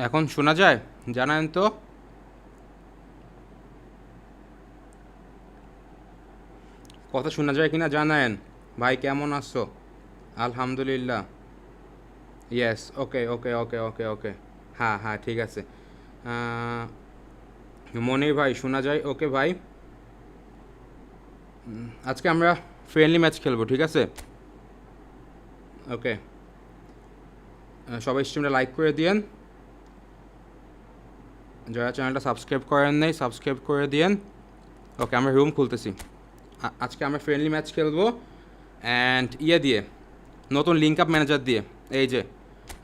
এখন শোনা যায়? জানান তো। কথা শোনা যায় কিনা জানায়েন। ভাই কেমন আছো? আলহামদুলিল্লাহ। ইয়েস, ওকে ওকে ওকে ওকে ওকে। হ্যাঁ হ্যাঁ, ঠিক আছে। আহ, মনির ভাই শোনা যায়? ওকে ভাই। আজকে আমরা ফ্রেন্ডলি ম্যাচ খেলবো, ঠিক আছে? ওকে। সবাই স্ট্রিমটা লাইক করে দিয়েন। যারা চ্যানেলটা সাবস্ক্রাইব করেন নাই সাবস্ক্রাইব করে দিয়েন। ওকে, আমরা রুম খুলতেছি। আজকে আমরা ফ্রেন্ডলি ম্যাচ খেলবো অ্যান্ড দিয়ে নতুন লিঙ্ক আপ ম্যানেজার দিয়ে। এই যে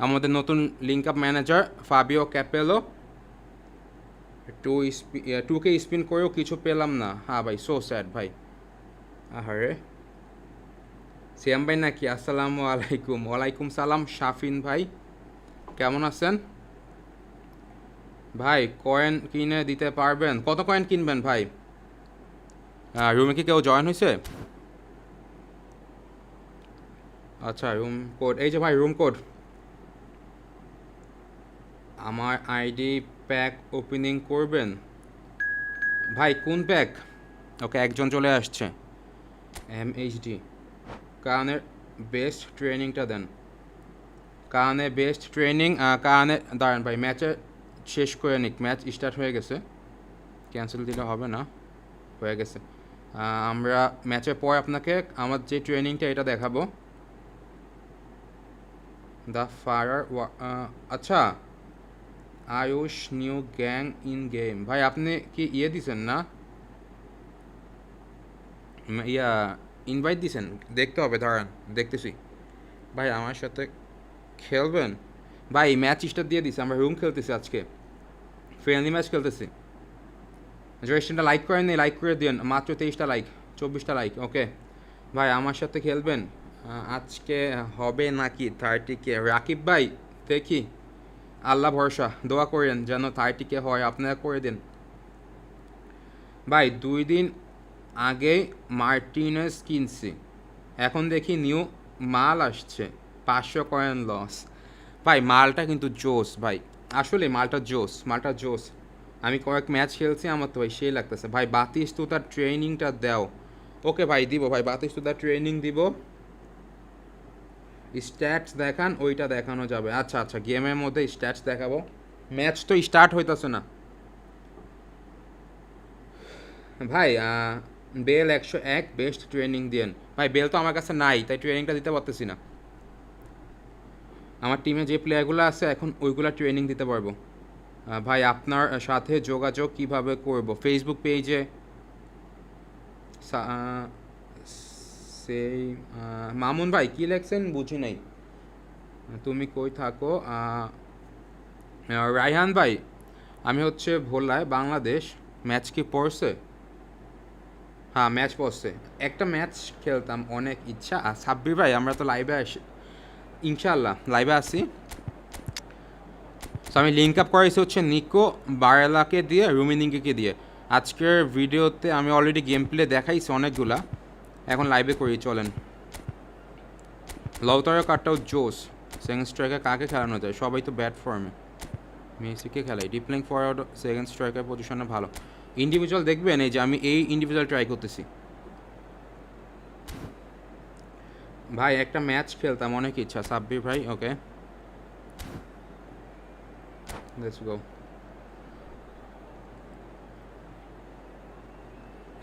আমাদের নতুন link up manager Fabio Capello. 2K spin করেও কিছু পেলাম না। হ্যাঁ ভাই, সো স্যাড ভাই। আহারে, সিয়াম ভাই নাকি? আসসালামু আলাইকুম। ওয়ালাইকুম সালাম শাফিন ভাই, কেমন আছেন ভাই? কয়েন কিনে দিতে পারবেন? কত কয়েন কিনবেন ভাই? রুমে কি কেউ জয়েন হয়েছে? আচ্ছা, রুম কোড এই যে ভাই, রুম কোড। আমার আইডি প্যাক ওপেনিং করবেন ভাই? কোন প্যাক? ওকে, একজন চলে আসছে। MHD কানের বেস্ট ট্রেনিংটা দেন। কানে বেস্ট ট্রেনিং কানে দাঁড়ান ভাই, ম্যাচে শেষ করে নিক। ম্যাচ স্টার্ট হয়ে গেছে, ক্যান্সেল দিলে হবে না। হয়ে গেছে। আমরা ম্যাচের পর আপনাকে আমার যে ট্রেনিংটা এটা দেখাবো। The fire. আচ্ছা, Ayush new gang in game. ভাই আপনি কি দিছেন না? ইনভাইট দিছেন? দেখতে হবে, দাঁড়ান দেখতেছি। ভাই আমার সাথে খেলবেন? ভাই ম্যাচ স্টার্ট দিয়ে দিছে, আমরা রুম খেলতেছি আজকে, ফ্রেন্ডলি ম্যাচ খেলতেছি। রেজিস্ট্রেশনটা লাইক করেন নি? লাইক করে দিন। মাত্র 23টা লাইক, 24টা লাইক। ওকে ভাই, আমার সাথে খেলবেন আজকে? হবে নাকি 30K? রাকিব ভাই দেখি, আল্লাহ ভরসা, দোয়া করেন যেন 30K হয়। আপনারা করে দিন ভাই। 2 দিন আগে মার্টিনেস কিনছি, এখন দেখি নিউ মাল আসছে, 500 কয়েন লস। ভাই মালটা কিন্তু জোস ভাই, আসলে মালটা জোস, মালটা জোস। আমি কয়েক ম্যাচ খেলছি, আমার তো ভাই সেই লাগতেছে ভাই। বাতিস তো তার ট্রেনিংটা দাও। ওকে ভাই, দিব ভাই, বাতিস তো তার ট্রেনিং দিব। স্ট্যাটস দেখান, ওইটা দেখানো যাবে। আচ্ছা আচ্ছা, গেমের মধ্যে স্ট্যাটস দেখাবো। ম্যাচ তো স্টার্ট হইতেছে না ভাই। বেল 101 বেস্ট ট্রেনিং দিয়েন ভাই। বেল তো আমার কাছে নাই, তাই ট্রেনিংটা দিতে পারতেছি না। আমার টিমে যে প্লেয়ারগুলো আছে এখন ওইগুলো ট্রেনিং দিতে পারবো। ভাই আপনার সাথে যোগাযোগ কিভাবে করব? ফেসবুক পেজে সেই মামুন ভাই কী লেখছেন বুঝি নাই। তুমি কই থাকো? রায়হান ভাই আমি হচ্ছে ভোলায়, বাংলাদেশ। ম্যাচ কি পড়ছে? হ্যাঁ ম্যাচ পড়ছে, একটা ম্যাচ খেলতাম, অনেক ইচ্ছা। আর সাব্বির ভাই আমরা তো লাইভে আসি, ইনশাআল্লাহ লাইভে আসি। তো আমি লিঙ্ক আপ করাইছি হচ্ছে নিকো বারেলাকে দিয়ে, রুমিনিঙ্গিকে দিয়ে। আজকের ভিডিওতে আমি অলরেডি গেম প্লে দেখাইছি অনেকগুলা, এখন লাইভে করি, চলেন। লউতারের কার্ডটাও জোস। সেকেন্ড স্ট্রাইকার কাকে খেলানো যায়? সবাই তো ব্যাট ফর্মে। মেসিকে খেলাই। ডিপ্লিং ফরওয়ার্ড সেকেন্ড স্ট্রাইকার পজিশনে ভালো। ইন্ডিভিজুয়াল দেখবেন, এই যে আমি এই ইন্ডিভিজুয়াল ট্রাই করতেছি ভাই। একটা ম্যাচ খেলতাম, অনেক ইচ্ছা। সাব্বির ভাই ওকে, লেটস গো।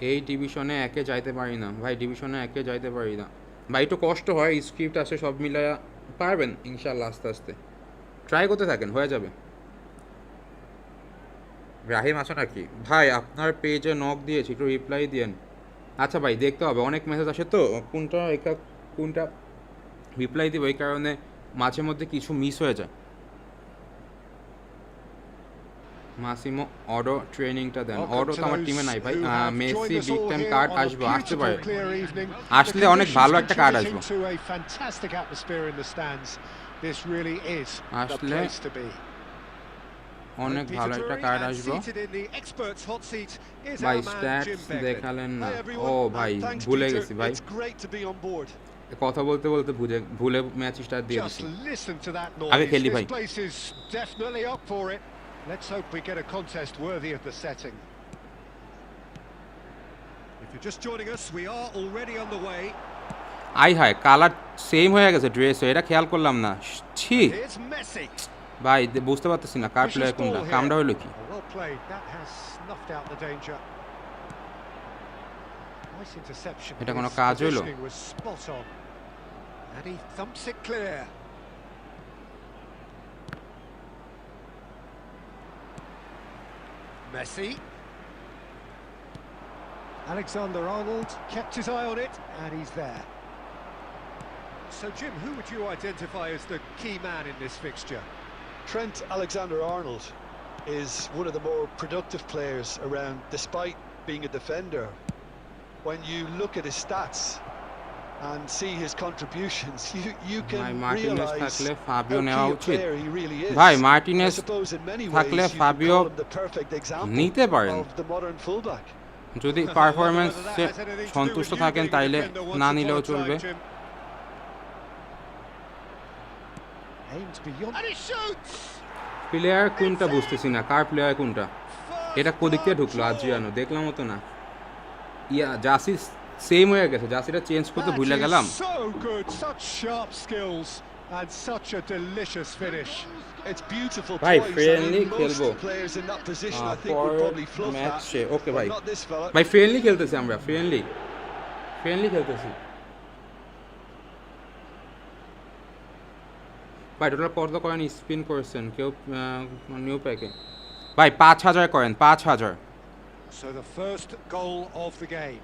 এই ডিভিশনে একে যাইতে পারি না ভাই, ডিভিশনে একে যাইতে পারি না ভাই, একটু কষ্ট হয়। স্ক্রিপ্ট আছে সব মিলায়া, পারবেন ইনশাল্লাহ, আস্তে আস্তে ট্রাই করতে থাকেন, হয়ে যাবে। রাহিম আছো নাকি ভাই? আপনার পেজে নক দিয়েছি, একটু রিপ্লাই দিয়েন। আচ্ছা ভাই, দেখতে হবে, অনেক মেসেজ আসে তো, কোনটা রিপ্লাই দিব, এই কারণে মাঝে মধ্যে কিছু মিস হয়ে যায়। মাসিমো অডো ট্রেনিংটা দেন। অডো তো আমার টিমে নাই ভাই। মেসি বিগ টাইম কার্ড আসতে পারে, আসলে অনেক ভালো একটা কার্ড আসবে, আসলে অনেক ভালো একটা কার্ড আসবে ভাই। স্ট্যাটস দেখালেন না? ও ভাই ভুলে গেছি ভাই। কথা বলতে বলতে ভুলে ম্যাচ স্টার্ট দিয়ে Just দিছি listen to that আগে noise. খেলি This ভাই place is definitely up for it. Let's hope we get a contest worthy of the setting. If you're just joining us, we are already on the way. আই হায় colour same হয়ে গেছে ড্রেসে এটা খেয়াল করলাম না ছি Here's Messi. ভাই বুঝতে পারতেছি না কার প্লেয়ার কোনটা কামটা হলো কি Oh, well played. That has snuffed out the danger. Nice interception. এটা কোনো His কাজ হলো positioning was spot on. And he thumps it clear. Messi. Alexander-Arnold kept his eye on it, and he's there. So, Jim, who would you identify as the key man in this fixture? Trent Alexander-Arnold is one of the more productive players around, despite being a defender. When you look at his stats and see his contributions, you can realise how key a player he really is. I suppose in many ways you can call him the perfect example of the modern fullback. যদি পারফরম্যান্সে সন্তুষ্ট থাকেন তাইলে না নিলেও চলবে player কোনটা বুঝতেছি না কার প্লেয়ার কোনটা এটা কোদিক থেকে ঢুকলো আদ্রিয়ানো দেখলাম তো না ইয়া জাসি সেম হয়ে গেছে জাসিটা চেঞ্জ করতে ভুলে গেলাম And such a delicious finish. It's beautiful. ভাই ফ্রেন্ডলি খেলবো players in that position I think would probably fluff that. ওকে ভাই ভাই ফ্রেন্ডলি খেলতেছি আমরা ফ্রেন্ডলি খেলতেছি ভাই টোটাল কত করেন স্পিন করেছেন কেউ নিউ প্যাকে ভাই 5000 করেন 5000 So the first goal of the game.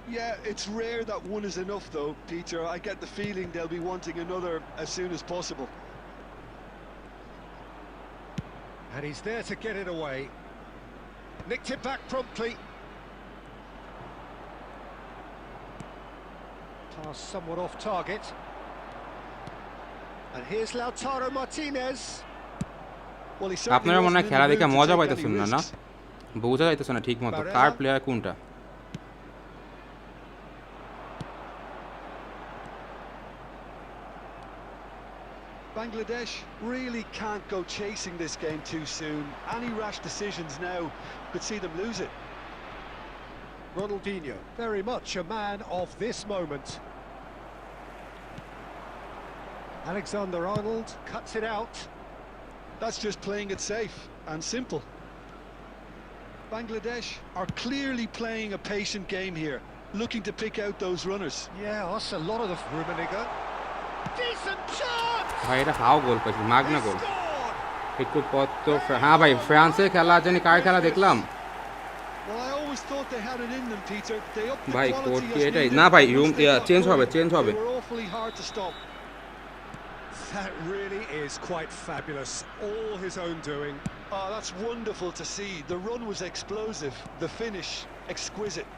Yeah, it's rare that one is enough though, Peter. I get the feeling they'll be wanting another as soon as possible. And he's there to get it away. Nicked it back promptly. Pass somewhat off target. And here's Lautaro Martinez. Well, আপনারা মনে হয় খেলা দেখে মজা পাইতেছেন না না বোঝা যাইতেছে না ঠিক মতো কার প্লেয়ার কোনটা Bangladesh really can't go chasing this game too soon. Any rash decisions now could see them lose it. Ronaldinho, very much a man of this moment. Alexander-Arnold cuts it out. That's just playing it safe and simple. Bangladesh are clearly playing a patient game here, looking to pick out those runners. Yeah, that's a lot of the Rummenigge. Decent chance! ভাই এটা হাও গোল পাইছি মাগনা গোল একটু পথ তো হ্যাঁ ভাই ফ্রান্সের খেলা জানি কার খেলা দেখলাম ভাই কোর্টটি এটাই না ভাই রুম চেঞ্জ হবে That really is quite fabulous. All his own doing. Oh, that's wonderful to see. The run was explosive, the finish exquisite.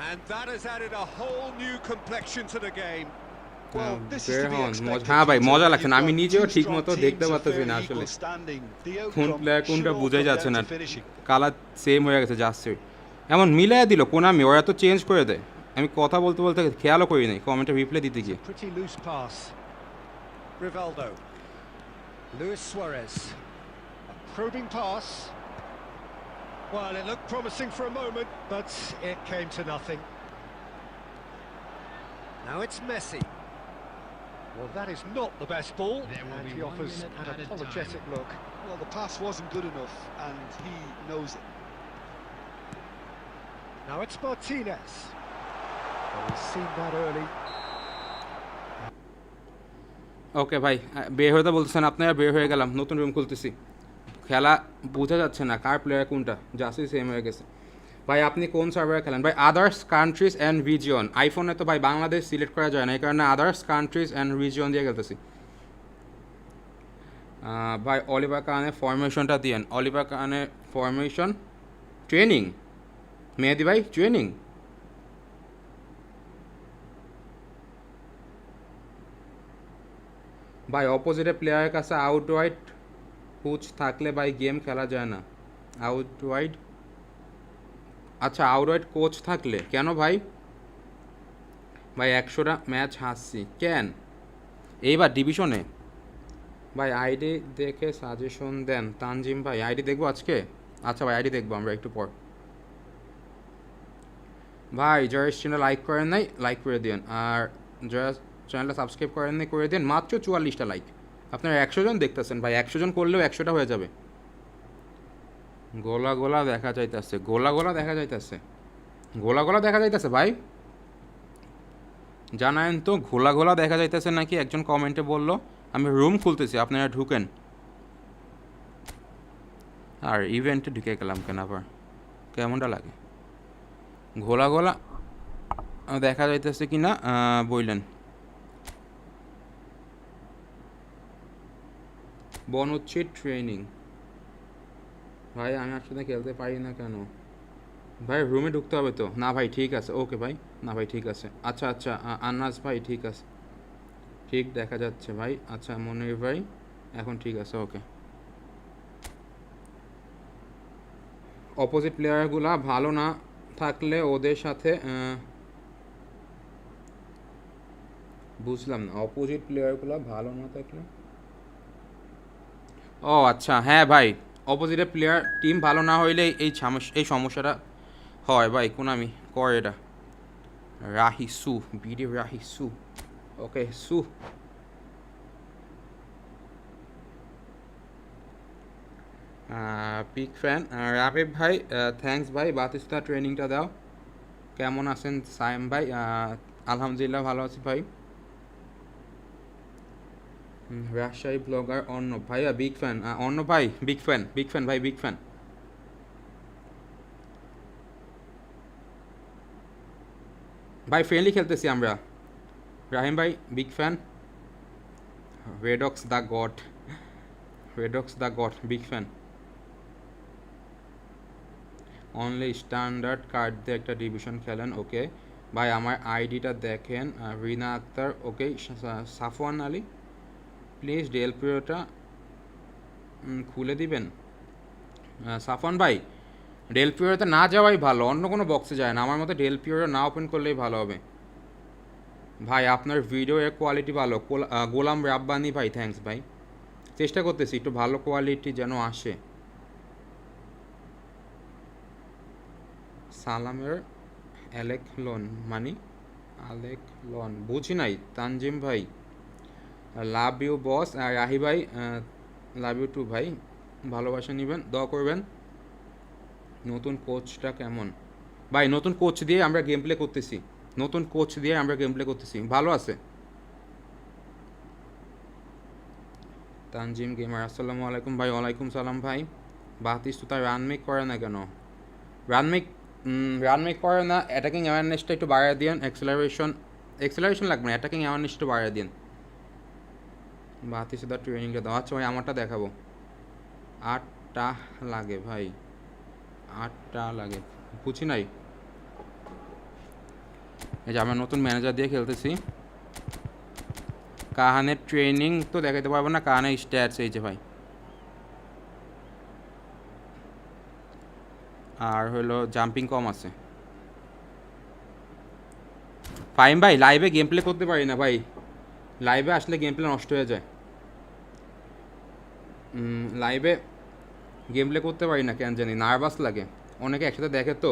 And that has added a whole new complexion to the game. Well, this is to be expected. হ্যাঁ ভাই মজা লাগছে না আমি নিজেও ঠিকমতো দেখতে পারতেছি না আসলে কোন প্লেয়ার কোনটা বুঝাই যাচ্ছে না কালার সেম হয়ে গেছে যাচ্ছে এমন মিলাই দিল কোনামি ওরা তো চেঞ্জ করে দেয় আমি কথা বলতে বলতে খেয়ালও করি নাই কমেন্টে রিপ্লাই দিতে গিয়ে Pretty loose pass. Rivaldo. Luis Suarez. A probing pass. Well, it looked promising for a moment, but it came to nothing. Now it's Messi. Well, that is not the best ball, and he offers an apologetic look. Well, the pass wasn't good enough, and he knows it. Now it's Martinez. Well, he's seen that early. ওকে ভাই বের হতে বলতেছেন আপনারা বের হয়ে গেলাম নতুন room খুলতেছি খেলা বোঝা যাচ্ছে না কার প্লেয়ার কোনটা জাসি সেম হয়ে গেছে ভাই আপনি কোন সার্ভারে খেলেন ভাই আদার্স কান্ট্রিজ অ্যান্ড রিজিয়ন আইফোনে তো ভাই বাংলাদেশ সিলেক্ট করা যায় না এই কারণে আদার্স কান্ট্রিজ অ্যান্ড রিজিয়ন দিয়ে খেলতেছি ভাই অলিভার কানের ফরমেশনটা দিয়েন অলিভার কানের ফরমেশন ট্রেনিং মেহেদি ভাই ট্রেনিং ভাই অপোজিটের প্লেয়ারের কাছে আউট ওয়াইড কোচ থাকলে ভাই গেম খেলা যায় না আউট ওয়াইড আচ্ছা আউট ওয়াইড কোচ থাকলে কেন ভাই ভাই 100টা ম্যাচ হারছি কেন এইবার ডিভিশনে ভাই আইডি দেখে সাজেশন দেন তানজিম ভাই আইডি দেখবো আজকে আচ্ছা ভাই আইডি দেখবো আমরা একটু পর ভাই যারা চ্যানেল লাইক করেন নাই লাইক করে দিন আর যারা চ্যানেলটা সাবস্ক্রাইব করেন নাই করে দিন মাত্র 44টা লাইক আপনারা 100 জন দেখতেছেন ভাই 100 জন করলেও 100টা হয়ে যাবে গোলা গোলা দেখা যাইতেছে গোলা গোলা দেখা যাইতেছে গোলা গোলা দেখা যাইতেছে ভাই জানায়েন তো ঘোলা ঘোলা দেখা যাইতেছে নাকি একজন কমেন্টে বললো আমি রুম খুলতেছি আপনারা ঢুকেন আর ইভেন্টে ঢুকে গেলাম কেন আবার কেমনটা লাগে ঘোলা ঘোলা দেখা যাইতেছে কি না বললেন বনচ্ছিদ ট্রেনিং ভাই আমি একসাথে খেলতে পারি না কেন ভাই রুমে ঢুকতে হবে তো না ভাই ঠিক আছে ওকে ভাই না ভাই ঠিক আছে আচ্ছা আচ্ছা আন্নাস ভাই ঠিক আছে ঠিক দেখা যাচ্ছে ভাই আচ্ছা মনির ভাই এখন ঠিক আছে ওকে অপোজিট প্লেয়ারগুলা ভালো না থাকলে ওদের সাথে বুঝলাম না অপোজিট প্লেয়ারগুলো ভালো না থাকলে ও আচ্ছা হ্যাঁ ভাই অপোজিটের প্লেয়ার টিম ভালো না হইলে এই সমস্যাটা হয় ভাই কোনামি করে এটা রাহিসু বিডি রাহিসু ওকে সু পিক ফ্যান রাবিব ভাই থ্যাঙ্কস ভাই বাতিস্তা ট্রেনিংটা দাও কেমন আছেন সাইম ভাই আলহামদুলিল্লাহ ভালো আছি ভাই রাজশাহী ব্লগার অর্ণব ভাইয়া বিগ ফ্যান অর্ণব ভাই বিগ ফ্যান ভাই বিগ ফ্যান ভাই ফ্রেন্ডলি খেলতেছি আমরা রাহিম ভাই big fan redox the god big fan only standard card দিয়ে একটা ডিভিশন খেলেন ওকে ভাই আমার আইডিটা দেখেন রিনা আক্তার ওকে সাফওয়ান আলী প্লিজ ডেল পিওটা খুলে দিবেন সাফওয়ান ভাই ডেল পিওতে না যাওয়াই ভালো অন্য কোনো বক্সে যায় না আমার মতে ডেল পিওটা না ওপেন করলেই ভালো হবে ভাই আপনার ভিডিওর কোয়ালিটি ভালো গোলাম রাব্বানি ভাই থ্যাঙ্কস ভাই চেষ্টা করতেছি একটু ভালো কোয়ালিটি যেন আসে সালামের অ্যালেক লোন বুঝি নাই তানজিম ভাই লাভ ইউ বস আর রাহি ভাই লাভ ইউ টু ভাই ভালোবাসা নেবেন দোয়া করবেন নতুন কোচটা কেমন ভাই নতুন কোচ দিয়ে আমরা গেম প্লে করতেছি ভালো আছে তানজিম গেমার আসসালামু আলাইকুম ভাই ওয়ালাইকুম সালাম ভাই বাতিস তো তার রানমেক করে না কেন রানমেক করে না অ্যাটাকিং অ্যাওয়ারনেসটা একটু বাড়িয়ে দিন এক্সেলারেশন লাগবে না অ্যাটাকিং অ্যাওয়ারনেস একটু বাড়িয়ে দিন বাতিস তার ট্রেনিংটা দাও আচ্ছা ভাই আমারটা দেখাবো 8টা লাগে ভাই 8টা লাগে বুঝি নাই এই যে আমরা নতুন ম্যানেজার দিয়ে খেলতেছি কাহানের ট্রেনিং তো দেখাতে পারবো না কাহানের স্ট্যাটস এই যে ভাই আর হলো জাম্পিং কম আছে ফাইম ভাই লাইভে গেম প্লে করতে পারি না ভাই লাইভে আসলে গেম প্লে নষ্ট হয়ে যায় লাইভে গেম প্লে করতে পারি না কেন জানি নার্ভাস লাগে অনেকে একসাথে দেখে তো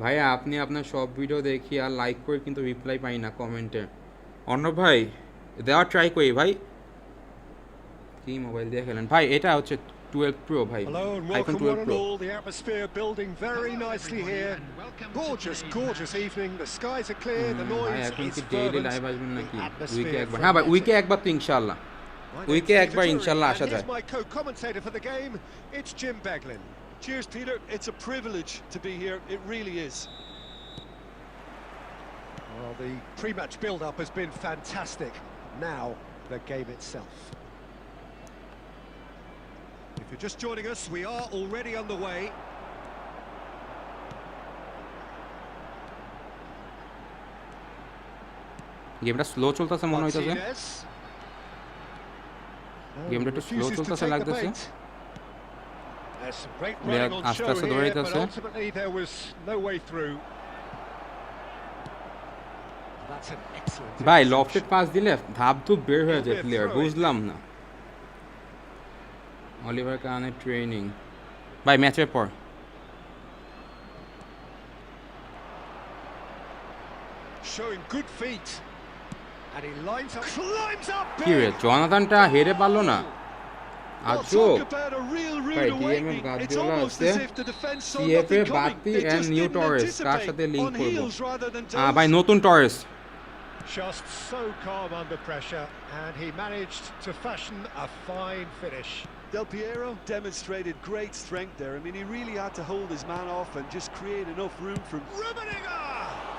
ভাইয়া আপনি আপনার সব ভিডিও দেখি আর লাইক করে কিন্তু রিপ্লাই পাই না কমেন্টে অন্য ভাই দেওয়ার ট্রাই করি ভাই কি মোবাইল দিয়ে খেলেন ভাই এটা হচ্ছে 12 Pro ভাই iPhone 12 Pro The atmosphere building very nicely here. Gorgeous evening. The skies are clear. The noise এখন is কি ডেইলি লাইভ fervent. আসবেন নাকি উইকে একবার হ্যাঁ ভাই উইকে একবার তো ইনশাআল্লাহ উইকে একবার ইনশাআল্লাহ আসা যায় My co-commentator for the game, it's Jim Beglin. Cheers, Peter. It's a privilege to be here. It really is. Well, the pre-match build-up has been fantastic. Now, the game itself. If you're just joining us, we are already on the way. গেমটা slow চলতেছে মনে হইতাছে Martinez. গেমটা একটু slow Refuses to চলতেছে take the লাগতেছে bait. There's some great Yeah, running on আস্তে show আস্তে here, দৌড়াইতেছে। but ultimately there was no way through. That's an excellent ভাই interception. লফটেড পাস দিলে ধাপ ধুপ বের হয়ে যায় প্লেয়ার, বুঝলাম না। অলিভার কানের ট্রেনিং ভাই ম্যাচের পর Showing good feet. And he lines up, climbs up কি রে big. জনাথনটা হেরে পারলো না। Well, আজব talk about a real ভাই rude TMF awakening. It's Guardiola almost আছে, as if the defense saw CFA nothing coming. বাতি They and just new didn't Torres কার anticipate. সাথে লিংক On করব? heels rather than ভাই toes. নতুন Torres Just so calm under pressure, and he managed to fashion a fine finish. Del Piero demonstrated great strength there. I mean, he really had to hold his man off and just create enough room for him. Rummenigge!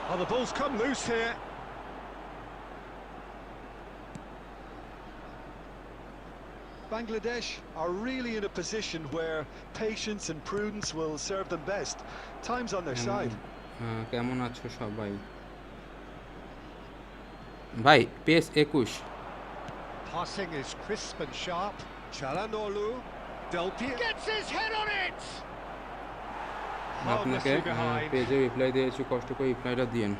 Oh, the ball's come loose here. Bangladesh are really in a position where patience and prudence will serve them best. Time's on their side. কেমন আছো সবাই? ভাই pace 21 Passing is crisp and sharp. Çalhanoğlu, Del Piero gets his head on it. আপনাকে Harmlessly behind. পেজে reply দিয়েছি, কষ্ট করে রিপ্লাইটা দিয়েন।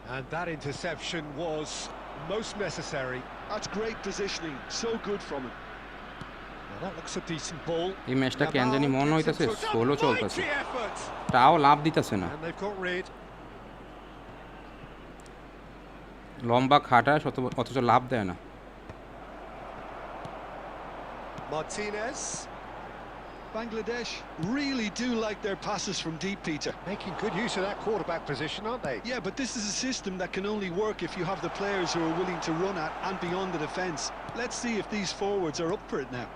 And that interception was most necessary. That's great positioning. So good from him. Now that looks a decent ball. এই ম্যাচটা কেন জানি মনে হইতাছে সোলো চলতেছে, Mighty effort. তাও লাভ দিতেছে না। And they've got rid. লম্বা খাটায় অথচ লাভ দেয় না। Martinez Bangladesh really do like their passes from deep, Peter. making good use of that quarterback position, aren't they? Yeah, but this is a system that can only work if you have the players who are willing to run at and beyond the defence. Let's see if these forwards are up for it now.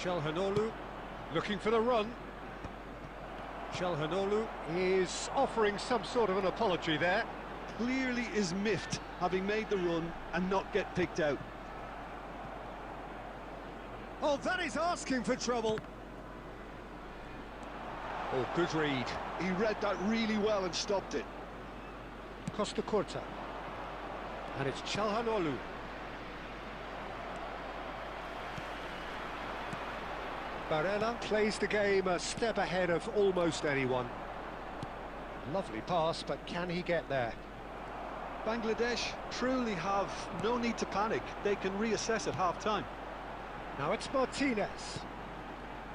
Çalhanoğlu looking for the run. Çalhanoğlu is offering some sort of an apology there. Clearly is miffed having made the run and not get picked out. Oh, that is asking for trouble. Oh, good read. He read that really well and stopped it. Costa Curta. And it's Çalhanoğlu. Barella plays the game a step ahead of almost anyone. Lovely pass, but can he get there? Bangladesh truly have no need to panic. They can reassess at half-time. Now it's Martinez.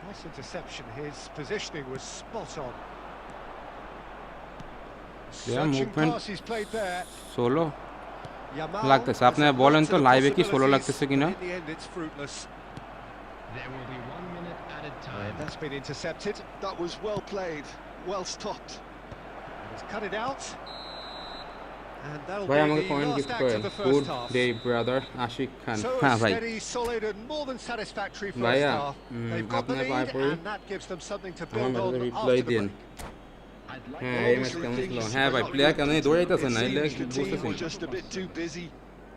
Nice interception. His positioning was spot on. Searching movement pass he's played there. Solo Yamal লাগতেছে, has আপনারা a বলেন lot তো of লাইভে কি solo possibilities, লাগতেছে কিনা? but in the end it's fruitless. There will be 1 minute added And time. that's been intercepted. That was well played, well stopped. And he's cut it out. And that'll ভাই be আমাকে the coin last gift act করেন। of the good first half. Day brother Ashik Khan. So হ্যাঁ a ভাই steady, solid and more than satisfactory first ভাইয়া, half. They've got the আপনার পায়ে lead পড়ি, and that gives them something to আমার build on ম্যাচে reply after the দিন। break. I'd like হ্যাঁ to এই ম্যাচ কেমন ছিল? হ্যাঁ ভাই প্লেয়ার কেন দৌড়াইতেছে না, এলে It seems the team বুঝতেছি were না। just a bit too busy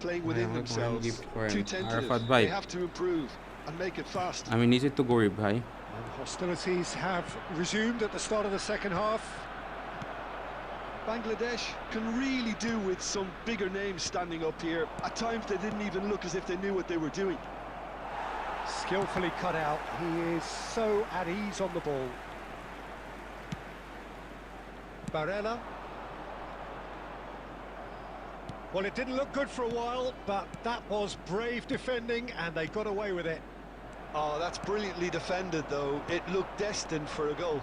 playing ভাই within আমাকে কয়েন themselves. গিফট করেন। Too tentative. আরাফাত ভাই They have to improve and make it fast. আমি নিজে তো গরিব ভাই। And hostilities have resumed at the start of the second half. Bangladesh can really do with some bigger names standing up here. At times they didn't even look as if they knew what they were doing. Skillfully cut out. He is so at ease on the ball. Barella. Well, it didn't look good for a while, but that was brave defending and they got away with it. Oh, that's brilliantly defended though. It looked destined for a goal.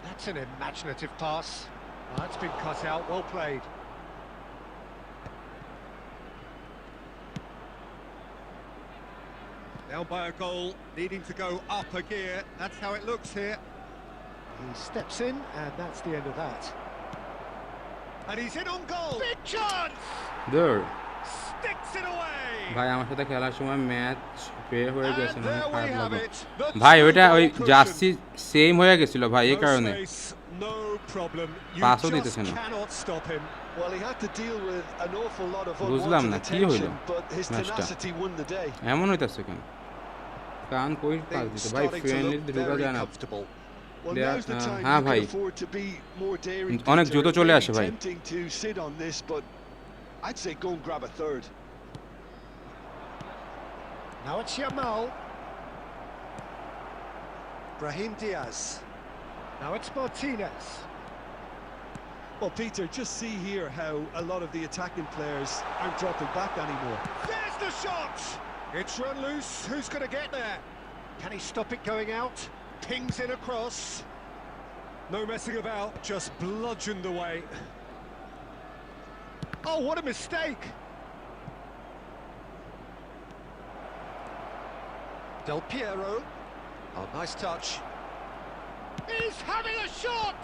That's an imaginative pass. That's been cut out, well played. Down by a goal, needing to go up a gear. That's how it looks here. He steps in, and that's the end of that. And he's in on goal. Big chance! দৌড় Sticks it away! ভাই আমার সাথে খেলার সময় match বের হয়ে গেছে And না, there we খারাপ have লাগলো it. The ভাই। ওইটা true ওই goal জার্সি সেম হয়ে গেছিল ভাই, এই No কারণে space, no problem. You পাসও just দিতেছে না। cannot stop him. Well, he had to deal with an awful lot of বুঝলাম unwanted না কি হইলো attention, but his ম্যাচটা, tenacity won the day. এমন হইতাছে কেন? কান কই পাস Things দিতে ভাই, starting to ফ্রেন্ডলি look ঢুকা very যায় না। comfortable. Well, They are- now's the time হ্যাঁ you ভাই, can afford to be more daring. অনেক Peter. দ্রুত It চলে may আসে be ভাই। tempting to sit on this, but I'd say go and grab a third. Now it's Yamal. Brahim Diaz. Now it's Martinez. Well, Peter, just see here how a lot of the attacking players aren't dropping back anymore. There's the shot! It's run loose. Who's going to get there? Can he stop it going out? Pings in across. No messing about, just bludgeoned away. Oh, what a mistake! Del Piero. Oh, nice touch. He's having a shot!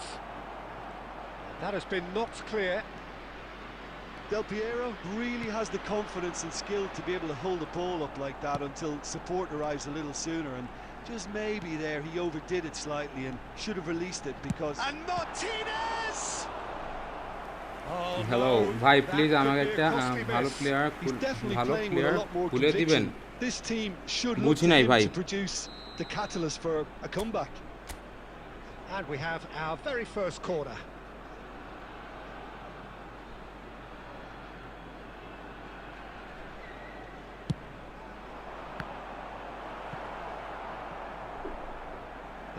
That has been knocked clear. Del Piero really has the confidence and skill to be able to hold the ball up like that until support arrives a little sooner, and just maybe there he overdid it slightly and should have released it because... And Martinez! Oh, hello no, ভাই that please could আমাকে be a একটা costly ভালো miss. Player He's definitely ভালো playing with player a lot more খুলে দিবেন conviction. This team should look বুঝি to নাই him ভাই to produce the catalyst for a comeback. And we have our very first corner.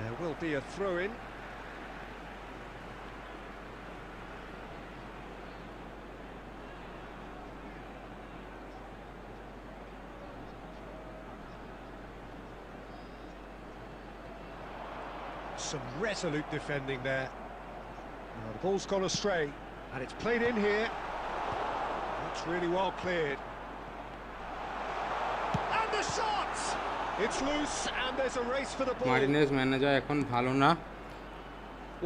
There will be a throw-in. Some resolute defending there. Now the ball's gone astray, and it's played in here. That's really well cleared. And the shot! It's loose, and there's a race for the ball. Martinez manager এখন ভালো না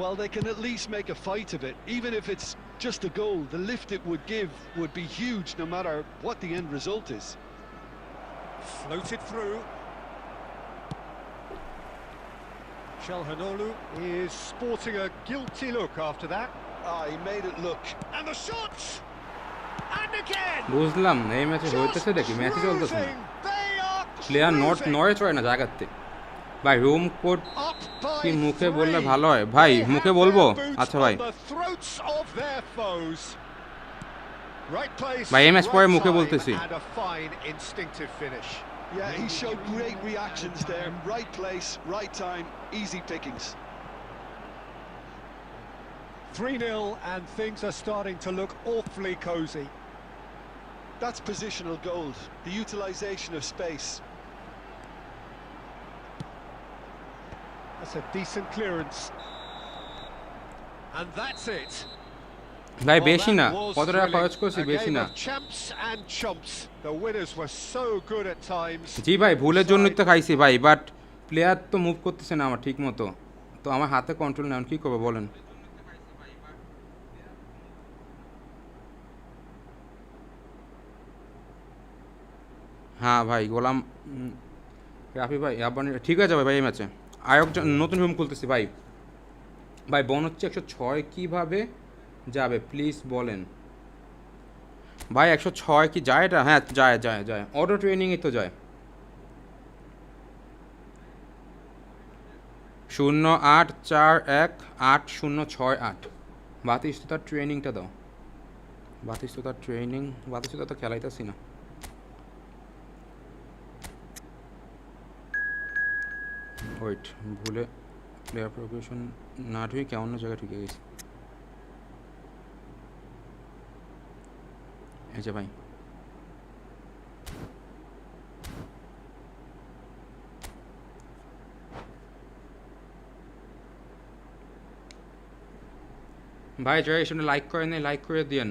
Well, they can at least make a fight of it, even if it's just a goal. The lift it would give would be huge, no matter what the end result is. Floated through. Çalhanoğlu is sporting a guilty look after that. Ah, he made it look. And the shot! And again! বুঝলাম না এই ম্যাচে হইতেছে দেখি ম্যাচই চলতেছে না player নড়ে চড়ে না জায়গাতে ভাই রুম কোড কি মুখে বললে ভালো হয় ভাই মুখে বলবো আচ্ছা ভাই ভাই এই ম্যাচ পরে মুখে বলতেছি Yeah, he showed great reactions there. Right place, right time, easy pickings. 3-0 and things are starting to look awfully cosy. That's positional gold, the utilisation of space. That's a decent clearance. And that's it. ভাই বেশি না কত টাকা খরচ করছি বেশি না Champs and chumps. The winners were so good at times. জি ভাই ভুলের জন্যই তো খাইছি ভাই বাট প্লেয়ার তো মুভ করতেছে না আমার ঠিক মতো তো আমার হাতে কন্ট্রোল নেন কি করবো বলেন হ্যাঁ ভাই গোলাম রাফি ভাই আবার ঠিক আছে ভাই এই ম্যাচে আরেকজন নতুন রুম খুলতেছি ভাই ভাই বন হচ্ছে 106 কীভাবে যাবে প্লিজ বলেন ভাই 106 কি যায় এটা হ্যাঁ যায় যায় যায় অটো ট্রেনিংয়ে তো যায় 08418068 বাতিস্ততার ট্রেনিংটা দাও বাতিস্ততার ট্রেনিং বাতিস্ততা তো খেলাইতেছি না ওয়েট ভুলে প্লেয়ার প্রোগ্রেশন না ঢুকে অন্য জায়গায় ঢুকে গেছি এই যে ভাই ভাই যারা এসে লাইক করে নেই লাইক করে দিয়েন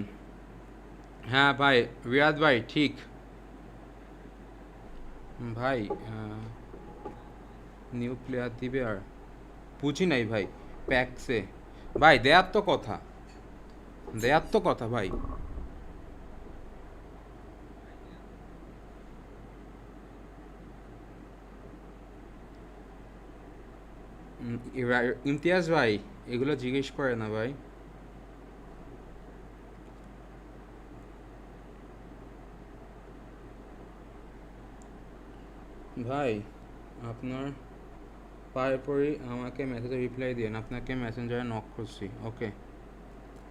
হ্যাঁ ভাই রিয়াদ ভাই ঠিক ভাই নিউ প্লেয়ার দিবে আর বুঝি নাই ভাই প্যাকসে ভাই দেয়ার তো কথা ভাই ইমতিয়াজ ভাই এগুলো জিজ্ঞেস করে না ভাই ভাই আপনার পায়ে পড়ি আমাকে মেসেজে রিপ্লাই দিন আপনাকে মেসেঞ্জারে নক করছি ওকে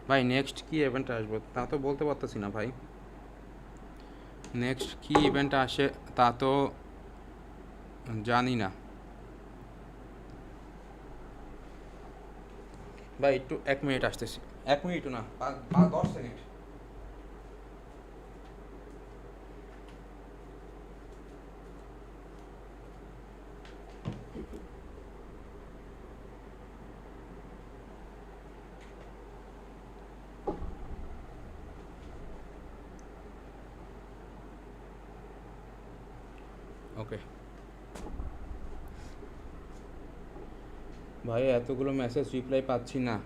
ভাই নেক্সট কি ইভেন্ট আসবে তা তো বলতে পারতেছি না ভাই নেক্সট কি ইভেন্ট আসে তা তো জানি না ভাই, একটু 1 মিনিট আসতেছি। 1 মিনিটও না, 10 সেকেন্ড। ওকে ভাই, এতগুলো মেসেজ রিপ্লাই পাচ্ছি না।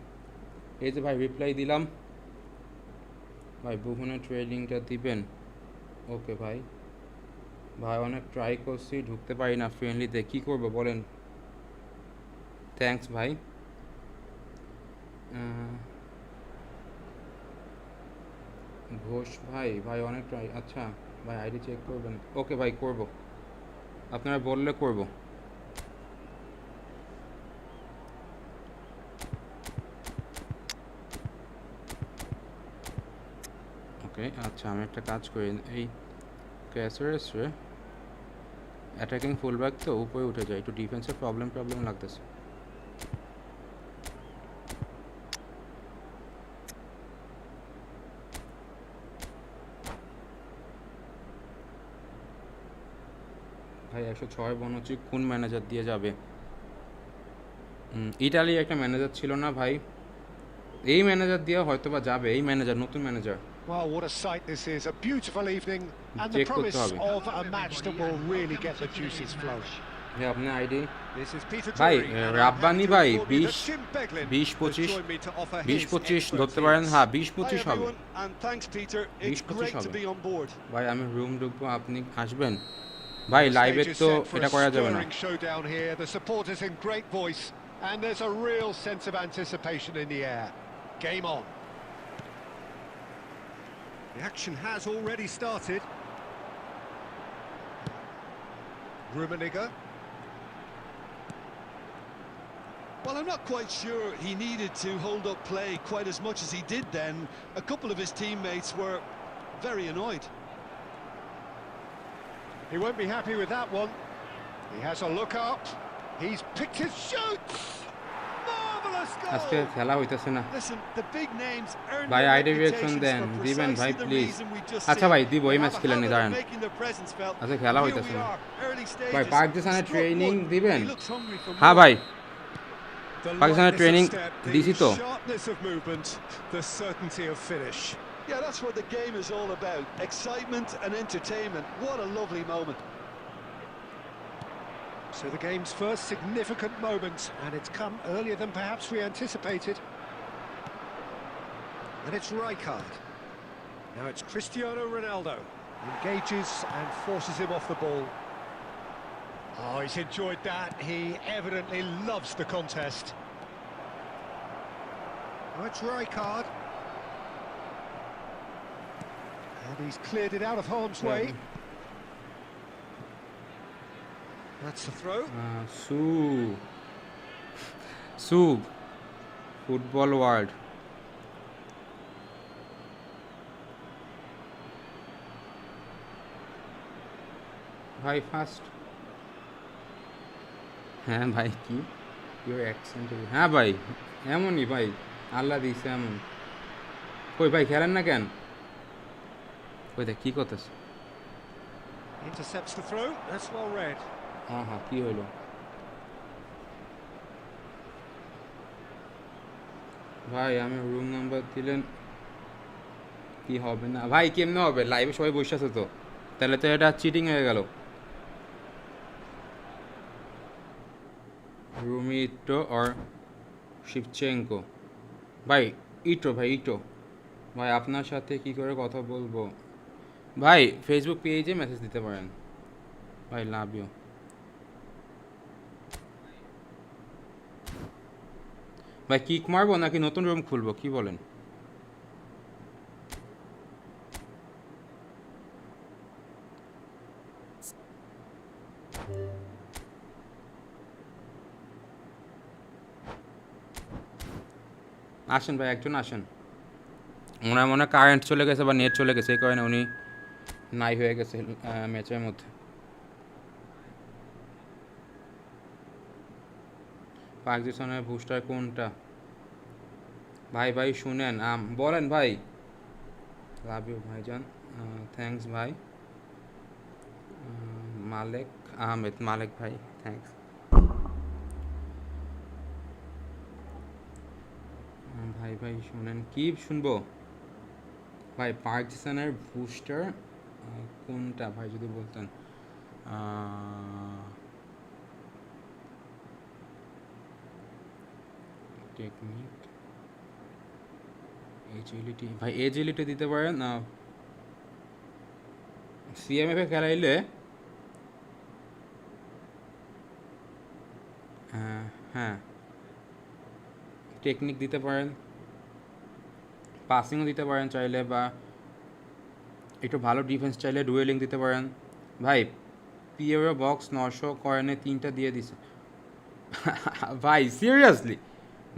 এই যে ভাই রিপ্লাই দিলাম। ভাই বুফনের ট্রেডিংটা দিবেন? ওকে ভাই। ভাই অনেক ট্রাই করছি, ঢুকতে পারি না ফ্রেন্ডলিতে, কী করবো বলেন? থ্যাঙ্কস ভাই। ঘোষ ভাই, ভাই অনেক ট্রাই। আচ্ছা ভাই, আইডি চেক করবেন? ওকে ভাই, করব, আপনারা বললে করব। ওকে আচ্ছা, আমি একটা কাজ করি, এই ক্যাসারেসরে অ্যাটাকিং ফুলব্যাক তো উপরে উঠে যায়, একটু ডিফেন্সের প্রবলেম লাগতেছে। ভাই 106 বনচি কোন ম্যানেজার দিয়ে যাবে? ইটালির একটা ম্যানেজার ছিল না ভাই, এই ম্যানেজার দিয়ে হয়তো বা যাবে, এই ম্যানেজার, নতুন manager. Well, what a sight this is. A beautiful evening and the check করতে promise হবে। of a match that will really get the juices flowing. ভাই আপনার আইডি? This is Peter ভাই Drury, and I'm Rabbani happy to ভাই inform you 20 that Tim Beglin 20 has 25 joined me to offer 20 his 25 ধরতে পারেন, expertise. হ্যাঁ 20 Hi 25 হবে। everyone, and thanks Peter. It's 20-25 great to হবে। be on board. ভাই আমি room ঢুকবো, আপনি আসবেন? ভাই The লাইভে stage is তো set for এটা a করা যাবে না। stirring showdown here. The supporters in great voice, and there's a real sense of anticipation in the air. Game on. The action has already started. Rummenigge. Well, I'm not quite sure he needed to hold up play quite as much as he did then. A couple of his teammates were very annoyed. He won't be happy with that one. He has a look up. He's picked his shoots. Marvelous আজকে goal. খেলা হইতেছে না Listen, the big names earn ভাই, their ID reaction reputations দেন, for দিবেন ভাই precisely the please. reason we just আচ্ছা seen. ভাই দিব, এই They ম্যাচ have a খেলেন habit of দাঁড়ান। making their presence felt. আচ্ছা খেলা Here হইতেছে we না are, early ভাই। stages. পাকিস্তানের Struck ট্রেনিং one. দিবেন? He looks hungry for হ্যাঁ more. ভাই, The পাকিস্তানের lightness ট্রেনিং of step, দিছি the তো। sharpness of movement, the certainty of finish. Yeah, that's what the game is all about. Excitement and entertainment. What a lovely moment. So the game's first significant moment, and it's come earlier than perhaps we anticipated. And it's Rijkaard. Now it's Cristiano Ronaldo. Engages and forces him off the ball. Oh, he's enjoyed that. He evidently loves the contest. Now it's Rijkaard. And he's cleared it out of harm's way. That's the throw. সু football world. ভাই first, হ্যাঁ ভাই কি your accent, হ্যাঁ ভাই এমনই ভাই, আল্লাহ দিছে এমন। কই ভাই খেলেন না কেন? কই দেখ কি করতেছে? Intercepts the throw. That's well read. হ্যাঁ হ্যাঁ, কি হইলো? ভাই আমি রুম নাম্বার দিলেন কি হবে না? ভাই কেমনে হবে? লাইভে সবাই বসে আছে তো, তাহলে তো এটা চিটিং হয়ে গেল। রুমি ইটো আর শিবচেঙ্কো ভাই, ইটো ভাই, ইটো ভাই আপনার সাথে কি করে কথা বলবো? ভাই ফেসবুক পেজে মেসেজ দিতে পারেন ভাই, লাভ ইউ। ভাই কিক মারবো নাকি নতুন রুম খুলবো, কি বলেন? আসেন ভাই, একজন আসেন। ওনার মনে হয় কারেন্ট চলে গেছে বা নেট চলে গেছে, এই কারণে উনি নাই হয়ে গেছে ম্যাচের মধ্যে। পাকিস্তানের বুস্টার কোনটা ভাই ভাই শুনেন বলেন ভাই লাভ ইউ ভাইজান থ্যাঙ্কস ভাই মালেক আহমেদ মালেক ভাই থ্যাঙ্কস ভাই ভাই শুনেন কি শুনবো ভাই পাকিস্তানের বুস্টার কোনটা ভাই যদি বলতেন টেকনিক এজিলিটি ভাই এজিলিটি দিতে পারেন সিএমএফ এ খেলাইলে হ্যাঁ টেকনিক দিতে পারেন পাসিংও দিতে পারেন চাইলে বা একটু ভালো ডিফেন্স চাইলে ডুয়েলিং দিতে পারেন ভাই পিওর বক্স 900 কয়েনে 3টা দিয়ে দিছে ভাই সিরিয়াসলি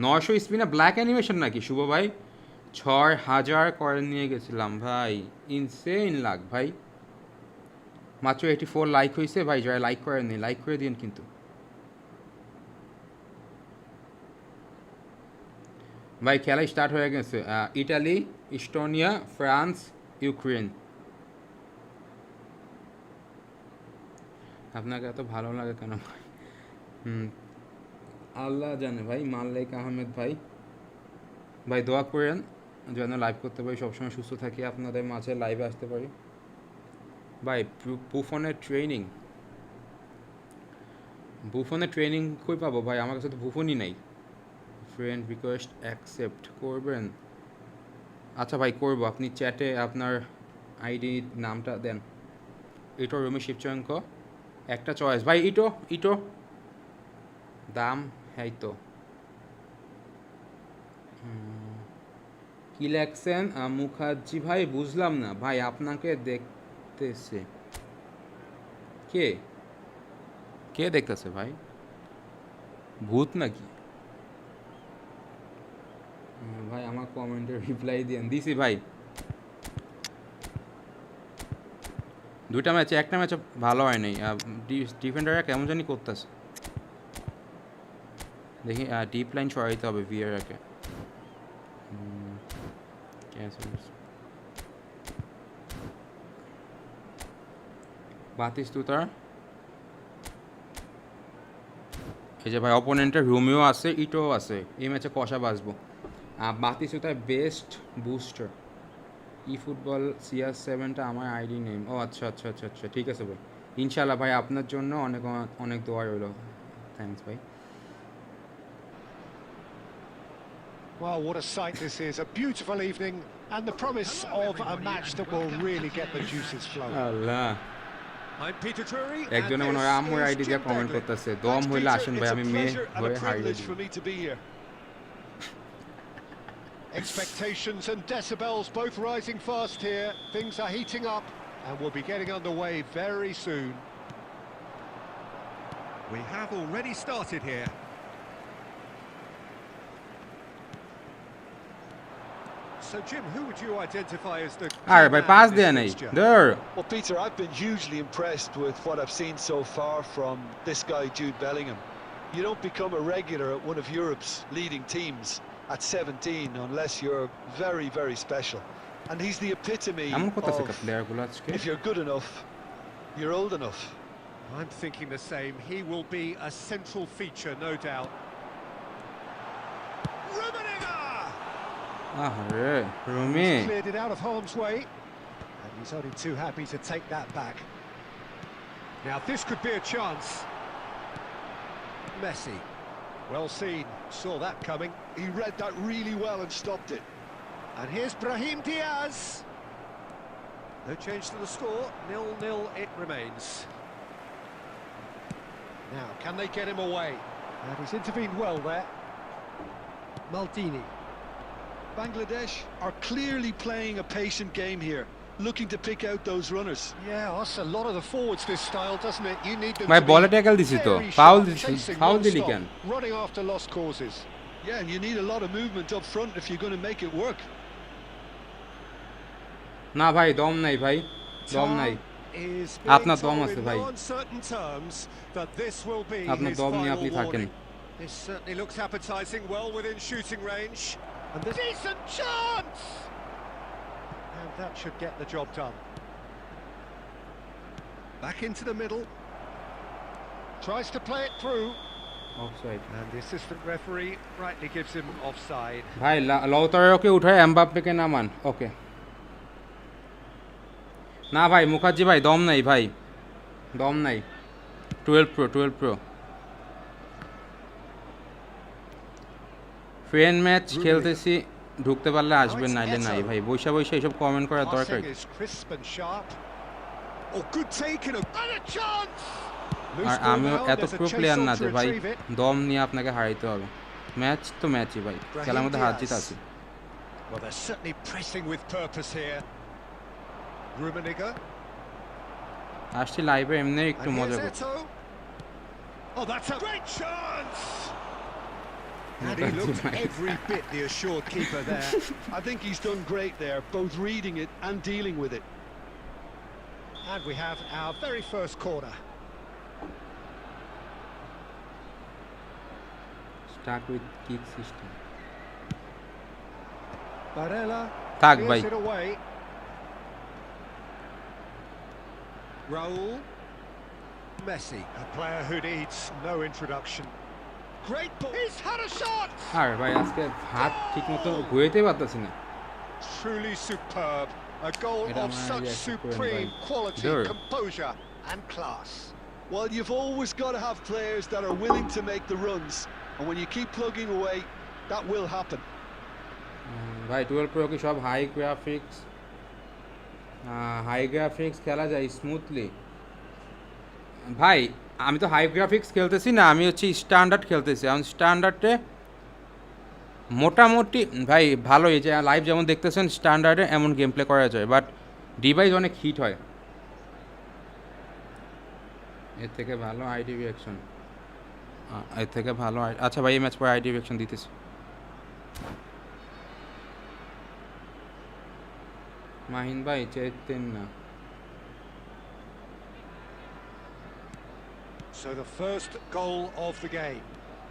900 স্পিনে ব্ল্যাক অ্যানিমেশন নাকি শুভ ভাই 6000 কয়েন নিয়ে গেছিলাম ভাই ইনসেইন লাগ ভাই মাত্র 84 লাইক হয়েছে ভাই যারা লাইক করেননি লাইক করে দিন কিন্তু ভাই খেলা স্টার্ট হয়ে গেছে ইটালি ইস্টোনিয়া ফ্রান্স ইউক্রেন আপনাকে এত ভালো লাগে কেন ভাই আল্লাহ জানে ভাই মাল্লেক আহমেদ ভাই ভাই দোয়া করেন যেন লাইভ করতে পারি সবসময় সুস্থ থাকি আপনাদের মাঝে লাইভে আসতে পারি ভাই বুফনের ট্রেনিং কই পাবো ভাই আমার কাছে তো বুফনই নাই ফ্রেন্ড রিকোয়েস্ট অ্যাকসেপ্ট করবেন আচ্ছা ভাই করবো আপনি চ্যাটে আপনার আইডি নামটা দেন ইটো রুমি শিবচয়ঙ্ক একটা চয়েস ভাই ইটো দাম হ্যাঁ তো কি লেখছেন মুখার্জি ভাই বুঝলাম না ভাই আপনাকে দেখতেছে কে দেখতেছে ভাই ভূত নাকি ভাই আমার কমেন্টে রিপ্লাই দিয়েন দিছি ভাই দুইটা ম্যাচে একটা ম্যাচে ভালো হয় নাই ডিফেন্ডাররা কেমন জানি করতেছে দেখি ডিপ লাইন সরাইতে হবে ভিয়ারাকে বাতিস্তুতার এই যে ভাই অপোনেন্টের রোমিও আছে ইটোও আছে এই ম্যাচে কষা বাজবো বাতিস্তুতার বেস্ট বুস্টার ই ফুটবল CR7টা আমার আইডি নেম ও আচ্ছা ঠিক আছে ভাই ইনশাল্লাহ ভাই আপনার জন্য অনেক অনেক দোয়া রইল থ্যাঙ্কস ভাই Well, what a sight this is. A beautiful evening and the promise of a match that will really get the juices flowing. Allah I'm Peter Drury. একজনে মনে হয় আম্মুর আইডি দিয়ে কমেন্ট করতেছে দম হইলে আসেন ভাই আমি মেয়ে হয়ে হারিয়ে দিই Expectations and decibels both rising fast here. Things are heating up and we'll be getting underway very soon. We have already started here. So Jim, who would you identify as the আরে ভাই pass দেয়া নাই ধর Well, Peter, I've been hugely impressed with what I've seen so far from this guy, Jude Bellingham. You don't become a regular at one of Europe's leading teams at 17 unless you're very, very special. And he's the epitome এমন করতেছে of প্লেয়ারগুলো আজকে if you're good enough, you're old enough. I'm thinking the same. He will be a central feature, no doubt. আরে Rumi He's cleared it out of harm's way, and he's only too happy to take that back. Now this could be a chance. Messi, well seen, saw that coming. He read that really well and stopped it. And here's Brahim Diaz. No change to the score, 0-0 it remains. Now, can they get him away? And he's intervened well there. Maldini. Bangladesh are clearly playing a patient game here, looking to pick out those runners. Yeah, that's a lot of the forwards this style, doesn't it? You need them ভাই to বলে be tackle দিছি তো very foul sharp, দিছি chasing foul দিলি non-stop, কেন running after lost causes. Yeah, and you need a lot of movement up front if you're going to make it work. না ভাই দম নাই ভাই দম নাই Is আপনার being দম told আছে in ভাই no uncertain terms that this will be আপনার his দম নিয়ে final আপনি থাকেন warning. This certainly looks appetising, well within shooting range. And this decent chance! And that should get the job done. Back into the middle. Tries to play it through. Offside And the assistant referee rightly gives him offside. ভাই লাউতারোকে উঠায় এমবাপ্পেকে নামান ওকে না ভাই মুখার্জি ভাই দম নাই ভাই দম নাই 12 প্রো ফ্রেন্ড ম্যাচ খেলতেছি ঢুকতে পারলে আসবেন নাইলে নাই ভাই বৈশা এইসব কমেন্ট করার দরকার Passing is crisp and sharp. Oh, good taking and a chance! আর আমিও এত প্রো প্লেয়ার না যে ভাই দম নিয়ে আপনাকে হারাইতে হবে ম্যাচ তো ম্যাচই ভাই খেলার মধ্যে হার জিত আছে Well, they're certainly pressing with purpose here. Rummenigge. আসছি লাইভে এমনি একটু And মজা here's করছি Eto'o. Oh, that's a great chance! And he Mukhardji looked bhai. every bit the assured keeper there. I think he's done great there, both reading it and dealing with it. And we have our very first corner. Start with kick system Barella থাক clears ভাই it away. Raul. Messi, a player who needs no introduction. Great ball. He's had a shot! আর ভাই আজকে হাত ঠিকমতো ঘুরাইতে পারতাছি না Truly superb. A goal Era of mai such riesco a supreme prendere. quality, Dove. composure and class. Well, you've always got to have players that are willing to make the runs, and when you keep plugging away, that will happen. ভাই 12 pro কি সব high graphics খেলা যায় smoothly ভাই আমি তো high graphics খেলতেছি না আমি হচ্ছে স্ট্যান্ডার্ড খেলতেছি এখন স্ট্যান্ডার্ডে মোটামুটি ভাই ভালো এই যে লাইভ যেমন দেখতেছেন স্ট্যান্ডার্ডে এমন গেম প্লে করা যায় বাট ডিভাইস অনেক হিট হয় এর থেকে ভালো আইডি রিঅ্যাকশন এর থেকে ভালো আচ্ছা ভাই এই ম্যাচ পরে আইডি রিঅ্যাকশন দিতেছি মাহিন ভাই চাইতেন না So the first goal of the game.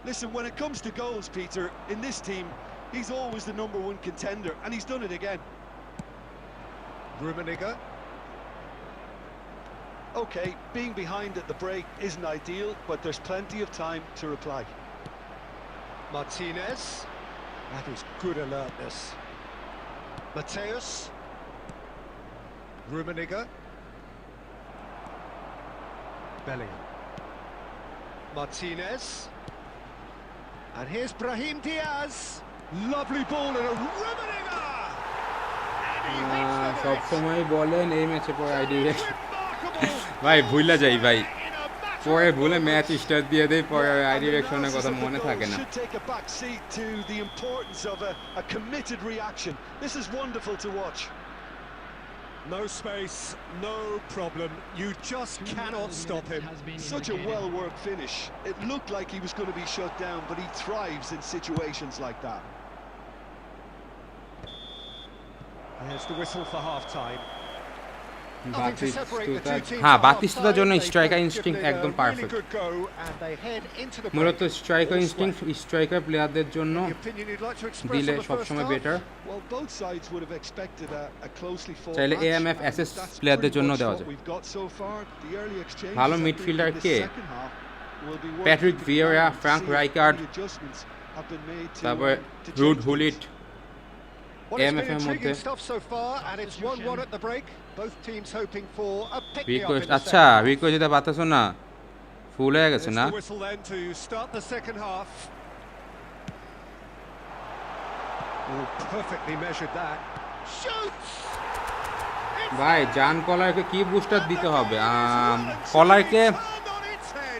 Listen, when it comes to goals, Peter, in this team, he's always the #1 contender, and he's done it again. Rummenigge. Okay, being behind at the break isn't ideal, but there's plenty of time to reply. Martinez. That is good alertness. Mateus. Rummenigge. Bellingham. Martinez. And here's Brahim Diaz. Lovely ball and a Rummenigge! And he hits the সব net. সময় বলেন এই ম্যাচে পরে ID Remarkable! ভাই ভুলে যাই ভাই In a matter পরে of ভুলে ম্যাচ স্টার্ট দিয়ে দেই পরে And আইডি the রিঅ্যাকশনের analysis কথা of the মনে goal থাকে না should take a back seat to the importance of a committed reaction. This is wonderful to watch. No space, no problem. You just cannot stop him. Such a well-worked finish. It looked like he was going to be shut down, but he thrives in situations like that. There's the whistle for half-time. হ্যাঁ বাতিস্তুতার জন্য striker instinct একদম perfect মূলত striker instinct striker প্লেয়ারদের জন্য দিলে সবসময় better Well, both sides would have expected a closely fought চাইলে match, AMF and SS that's প্লেয়ারদের pretty জন্য much দেওয়া what যায় we've got so far. The early exchanges ভালো I think midfielder in the কে second half will be worth Patrick keeping Vieira an eye on to Frank see if Rijkaard any adjustments have been made to, তারপর to Ruud change Gullit things. Well, it's AMF been এর মধ্যে intriguing stuff so far, and it's 1-1 at the break. Both teams hoping for a pick-me-up in request the আচ্ছা second half. Request দিতে পারতেছো না ফুল হয়ে গেছে There's না the whistle then to start the second half. Oh, perfectly measured that. Shoots! ভাই জান কলারকে কি বুস্টার দিতে হবে কলারকে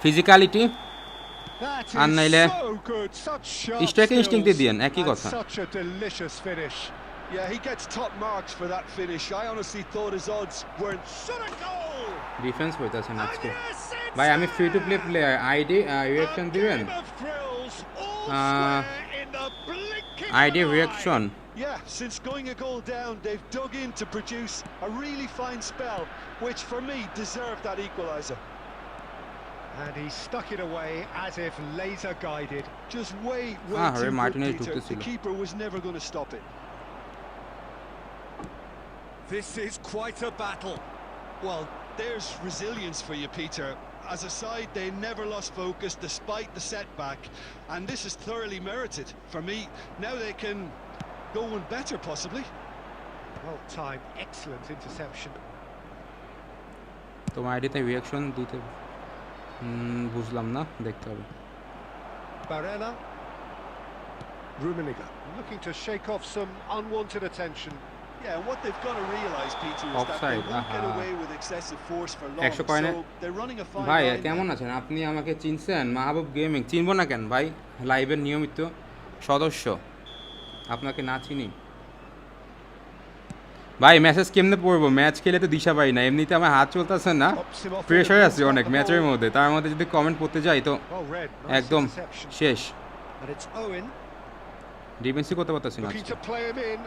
ফিজিক্যালিটি আর নাইলে স্ট্রাইকিং ইনস্টিংক্টে দিয়েন একই কথা Such a delicious finish. Yeah, he gets top marks for that finish. I honestly thought his odds weren't. Shot a goal! Defence হইতাছেন And আজকে yes, it's ভাই আমি free to play player ID reaction দিবেন a game of thrills, all Uh, square in the blinking of ID an eye. Reaction Yeah, since going a goal down, they've dug in to produce a really fine spell, which for me deserved that equaliser. And he stuck it away as if laser guided. Just way Harry too good, Martinez Peter. took this The silo. keeper was never going to stop it. This is quite a battle. Well, there's resilience for you, Peter. As a side, they never lost focus despite the setback, and this is thoroughly merited. For me, now they can go one better, possibly. Well timed, excellent interception. তোমার আইডিতে reaction দিতে বুঝলাম না, দেখতে হবে। Barella. Rummenigge looking to shake off some unwanted attention. Yeah, and what they've got to realise, Peter, is that they Offside, won't get aha. away with excessive force for long. 100 কয়েনে So they're running a fine ভাই line. কেমন আছেন আপনি? আমাকে চিনছেন? মাহবুব gaming চিনবো না কেন ভাই? লাইভের নিয়মিত সদস্য, আপনাকে না চিনি ভাই? মেসেজ কেমনে পড়বো? ম্যাচ খেলে তো দিশা পাই না, এমনিতে আমার হাত চলতেছে না, Pops him off pressure with a আছে ball অনেক on the ম্যাচের ball. মধ্যে, তার মধ্যে যদি কমেন্ট পড়তে যাই তো Well read, nice একদম interception. শেষ। And it's Owen ডিফেন্সই করতে পারতেছি না looking আজকে। to play him in.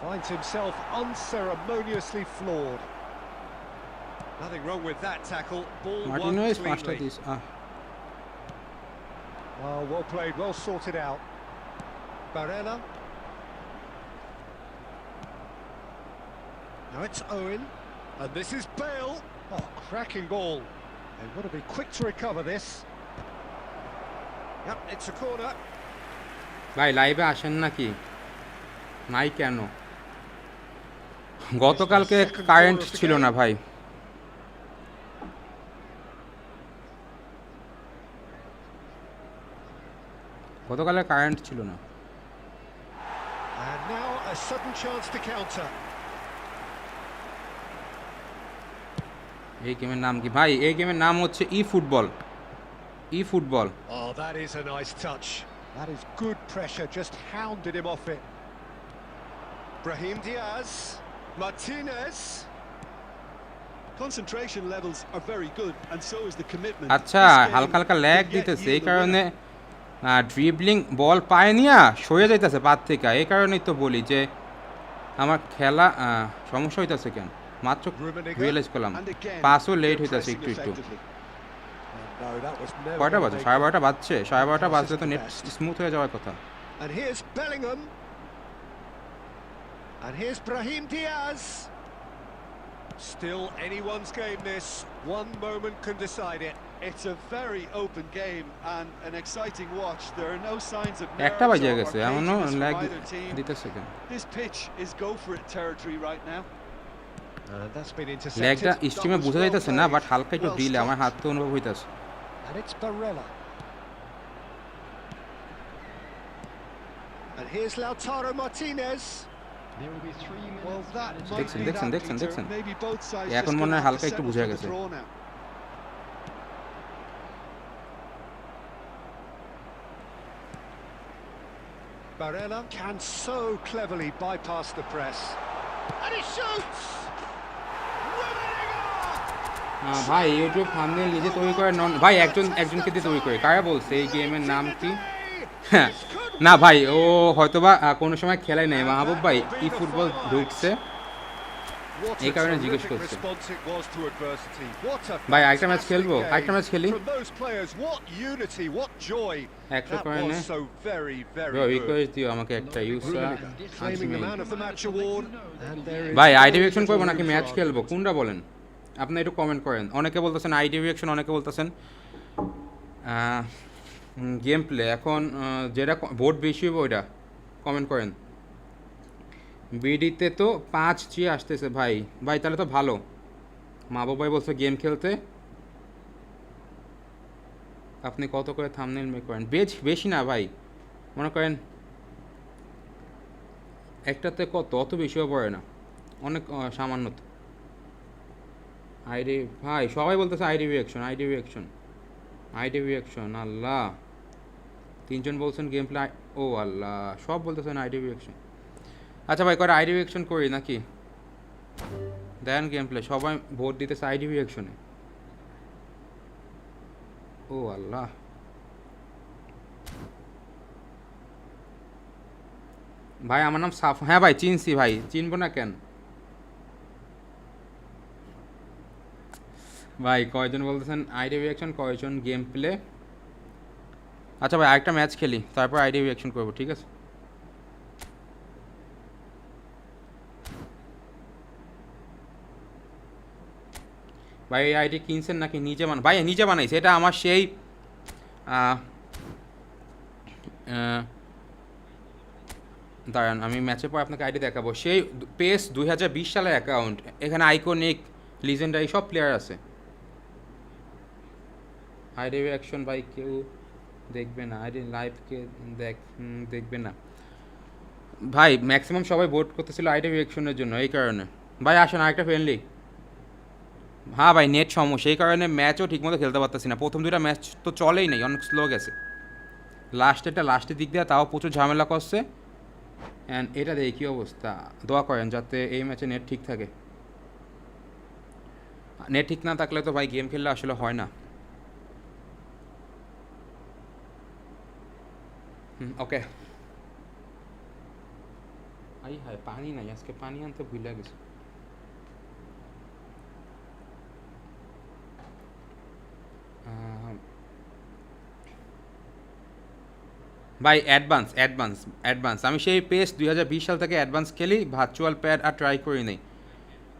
Finds himself unceremoniously floored. Nothing wrong with that tackle. Ball won Martinez পাঁচটা cleanly. This. Oh, well played, well sorted out. Barella. Now it's Owen. And this is Bale. Oh, cracking ball. They've got to be quick to recover this. Yep, it's a corner. ভাই লাইভে আসেন নাকি? নাই কেন? গতকালকে current ছিল না ভাই। গতকালে কারেন্ট ছিল না। And now a sudden chance to counter. এই গেমের নাম কি ভাই? এই গেমের নাম হচ্ছে eFootball. EFootball. Oh, that is a nice touch. That is good pressure, just hounded him off it. Brahim Diaz. Martinez. Concentration levels are very good, and so is the commitment. আচ্ছা, This game হালকা হালকা lag could get দিতেছে, you এই the কারণে winner. Dribbling বল পায় নিয়া সরে যাইতেছে পাত থেকে। এই কারণেই তো বলি যে আমার খেলা সমস্যা হইতাছে কেন, মাত্র রিয়েলাইজ করলাম। And again, পাসও লেট they're হইতাছে pressing একটু একটু। Oh, effectively. no, that was never কয়টা gonna বাজে? make 12:30 বাজছে। 12:30 বাজলে তো নেট Best. স্মুথ হয়ে যাওয়ার কথা। And here's Bellingham. And here's Brahim Diaz. Still anyone's game this. One moment can decide it. It's a very open game and an exciting watch. There are no signs of একটা nerves বাজে or গেছে, এমনও caginess from lag either team. দিতেছে কেন? This pitch is go for it territory right now. And that's been intercepted. ল্যাগটা স্ট্রিমে was বোঝা well যাইতেছে না, played. But হালকা একটু Well ডিলে আমার stopped. হাত তো অনুভব হইতাছে। And it's Barella. And here's Lautaro Martinez. There will be 3 minutes. Well, that added might time. be দেখছেন, that, দেখছেন, Peter. দেখছেন। Maybe both sides এখন just মনে gonna হয় have হালকা to একটু settle বুঝে for the গেছে। draw now. Barella can so cleverly bypass the press. And he shoots! Rummenigge! ভাই ইউটিউব থাম্বনেল নিজে তৈরি করে নন ভাই, একজনকে দিয়ে তৈরি করে। কারা বলছে এই গেমের নাম কি? হ্যাঁ, না ভাই, ও হয়তোবা কোনো সময় খেলাই নাই। মাহবুব ভাই ই ফুটবল ঢুকছে, What এই a কারণে জিজ্ঞেস terrific করছে। response it was to adversity. What a ভাই আরেকটা ম্যাচ fantastic খেলবো? game আরেকটা ম্যাচ খেলি? from those players. What unity, what joy. একশো That কয়েনে was so very, very bro good. Request দিও আমাকে একটা ইউসা Claiming the man of the match award. And there is ভাই আইডি very রিঅ্যাকশন little করবো নাকি room for match খেলবো, argument. কোনটা বলেন? আপনি একটু কমেন্ট করেন। অনেকে বলতেছেন আইডি রিঅ্যাকশন, অনেকে বলতেছেন গেম প্লে। এখন যেটা ভোট বেশি হবে ওইটা কমেন্ট করেন। বিডিতে তো 5G আসতেছে ভাই। ভাই তাহলে তো ভালো। মাহবুব ভাই বলছে গেম খেলতে। আপনি কত করে থাম্বনেল মেক করেন? বেশি না ভাই, মনে করেন একটাতে কত, অত বেশিও পড়ে না, অনেক সামান্য। আইডি ভাই সবাই বলতেছে ID reaction, ID reaction, ID reaction. আল্লাহ, 3 জন বলছেন গেম প্লে। ও আল্লাহ, সব বলতেছেন আইডি রিঅ্যাকশন। আচ্ছা ভাই করে আইডি রিঅ্যাকশন করি নাকি? দেন গেম প্লে, সবাই ভোট দিতেছে আইডি রিঅ্যাকশনে। ও আল্লাহ, ভাই আমার নাম সাফ। হ্যাঁ ভাই চিনছি ভাই, চিনবো না কেন? ভাই কয়জন বলতেছেন আইডি রিয়াকশন, কয়জন গেম প্লে? আচ্ছা ভাই আরেকটা ম্যাচ খেলি, তারপর আইডি রিয়াকশন করবো, ঠিক আছে? ভাই এই আইডি কিনছেন নাকি নিজে ভাই নিজে বানাইছে, এটা আমার সেই দাঁড়ান আমি ম্যাচের পর আপনাকে আইডি দেখাবো। সেই পেস 2020 সালের অ্যাকাউন্ট, এখানে আইকনিক লিজেন্ডারি সব প্লেয়ার আছে। আইডি রিয়াকশন ভাই কেউ দেখবে না, আইডি লাইভকে দেখবে না ভাই। ম্যাক্সিমাম সবাই ভোট করতেছিল আইডি রিয়াকশনের জন্য, এই কারণে। ভাই আসেন আরেকটা ফ্রেন্ডলি। হ্যাঁ ভাই নেট সমস্যা, এই কারণে ম্যাচও ঠিকমতো খেলতে পারতেছি না। প্রথম দুইটা ম্যাচ তো চলেই নাই, অনেক স্লো গেছে। লাস্টের দিক দিয়ে তাও প্রচুর ঝামেলা করছে। অ্যান্ড এটা দেখি কী অবস্থা। দোয়া করেন যাতে এই ম্যাচে নেট ঠিক থাকে। নেট ঠিক না থাকলে তো ভাই গেম খেললে আসলে হয় না। ওকে। হায় পানি নাই আজকে, পানি আনতে ভুলে গেছি। ভাই অ্যাডভান্স আমি সেই পেস 2020 সাল থেকে অ্যাডভান্স খেলি, ভার্চুয়াল প্যাড আর ট্রাই করি নাই।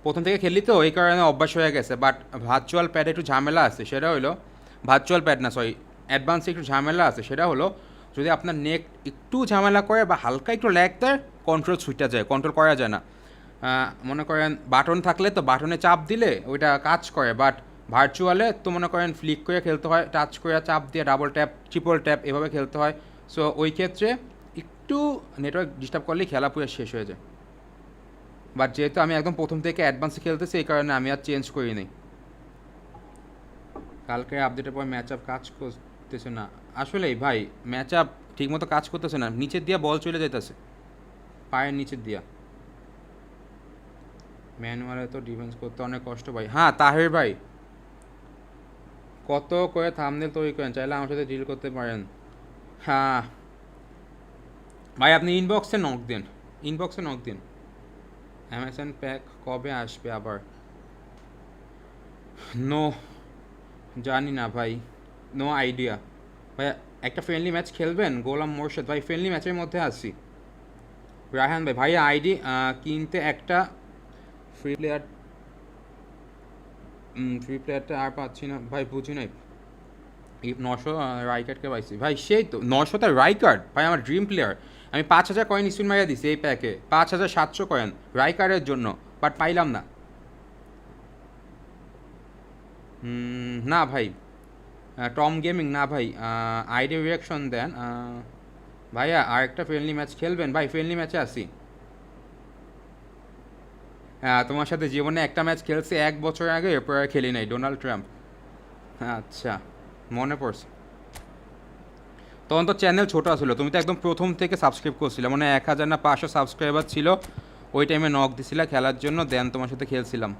প্রথম থেকে খেলি তো এই কারণে অভ্যাস হয়ে গেছে। বাট ভার্চুয়াল প্যাডে একটু ঝামেলা আছে, সেটা হলো ভার্চুয়াল প্যাড না সরি অ্যাডভান্সে একটু ঝামেলা আছে। সেটা হলো যদি আপনার নেট একটু ঝামেলা করে বা হালকা একটু ল্যাগ দেয়, কন্ট্রোল ছুটে যায়, কন্ট্রোল করা যায় না। মনে করেন বাটন থাকলে তো বাটনে চাপ দিলে ওইটা কাজ করে, বাট ভার্চুয়ালে তো মনে করেন ফ্লিক করে খেলতে হয়, টাচ করে চাপ দিয়ে ডাবল ট্যাপ ট্রিপল ট্যাপ এভাবে খেলতে হয়। সো ওই ক্ষেত্রে একটু নেটওয়ার্ক ডিস্টার্ব করলেই খেলা পুরো শেষ হয়ে যায়। বাট যেহেতু আমি একদম প্রথম থেকে অ্যাডভান্সে খেলতেছি, এই কারণে আমি আর চেঞ্জ করিনি। কালকে আপডেটের পর ম্যাচ আপ কাজ করতেছে না। আসলেই ভাই ম্যাচ আপ ঠিকমতো কাজ করতেছে না, নিচের দিয়া বল চলে যেতেছে, পায়ের নিচের দিয়া। ম্যানুয়ালে তো ডিফেন্স করতে অনেক কষ্ট ভাই। হ্যাঁ তাহের ভাই, কত করে থাম্বনেল তৈরি করেন, চাইলে আমার সাথে ডিল করতে পারেন। হ্যাঁ ভাই আপনি ইনবক্সে নক দিন। অ্যামাজন প্যাক কবে আসবে আবার? নো জানি না ভাই, নো আইডিয়া। ভাই একটা ফ্রেন্ডলি ম্যাচ খেলবেন? গোলাম মোর্শেদ ভাই ফ্রেন্ডলি ম্যাচের মধ্যে আছি। রায়হান ভাই ভাই আইডি কিনতে একটা ফ্রি প্লেয়ারটা আর পাচ্ছি না ভাই, বুঝি নাই। 900 রাইকার্ডকে পাইছি ভাই, সেই তো 900টা রাইকার্ড ভাই আমার ড্রিম প্লেয়ার। আমি 5000 কয়েন স্পিন মারিয়া দিছি এই প্যাকে, 5700 কয়েন রাইকার্ডের জন্য, বাট পাইলাম না। না ভাই টম গেমিং না ভাই, আইডি রিয়াকশন দেন ভাইয়া। আর একটা ফ্রেন্ডলি ম্যাচ খেলবেন? ভাই ফ্রেন্ডলি ম্যাচে আসি। তোমার সাথে জীবনে একটা ম্যাচ খেলছি 1 বছর আগে, এরপর আর খেলি নাই, ডোনাল্ড ট্রাম্প। আচ্ছা মনে পড়ছে, তখন তো চ্যানেল ছোটো আসলো, তুমি তো একদম প্রথম থেকে সাবস্ক্রাইব করছিলে, মানে 1000 না 500 সাবস্ক্রাইবার ছিল। ওই টাইমে নক দিছিলা খেলার জন্য, দেন তোমার সাথে খেলছিলাম।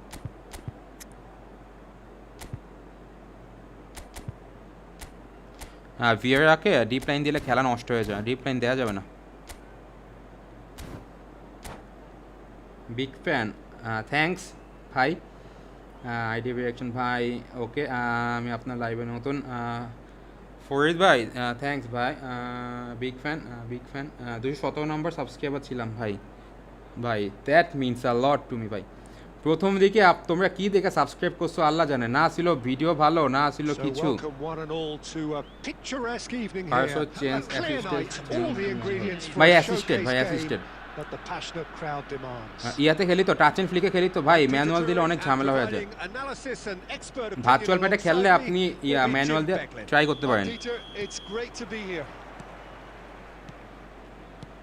হ্যাঁ ভিয়ারাকে ডিপ লাইন দিলে খেলা নষ্ট হয়ে যায়, ডিপ লাইন দেওয়া যাবে না। বিগ ফ্যান, থ্যাঙ্কস ভাই। আইডি রিয়াকশন ভাই ওকে। আমি আপনার লাইভে নতুন। ফরিদ ভাই থ্যাঙ্কস ভাই, বিগ ফ্যান 217 নম্বর সাবস্ক্রাইবার ছিলাম ভাই। ভাই that means a lot to me ভাই। প্রথম দিকে তোমরা কি দেখে সাবস্ক্রাইব করছো আল্লাহ জানে, না ছিল ভিডিও ভালো, না ছিল কিছু। ভাই অ্যাসিস্টেড ইয়াতে খেলি তো, টাচ এন্ড ফ্লিকে খেলি তো ভাই, ম্যানুয়াল দিলে অনেক ঝামেলা হয়ে যায়। ভার্চুয়াল প্যাডে খেললে আপনি ম্যানুয়াল দিয়ে ট্রাই করতে পারেন।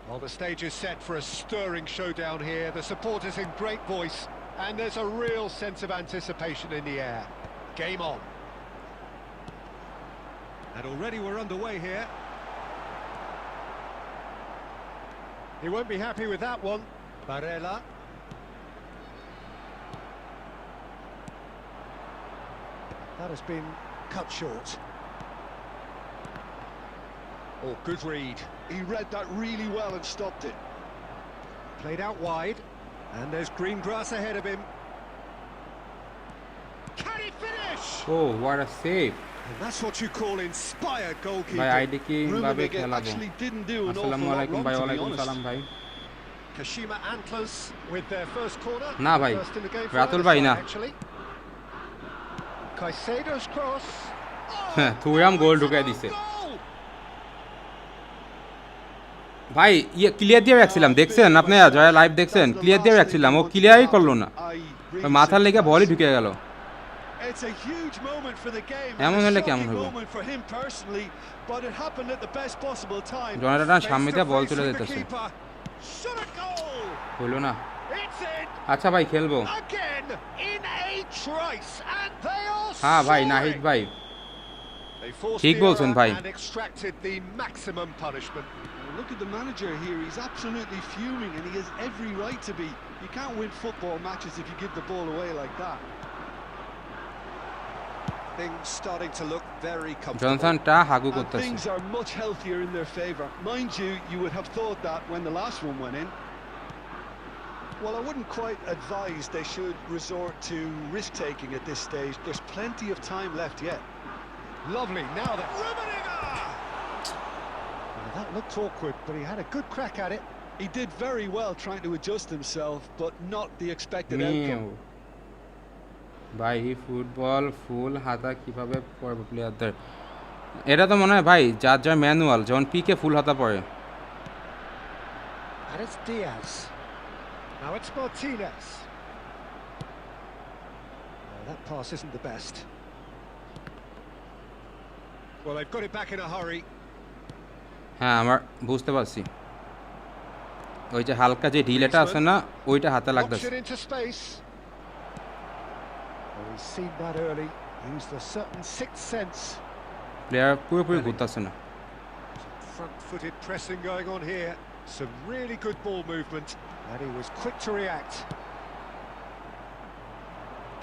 Well, the stage is set for a stirring showdown here. The supporters in great voice, and there's a real sense of anticipation in the air. Game on. And already we're underway here. He won't be happy with that one. Barella. That has been cut short. Oh, good read. He read that really well and stopped it. Played out wide, and there's green grass ahead of him. Can he finish? Oh, what a save! And that's what you call inspired goalkeeping. ভাই ID কি ভাবে Rummenigge খেলাবো? actually didn't do an awful আসসালামু lot আলাইকুম wrong, ভাই, to be ওয়ালাইকুম honest. সালাম ভাই। Kashima Antlers with their first corner. না ভাই, First in the game for Ratul either ভাই side, না। actually. Caicedo's cross. হ্যাঁ, থুরাম গোল ঢুকাই দিছে। ভাই ইয়ে ক্লিয়ার দিয়ে রাখছিলাম, দেখছেন আপনি যারা লাইভ দেখছেন, ক্লিয়ার দিয়ে রাখছিলাম, ও ক্লিয়ারই করলো না, মাথার লেগে বলই ঢুকে গেল। It's a huge moment for the game. এমন and a হলে কেমন shocking হলো? moment for him personally, but it happened at the best possible time. জনতার সামনে দিয়ে বল Face to চলে face with the যেতেছে, keeper. Shot a goal. হলো না। It's in আচ্ছা ভাই খেলবো। again in a trice, and they are হ্যাঁ ভাই, soaring. নাহিদ ভাই They forced ঠিক the বলছেন error ভাই। and extracted the maximum punishment. Look at the manager here. He's absolutely fuming, and he has every right to be. You can't win football matches if you give the ball away like that. Things starting to look very comfortable. জনসনটা হাগু And করতেছে। things are much healthier in their favour. Mind you, you would have thought that when the last one went in. Well, I wouldn't quite advise they should resort to risk-taking at this stage. There's plenty of time left yet. Lovely. Now that Rummenigge! Well, that looked awkward, but he had a good crack at it. He did very well trying to adjust himself, but not the expected outcome. ভাই football ফুল হাতা কিভাবে পড়বে প্লেয়ারদের, এটা তো মনে হয় ভাই যার যার ম্যানুয়াল, যখন পিকে ফুল হাতা পড়ে। And it's Diaz. Now it's Martinez. That pass isn't the best. Well, they've got it back in a hurry. হ্যাঁ আমার বুঝতে পারছি, ওই যে হালকা যে ঢিলেটা আছে না, ওইটা হাতে Knocks লাগতেছে। it into space. Well, he's seen that early. Used a certain sixth sense. Player পুরোপুরি ঘুরতেছে না। Front-footed pressing going on here. Some really good ball movement, and he was quick to react.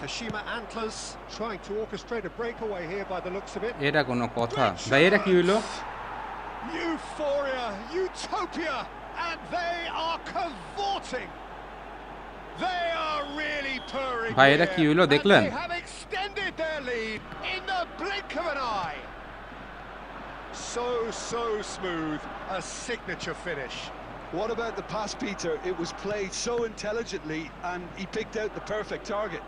Kashima Antlers trying to orchestrate a breakaway here by the looks of it. এটা কোনো কথা ভাই, এটা কি হইলো? Euphoria, utopia, and they are cavorting. They are really purring. ভাই এটা here, কি হইলো and দেখলেন? They have extended their lead in the blink of an eye. So smooth, a signature finish. What about the pass, Peter? It was played so intelligently, and he picked out the perfect target.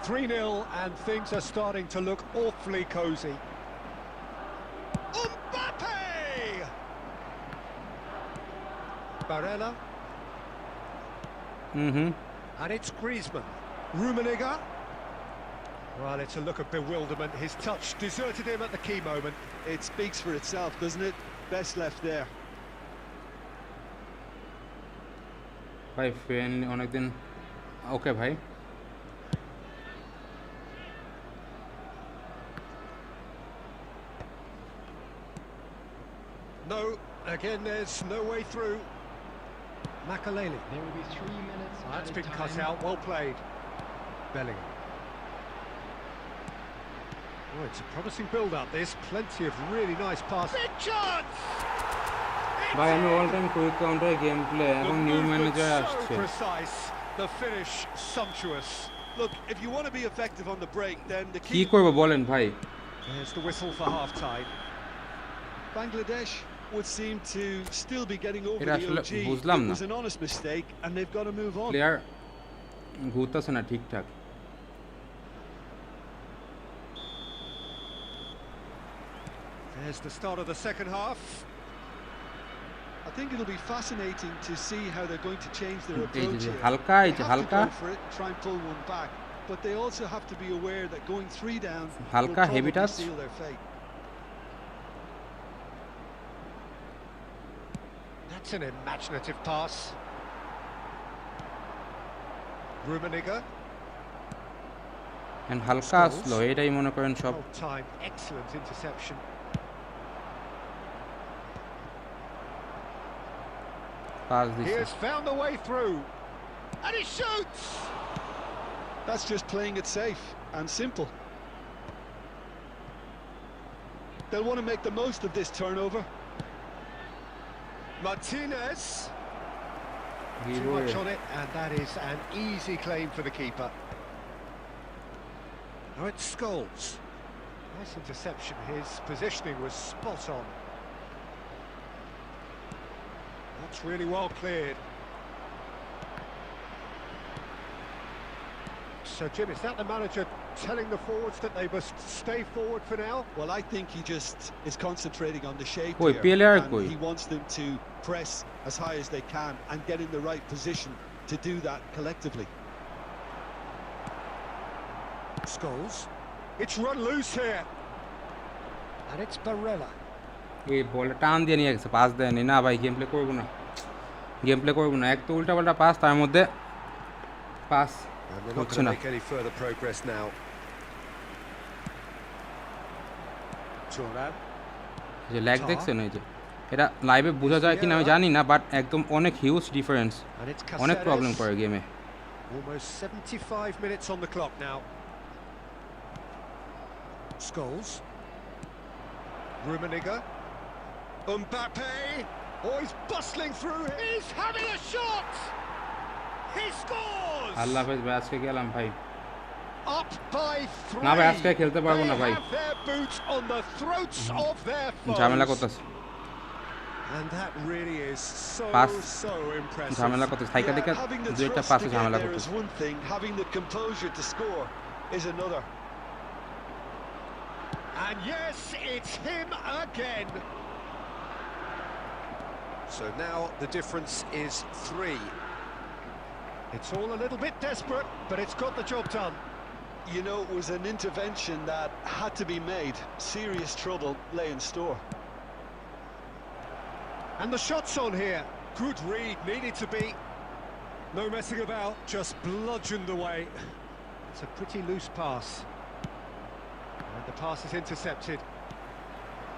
3-0, and things are starting to look awfully cosy. Mbappe! Barella, and it's Griezmann. Rummenigge. Well, it's a look of bewilderment. His touch deserted him at the key moment. It speaks for itself, doesn't it? Best left there. ভাই friendly অনেকদিন, ওকে ভাই। No, again, there's no way through. Makaleli. There will be 3 minutes. That's added been cut time. out. Well played. Bellingham. Oh, it's a promising build-up. This plenty of really nice passes. Big chance. ভাই আমি all time quick counter game play, এখন new manager So আসছে। precise. The finish sumptuous. Look, if you want to be effective on the break, then the কি key. করব বলেন ভাই? There's the whistle for half-time. Bangladesh would seem to still be getting over এটা the আসলে OG. বুঝলাম It না, was an honest mistake, and they've got to move on. Player ঘুরতেছে না ঠিকঠাক। There's the start of the second half. I think it'll be fascinating to see how they're going to change their এই approach যে here. হালকা, এই They যে have to হালকা go for it, try and pull one back, but they also have to be aware that going 3 down will হালকা heavy probably touch. seal their fate. That's an imaginative pass. Rummenigge. হালকা আসলো, এটাই মনে করেন সব। Well timed, excellent interception. Pass He দিছে। has found a way through, and he shoots. That's just playing it safe and simple. They'll want to make the most of this turnover. Martinez. Too much on it, and that is an easy claim for the keeper. Now it's Scholes. Nice interception. His positioning was spot on. That's really well cleared. So, Jim, is that the manager telling the forwards that they must stay forward for now? Well, I think he just is concentrating on the shape Koi here, player and koi. he wants them to press as high as they can and get in the right position to do that collectively. Scholes. It's run loose here. And it's Barella. এই বলটা টান দিয়ে নিয়ে গেছে, pass দেয়নি। না ভাই, game play করবো না, গেম প্লে করবো না। এক তো উল্টাপাল্টা পাস, তার মধ্যে পাস And they're not হচ্ছে going to না। make any further progress now. Turan. যে ল্যাগ দেখছেন, এই যে এটা লাইভে বোঝা যায় কিনা আমি জানি না, বাট একদম অনেক হিউজ ডিফারেন্স, And it's অনেক প্রবলেম Caceres. করে গেমে। Almost 75 minutes on the clock now. Scholes. Rummenigge. Mbappe. Oh, he's bustling through. He's having a shot. He scores. আল্লাহ হাফেজ ভাই, আজকে গেলাম ভাই। Up by 3. না ভাই, আজকে খেলতে পারবো না ভাই, They have their boots on the throats of their ঝামেলা foes. করতেছে, And that really is Pass. so impressive. ঝামেলা করতেছে। সাইকা দিকে having the দুই একটা thrust পাশে to get ঝামেলা there is করতেছে। one thing, having the composure to score is another. And yes, it's him again. So now the difference is 3. It's all a little bit desperate, but it's got the job done. You know, it was an intervention that had to be made. Serious trouble lay in store. And the shot's on here. Good read, needed to be. No messing about, just bludgeoned away. It's a pretty loose pass. And the pass is intercepted.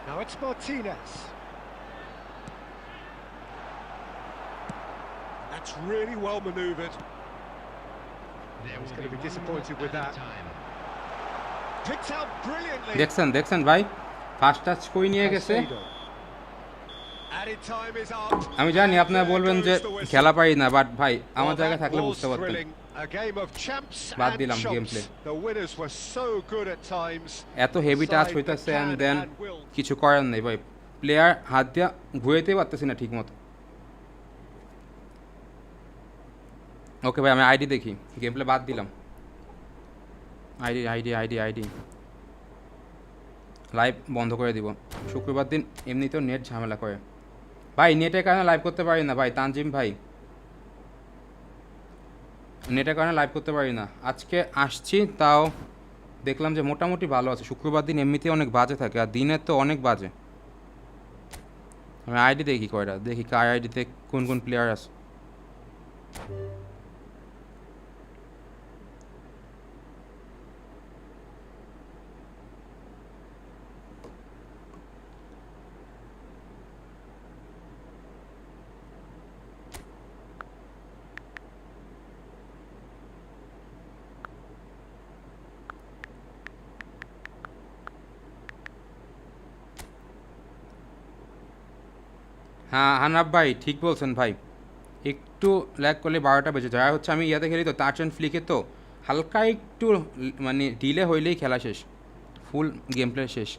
Now it's Martinez. That's really well manoeuvred. There He's will going to be be disappointed with that. time. Picked out brilliantly. দেখছেন ভাই, first touch কই নিয়ে গেছে। Caicedo. Added time is up. আমি জানি আপনারা বলবেন যে খেলা পারি না, বাট ভাই আমার জায়গায় থাকলে Well, that বুঝতে was পারতেন। thrilling. A game of champs বাদ and দিলাম chumps. gameplay। The winners were so good at times. এত হেভি টাচ Side হইতাছে, that and can then and will. কিছু করার নেই ভাই, প্লেয়ার হাত দিয়া ঘুরাইতেই পারতেছি না ঠিক মতো। ওকে ভাই, আমি আইডি দেখি, গেম প্লে বাদ দিলাম। আইডি লাইভ বন্ধ করে দিব। শুক্রবার দিন এমনিতেও নেট ঝামেলা করে ভাই, নেটের কারণে লাইভ করতে পারি না ভাই। তানজিম ভাই, নেটের কারণে লাইভ করতে পারি না। আজকে আসছি, তাও দেখলাম যে মোটামুটি ভালো আছে। শুক্রবার দিন এমনিতেই অনেক বাজে থাকে, আর দিনের তো অনেক বাজে। আমি আইডি দেখি কয়টা, দেখি কার আইডিতে কোন কোন প্লেয়ার আছে। হ্যাঁ হানাব ভাই, ঠিক বলছেন ভাই, একটু ল্যাগ করলে 12টা বেজে যায়। হচ্ছে আমি ইয়াতে খেলি তো, টাচ অ্যান্ড ফ্লিকে, তো হালকা একটু মানে ডিলে হইলেই খেলা শেষ, ফুল গেম প্লে শেষ।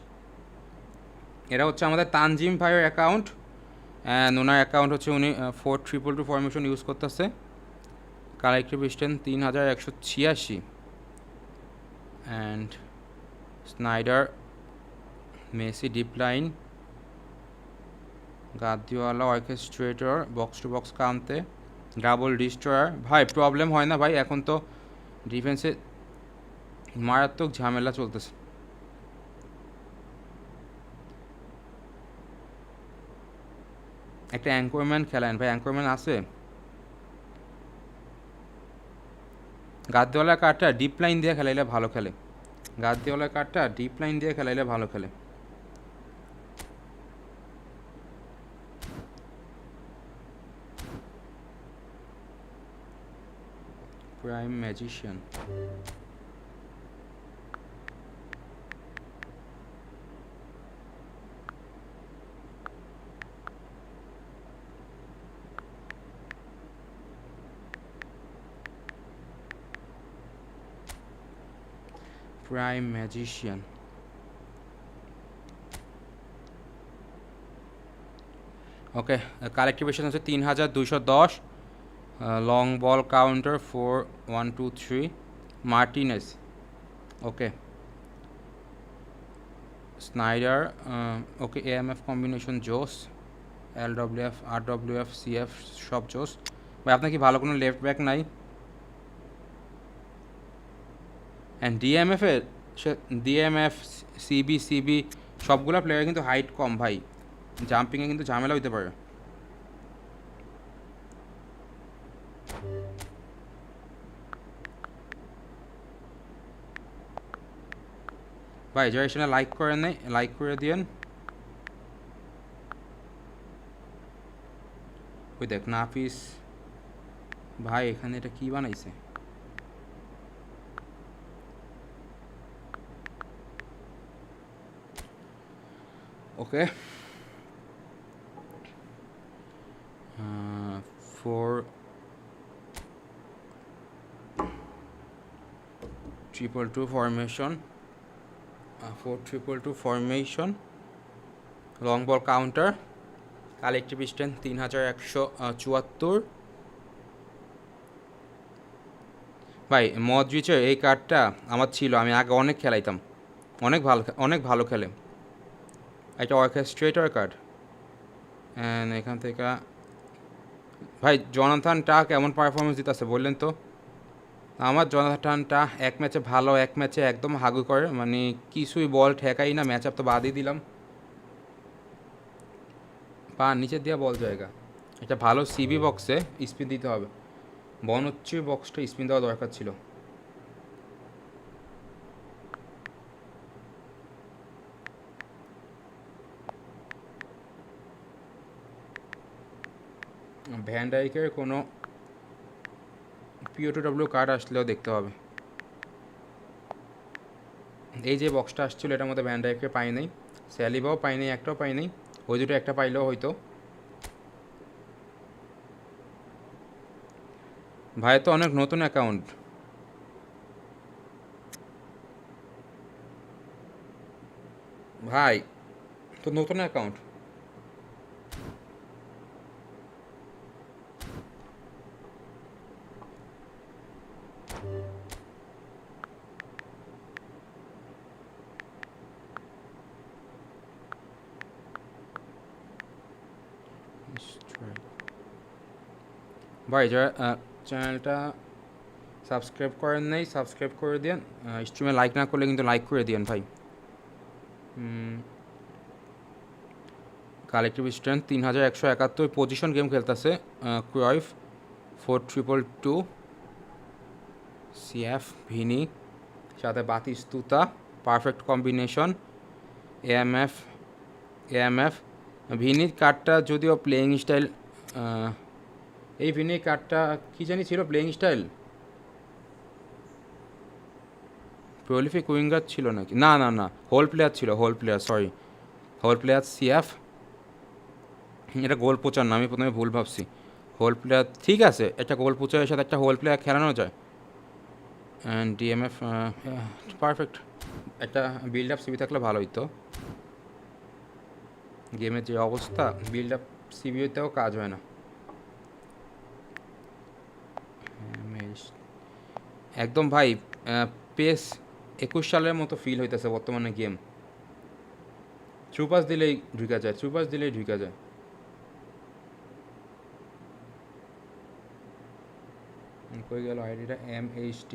এরা হচ্ছে আমাদের তানজিম ভাইয়ের অ্যাকাউন্ট, অ্যান্ড ওনার অ্যাকাউন্ট হচ্ছে উনি 4-2-2 ফরমেশন ইউজ করতেছে। Collective strength 3186, and Sneijder, Messi deep line, গাদিওয়ালা অর্কেস্ট্রেটর, বক্স টু বক্স কামতে, ডাবল ডিস্ট্রয়ার। ভাই প্রবলেম হয় না ভাই, এখন তো ডিফেন্সে মারাত্মক ঝামেলা চলতেছে। একটা অ্যাঙ্করম্যান খেলেন ভাই, অ্যাঙ্করম্যান আছে? গাদিওয়ালার কার্ডটা ডিপ লাইন দিয়ে খেলাইলে ভালো খেলে, গাদিওয়ালার কার্ডটা ডিপ লাইন দিয়ে খেলাইলে ভালো খেলে। Prime magician, prime magician. Okay, কালেক্টিভেশন হচ্ছে 3210, long ball counter 4123, Martinez. Okay, Sneijder, okay, AMF combination জোস, এলডব্লিউএফ আরডব্লিউএফ সিএফ সব জোস। ভাই আপনার কি ভালো কোনো লেফট ব্যাক নাই? অ্যান্ড ডিএমএফের ডিএমএফ সিবি সবগুলো প্লেয়ার কিন্তু হাইট কম ভাই, জাম্পিংয়ে কিন্তু ঝামেলা হইতে পারে। ভাই যারা এখানে লাইক করেন নাই লাইক করে দিয়েন। ওই দেখ নাফিস ভাই এখানে এটা কি বানাইছে? ওকে, 4-2-2 formation, 4-2-2 formation, long ball counter, collective strength 3174। ভাই মডরিচের এই কার্ডটা আমার ছিল, আমি আগে অনেক খেলাইতাম, অনেক ভালো খেলে। একটা অর্কেস্ট্রেটর কার্ড। অ্যান্ড এখান থেকে ভাই জনাথন টা কেমন পারফরমেন্স দিতেছে বললেন তো? আমার জনাথন টা এক ম্যাচে ভালো, এক ম্যাচে একদম হাগু করে, মানে কিছুই বল ঠেকাই না, ম্যাচ আপ তো বাদই দিলাম, পা নিচে দিয়ে বল জায়গা। একটা ভালো সিবি বক্সে স্পিন দিতে হবে, বনচ্চির বক্সটা স্পিন দেওয়া দরকার ছিল। ভ্যান ডাইকের কোনো পিও2ডব্লিউ কার্ড আসলেও দেখতে হবে। এই যে বক্সটা আসছিল এটার মধ্যে ভ্যান ডাইকের পাই নাই, স্যালিবাও পাই নাই, একটাও পাই নাই। ওই দুটো একটা পাইলেও হয়তো। ভাই তো অনেক নতুন অ্যাকাউন্ট ভাই, তো নতুন অ্যাকাউন্ট। ভাই যারা চ্যানেলটা সাবস্ক্রাইব করেন নাই সাবস্ক্রাইব করে দিন, স্ট্রিমে লাইক না করলে কিন্তু লাইক করে দিন ভাই। কালেক্টিভ স্ট্রেন্থ 3171, পজিশন গেম খেলতেছে ক্রয়ফ 4-2-2, সিএফ ভিনি সাথে বাতিস্তুতা, পারফেক্ট কম্বিনেশন, এএমএফ ভিনির কার্ডটা যদিও প্লেয়িং স্টাইল, এই ভিনির কার্ডটা কী জানি ছিল প্লেয়িং স্টাইল, প্রলিফিক উইঙ্গার ছিল নাকি? না না না, হোল প্লেয়ার ছিল, hole player, sorry, hole player CF. এটা গোল পোচার না, আমি প্রথমে ভুল ভাবছি। হোল প্লেয়ার ঠিক আছে, একটা গোল পোচারের সাথে একটা হোল প্লেয়ার খেলানো যায়। অ্যান্ড ডিএমএফ পারফেক্ট, একটা বিল্ড আপ সিবি থাকলে ভালো হইতো। গেমের যে অবস্থা, বিল্ড আপ সিবিতেও কাজ হয় না একদম ভাই। পেস 21 সালের মতো ফিল হইতেছে বর্তমানে গেম। থ্রুপাস দিলেই ঢুকা যায়। কই গেল আইডিটা? MHD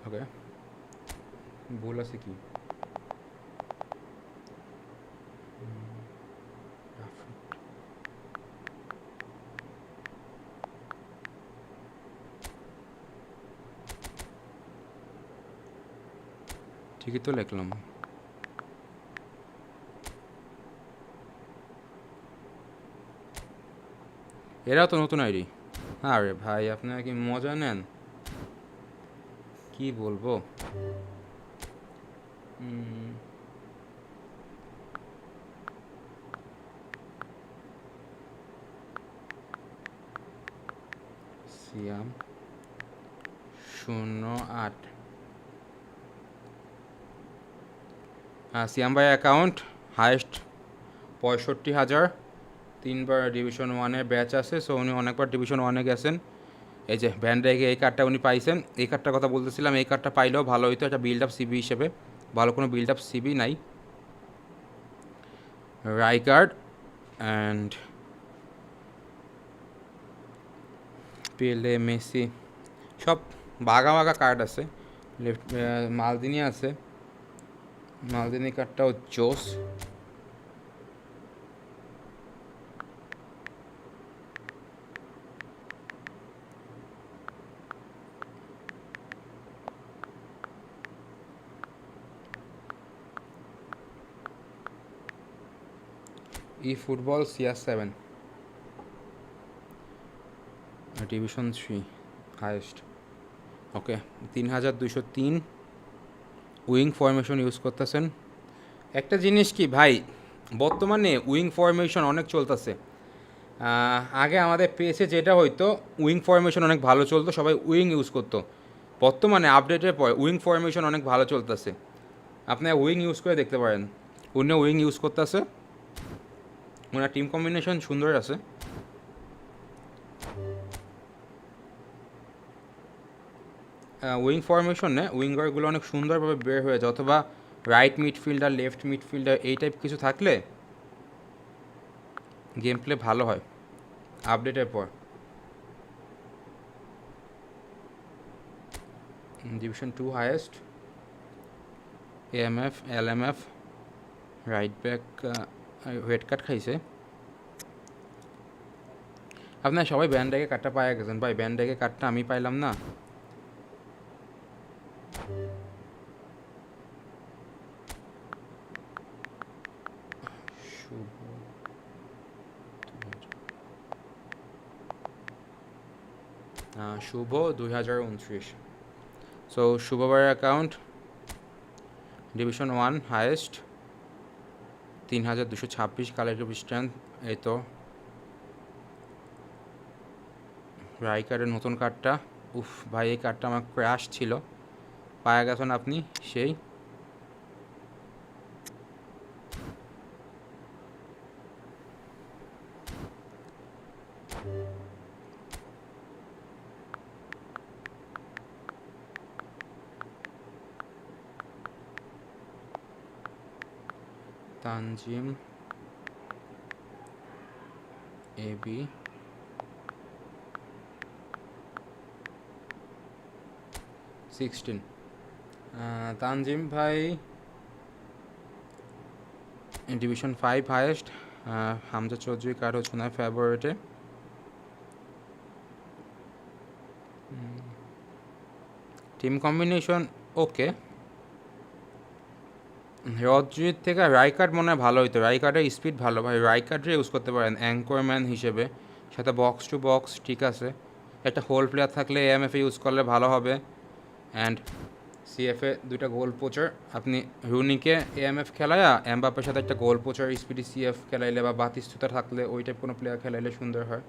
ওকে, ভুল আছে কি? ঠিকই তো লিখলাম। এরাও তো নতুন আইডি। আরে ভাই আপনারা কি মজা নেন, কি বলবো। সিয়াম 08 সিয়াম ভাই অ্যাকাউন্ট হাইয়েস্ট 65,000, 3বার ডিভিশন 1-এ ব্যাচ আছে, সো উনি অনেকবার ডিভিশন 1-এ গেছেন। এই যে ভ্যান ডাইকে এই কার্ডটা উনি পাইছেন, এই কার্ডটার কথা বলতেছিলাম, এই কার্ডটা পাইলেও ভালো হইতো, একটা বিল্ড আপ সিবি হিসেবে। ভালো কোনো বিল্ড আপ সিবি নাই। রাইকার্ড অ্যান্ড পেলে, মেসি সব বাঘা বাঘা কার্ড আছে। লেফট মালদিনি আছে, মালদিনি কার্ডটাও জোস। ই ফুটবল CR7 ডিভিশন 3 হাইয়েস্ট। ওকে, 3203 উইং ফরমেশন ইউজ করতেছেন। একটা জিনিস কি ভাই, বর্তমানে উইং ফরমেশন অনেক চলতেছে। আগে আমাদের পেসে যেটা হইতো, উইং ফরমেশন অনেক ভালো চলতো, সবাই উইং ইউজ করতো। বর্তমানে আপডেটের পর উইং ফরমেশন অনেক ভালো চলতেছে, আপনি উইং ইউজ করে দেখতে পারেন। উনি উইং ইউজ করতেছে, ওনার টিম কম্বিনেশন সুন্দর আছে। উইং ফরমেশনে উইঙ্গারগুলো অনেক সুন্দরভাবে বের হয়ে যায়, অথবা রাইট মিডফিল্ডার, লেফট মিডফিল্ডার, এই টাইপ কিছু থাকলে গেম প্লে ভালো হয় আপডেটের পর। Division 2 highest, AMF LMF right back red card খাইছে। আপনার সবাই ব্যান্ডাইকে কার্ডটা পাওয়া গেছেন ভাই, ব্যান্ডাইকে কার্ডটা আমি পাইলাম না। শুভ 2029। সো শুভবার account division 1 highest, 3226 collective strength. এই তো রাইকার্ডের নতুন কার্ডটা, উফ ভাই এই কার্ডটা আমার ক্র্যাশ ছিল, পাওয়া গেছেন আপনি সেই। তানজিম AB 16। তানজিম ভাই division 5 highest, Hamza Chowdhury card হচ্ছে না ফেভারিটে। টিম কম্বিনেশন ওকে। রদ্রিজ থেকে রাইকার্ড মনে হয় ভালো হইতো, রাইকার্ডের স্পিড ভালো ভাই, রাইকার্ডে ইউজ করতে পারেন অ্যাঙ্করম্যান হিসেবে, সাথে বক্স টু বক্স ঠিক আছে। একটা হোল প্লেয়ার থাকলে AMF ইউজ করলে ভালো হবে। অ্যান্ড CF-এ 2টা গোল পোচার, আপনি রুনিকে AMF খেলায়া এমবাপ্পের সাথে একটা গোল পোচার স্পিডি CF খেলাইলে, বা বাতিস্তুতা থাকলে ওই টাইপ কোনো প্লেয়ার খেলাইলে সুন্দর হয়।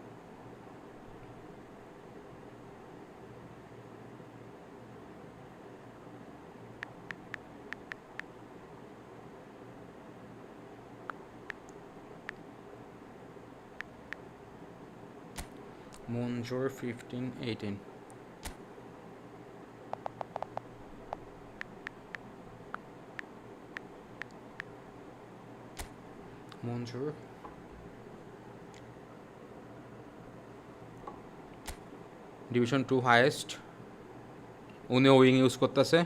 মঞ্জুর 15-18। মঞ্জুর ডিভিশন 2 হাইয়েস্ট, উনি উইং ইউজ করতেছে,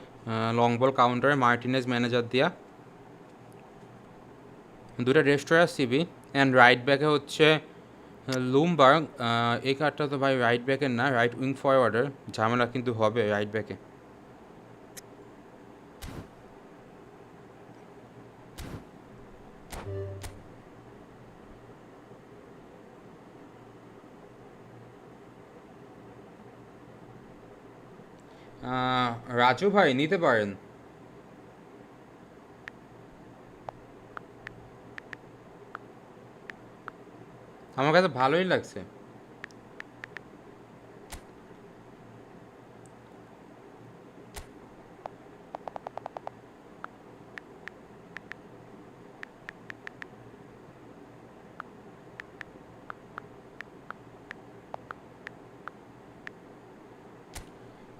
লং বল কাউন্টারে মার্টিনেজ ম্যানেজার দিয়া। 2টা রেস্টোরার সিবি। অ্যান্ড রাইট ব্যাকে হচ্ছে লুমবার্গ। এই কার্ডটা তো ভাই রাইট ব্যাকের না, রাইট উইং ফরওয়ার্ডের, ঝামেলা কিন্তু হবে রাইট ব্যাকে। রাজু ভাই নিতে পারেন। আমার কাছে ভালোই লাগছে।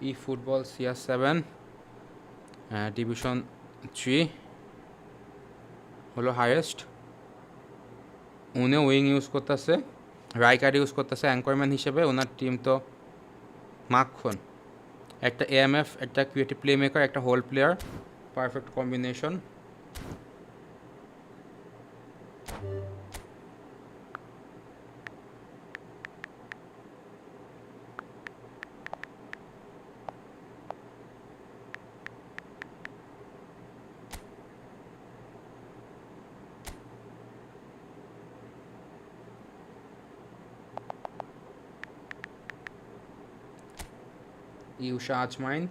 ই ফুটবল CR7 ডিভিশন 3 হলো হাইয়েস্ট। উনিও উইং ইউজ করতেছে, রাইকার ইউজ করতেছে অ্যাঙ্করম্যান হিসেবে। ওনার টিম তো মাখন, একটা AMF, একটা ক্রিয়েটিভ প্লে মেকার, একটা hole player, perfect combination. Yusha Azmain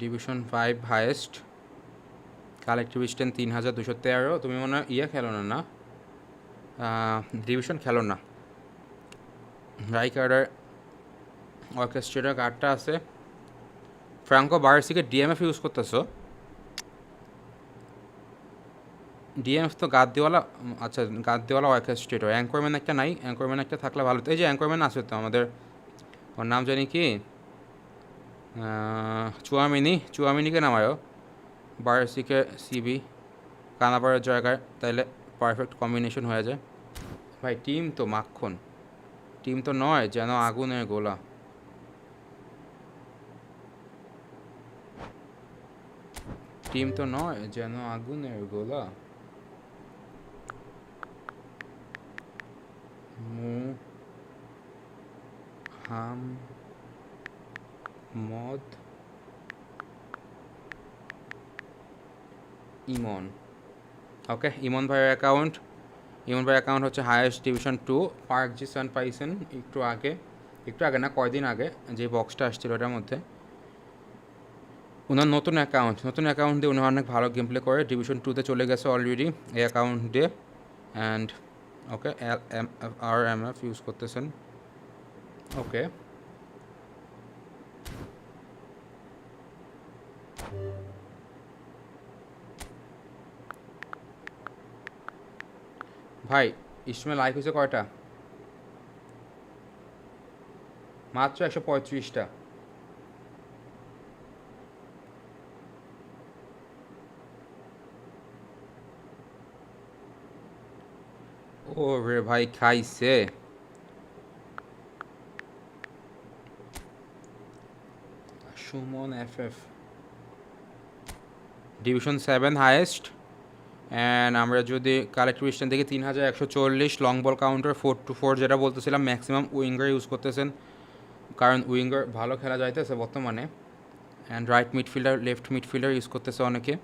division 5 highest, collective strength 3213। তুমি মনে হয় খেলো না ডিভিশন খেলো না। রাইকার্ডার অর্কেস্ট্রেটার কার্ডটা আছে। ফ্রাঙ্কো বার্সিকে DMF ইউজ করতেছো? DMF তো গাদ্দিওয়ালা, আচ্ছা গাদ্দিওয়ালা অর্কেস্ট্রেটর। অ্যাঙ্করম্যান একটা নাই, অ্যাঙ্করম্যান একটা থাকলে ভালো। এই যে অ্যাঙ্করম্যান আছে তো আমাদের, ওর নাম জানি কি, চুয়ামিনিকে নামায়ও, বার্সিকে সিবি কানাপাড়ের জায়গায়, তাইলে পারফেক্ট কম্বিনেশন হয়ে যায়। ভাই টিম তো মাখন, টিম তো নয় যেন আগুনের গোলা। টিম তো নয় যেন আগুনের গোলা। মুহাম্মদ ইমন, ওকে ইমন ভাইয়ের অ্যাকাউন্ট। ইমন ভাইয়ের অ্যাকাউন্ট হচ্ছে হাইয়েস্ট ডিভিশন 2। পার্ক জি সান পাইছেন একটু আগে না কয়দিন আগে যে বক্সটা আসছিল ওটার মধ্যে। ওনার নতুন অ্যাকাউন্ট দিয়ে উনি অনেক ভালো গেম প্লে করে। ডিভিশন 2-তে চলে গেছে অলরেডি এই অ্যাকাউন্ট দিয়ে। অ্যান্ড ওকে RMF ইউজ করতেছেন। ওকে ভাই ইসমাইল লাইক হয়েছে কয়টা? মাত্র 135টা। ও রে ভাই খাইছে। Suman FF division 7 highest. And আমরা যদি কালেক্টিভ স্ট্যান্ড দেখি 3140 লং বল কাউন্টার 4-4, যেটা বলতেছিলাম ম্যাক্সিমাম উইঙ্গার ইউজ করতেছেন, কারণ উইঙ্গার ভালো খেলা যাইতেছে বর্তমানে। And right midfielder, left midfielder use করতেছে অনেকে।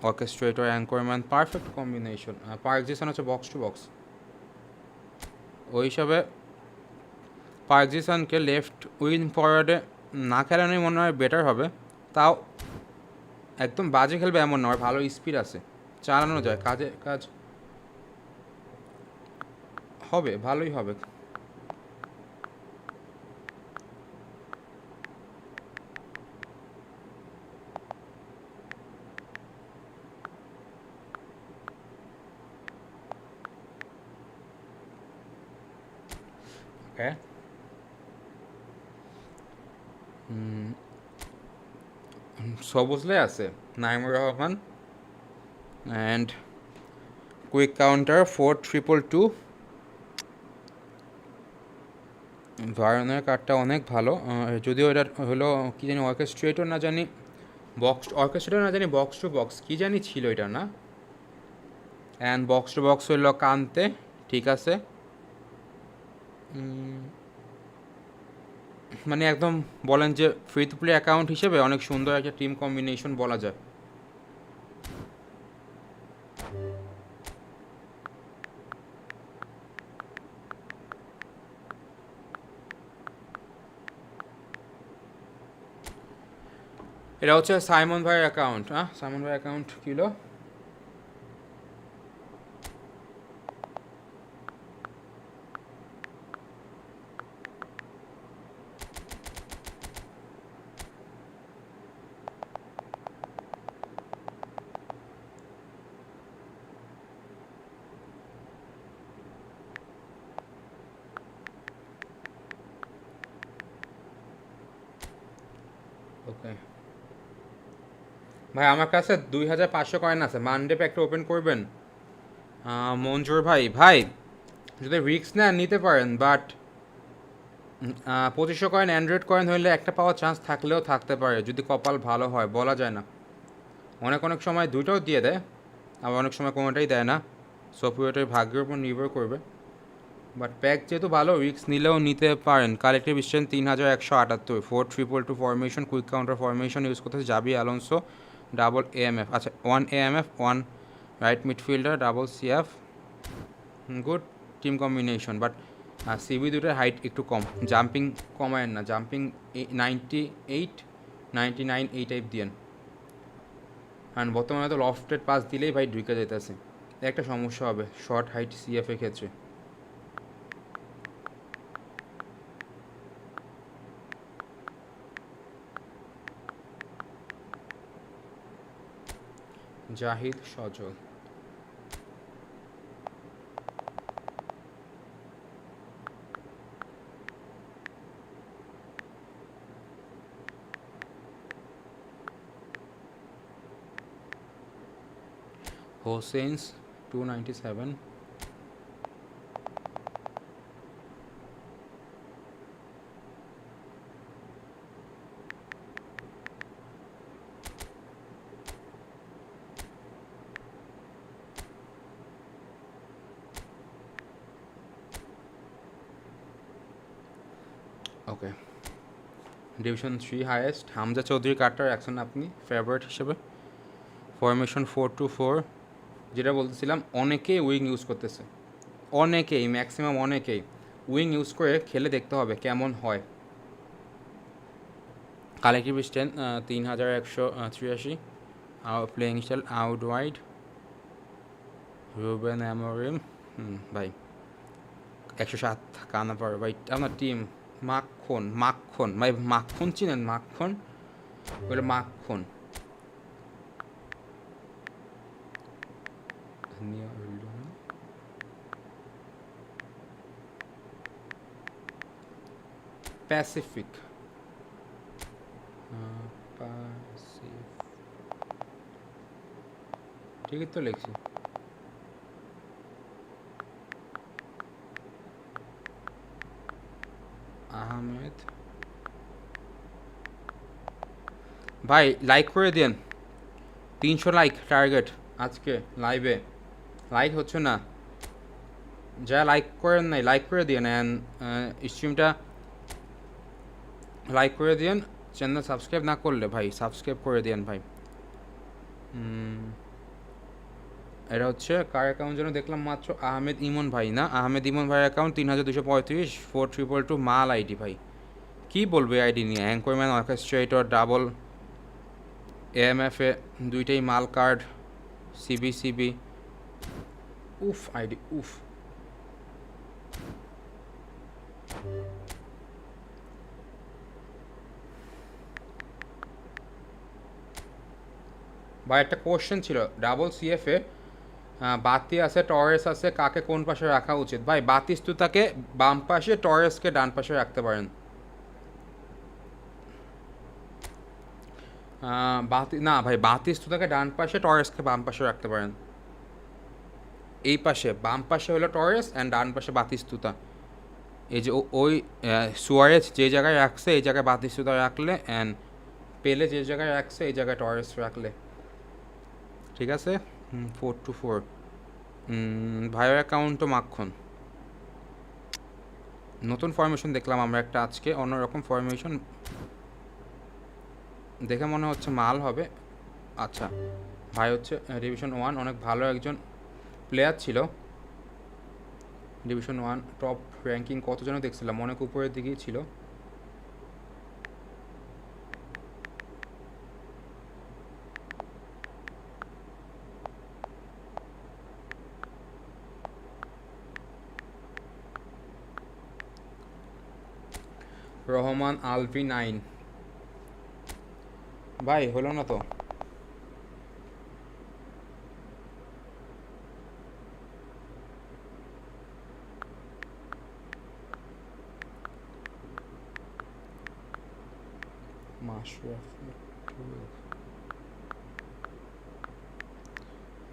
Orchestrator, anchorman, perfect combination. Park Jisung হচ্ছে বক্স টু বক্স, ওই হিসাবে পার্ক জিসানকে লেফট উইং ফরওয়ার্ডে না খেলানোই মনে হয় বেটার হবে। তাও একদম বাজে খেলবে এমন নয়, ভালো স্পিড আছে, চালানো যায়, কাজ হবে, ভালোই হবে। ওকে সবুজলে আছে Naimur Rahman. And quick counter 4222। ভারনের কার্ডটা অনেক ভালো, যদিও এটা হলো কী জানি অর্কেস্ট্রেটর না জানি বক্স টু বক্স কী জানি ছিল এটা না। অ্যান্ড বক্স টু বক্স হইল কান্তে, ঠিক আছে। মানে একদম বলেন যে ফ্রি টু প্লে অ্যাকাউন্ট হিসেবে অনেক সুন্দর একটা টিম কম্বিনেশন বলা যায়। এটা হচ্ছে সাইমন ভাইয়ের অ্যাকাউন্ট। সাইমন ভাইয়ের অ্যাকাউন্ট কিলো ওকে ভাই আমার কাছে 2500 কয়েন আছে, মানডে প্যাকটা ওপেন করবেন? মঞ্জুর ভাই, ভাই যদি রিস্ক নেন নিতে পারেন, বাট 2500 কয়েন অ্যান্ড্রয়েড কয়েন হইলে একটা পাওয়ার চান্স থাকলেও থাকতে পারে, যদি কপাল ভালো হয়, বলা যায় না। অনেক অনেক সময় দুইটাও দিয়ে দেয়, আবার অনেক সময় কোনোটাই দেয় না, সফটওয়্যারের ভাগ্যের উপর নির্ভর করবে। বাট প্যাক যেহেতু ভালো, রিস্ক নিলেও নিতে পারেন। Collective strength 3178, 4-2-2 formation, quick counter formation use করতেছে জাবি আলোনসো, ডাবল এএমএফ, আচ্ছা 1 AMF 1 right midfielder, double CF, good team combination. But CB দুটোর হাইট একটু কম, জাম্পিং কমায়েন না, জাম্পিং 98 99 এই টাইপ দিয়েন। অ্যান্ড বর্তমানে তো লফটেড পাস দিলেই ভাই ঢুকে যেতেছে, একটা সমস্যা হবে শর্ট হাইট সিএফ এর ক্ষেত্রে। জাহিদ সজল, হোসেন্স 297, okay. Division 3 highest Hamza Chowdhury কার্টার রাখছেন আপনি ফেভারিট হিসেবে। ফরমেশন 4-2-4, যেটা বলতেছিলাম, অনেকেই উইং ইউজ করতেছে, অনেকেই, ম্যাক্সিমাম অনেকেই উইং ইউজ করে খেলে দেখতে হবে কেমন হয়। Collective strength 3183, playing style out wide, Ruben Amorim, ভাই 107 কানাপার, ভাই আপনার টিম মাখন, মাখন ভাই, মাখন চিনেন? মাখন ওটা মাখন। প্যাসিফিক, ঠিকই তো লিখছি। আহমেদ ভাই লাইক করে দিন, 300 লাইক টার্গেট আজকে লাইভে। লাইক হচ্ছে না, যা লাইক করেন নাই লাইক করে দিন, অ্যান্ড স্ট্রিমটা লাইক করে দিন। চ্যানেল সাবস্ক্রাইব না করলে ভাই সাবস্ক্রাইব করে দিন ভাই। এটা হচ্ছে কার অ্যাকাউন্ট যেন দেখলাম মাত্র, আহমেদ ইমন ভাই না, আহমেদ ইমন ভাইয়ের অ্যাকাউন্ট 3235, 4322 মাল আইডি ভাই, কী বলবো আইডি নিয়ে, অ্যাঙ্করম্যান অর্কেস্ট্রেটর, ডাবল এএমএফে দুইটাই মাল কার্ড, সিবি, উফ আইডি উফ। ভাই একটা কোশ্চেন ছিল, ডাবল সিএফে বাতি আছে, টরেস আছে, কাকে কোন পাশে রাখা উচিত? ভাই বাতিস্তুতাকে বাম পাশে, টরেসকে ডান পাশে রাখতে পারেন। না ভাই, বাতিস্তুতাকে ডান পাশে, টরেসকে বাম পাশে রাখতে পারেন। এই পাশে বাম পাশে হলো টরেস অ্যান্ড ডান পাশে বাতিস্তুতা। এই যে ওই সুয়ারেজ যে জায়গায় রাখছে এই জায়গায় বাতিস্তুতা রাখলে, অ্যান্ড পেলে যে জায়গায় রাখছে এই জায়গায় টরেস রাখলে ঠিক আছে। 4-4 ভাইয়ের অ্যাকাউন্টও মাখন। নতুন ফরমেশন দেখলাম আমরা একটা আজকে, অন্যরকম ফরমেশন দেখে মনে হচ্ছে মাল হবে। আচ্ছা ভাই হচ্ছে ডিভিশন 1 অনেক ভালো একজন প্লেয়ার ছিল, ডিভিশন 1 টপ র্যাঙ্কিং কত যেন দেখছিলাম, অনেক উপরের দিকেই ছিল। রহমান আলভি 9, ভাই হলো না তো।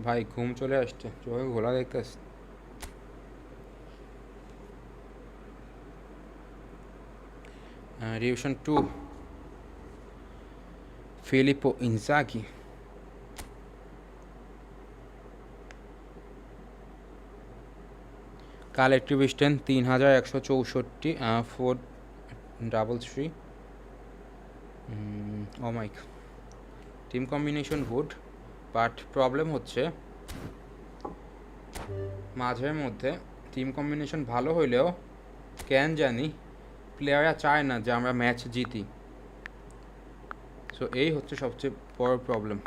ভাই ঘুম চলে আসছে, চোখে ঘোলা দেখতেছ। Division 2 Filippo Inzaghi. Collective strength 3164, 433। ও মাইক, team combination good, but problem হচ্ছে মাঝের মধ্যে টিম কম্বিনেশন ভালো হইলেও কেন জানি প্লেয়াররা চায় না যে আমরা ম্যাচ জিতি। সো এই হচ্ছে সবচেয়ে বড় প্রবলেম।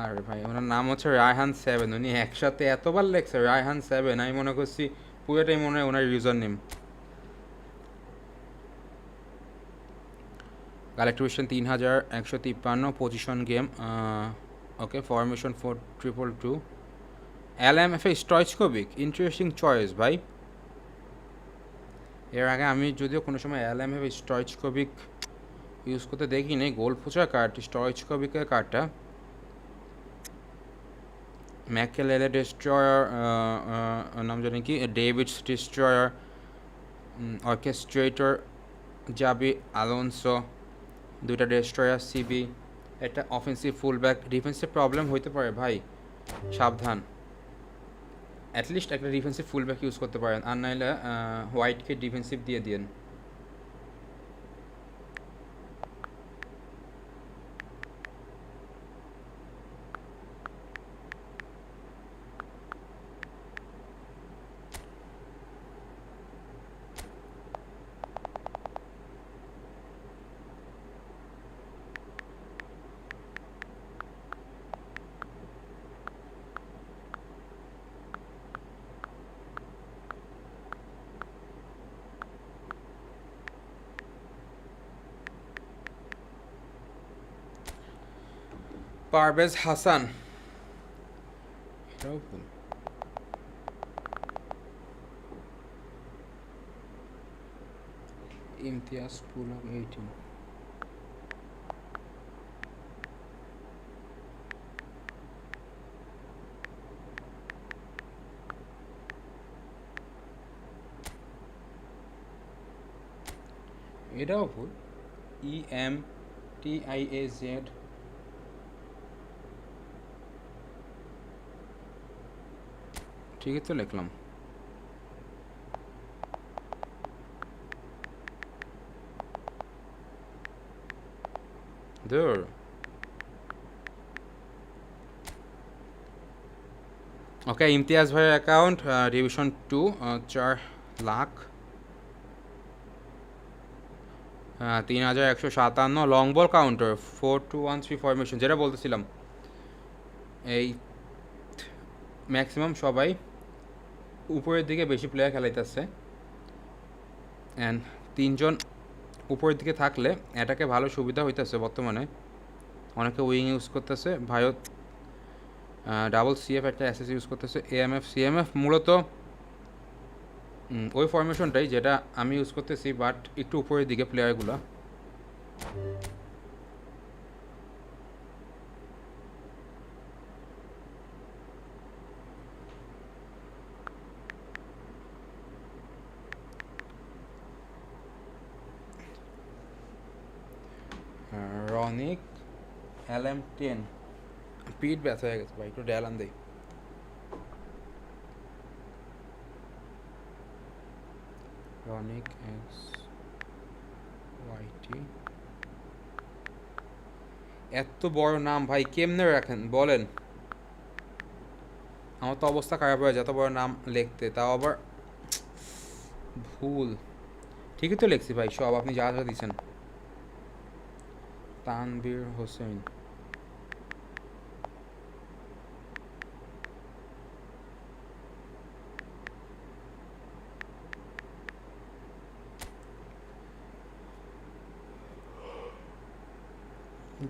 আর ভাই ওনার নাম হচ্ছে রায়হান 7, উনি একসাথে এতবার লেখছে রায়হান 7, আমি মনে করছি পুরোটাই মনে হয় ওনার ইউজার নেম। কালেক্টিভেশন 3153, পজিশন গেম, ওকে, ফরমেশন 4-2-2, LMFA স্টয়চকোভিক, ইন্টারেস্টিং চয়েস ভাই। এর আগে আমি যদিও কোনো সময় LMFA স্টয়চকোভিক ইউজ করতে দেখিনি। গোল পোচার কার্ড স্টয়চকোভিকের কার্ডটা, ম্যাকেলেলে ডিস্ট্রয়ার, নাম জানি কি, Davids destroyer, orchestrator Xabi Alonso, দুইটা ডিস্ট্রয়ার সিবি, একটা অফেন্সিভ ফুলব্যাক। ডিফেন্সিভ প্রবলেম হইতে পারে ভাই, সাবধান। অ্যাটলিস্ট একটা ডিফেন্সিভ ফুলব্যাক ইউজ করতে পারেন, আর নাইলে হোয়াইটকে ডিফেন্সিভ দিয়ে দিন। পারভেজ হাসান, এটাও ভুল। ইমতিয়াজ পুলক 18, এটাও ভুল। EMTIAZ, ঠিকই তো লিখলাম। দূর। ওকে, ইমতিয়াজ ভাইয়ের account, division 2, 4 lakh, 3157, long ball counter, 4-2-1-3 formation, যেটা বলতেছিলাম। এই ম্যাক্সিমাম সবাই উপরের দিকে বেশি প্লেয়ার খেলাইতেছে, অ্যান্ড 3 জন উপরের দিকে থাকলে এটাকে ভালো সুবিধা হইতেছে বর্তমানে। অনেকে উইং ইউজ করতেছে, ভাইও ডাবল CF একটা অ্যাসেস ইউজ করতেছে, AMF CMF মূলত ওই ফরমেশনটাই যেটা আমি ইউজ করতেছি, বাট একটু উপরের দিকে প্লেয়ারগুলো। রনিক LM10, পিঠ ব্যথা হয়ে গেছে ভাই, একটু ডেলান দেই। রনিক XYT, এত বড় নাম ভাই কেমনে রাখেন বলেন? আমার তো অবস্থা খারাপ হয়ে যায় এত বড় নাম লিখতে, তাও আবার ভুল। ঠিকই তো লিখছি ভাই সব, আপনি যা যা দিচ্ছেন। তানভীর হোসেন,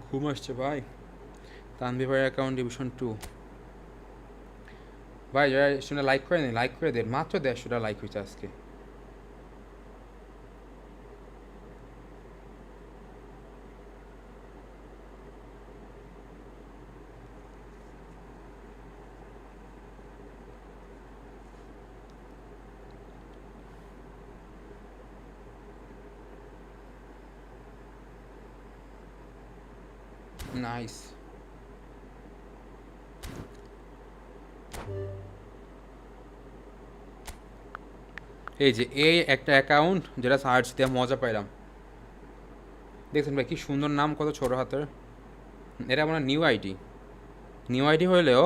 ঘুম আসছে ভাই। তানভীর ভাইয়ের অ্যাকাউন্ট ডিভিশন 2। ভাই যারা শুনে লাইক করে নি, লাইক করে দেন, মাত্র 150টা লাইক হয়েছে আজকে। নাইস। এই যে এই একটা অ্যাকাউন্ট যেটা সার্চ দিয়ে মজা পাইলাম, দেখছেন ভাই কি সুন্দর নাম, কত ছোট হাতের। এটা আমার নিউ আইডি, নিউ আইডি হইলেও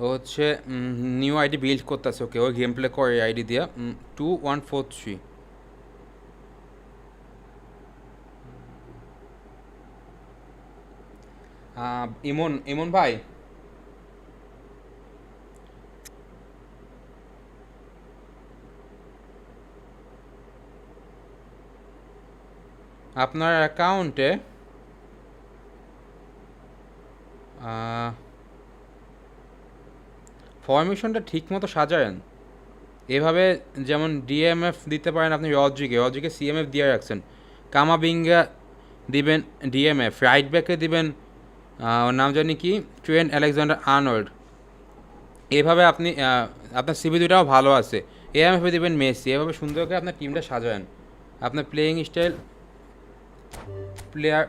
ও হচ্ছে নিউ আইডি বিল্ড করতেছে। ওকে, ও গেম প্লে করে আইডি দিয়া 2143। ইমন, ইমন ভাই আপনার অ্যাকাউন্টে ফরমেশনটা ঠিক মতো সাজায়েন এভাবে। যেমন ডিএমএফ দিতে পারেন আপনি রদ্রিগে, রদ্রিগে সিএমএফ দিয়ে রাখছেন। কামাবিঙ্গা দিবেন ডিএমএফ, রাইট ব্যাকে দিবেন ওর নাম জানি কি, ট্রেন্ট আলেকজান্ডার আর্নল্ড। এভাবে আপনি আপনার সিবি দুটাও ভালো আছে। এএমএফে দিবেন মেসি। এভাবে সুন্দর করে আপনার টিমটা সাজায়েন। আপনার প্লেয়িং স্টাইল,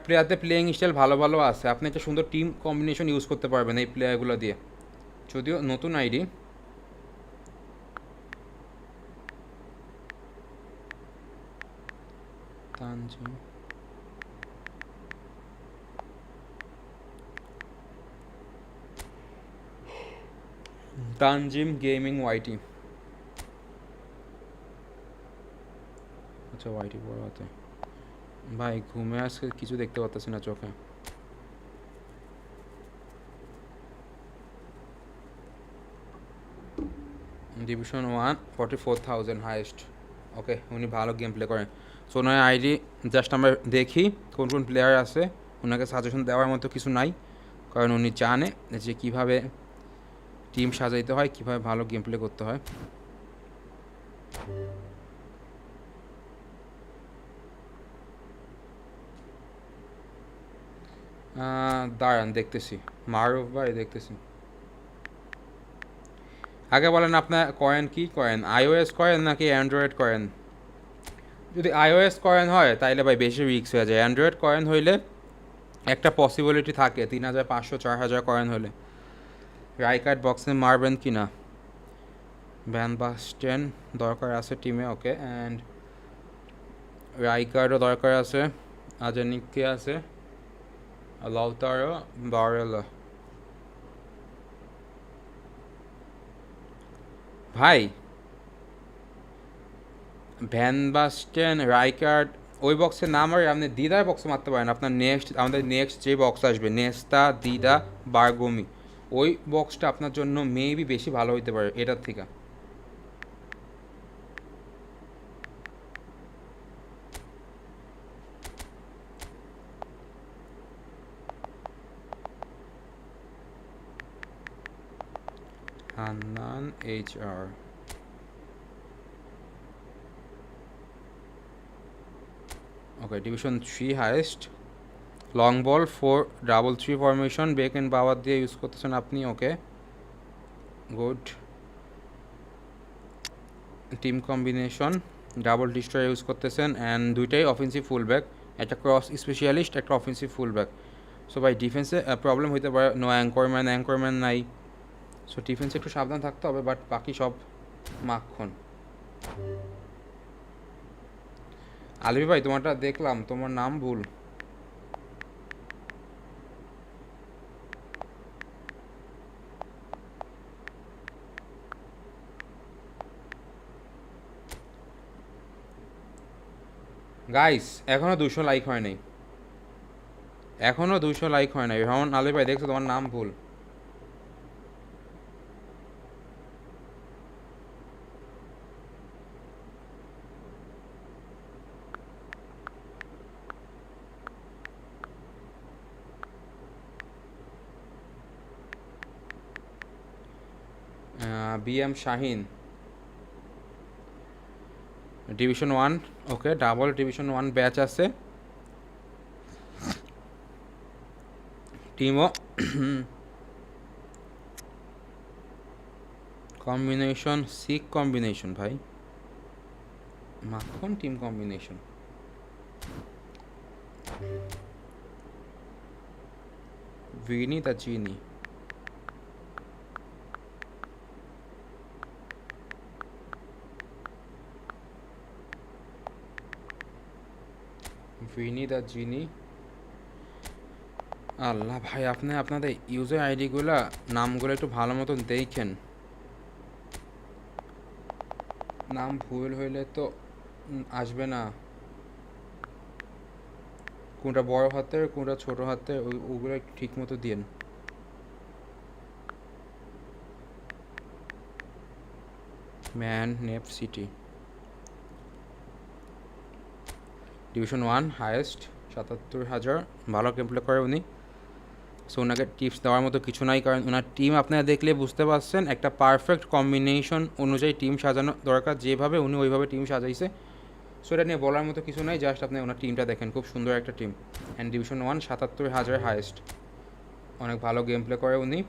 প্লেয়ারদের প্লেয়িং স্টাইল ভালো ভালো আছে, আপনি একটা সুন্দর টিম কম্বিনেশন ইউজ করতে পারবেন এই প্লেয়ারগুলো দিয়ে। যদিও নতুন ID, Tanjim, Tanjim gaming YT. আচ্ছা ওয়াইটি বড় হাতে। ভাই ঘুমে আজকে কিছু দেখতে পাচ্ছি না চোখে। Division 1 44,000 highest. ওকে, উনি ভালো গেম প্লে করেন। সো ওনার আইডি জাস্ট আমরা দেখি কোন কোন প্লেয়ার আছে। ওনাকে সাজেশন দেওয়ার মতো কিছু নাই, কারণ উনি জানে যে কীভাবে টিম সাজাইতে হয়, কীভাবে ভালো গেম প্লে করতে হয়। দাঁড়ান দেখতেছি, মারুফ ভাই দেখতেছি। আগে বলেন আপনার করেন কি করেন, আইওএস করেন নাকি অ্যান্ড্রয়েড করেন? যদি আইওএস করেন হয় তাইলে ভাই বেশি রিস্ক হয়ে যায়। অ্যান্ড্রয়েড কয়েন হইলে একটা পসিবিলিটি থাকে 3,500 4,000 কয়েন হলে। রাইকার্ড বক্সে মারবেন কি না? ভ্যান বাস্টেন দরকার আছে টিমে, ওকে। অ্যান্ড রাইকার্ডও দরকার আছে, আজানিককে আছে, লাউতারো, বারেলা। ভাই ভ্যান বাস্টেন, রাইকার্ড ওই বক্সে না মারে আপনি দিদার বক্সে মারতে পারেন। আপনার নেক্সট, আমাদের নেক্সট যে বক্স আসবে নেস্তা, দিদা, বারগমি, ওই বক্সটা আপনার জন্য মেবি বেশি ভালো হইতে পারে এটার থেকে। Hannan HR, okay. Division 3 highest, long ball 4-3-3 formation, back and power দিয়ে ইউজ করতেছেন আপনি, okay good. Team combination double destroy use করতেছেন, অ্যান্ড দুইটাই অফেন্সিভ ফুলব্যাক, একটা ক্রস স্পেশালিস্ট, একটা অফেন্সিভ ফুলব্যাক। সো ভাই ডিফেন্সে প্রবলেম হইতে পারে, নো অ্যাঙ্করম্যান, অ্যাঙ্করম্যান নাই। সো ডিফেন্সে একটু সাবধান থাকতে হবে, বাট বাকি সব মাখন। আলভি ভাই তোমারটা দেখলাম, তোমার নাম ভুল। গাইস এখনও 200 লাইক হয় নাই, এখনও 200 লাইক হয় নাই। রহমান আলভি ভাই দেখছো তোমার নাম ভুল। বিএম শাহিন, ডিভিশন 1, ওকে, ডাবল ডিভিশন 1 ব্যাচ আছে। টিমও কম্বিনেশন সিক কম্বিনেশন ভাই, মাখন টিম কম্বিনেশন। ভিনি দ্য চিনি, ভিনি দ্য জিনি। আল্লাহ ভাই, আপনি আপনাদের ইউজার আইডিগুলা নামগুলো একটু ভালো মতন দেখেন, নাম ভুল হইলে তো আসবে না। কোনটা বড় হাতের কোনটা ছোট হাতের ওগুলো একটু ঠিক মতো দিন। ম্যান নেপ সিটি, ডিভিশন 1 হায়েস্ট 77,000, ভালো গেম প্লে করে উনি। সো ওনাকে টিপস দেওয়ার মতো কিছু নাই, কারণ ওনার টিম আপনারা দেখলে বুঝতে পারছেন একটা পারফেক্ট কম্বিনেশন অনুযায়ী টিম সাজানো দরকার, যেভাবে উনি ওইভাবে টিম সাজাইছে। সো এটা নিয়ে বলার মতো কিছু নাই, জাস্ট আপনি ওনার টিমটা দেখেন, খুব সুন্দর একটা টিম। অ্যান্ড ডিভিশন 1 77,000 হায়েস্ট, অনেক ভালো গেম প্লে করে উনি।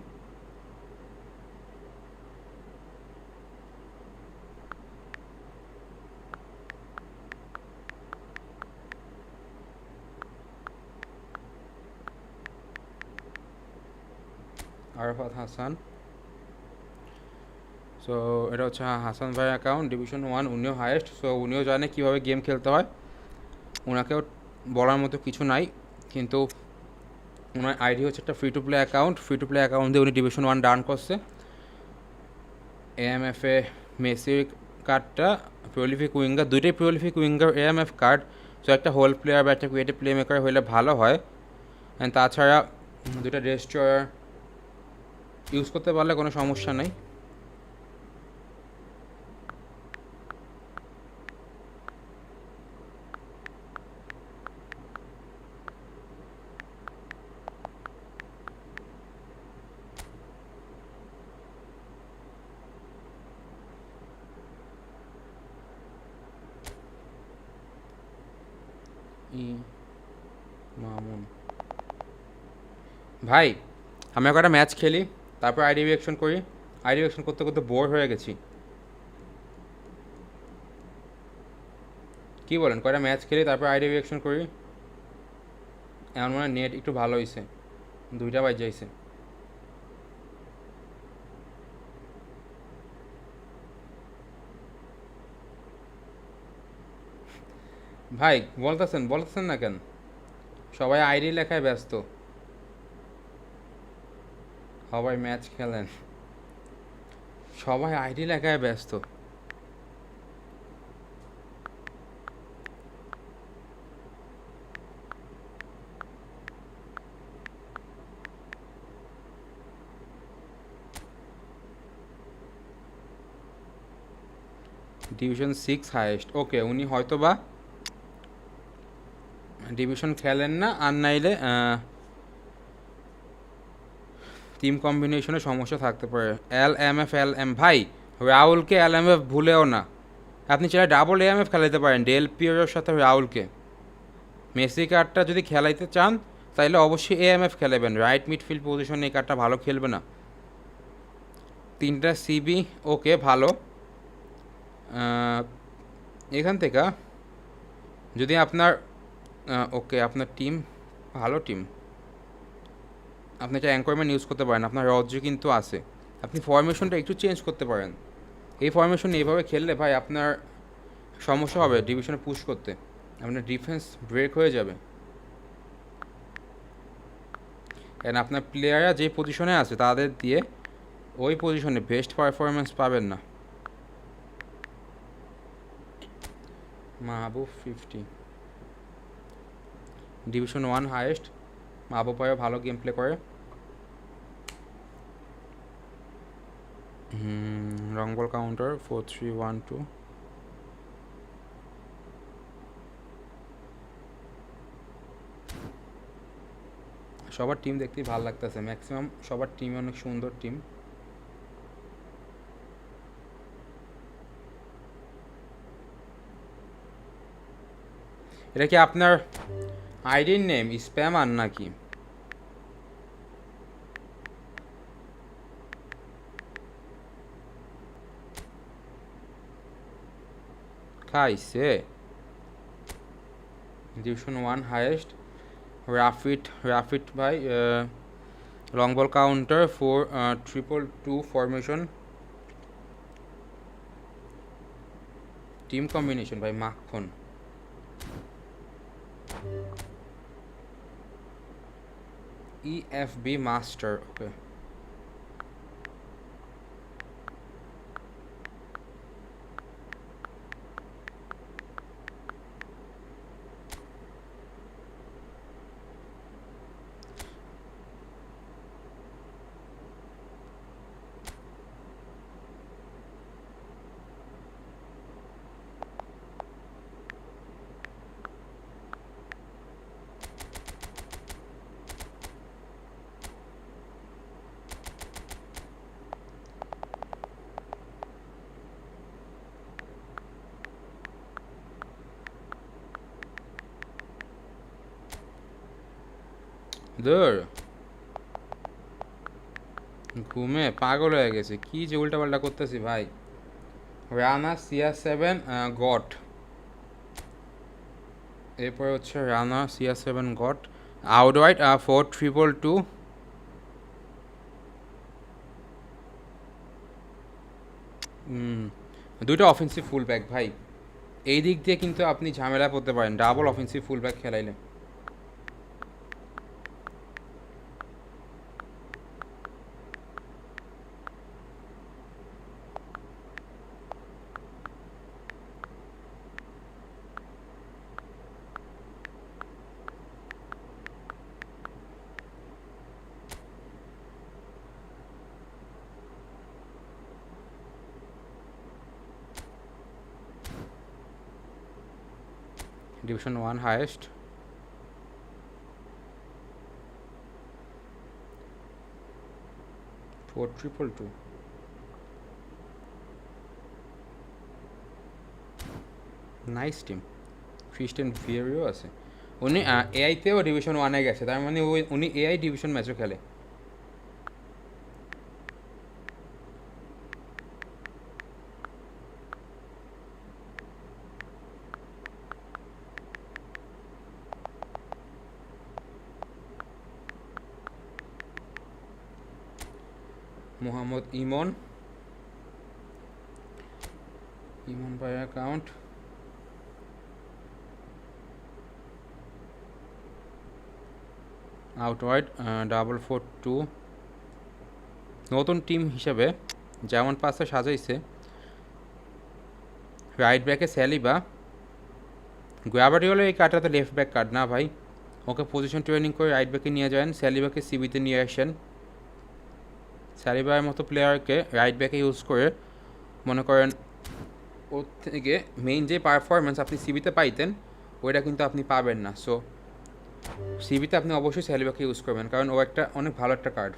আরাফাত হাসান, সো এটা হচ্ছে হাসান ভাইয়ের অ্যাকাউন্ট, ডিভিশন 1, উনিও হায়েস্ট। সো উনিও জানে কীভাবে গেম খেলতে হয়, ওনাকেও বলার মতো কিছু নাই। কিন্তু ওনার আইডি হচ্ছে একটা free to play account, free to play account দিয়ে উনি ডিভিশন 1 ডান করছে। এএমএফে মেসির কার্ডটা প্রলিফিক উইঙ্গার, দুইটাই prolific winger AMF card. So একটা হোল প্লেয়ার বা একটা ক্রিয়েটিভ প্লে মেকার হলে ভালো হয়। অ্যান্ড তাছাড়া দুইটা রেস্টোয়ার ইউজ করতে পারলে কোনো সমস্যা নেই। মামুন ভাই, আমি একটা ম্যাচ খেলি, তারপর আইডি রিঅ্যাকশন করি। আইডি রিঅ্যাকশন করতে করতে বোর হয়ে গেছি। কি বলেন, কয়টা ম্যাচ খেলি তারপর আইডি রিঅ্যাকশন করি? এমন মনে হয় নেট একটু ভালো হয়েছে, 2টা বাজ যাইছে। ভাই বলতেছেন না কেন? সবাই আইডি লেখায় ব্যস্ত, সবাই ম্যাচ খেলেন, সবাই আইডি লেখায় ব্যস্ত। ডিভিশন 6 হাইয়েস্ট, ওকে, উনি হয়তো বা ডিভিশন খেলেন না, আর নাইলে টিম কম্বিনেশনে সমস্যা থাকতে পারে। LMF ভাই, রাহুলকে LMF ভুলেও না। আপনি চাইলে ডাবল AMF খেলাইতে পারেন ডেল পিওরের সাথে রাহুলকে। মেসি কার্ডটা যদি খেলাইতে চান তাইলে অবশ্যই AMF খেলাবেন, রাইট মিডফিল্ড পজিশনে এই কার্ডটা ভালো খেলবে না। 3টা সিবি, ওকে, ভালো। এখান থেকে যদি আপনার ওকে, আপনার টিম ভালো টিম, আপনি একটা অ্যাঙ্করম্যান ইউজ করতে পারেন, আপনার রজ্জু কিন্তু আছে। আপনি ফরমেশনটা একটু চেঞ্জ করতে পারেন। এই ফরমেশন এইভাবে খেললে ভাই আপনার সমস্যা হবে ডিভিশনে পুশ করতে, আপনার ডিফেন্স ব্রেক হয়ে যাবে। কারণ আপনার প্লেয়াররা যে পজিশনে আছে তাদের দিয়ে ওই পজিশনে বেস্ট পারফরমেন্স পাবেন না। মাহবুব 50, ডিভিশন 1 হাইয়েস্ট। মাহবুব ভাইও ভালো গেম প্লে করে। রং বল কাউন্টার 4-3-1-2। সবার টিম দেখতেই ভালো লাগতেছে, ম্যাক্সিমাম সবার টিম অনেক সুন্দর টিম। এটা কি আপনার আইডির নেম স্প্যামার নাকি? খাইছে ডিভিশন 1 হাইয়েস্ট রাফিট ভাই long ball counter 4-2 formation team combination ভাই মাখন EFB মাস্টার ওকে ধর ঘুমে পাগল হয়ে গেছে কি যে উল্টাপাল্টা করতেছি ভাই রানা CR7 গট এরপরে হচ্ছে রানা CR7 গট আউটওয়াইড 4-2-2 দুইটা অফেন্সিভ ফুল ব্যাক ভাই এই দিক দিয়ে কিন্তু আপনি ঝামেলা পড়তে পারেন ডাবল অফেন্সিভ ফুল ব্যাক খেলাইলে division 1 highest four triple two nice team Christian ভিয়েরিও আছে উনি এআইতেও ডিভিশন 1-এ গেছে তার মানে উনি এআই ডিভিশন ম্যাচও খেলে মোহাম্মদ ইমন বাই অ্যাকাউন্ট আউটওয়াইড 4-4-2 নতুন টিম হিসেবে যেমন পাশে সাজাইছে রাইট ব্যাকে স্যালিবা গ্রাবারিওলো এই কার্ডটা তো লেফট ব্যাক কার্ড না ভাই ওকে পজিশন ট্রেনিং করে রাইট ব্যাকে নিয়ে যান স্যালিবাকে সিবিতে নিয়ে আসেন স্যালিবার মতো প্লেয়ারকে রাইট ব্যাকে ইউজ করে মনে করেন ওর থেকে মেইন যে পারফরমেন্স আপনি সিবিতে পাইতেন ওইটা কিন্তু আপনি পাবেন না সো সিবিতে আপনি অবশ্যই স্যালিবাকে ইউজ করবেন কারণ ও একটা অনেক ভালো একটা কার্ড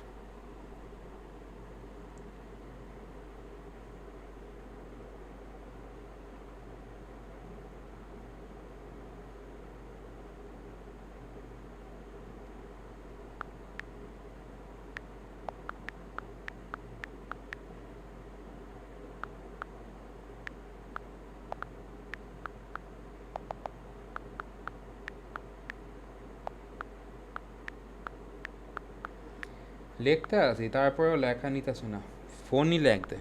লিখতে আছি তারপরেও লেখা নিতেছে না ফোনই লেখতে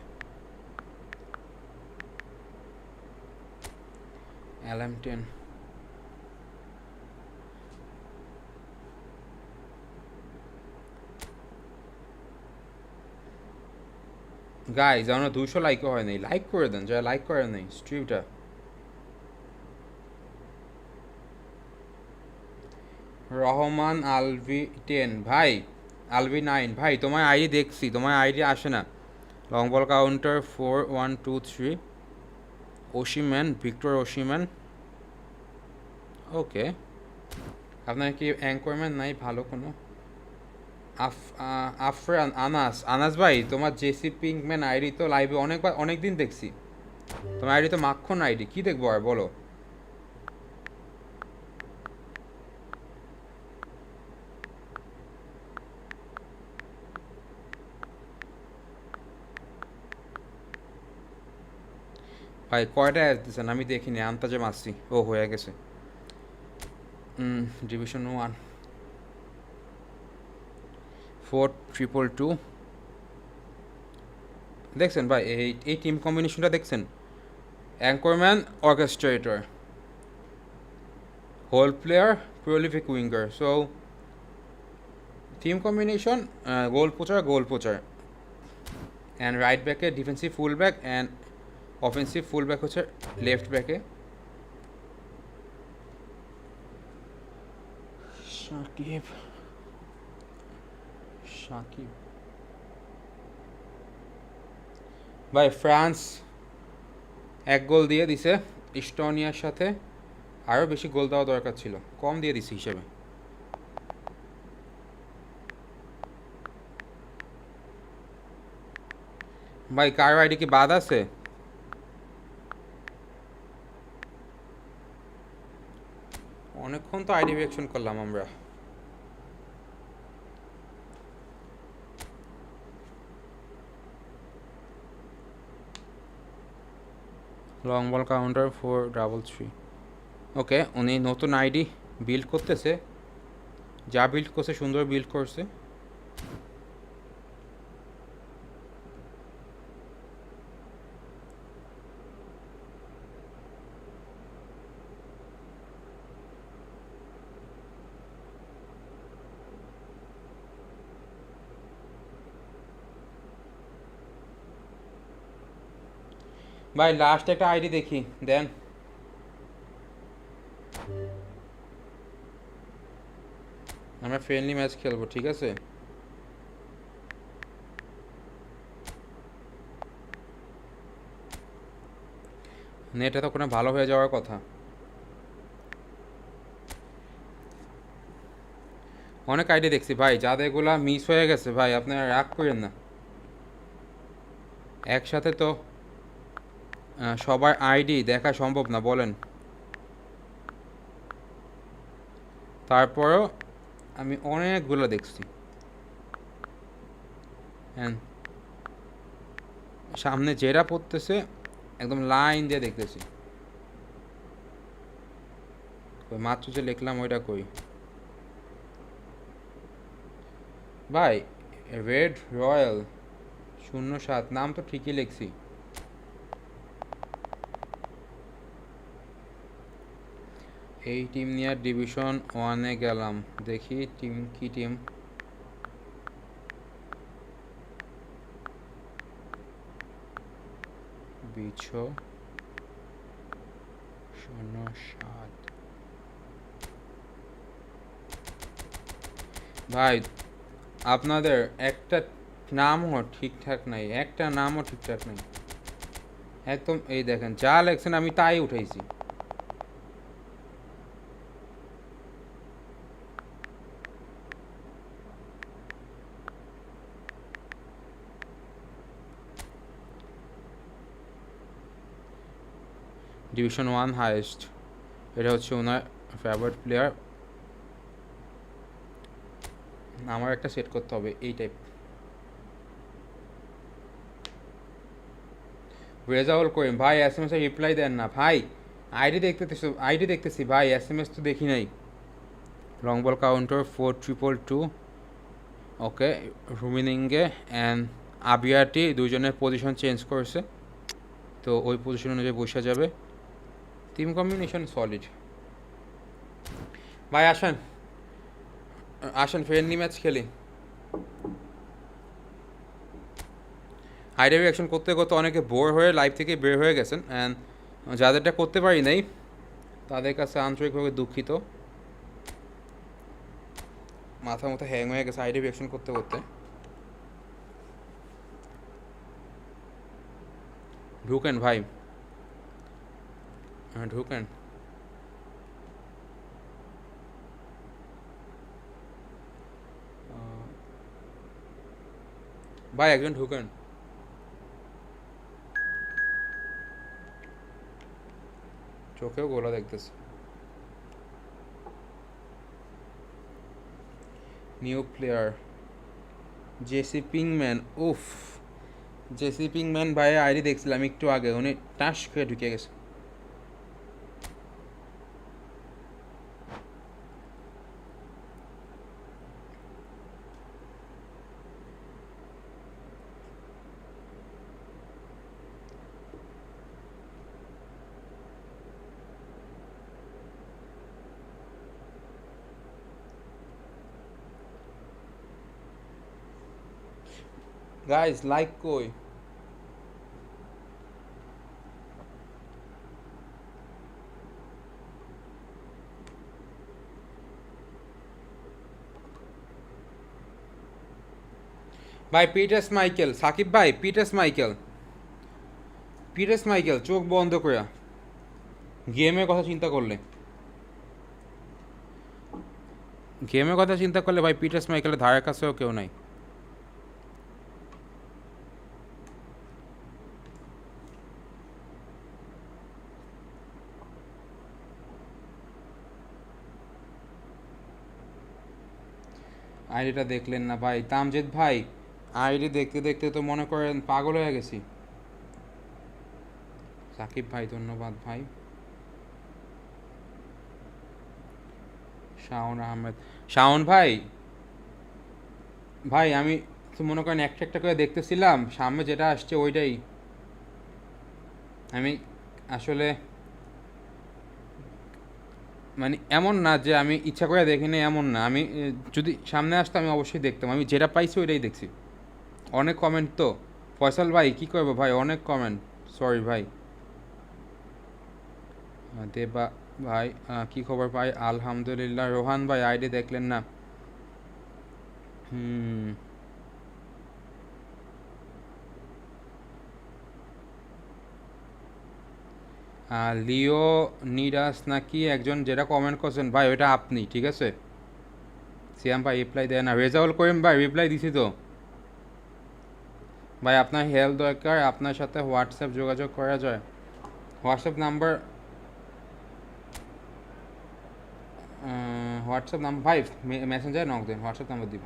LM10 গাইজ আমরা 200 লাইকও হয় নাই লাইক করে দেন যারা লাইক করে নাই স্ট্রিমটা রহমান আলভি 10 ভাই আলভি 9 ভাই তোমার আইডি দেখছি তোমার আইডি আসে না লং বল কাউন্টার 4-1-2-3 ওশিম্যান ভিক্টর ওশিম্যান ওকে আপনার কি অ্যাঙ্করম্যান নাই ভালো কোনো আফরান আনাস ভাই তোমার জেসি পিঙ্কম্যান আইডি তো লাইভে অনেক দিন দেখছি তোমার আইডি তো মাখন আইডি কি দেখবো আর বলো ভাই কয়টা অ্যাড দিচ্ছেন আমি দেখিনি, আন্তাজে মারছি। ও হয়ে গেছে। ডিভিশন 1 4-2-2 দেখছেন ভাই, এই টিম কম্বিনেশনটা দেখছেন? Anchorman, orchestrator, hole player, prolific winger. So team combination, goal poacher and right ব্যাকে defensive full back and offensive full back হচ্ছে লেফট ব্যাকে। সাকিব সাকিব ভাই ফ্রান্স 1 গোল দিয়ে দিছে ইস্টোনিয়ার সাথে, আরও বেশি গোল দেওয়া দরকার ছিল, কম দিয়ে দিছে হিসেবে। ভাই কারো আইডি কি বাদ আছে? অনেকক্ষণ তো আইডি রিয়েকশন করলাম আমরা। Long ball counter 4-3-3। ওকে, উনি নতুন আইডি বিল্ড করতেছে, যা বিল্ড করছে সুন্দর বিল্ড করছে। ভাই লাস্ট একটা আইডি দেখি দেন। আমরা ফ্রেন্ডলি ম্যাচ খেলবো, ঠিক আছে? নেট এত কোনো ভালো হয়ে যাওয়ার কথা। অনেক আইডি দেখছি ভাই, যাদেরগুলা মিস হয়ে গেছে ভাই আপনারা রাগ করেন না। একসাথে তো সবার আইডি দেখা সম্ভব না বলেন। তারপরও আমি অনেকগুলো দেখছি, হ্যাঁ সামনে যেটা পড়তেছে একদম লাইন দিয়ে দেখতেছি। মাত্র যে লিখলাম ওইটা কই ভাই? রেড রয়্যাল 07 নাম তো ঠিকই লিখছি। এই টিম নিয়ে ডিভিশন 1-এ গেলাম, দেখি টিম কি টিম। বিছো 07 ভাই আপনাদের একটা নামও ঠিকঠাক নাই, একটা নামও ঠিকঠাক নাই একদম। এই দেখেন যা লেখছেন আমি তাই উঠাইছি। ডিভিশন 1 হাইয়েস্ট, এটা হচ্ছে ওনার ফেভারিট প্লেয়ার। আমার একটা সেট করতে হবে এই টাইপ। রেজাউল করিম ভাই SMS এ রিপ্লাই দেন না ভাই, আইডি দেখতেছি ভাই, SMS তো দেখি নাই। Long ball counter 4-2-2। ওকে, রুমিনিংয়ে অ্যান্ড আবিয়াটি দুজনের পজিশন চেঞ্জ করেছে, তো ওই পজিশন অনুযায়ী বসে যাবে। Team combination solid. ভাই আসেন আসেন ফ্রেন্ডলি ম্যাচ খেলি। আইডি রিঅ্যাকশন করতে করতে অনেকে বোর হয়ে লাইভ থেকে বের হয়ে গেছেন, অ্যান্ড যাদেরটা করতে পারি নাই তাদের কাছে আন্তরিকভাবে দুঃখিত। মাথা মতো হ্যাং হয়ে গেছে আইডি রিঅ্যাকশন করতে করতে। ঢুকেন ভাই, হ্যাঁ ঢুকেন। ভাই একজন ঢুকেন। চোখেও গোলা দেখতেছে। নিউ প্লেয়ার জেসি পিংম্যান, উফ জেসি পিংম্যান ভাই আইডি দেখছিলাম একটু আগে, উনি টাস করে ঢুকে গেছে। গাইস লাইক কই? ভাই পিটার্স মাইকেল, সাকিব ভাই পিটার্স মাইকেল, পিটার্স মাইকেল চোখ বন্ধ করে গেমের কথা চিন্তা করলে, গেমের কথা চিন্তা করলে ভাই পিটার্স মাইকেলের ধারের কাছেও কেউ নাই। আইডিটা দেখলেন না ভাই? তামজিদ ভাই আইডি দেখতে দেখতে তো মনে করেন পাগল হয়ে গেছি। সাকিব ভাই ধন্যবাদ ভাই। শাওন আহমেদ, শাওন ভাই, ভাই আমি তো মনে করেন একটা একটা করে দেখতেছিলাম, সামনে যেটা আসছে ওইটাই। আমি আসলে মানে এমন না যে আমি ইচ্ছা করে দেখিনি, এমন না। আমি যদি সামনে আসতো আমি অবশ্যই দেখতাম, আমি যেটা পাইছি ওইটাই দেখছি। অনেক কমেন্ট তো ফয়সাল ভাই, কী করবো ভাই, অনেক কমেন্ট, সরি ভাই। দেবা ভাই কি খবর ভাই? আলহামদুলিল্লাহ। রোহান ভাই আইডি দেখলেন না? হুম, লিও নিরাস নাকি একজন যেটা কমেন্ট করছেন ভাই, ওইটা আপনি, ঠিক আছে? সিয়াম ভাই রিপ্লাই দেয় না। রেজাউল করিম ভাই রিপ্লাই দিছি তো ভাই। আপনার হেল্প দরকার, আপনার সাথে হোয়াটসঅ্যাপ যোগাযোগ করা যায়? হোয়াটসঅ্যাপ নাম্বার, হোয়াটসঅ্যাপ নাম্বার ভাই মেসেঞ্জারে নক দেন, হোয়াটসঅ্যাপ নাম্বার দিব।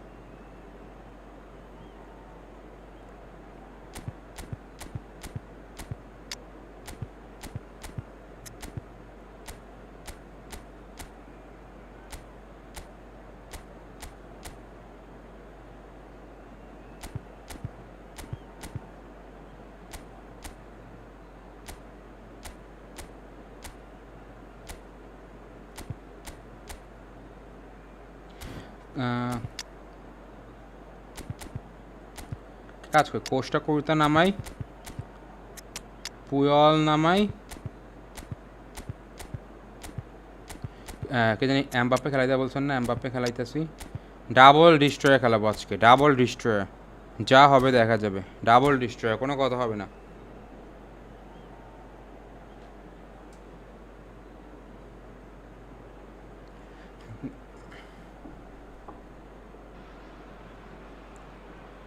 কাজ করে কোষ্টা কবিতা নামাই, পুয়ল নামাই, কে জানি এমবাপ্পে খেলাইতে বলছেন না, এমবাপ্পে খেলাইতেছি। ডাবল ডিস্ট্রয়ার খেলাবো আজকে, ডাবল ডিস্ট্রয়ার, যা হবে দেখা যাবে। ডাবল ডিস্ট্রয়ার, কোনো কথা হবে না।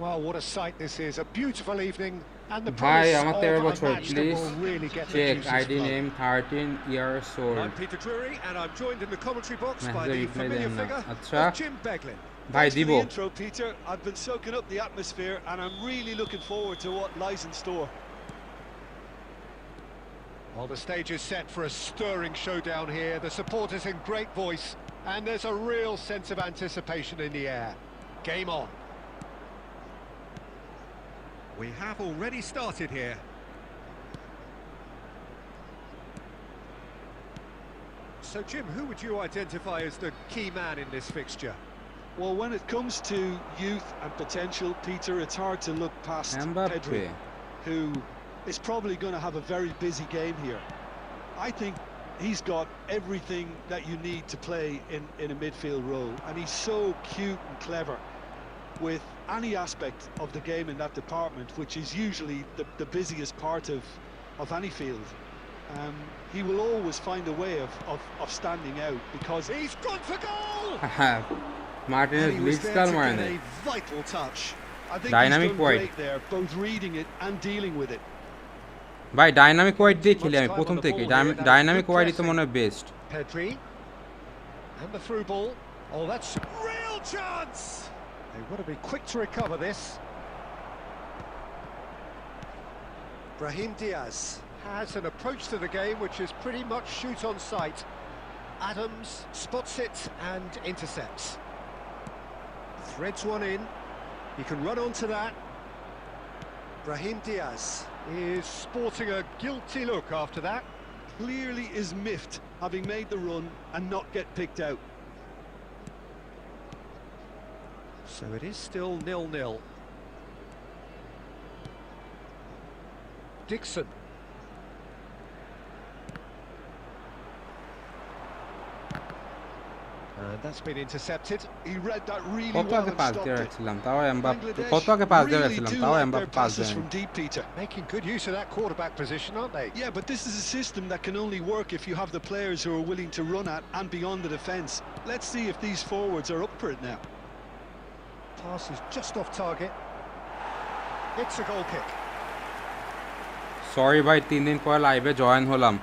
Well, what a sight this is. A beautiful evening and the ভাই promise আমার of 13 a বছর, match that please will really get the check juices ID flowing. Name 13 years old। I'm Peter Drury and I'm joined in the commentary box by মেসেজে the reply familiar দেন না, figure আচ্ছা of Jim Beglin. ভাই Thanks for দিব। the intro, Peter. I've been soaking up the atmosphere and I'm really looking forward to what lies in store. Well, the stage is set for a stirring showdown here. The supporters in great voice and there's a real sense of anticipation in the air. Game on. We have already started here. So, Jim, who would you identify as the key man in this fixture? Well, when it comes to youth and potential, Peter, it's hard to look past Mbappe, Pedri, who is probably going to have a very busy game here. I think he's got everything that you need to play in a midfield role, and he's so cute and clever with any aspect of the game in that department, which is usually the busiest part of any field. He will always find a way of standing out because He's gone for goal! Martinez And he was blitz there কাল to মারে get নাই। a vital touch. I think Dynamic he's done wide. great there, both reading it and dealing with it. ভাই dynamic wide দিয়ে খেলি আমি Much time প্রথম on the থেকে, ball here, that is dynamic good ওয়াইডই তো pressing. মনে হয় best. Pedri. And the through ball. Oh, that's real chance! They've got to be quick to recover this. Brahim Diaz has an approach to the game which is pretty much shoot on sight. Adams spots it and intercepts. Threads one in. He can run onto that. Brahim Diaz is sporting a guilty look after that. Clearly is miffed, having made the run and not get picked out. So it is still 0-0. Dixon. And that's been intercepted. He read that really কত well আগে and pass stopped দিয়ে it. রাখছিলাম তাও Mbappe Bangladesh কত আগে pass দিয়ে really রাখছিলাম do তাও like their Mbappe pass passes দেয়নি from deep, Peter. Making good use of that quarterback position, aren't they? Yeah, but this is a system that can only work if you have the players who are willing to run at and beyond the defence. Let's see if these forwards are up for it now. Pass is just off target. It's a goal kick. Sorry ভাই 3 দিন পর লাইভে join হলাম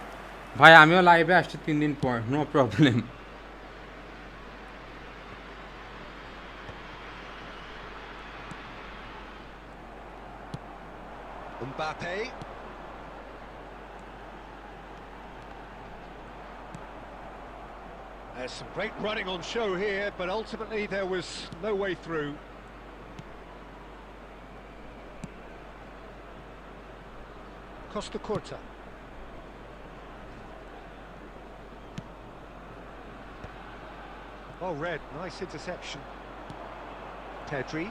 ভাই আমিও লাইভে আসছি 3 দিন পর no problem Mbappe. There's some great running on show here, but ultimately there was no way through. Costa Curta. Oh, Red, nice interception. Pedri.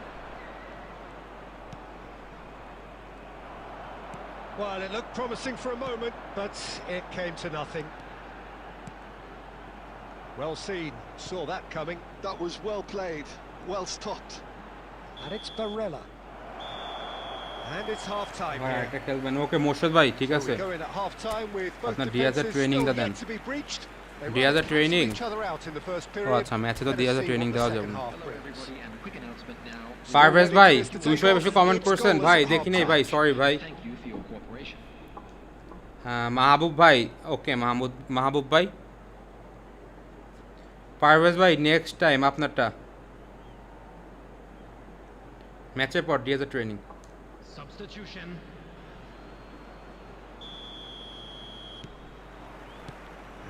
Well, it looked promising for a moment, but it came to nothing. Well seen, saw that coming. That was well played, well stopped. And it's Barella. And it's half-time ভাই here. একটা খেলবেন ওকে মোর্শেদ ভাই ঠিক So আছে we go in at half-time with both আপনার ডিয়াজের defenses training still দেন yet to be breached. They ডিয়াজের ran training each other out in the first ও period. আচ্ছা ম্যাচে তো Let us ডিয়াজের see ট্রেনিং what the দেওয়া second যাবে না half brings. Everybody, and a quick announcement now. Parvez Still ভাই ready to take 200 এর বেশি off. কমেন্ট It's করছেন goalless ভাই at দেখি নেই half-time. ভাই সরি ভাই Thank you for your cooperation. হ্যাঁ মাহবুব ভাই ওকে মাহবুব ভাই পারভেজ ভাই নেক্সট টাইম আপনারটা ম্যাচের পর ডিয়াজের training Substitution.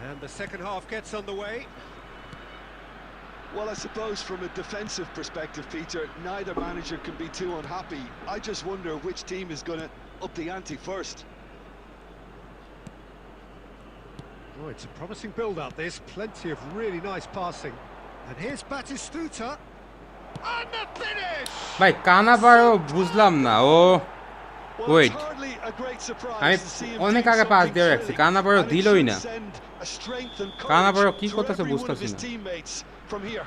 And the second half gets underway. Well, I suppose from a defensive perspective, Peter, neither manager can be too unhappy. I just wonder which team is going to up the ante first. Oh, it's a promising build-up, this. Plenty of really nice passing. And here's Batistuta. And the finish! ভাই কানাভারো বুঝলাম না ও Well, Wait. it's hardly a great surprise আমি to see him অনেক do আগে pass something দিয়ে রাখছি thrilling, কানাভারো and it দিলই should না send a strength and কানাভারো courage কি to করতেছে every one of বুঝতেছি his না teammates from here.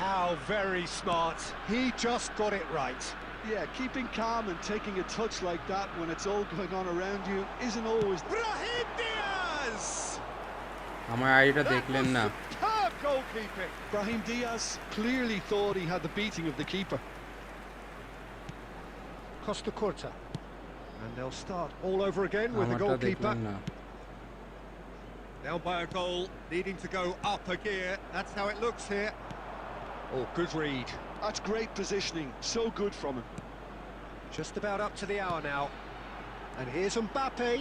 How very smart. He just got it right. Yeah, keeping calm and taking a touch like that when it's all going on around you isn't always... Brahim Diaz! আমার আইডিটা That দেখলেন was না superb goalkeeping. Brahim Diaz clearly thought he had the beating of the keeper. Costa Curta. And they'll start all over again with the আমারটা goalkeeper. দেখলেন না Down by a goal, needing to go up a gear. That's how it looks here. Oh, good read. That's great positioning, so good from him. Just about up to the hour now. And here's Mbappe.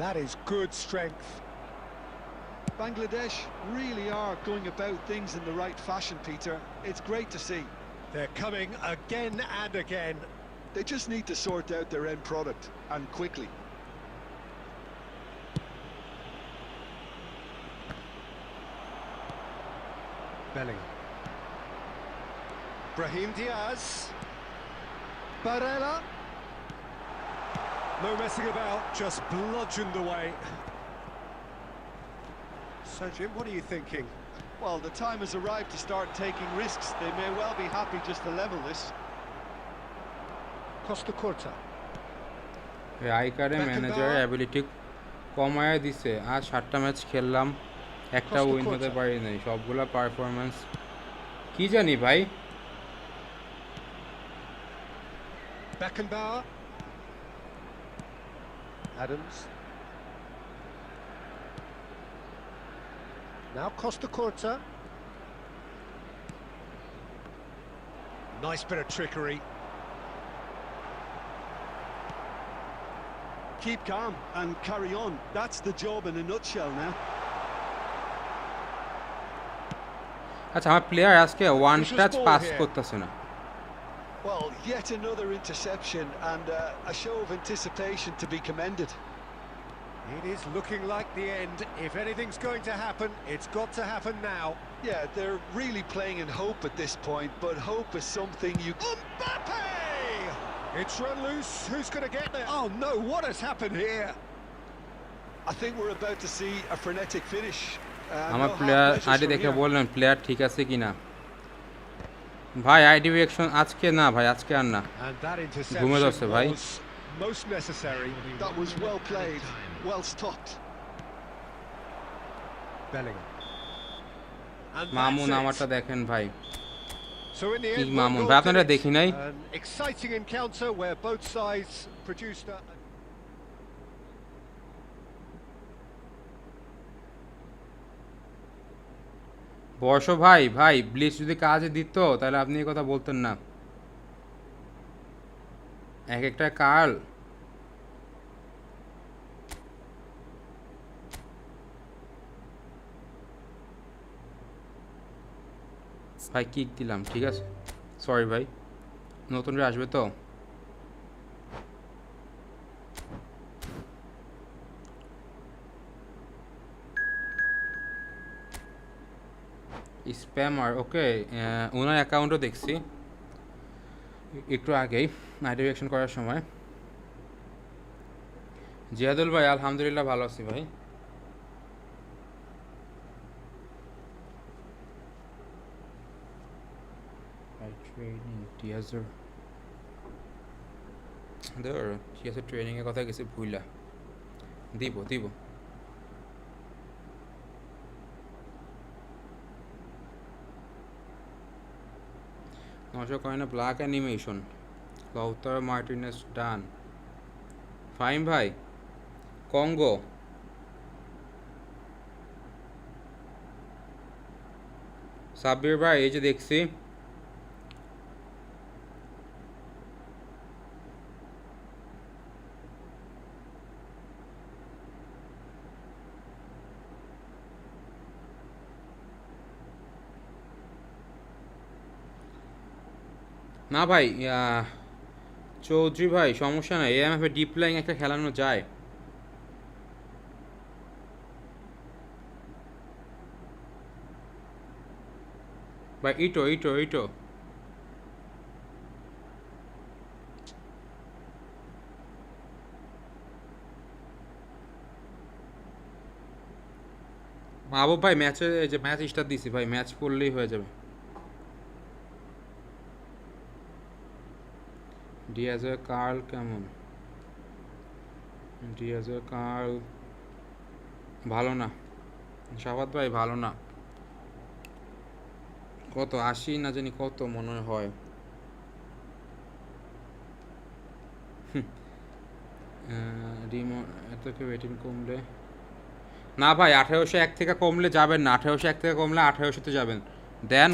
That is good strength. Bangladesh really are going about things in the right fashion, Peter. It's great to see. They're coming again and again. They just need to sort out their end product, and quickly. Bellingham. Brahim Diaz. Barella. No messing about, just bludgeoned away. So, Jim, what are you thinking? Well, the time has arrived to start taking risks. They may well be happy just to level this. Costa Curta. I কার্ডে ম্যানেজারের ability কমায় দিছে আজ 7টা match খেললাম একটা Costa win হতে Curta. পারি নাই সবগুলা পারফরম্যান্স কি জানি ভাই Beckenbauer. Adams. Now Costa Curta. Nice bit of trickery. keep calm and carry on. That's the job in a nutshell now. আচ্ছা আমার প্লেয়ার আজকে ওয়ান টাচ পাস করতেছে না Well, yet another interception and a show of anticipation to be commended. It is looking like the end. If anything's going to happen, it's got to happen now. Yeah, they're really playing in hope at this point, but hope is something you... Mbappe! It's run loose. Who's going to get there? Oh no, what has happened here? I think we're about to see a frenetic finish. আমার No player half measures ID from দেখে here. বললেন player ঠিক আছে কিনা ভাই ID reaction আজকে না ভাই আজকে আর না And that ঘুমে interception যাচ্ছে ভাই was most necessary. That was well played, well stopped. Bellingham. And Mamun that's it. আমারটা দেখেন ভাই So in the কি end, মামুন one ভাই goal আপনারা did it. দেখি নাই An exciting encounter where both sides produced a... বর্ষ ভাই ভাই ব্লিচ যদি কাজে দিত তাহলে আপনি এই কথা বলতেন না এক একটা কার্ল ভাই কিক দিলাম ঠিক আছে সরি ভাই নতুনরা আসবে তো স্প্যামার ওকে ওনার অ্যাকাউন্টও দেখছি একটু আগেই আইডি রিঅ্যাকশন করার সময় জিয়াদুল ভাই আলহামদুলিল্লাহ ভালো আছি ভাই টিয়াজের ট্রেনিংয়ের কথা গেছি ভুইলা দিব দিব নশো কয়েনে ব্ল্যাক অ্যানিমেশন লৌতার মার্টিনেস ডান ফাইম ভাই কঙ্গো সাব্বির ভাই এই যে দেখছি না ভাই চৌধুরী ভাই সমস্যা নাই এএমএফ ডিপ প্লেয়িং একটা খেলানো যায় ভাই ইটো ইটো ইটো মাহবুব ভাই ম্যাচে যে ম্যাচ স্টার্ট দিছি ভাই ম্যাচ করলেই হয়ে যাবে ডিয়াজের কার্ল কেমন ডিয়াজের কার্ল ভালো না শাবাত ভাই ভালো না কত ৮০ না জানি কত মনে হয় এতকে রেটিং কমলে না ভাই ১৮০১ থেকে কমলে যাবেন না ১৮০১ থেকে কমলে ১৮০০তে যাবেন দেন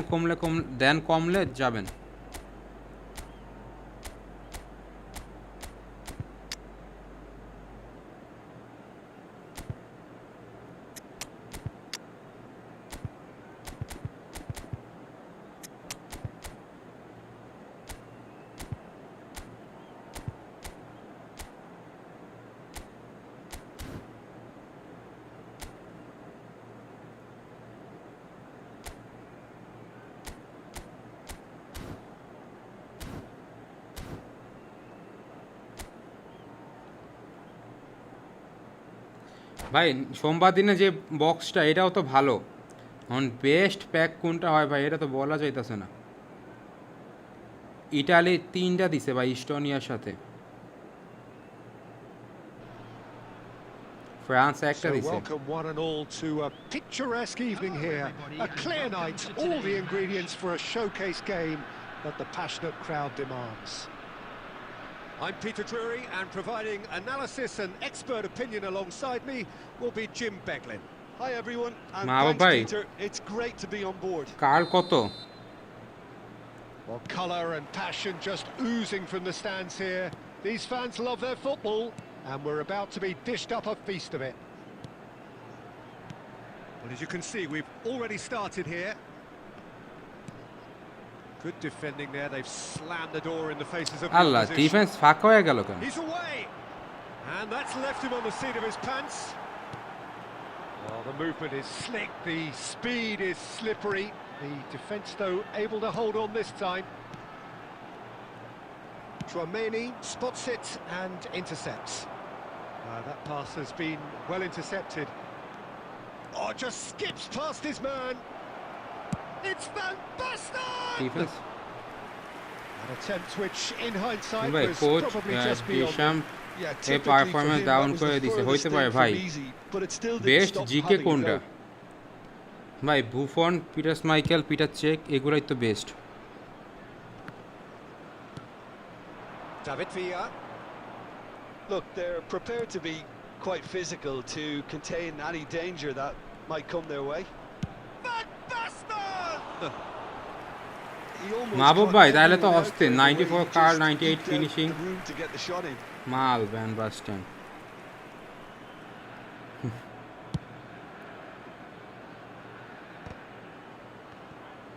কমলে যাবেন ভাই সোমবার দিনে যে বক্সটা এটাও তো ভালো এখন বেস্ট প্যাক কোনটা হয় ভাই এটা তো বলা যাইতেছে না ইটালি ৩টা দিছে ভাই ইস্টোনিয়ার সাথে ফ্রান্স একটা So দিছে welcome one and all to a picturesque evening here. A clear night, all the ingredients for a showcase game that the passionate crowd demands. I'm Peter Drury, and providing analysis and expert opinion alongside me will be Jim Beglin. Hi everyone, and Mahbub thanks bhai. Peter. It's great to be on board. Curl কত Well, colour and passion just oozing from the stands here. These fans love their football, And we're about to be dished up a feast of it. Well, as you can see, we've already started here. Good defending there. They've slammed the door in the faces of the Allah opposition. Defence ফাঁকা হয়ে গেল কেন He's away! And that's left him on the seat of his pants. Well, the movement is slick, the speed is slippery. The defence, though, able to hold on this time. Chouameni spots it and intercepts. That pass has been well intercepted. Oh, just skips past his man. It's Van Basten! Defence An attempt which, in hindsight, ভাই was coach probably just beyond ডিশাম Yeah, এই typically for performance him, down that was করে the দিছে furthest হইতে thing পারে from ভাই easy, but it still didn't best stop GK having a কোনটা go. ভাই Buffon Peter Michael Peter Cech এগুলাই তো best David Villa. Look, they're prepared to be quite physical to contain any danger that might come their way. Van Basten! He almost Mahbub got ভাই তাহলে তো everyone out অস্থির there, the way he 94 car just 98 eked out finishing the room to get the shot in. মাল van Basten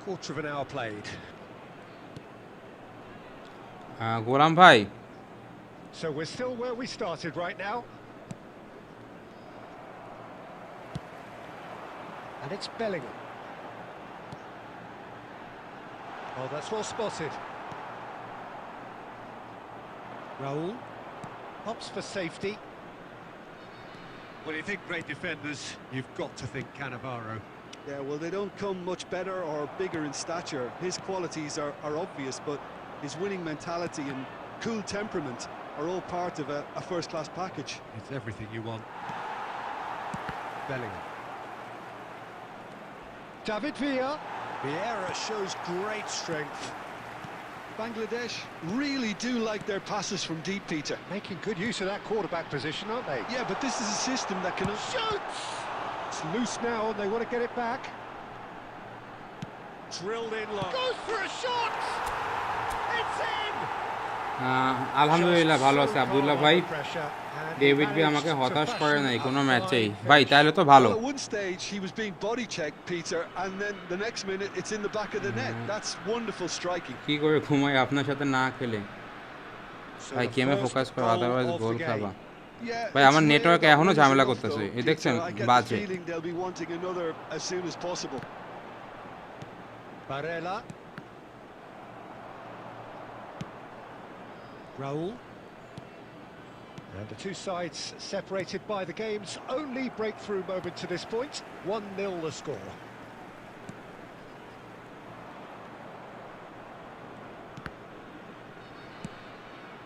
Quarter of an hour played. গোলাম ভাই So we're still where we started right now. And it's Bellingham. Oh, that's well spotted. Raul hops for safety. When you think great defenders, you've got to think Cannavaro. Yeah, well, they don't come much better or bigger in stature. His qualities are obvious, but his winning mentality and cool temperament are all part of a first-class package. It's everything you want. Bellingham. David Villa. Vieira shows great strength. Bangladesh really do like their passes from deep, Peter. Making good use of that quarterback position, aren't they? Yeah, but this is a system that can... Shoots! It's loose now and they want to get it back. Drilled in long. Goes for a shot! It's in! আলহামদুলিল্লাহ ভালো আছে আব্দুল্লাহ ভাই David B আমাকে হতাশ করে নাই কোনো ম্যাচেই ভাই তাহলে তো ভালো Well, at one stage he was being body checked, Peter, and then the next minute it's in the back of the net. That's wonderful striking. কি করে ঘুমাই আপনার সাথে না খেলে ভাই গেমে ফোকাস করো আদারওয়াইজ গোল খাবা Yeah, ভাই আমার it's নেটওয়ার্ক rare এখনো that ঝামেলা enough, করতেছে though, এই দেখছেন Peter. I get the বাজে feeling they'll be wanting another as soon as possible. Barella. Raul. And the two sides separated by the game's only breakthrough moment to this point. 1-0 the score.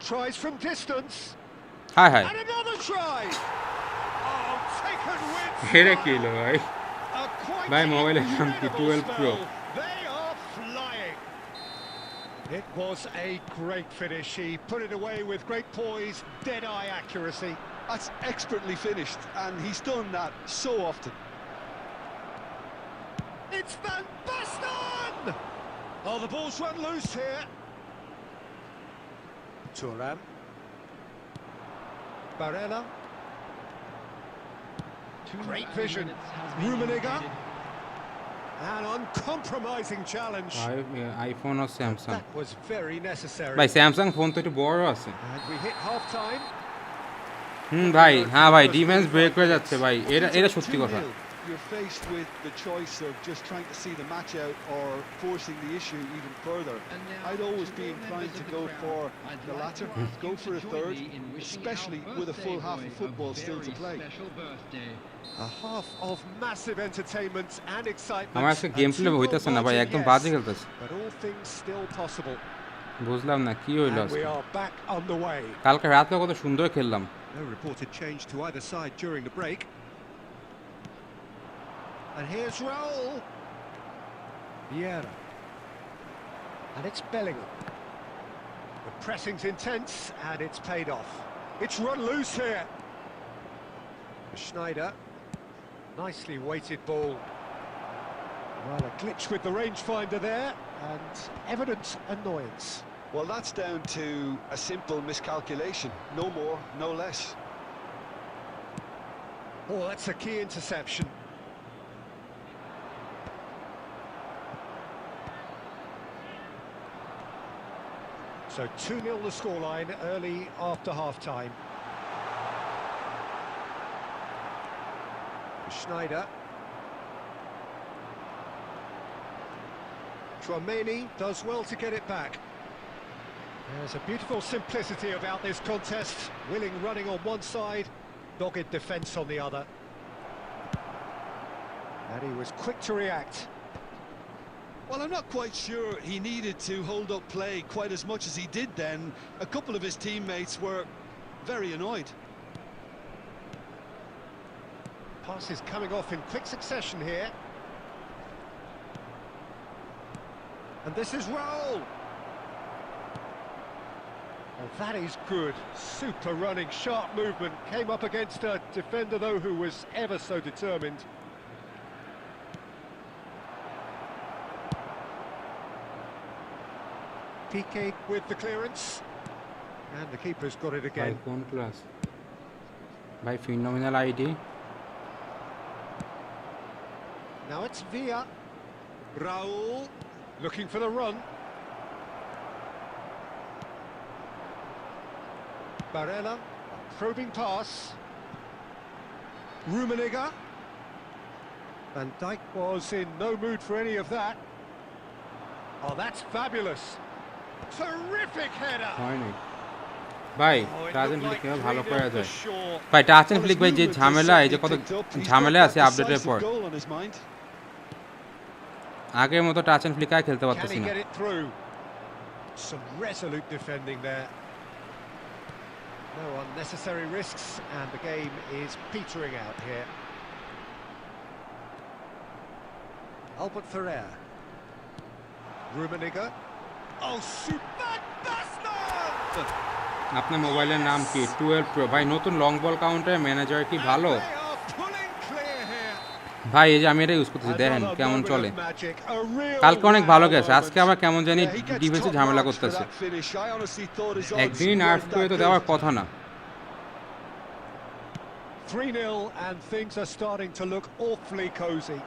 Tries from distance. High high And another try! Oh, taken with এটা কি হলো ভাই a quite ভাই মোবাইলের দাম কি incredible 12 pro spell. They are flying. It was a great finish. He put it away with great poise, dead-eye accuracy. That's expertly finished, and he's done that so often. It's Van Basten! Oh, the ball's run loose here. Thuram. Barella. Great vision. Rummenigge. An uncompromising challenge. IPhone আর Samsung That was very necessary. ভাই Samsung phone তো একটু বড় আছে And we hit half-time. ভাই হ্যাঁ ভাই defence break হয়ে যাচ্ছে ভাই এটা সত্যি কথা 2-0, you're faced with the choice of just trying to see the match out or forcing the issue even further. I'd always be inclined to go for the latter, go for a third, especially with a full half of football still to play. A half of massive entertainment and excitement. আমার আজকে game play হইতাছে না ভাই একদম বাজে খেলতেছে But all things still possible. বুঝলাম না কি হইলো And we আজকে are back on the way. কালকে রাতে কত সুন্দর খেললাম No reported change to either side during the break. And here's Raul. Vieira. And it's Bellingham. The pressing's intense and it's paid off. It's run loose here. Schneider. Nicely weighted ball. Well, a glitch with the rangefinder there and evident annoyance. Well, that's down to a simple miscalculation, no more, no less. Oh, that's a key interception. So 2-0 the scoreline early after half-time. Schneider. Chouameni does well to get it back. There's a beautiful simplicity about this contest. Willing running on one side, dogged defence on the other. And he was quick to react. Well, I'm not quite sure he needed to hold up play quite as much as he did then. A couple of his teammates were very annoyed. Passes coming off in quick succession here. And this is Raul. Oh, that is good. Super running, sharp movement. Came up against a defender, though, who was ever so determined. Piqué with the clearance. And the keeper's got it By again. phone class. By phenomenal ID. Now it's Villa. Raul looking for the run. Barella, probing pass. Rummenigge. Van Dijk was in no mood for any of that. Oh, that's fabulous. Terrific header. হয়নি ভাই Oh, it touch looked and flick like ভালো 3-0 করা for যায় sure. ভাই touch and Well, flick his ভাই যে movement ঝামেলা has এই যে কত certainly picked up. He's ঝামেলা got আছে that আপডেটের decisive পর goal on his mind. আগের মতো টাচ এন্ড ফ্লিক আর খেলতে Can পারতেছি he না get it through? Some resolute defending there. No unnecessary risks, and the game is petering out here. Albert Ferrer. Rummenigge. Oh, super bastard! আপনার মোবাইলের নাম কি 12 pro ভাই নতুন লং বল কাউন্টার ম্যানেজার কি ভালো They are pulling clear here. ভাই এই যে আমি এটা ইউজ করতেছি দেখেন Another কেমন moment চলে of magic, a real কালকে অনেক ভালো গেছে wow আজকে আবার কেমন জানি Yeah, he gets ডিফেন্সে top ঝামেলা marks for করতেছে that finish. I honestly thought his odds একদিনই নার্ভ weren't করে that তো good. দেওয়ার কথা না 3-0, and things are starting to look awfully cosy.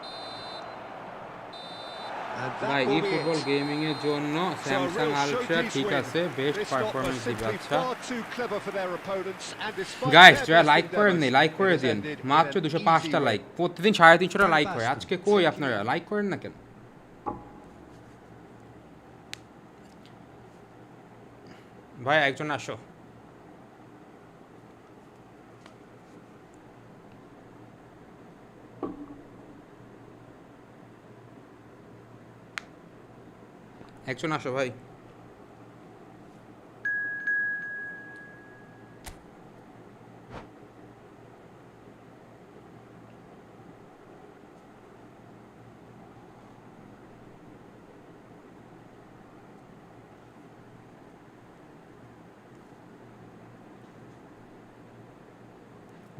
And ভাই that এই will be football it. Gaming এর জন্য So a Samsung real ultra showpiece ঠিক win. আছে best This lot were performance দিবে simply আচ্ছা far too clever for their opponents, and despite guys their যারা best like করেন নি endeavours, লাইক করে it has দিন ended in মাত্র an 205টা easy লাইক win. প্রতিদিন 350টা লাইক হয় Fantastic. আজকে কই আপনারা লাইক করেন না কেন ভাই একজন আসো একজন আসো ভাই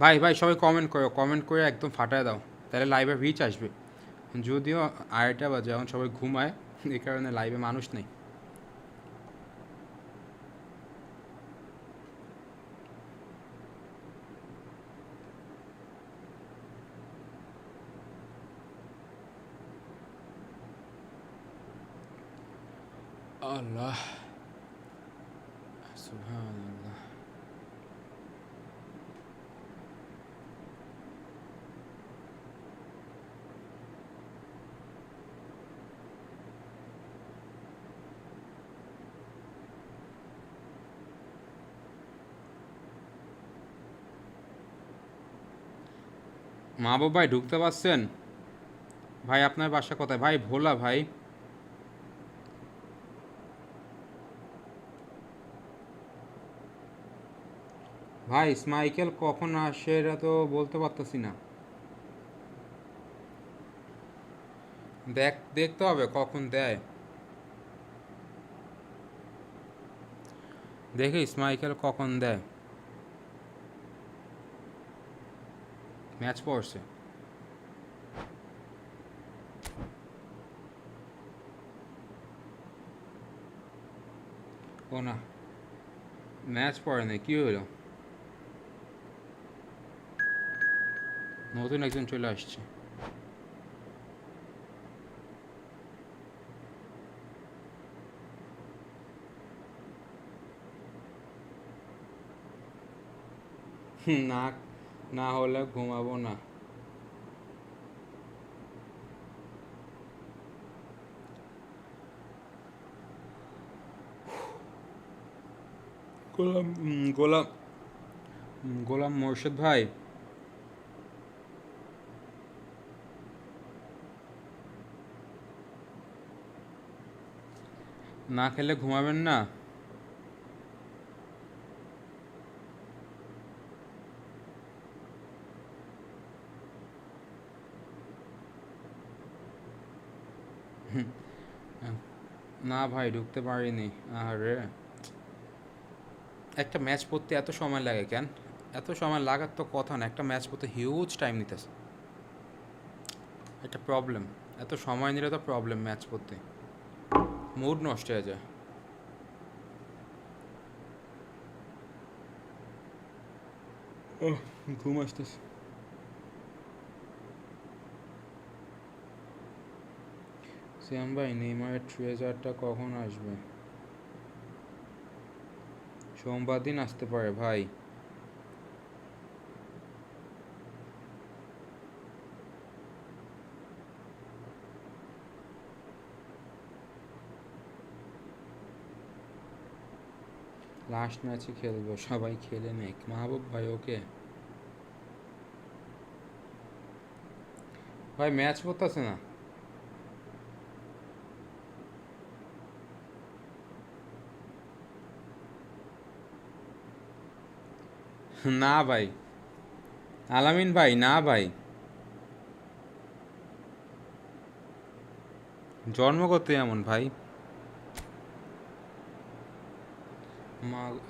ভাই ভাই সবাই কমেন্ট করো কমেন্ট করে একদম ফাটায় দাও তাহলে লাইভে রিচ আসবে যদিও 8টা বাজে এখন সবাই ঘুমায় এই কারণে লাইভে মানুষ নেই আল্লাহ সুবহানাল্লাহ মাহবুব ভাই ঢুকতে পারছেন ভাই আপনার বাসা কোথায় ভাই ভোলা ভাই ভাই স্মাইকেল কখন আসে এটা তো বলতে পারতেছি না দেখতে হবে কখন দেয় দেখি স্মাইকেল কখন দেয় ম্যাচ পড়ছে ও না ম্যাচ পড়ে না কি হলো নতুন একজন চলে আসছে। না না হলে ঘুমাবো না। গোলাম গোলাম গোলাম মোর্শেদ ভাই, না খেলে ঘুমাবেন না? না ভাই ঢুকতে পারিনি। আরে একটা ম্যাচ পড়তে এত সময় লাগে কেন? এত সময় লাগার তো কথা না, একটা ম্যাচ পড়তে হিউজ টাইম নিতেছে, একটা প্রবলেম। এত সময় নিলে তো প্রবলেম ম্যাচ পড়তে, মুড নষ্ট হয়ে যায়। ঘুম আসতেছে। সিয়াম ভাই, নেইমারের ট্রেজারটা কখন আসবে? সোমবার দিন আসতে পারে ভাই। লাস্ট ম্যাচে খেলবো, সবাই খেলে নেক। মাহবুব ভাই ওকে ভাই, ম্যাচ পড়তেছে না। না ভাই, আলামিন ভাই, না ভাই, জন্মগত এমন ভাই।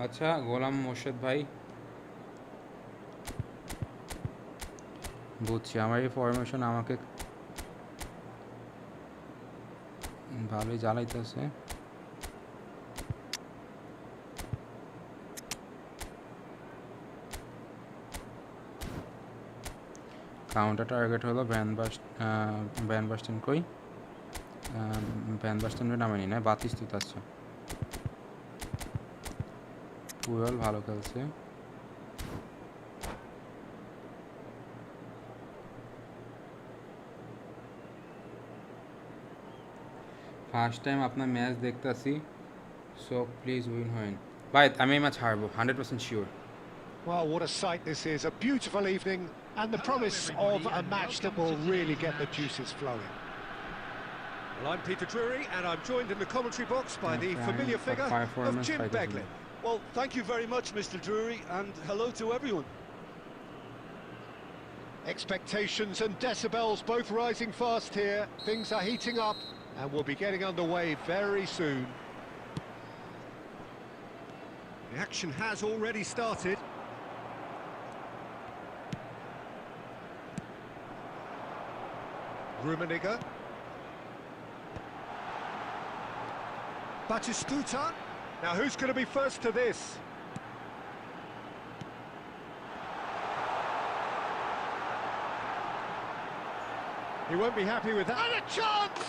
আচ্ছা গোলাম মোর্শেদ ভাই, বুঝছি। আমার এই ফরমেশন আমাকে ভালোই জ্বালাইতেছে। কাউন্টার টার্গেট হলো ভ্যান বাস্টেন। কই ভ্যান বাস্টেনের নামে নি না, বাতিস্তুত আছে। পুরল ভালো খেলছে। ফার্স্ট টাইম আপনার ম্যাচ দেখতেছি, সো প্লিজ উইন হয়েন। ভাই আমি এই ম্যাচ হারবো 100% sure. Well, what a sight this is. A beautiful evening and the promise of a match that will really get the juices flowing. Well, I'm Peter Drury and I'm joined in the commentary box by the familiar figure of Jim Beglin. Well, thank you very much, Mr. Drury, and hello to everyone. Expectations and decibels both rising fast here. Things are heating up and we'll be getting underway very soon. The action has already started. Rummenigge. Batistuta. Now who's going to be first to this? He won't be happy with that. And a chance!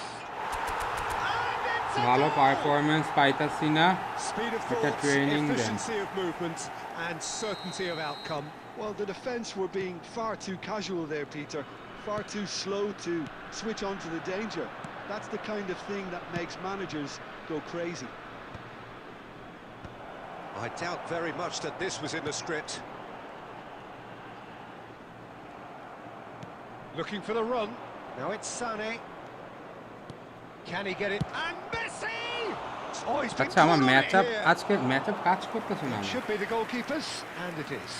And it's a ভালো goal! Performance পাইতাছি না, Speed of একটা thought, training দেন। efficiency of movement and certainty of outcome. Well, the defence were being far too casual there, Peter. Far too slow to switch on to the danger. That's the kind of thing that makes managers go crazy. I doubt very much that this was in the script. Looking for the run. Now it's Sané. Can he get it? And Messi! Oh, he's been আচ্ছা আমার caught on match it up here. আজকে match up কাজ করতেছে না। Should be the goalkeepers, and it is.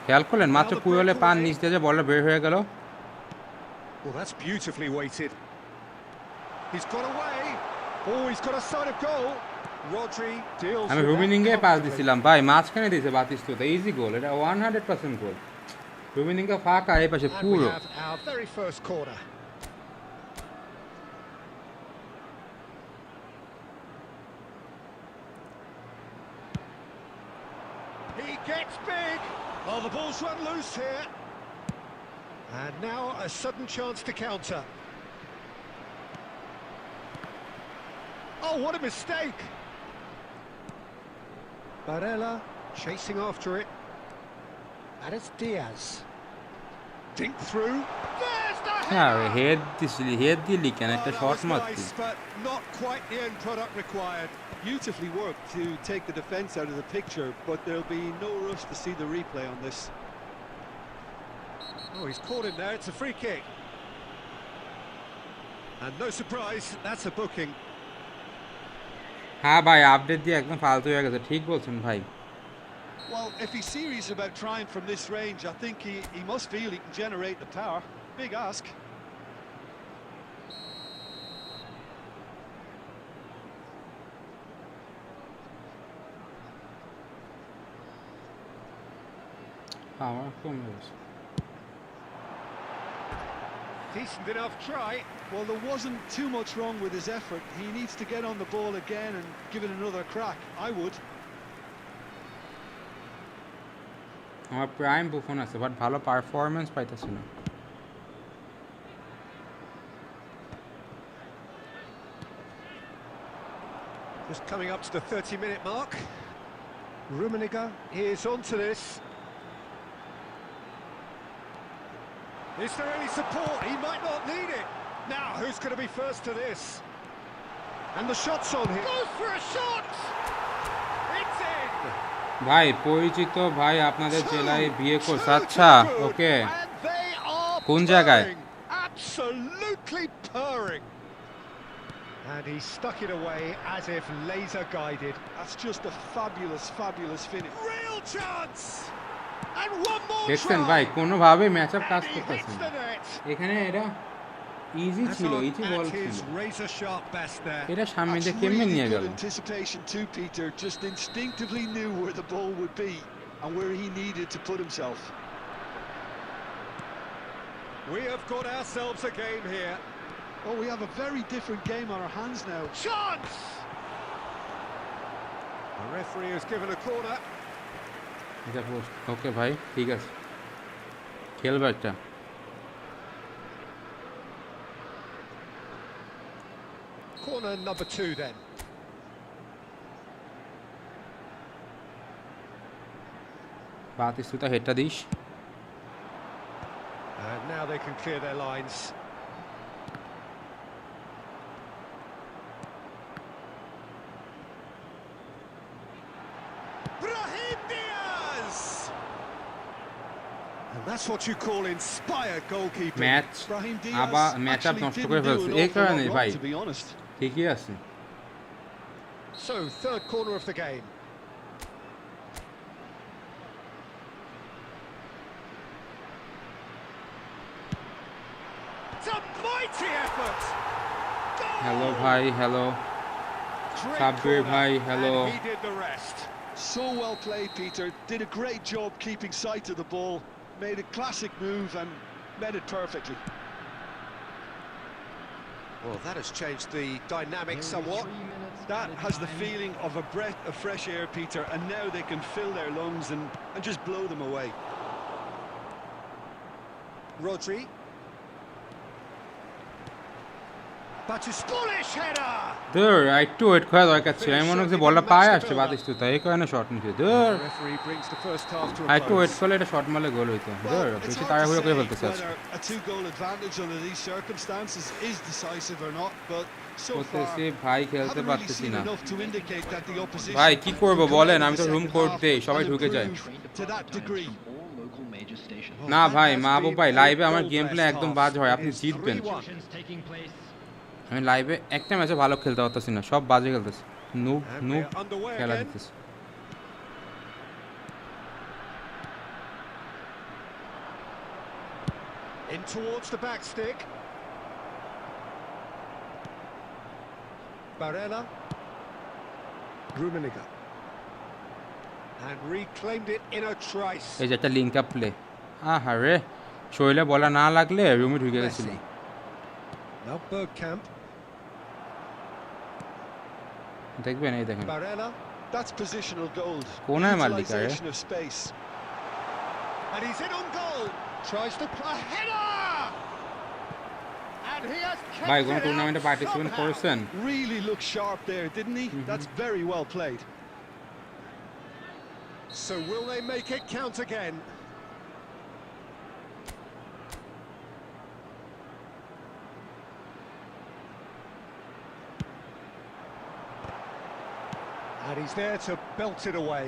খেয়াল করলেন মাত্র পুরোলে পান নিচ দিয়ে যে বলটা বের হয়ে গেল। Well, that's beautifully weighted. He's got away. Oh, he's got a side of goal. Rodri deals আমি with রুবিনিংয়ে that পাস comfortably. দিছিলাম ভাই, মাঝখানে দিয়েছে বাতিস্তুতা, ইজি গোল, এটা 100% গোল। রুবিনিংকে ফাঁকা, এই পাশে And we পুরো। have our very first corner. He gets big. Oh, the ball's run loose here. And now a sudden chance to counter. Oh, what a mistake! Barella chasing after it. And it's Diaz. Dink through. There's the হ্যাঁ header! Head দিলি কেন একটা That short was Maruti nice, but not quite the end product required. Beautifully worked to take the defence out of the picture, but there'll be no rush to see the replay on this. Oh, he's caught him there. It's a free kick. And no surprise, that's a booking. হ্যাঁ ভাই update দিয়ে একদম ফালতু হয়ে গেছে ঠিক বলছেন ভাই Well, if he's serious about trying from this range, I think he must feel he can generate the power. Big ask. আমার কমে গেছে Decent enough try. Well, there wasn't too much wrong with his effort. He needs to get on the ball again and give it another crack. I would. আমার prime Buffon আছে but ভালো performance পাইতেছি না Just coming up to the 30-minute mark. Rummenigge is onto this. Is there any support? He might not need it. Now, who's going to be first to this? And the shot's on here. Goes for a shot! It's in! ভাই পরিচিত ভাই আপনাদের জেলায় বিয়ে করছে আচ্ছা ওকে And they are কোন জায়গায় purring. Absolutely purring. And he stuck it away as if laser guided. That's just a fabulous, fabulous finish. Real chance! And one more দেখছেন try! ভাই কোনোভাবে ম্যাচ আপ কাজ And he করতেছে hits না the net. এখানে এটা easy That's ছিল on easy at ball his ছিল razor sharp best there. এটা সামনে দিয়ে That's কেমনে really নিয়ে good গেল anticipation too, Peter. Just instinctively knew where the ball would be and where he needed to put himself. We have got ourselves a game here. Oh, we have a very different game on our hands now. Chance! The referee has given a corner. এটা post okay ভাই ঠিক আছে খেলবে একটা Corner number 2 then. Batistuta হেডটা this And now they can clear their lines. Brahim Diaz! And that's what you call inspired goalkeeping. Match Brahim Diaz আবার match up actually নষ্ট didn't করে do ফেলছে an এই awful কারণে lot ভাই wrong, to be honest. ঠিকই আছে So, third corner of the game. It's a mighty effort! Hello ভাই hello Great Sabir corner, bhai, hello. and he did the rest. So well played, Peter. Did a great job keeping sight of the ball. Made a classic move and met it perfectly. Well, that has changed the dynamic somewhat. That has the feeling of a breath of fresh air, Peter, and now they can fill their lungs and just blow them away. Rodri. Foolish header! ধর একটু wait করা দরকার ছিল আমি মনে হচ্ছে বলটা পায়ে আসছে বাতিস্তুতা এই কারণে শর্ট নিচ্ছে ধর The referee brings the first half to a একটু ওয়েট close. করলে এটা শর্ট মারলে গোল হইতো ধর Well, it's বেশি hard তাড়াহুড়ো to করে say ফেলতেছে আজকে whether a two-goal advantage under these circumstances is decisive or not, but so far করতেছি ভাই খেলতে haven't really পারতেছি seen না enough to indicate that the opposition ভাই কি করব will come বলেন out আমি in তো the room second code half দেই সবাই and ঢুকে যায় improve to that degree. All local major stations. না ভাই That has মা been ভাই a লাইভে আমার goal গেম প্লে blessed একদম half. বাজে হয় It আপনি is জিতবেন 3-1. Taking place. আমি লাইভে একটা ম্যাচে ভালো খেলতে পারতেছি না সব বাজে খেলতেছি noob And noob we're underway খেলা again. দিতেছি In towards the back stick. Barella. Rummenigge. And reclaimed it in a trice. এই যে একটা লিঙ্ক আপ প্লে আহারে শৈলে বলা না লাগলে রুমে ঢুকে গেছিল Messi. Now Bergkamp. দেখবেন এই দেখেন Barella. That's positional gold. কোনায় মারলি কারে Utilisation of space. And he's in on goal. Tries to a header! And he has kept ভাই it কোন out টুর্নামেন্টে পার্টিসিপেট somehow. করছেন? Really looked sharp there, didn't he? That's very well played. So will they make it count again? And he's there to belt it away.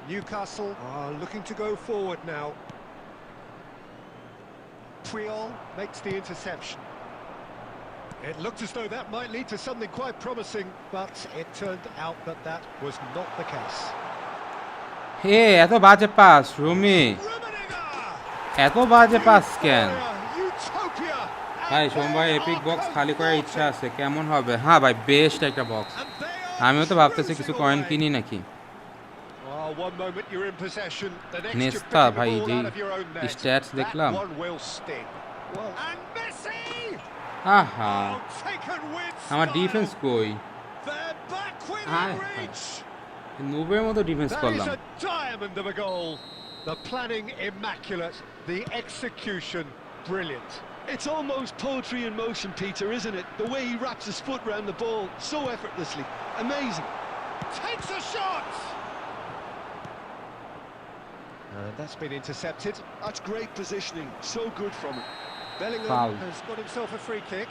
Newcastle are looking to go forward now. Puyol makes the interception. It looked as though that might lead to something quite promising, but it turned out that that was not the case. হে এত বাজে pass Rumi, Rummenigge! এত বাজে pass কেন? Utopia! ভাই সোমবার epic box খালি করার ইচ্ছা আছে, কেমন হবে? হ্যাঁ ভাই বেস্ট একটা বক্স। And they are আমিও তো ভাবতেছি কিছু cruising কয়েন away. কিনি নাকি। One moment you're in possession, the next you're নেস্তা picking the ভাই ball যেই out of your own net. Stats দেখলাম, That one will sting. Well, And Messi! আহা Oh, taken with আমার style. ডিফেন্স কই? They're back within Hi. reach. নুবের মতো defence That is করলাম। a diamond of a goal. The planning immaculate, the execution brilliant. it's almost poetry in motion, Peter, isn't it? The way he wraps his foot round the ball so effortlessly. Amazing. Takes a shot. And that's been intercepted. That's great positioning. So good from him. Bellingham Foul. has got himself a free kick.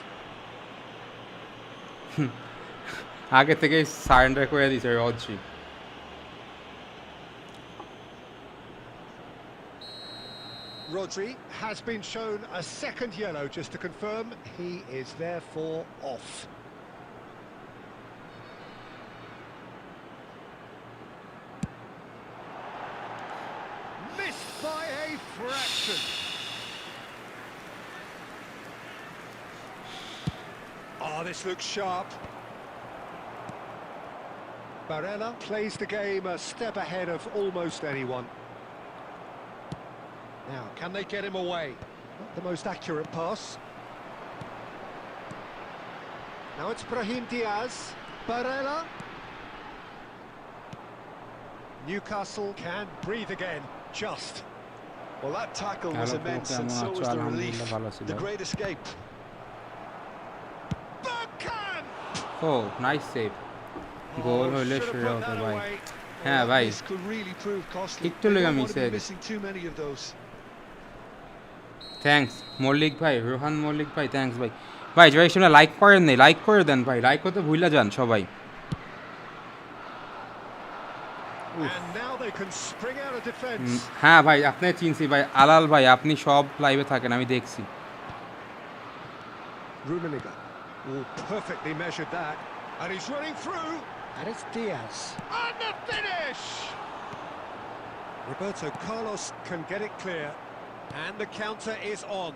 আগে থেকে surrender করে দিয়েছে রডজি। Rodri has been shown a second yellow, just to confirm he is therefore off. Missed by a fraction. Oh, this looks sharp. Barella plays the game a step ahead of almost anyone. Now, can they get him away? Not the most accurate pass. Now it's Brahim Diaz. Barella. Newcastle can breathe again, just. Well, that tackle was Hello, immense, কেমন and so আছো? was the relief. আলহামদুলিল্লাহ ভালো আছি। The great escape. Bergkamp! ও nice save, goal হইলে should have সেরা put হতো that ভাই। away. হ্যাঁ ভাই This could really prove costly. একটু They লেগে don't miss want to be হয়ে গেছে। missing too many of those. Thanks Mallick ভাই, রোহান মল্লিক ভাই, থ্যাঙ্কস ভাই। ভাই যারা শুনে লাইক করেন নাই লাইক করে দেন ভাই, লাইক করতে ভুলে যান সবাই। And now they can spring out of defence. হ্যাঁ ভাই আপনি চিনছি ভাই, আলাল ভাই আপনি সব লাইভে থাকেন আমি দেখছি। Rummenigge. Oh, perfectly measured that. And he's running through. And it's Diaz. And the finish! Roberto Carlos can get it clear. And the counter is on.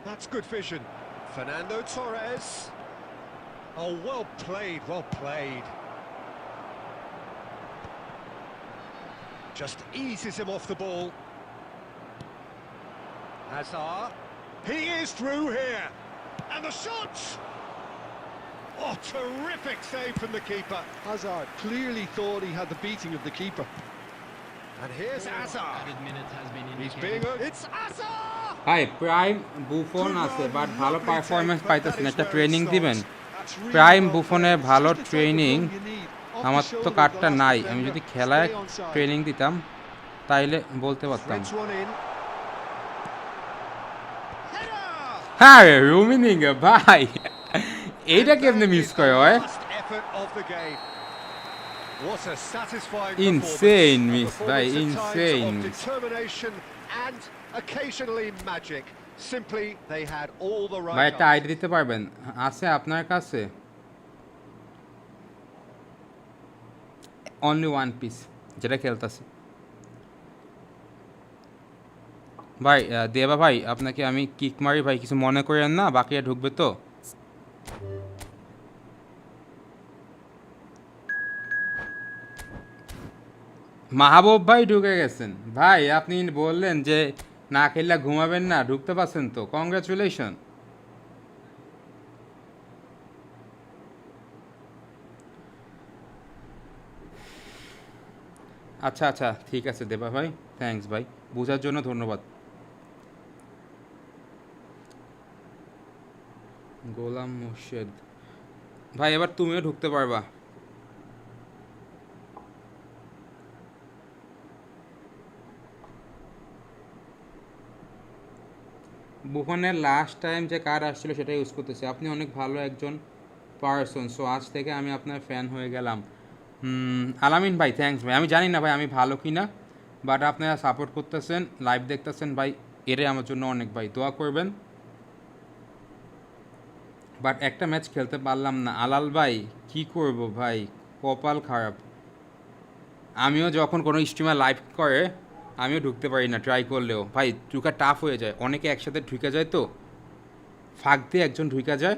That's good vision. Fernando Torres. Oh, well played, well played. Just eases him off the ball. Hazard. He is through here. And the shot! Oh, terrific save from the keeper. Hazard clearly thought he had the beating of the keeper. And here's Hazard. Added minutes has been He's indicated. being... It's Hazard! ভাই prime Buffon আছে but ভালো performance পাইতেছে না, একটা training দিবেন। That's really prime well বুফনের played. ভালো It's just the type of training goal you need. Off the আমার তো shoulder of কার্ডটা the last নাই, defender. আমি যদি খেলায় Stay onside. ট্রেনিং দিতাম তাইলে বলতে পারতাম। Threads one in. Header! হ্যাঁ রুমিনিং ভাই এইটা কেমনে মিস করে হয়? Last effort of the game. What a satisfying Insane performance. miss, A bhai, performance at times insane of miss. determination and occasionally magic. Simply, they had all the ভাই right একটা answers. ID দিতে পারবেন? আছে আপনার কাছে? Only one piece যেটা খেলতেছি ভাই। দেবা ভাই আপনাকে আমি কিক মারি ভাই, কিছু মনে করেন না, বাকিরা ঢুকবে তো। মাহবুব ভাই ঢুকে গেছেন ভাই, আপনি বললেন যে না খেললে ঘুমাবেন না, ঢুকতে পারছেন তো, কংগ্রাচুলেশন। আচ্ছা আচ্ছা ঠিক আছে দেবা ভাই, থ্যাঙ্কস ভাই, বোঝার জন্য ধন্যবাদ। গোলাম মোর্শেদ ভাই এবার তুমিও ঢুকতে পারবা। বুফনের লাস্ট টাইম যে কার্ড আসছিল সেটা ইউজ করতেছি। আপনি অনেক ভালো একজন পার্সন, সো আজ থেকে আমি আপনার ফ্যান হয়ে গেলাম। আলামিন ভাই থ্যাঙ্কস ভাই। আমি জানি না ভাই আমি ভালো কি না, বাট আপনারা সাপোর্ট করতেছেন, লাইভ দেখতেছেন ভাই, এটাই আমার জন্য অনেক ভাই, দোয়া করবেন। বাট একটা ম্যাচ খেলতে পারলাম না আলাল ভাই, কি করব ভাই, কপাল খারাপ। আমিও যখন কোনো স্ট্রিমার লাইভ করে আমিও ঢুকতে পারি না, ট্রাই করলেও ভাই ঢুকা টাফ হয়ে যায়, অনেকে একসাথে ঢুকে যায় তো, ফাঁক দিয়ে একজন ঢুকে যায়।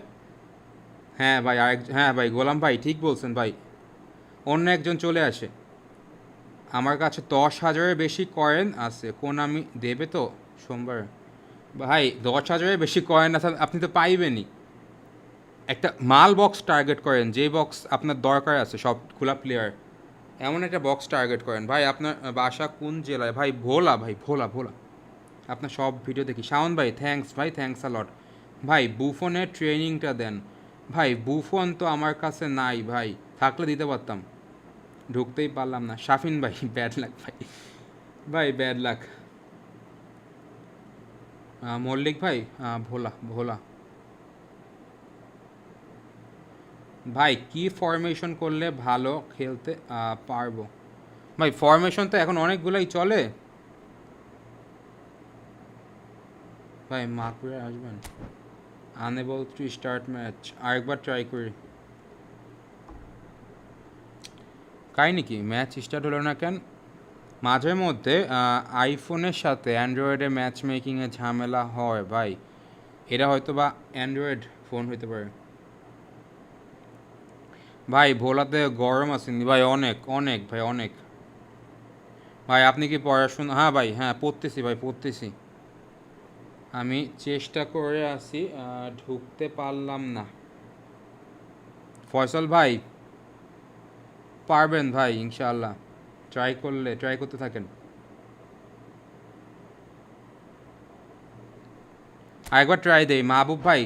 হ্যাঁ ভাই হ্যাঁ ভাই গোলাম ভাই ঠিক বলছেন ভাই, অন্য একজন চলে আসে। আমার কাছে 10,000-এর বেশি কয়েন আছে, কোন আমি দেবে তো সোমবার। ভাই 10,000-এর বেশি কয়েন আছে আপনি তো পাইবেনই। একটা মাল বক্স টার্গেট করেন, যে বক্স আপনার দরকার আছে সব খোলা প্লেয়ার, এমন একটা বক্স টার্গেট করেন। ভাই আপনার বাসা কোন জেলায়? ভাই ভোলা ভাই, ভোলা ভোলা। আপনার সব ভিডিও দেখি। শাওন ভাই থ্যাঙ্কস ভাই, থ্যাঙ্কস আ লট। ভাই বুফনের ট্রেনিংটা দেন। ভাই বুফন তো আমার কাছে নাই ভাই, থাকলে দিতে পারতাম, ঢুকতেই পারলাম না। শাফিন ভাই ব্যাড লাক ভাই, ভাই ব্যাড লাক। মল্লিক ভাই ভোলা ভোলা। ভাই কি ফরমেশন করলে ভালো খেলতে পারবো? ভাই ফরমেশন তো এখন অনেকগুলোই চলে ভাই। মাকুরে আসবেন? আনএবল টু স্টার্ট ম্যাচ, আরেকবার ট্রাই করি। কাহিনি কি ম্যাচ স্টার্ট হলো না কেন? মাঝে মধ্যে আইফোনের সাথে অ্যান্ড্রয়েডে ম্যাচ মেকিংয়ে ঝামেলা হয় ভাই, এটা হয়তো বা অ্যান্ড্রয়েড ফোন হইতে পারে। ভাই ভোলাতে গরম আসেনি ভাই? অনেক অনেক ভাই অনেক। ভাই আপনি কি পড়াশোনা? হ্যাঁ ভাই হ্যাঁ পড়তেছি ভাই পড়তেছি। আমি চেষ্টা করে আসি, ঢুকতে পারলাম না। ফয়সাল ভাই পারবেন ভাই ইনশাআল্লাহ, ট্রাই করতে থাকেন। আরেকবার ট্রাই দেই মাহবুব ভাই,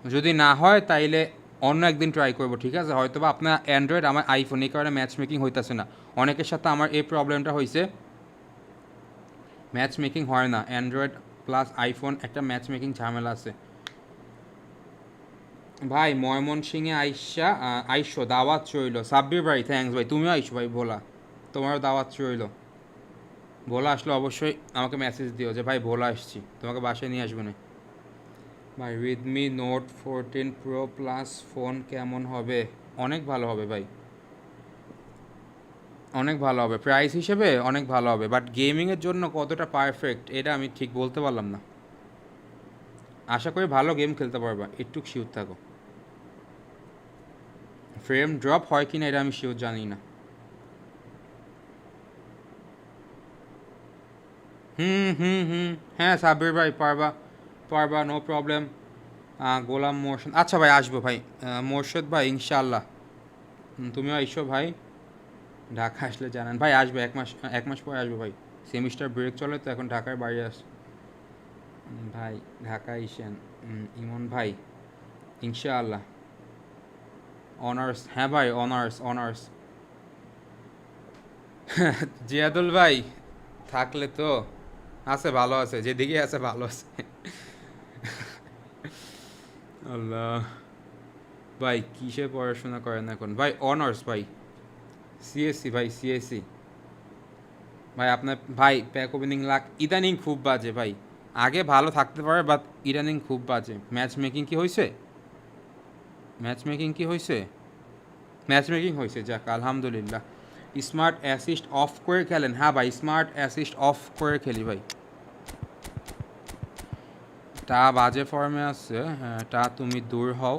যদি না হয় তাইলে অন্য একদিন ট্রাই করবো, ঠিক আছে? হয়তো বা আপনার অ্যান্ড্রয়েড, আমার আইফোন, এই কারণে ম্যাচ মেকিং হইতেছে না। অনেকের সাথে আমার এই প্রবলেমটা হয়েছে, ম্যাচ মেকিং হয় না। অ্যান্ড্রয়েড প্লাস আইফোন একটা ম্যাচ মেকিং ঝামেলা আছে। ভাই ময়মনসিংহে আইসো, দাওয়াত রইল। সাব্বির ভাই থ্যাঙ্কস ভাই, তুমিও আইসো ভাই ভোলা, তোমারও দাওয়াত রইল। ভোলা আসলে অবশ্যই আমাকে মেসেজ দিও যে ভাই ভোলা আসছি, তোমাকে বাসায় নিয়ে আসবো না। ভাই Redmi note 14 pro plus phone কেমন হবে? অনেক ভালো হবে ভাই, অনেক ভালো হবে, প্রাইস হিসেবে অনেক ভালো হবে, বাট গেমিংয়ের জন্য কতটা পারফেক্ট এটা আমি ঠিক বলতে পারলাম না। আশা করি ভালো গেম খেলতে পারবা, একটু শিওর থাকো। ফ্রেম ড্রপ হয় কি না এটা আমি শিওর জানি না। হ্যাঁ সাব্বির ভাই পারবা, পারবা, নো প্রবলেম। গোলাম মোর্শেদ, আচ্ছা ভাই আসবো ভাই, মোর্শেদ ভাই ইনশাআল্লাহ। তুমিও আইসো ভাই, ঢাকা আসলে জানান ভাই। আসবো এক মাস পরে আসবো ভাই, সেমিস্টার ব্রেক চলে তো এখন ঢাকার বাইরে আস। ভাই ঢাকা আইসেন। ইমন ভাই ইনশাআল্লাহ। অনার্স, হ্যাঁ ভাই অনার্স অনার্স। জিয়াদুল ভাই থাকলে তো আছে, ভালো আছে, যেদিকে আছে ভালো আছে। আল্লাহ ভাই কিসে পড়াশোনা করেন এখন? ভাই অনার্স ভাই, সিএসসি ভাই সিএসসি। ভাই আপনার ভাই প্যাক ওপেনিং লাক ইদানিং খুব বাজে ভাই, আগে ভালো থাকতে পারে বাট ইদানিং খুব বাজে। ম্যাচ মেকিং কি হয়েছে? ম্যাচ মেকিং কি হয়েছে? ম্যাচ মেকিং হয়েছে, যাক আলহামদুলিল্লাহ। স্মার্ট অ্যাসিস্ট অফ করে খেলেন? হ্যাঁ ভাই স্মার্ট অ্যাসিস্ট অফ করে খেলি ভাই। টা বাজে ফর্মে আছে, হ্যাঁ টা তুমি দূর হও।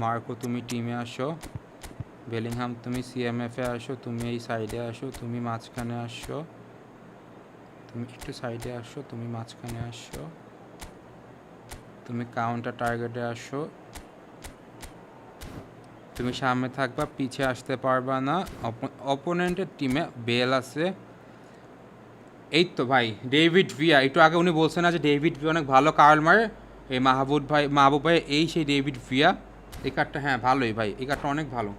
মার্কো তুমি টিমে আসো। বেলিংহাম তুমি সিএমএফে আসো, তুমি এই সাইডে আসো, তুমি মাঝখানে আসো, তুমি একটু সাইডে আসো, তুমি মাঝখানে আসো, তুমি কাউন্টার টার্গেটে আসো, তুমি সামনে থাকবা, পিছে আসতে পারবা না, অপোনেন্টের টিমে বেল আছে, এই তো ভাই ডেভিড ভিয়া। একটু আগে উনি বলছেন না যে ডেভিড ভিয়া অনেক ভালো কার্ল মারে, এই মাহবুব ভাই এই সেই ডেভিড ভিয়া। এই কার্ডটা হ্যাঁ ভালোই ভাই, এই কার্ডটা অনেক ভালো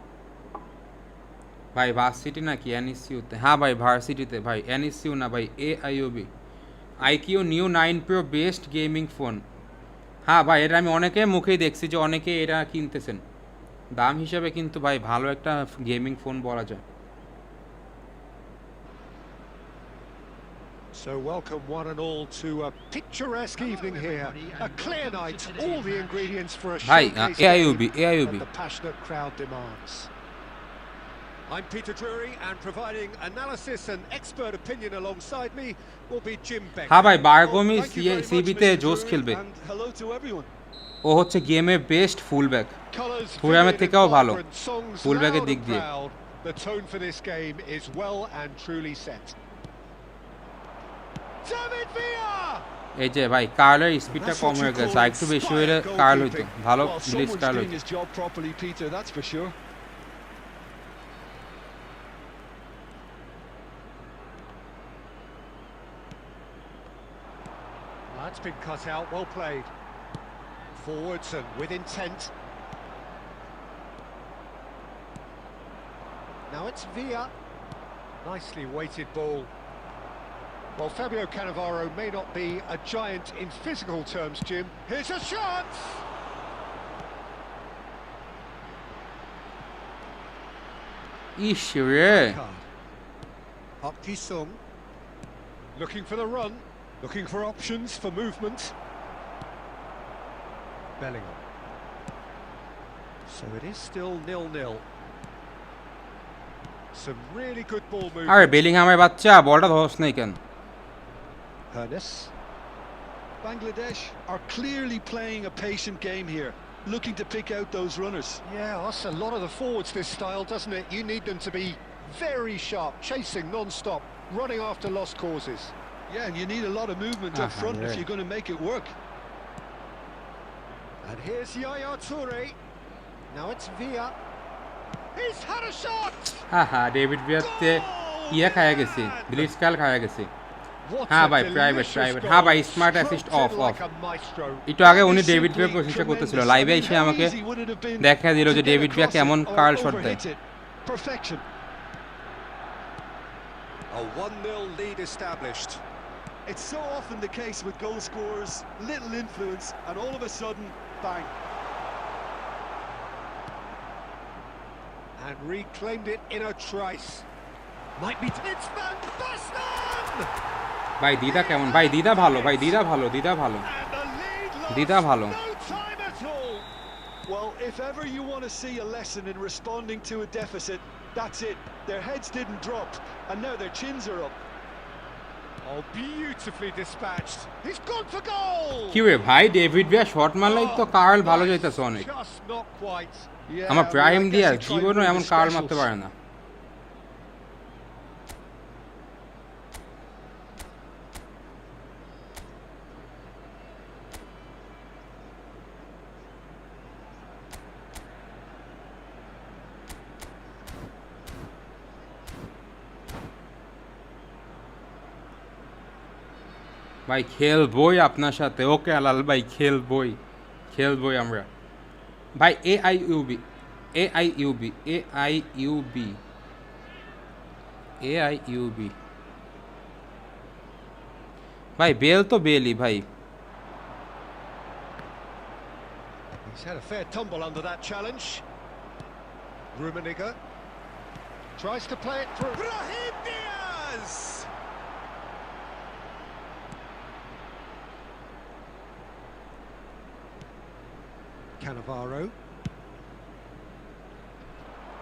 ভাই। ভার্সিটি নাকি এনএসইউতে? হ্যাঁ ভাই ভার্সিটিতে ভাই, এনএসইউ না ভাই, AIOB। IQOO Neo 9 pro best gaming phone. হ্যাঁ ভাই এটা আমি অনেকে মুখেই দেখছি যে অনেকে এটা কিনতেছেন, দাম হিসাবে কিন্তু ভাই ভালো একটা গেমিং ফোন বলা যায়। So welcome one and all to a picturesque evening here. A clear night, all the ingredients for a Hi, showcase AIOB. that the passionate crowd demands. I'm Peter Drury, and providing analysis and expert opinion alongside me will be Jim Beck. হ্যাঁ ভাই বারগমি সিবিতে জোস খেলবে, And hello to everyone. ও হচ্ছে গেমের best fullback, Colours ফুলব্যাকের vivid থেকেও and ভালো vibrant, songs ফুলব্যাকের loud দিক and দিয়ে। proud. The tone for this game is well and truly set. David Villa! এই যে ভাই কার্লের স্পিডটা কম হয়ে গেছে, আর একটু বেশি হলে কার্ল হইতো ভালো, Well, ব্লিজ someone's কার্ল doing হইতো। his job properly, Peter, that's for sure. That's been cut out, well played. Forwards and with intent. Now it's Villa. Nicely weighted ball. Well, Fabio Cannavaro may not be a giant in physical terms, Jim. Here's a chance! ইস রে, Park Ji-sung. Looking for the run. Looking for options for movement. Bellingham. So it is still 0-0. Some really good ball movement. আরে বেলিংহামের বাচ্চা বলটা ধরছ নাই কেন? Hernes. Bangladesh are clearly playing a patient game here, looking to pick out those runners. Yeah, that's a lot of the forwards this style, doesn't it? You need them to be very sharp, chasing non-stop, running after lost causes. Yeah, and you need a lot of movement up front if you're going to make it work. And here's Yaya Toure. Now it's Villa. He's had a shot! হ্যাঁ হ্যাঁ David ভিয়াতে ইয়া খায়া গেছে, ব্লিজ curl খায়া গেছে। What হ্যাঁ a ভাই delicious private, goal. হ্যাঁ ভাই smart assist Stroked of in of. like a maestro. একটু আগে উনি ডেভিড ভিয়ার Simply প্রশংসা করতেছিল, tremendous. লাইভে I mean, এসে how আমাকে easy would it have been দেখা দিল to যে get ডেভিড ভিয়া across কেমন it or কার্ল শট দেয়। overhit it? Perfection. A 1-0 lead established. It's so often the case with goal scorers, little influence, and all of a sudden, bang. And reclaimed it in a trice. Might be... It's Van Basten! ভাই দিদা কেমন? ভাই দিদা ভালো, ভাই দিদা ভালো, দিদা ভালো, And the lead lost দিদা ভালো। no time at all. Well, if ever you want to see a lesson in responding to a deficit, that's it. Their heads didn't drop, and now their chins are up. Oh, beautifully dispatched. He's gone for goal! কি রে ভাই David Villa shot মারলেই তো curl ভালো যাইতেছে অনেক। Just not quite. Yeah, আমার well, prime I guess dear he tried জীবনও one of এমন the কার্ল specials. মারতে পারে না। ভাই খেলবই আপনার সাথে, ওকে আলাল ভাই খেলবই আমরা ভাই। AIUB ভাই বেল তো বেলই ভাই। He's had a fair tumble under that challenge. Rummenigge tries to play it through. Brahim Diaz! Cannavaro.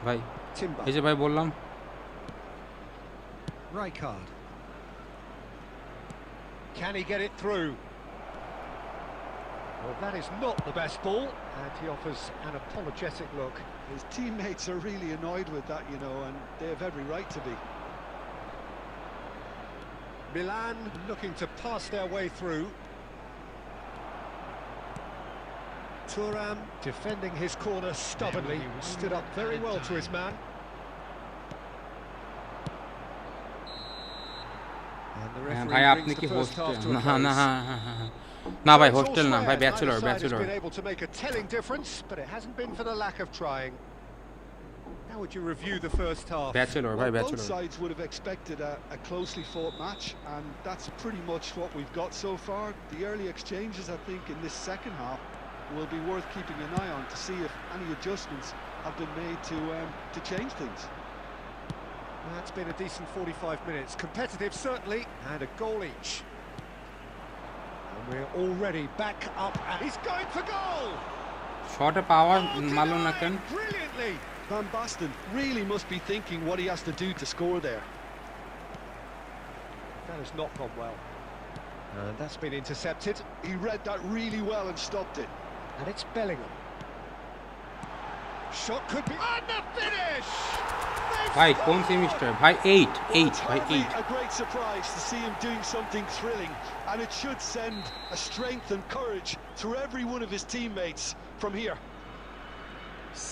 ভাই Timber. এই যে ভাই বললাম Rijkaard. Can he get it through? Well, that is not the best ball, and he offers an apologetic look. His teammates are really annoyed with that, you know, and they have every right to be. Milan looking to pass their way through. Thuram defending his corner stubbornly, stood up very well to his man. The হ্যাঁ referee ভাই brings আপনি the কি first hostel half to a না close. না না ভাই So it's all hostel না ভাই square. Neither bachelor side has bachelor been able to make a telling difference, but it hasn't been for the lack of trying. How would you review the first half? Bachelor ভাই Well, both bachelor sides would have expected a closely fought match, and that's pretty much what we've got so far. The early exchanges, I think, in this second half will be worth keeping an eye on to see if any adjustments have been made to change things. That's been a decent 45 minutes. Competitive, certainly, and a goal each. And we're already back up, and he's going for goal! শটে পাওয়ার Oh, মারলো না denied কেন brilliantly! Van Basten really must be thinking what he has to do to score there. That has not gone well. And that's been intercepted, He read that really well and stopped it. and it's Bellingham. Shot could be... And the finish! They've ভাই কোন scored! Semester ভাই 8 Well, 8 it's ভাই hardly 8 a great surprise to see him doing something thrilling, and it should send a strength and courage through every one of his teammates from here.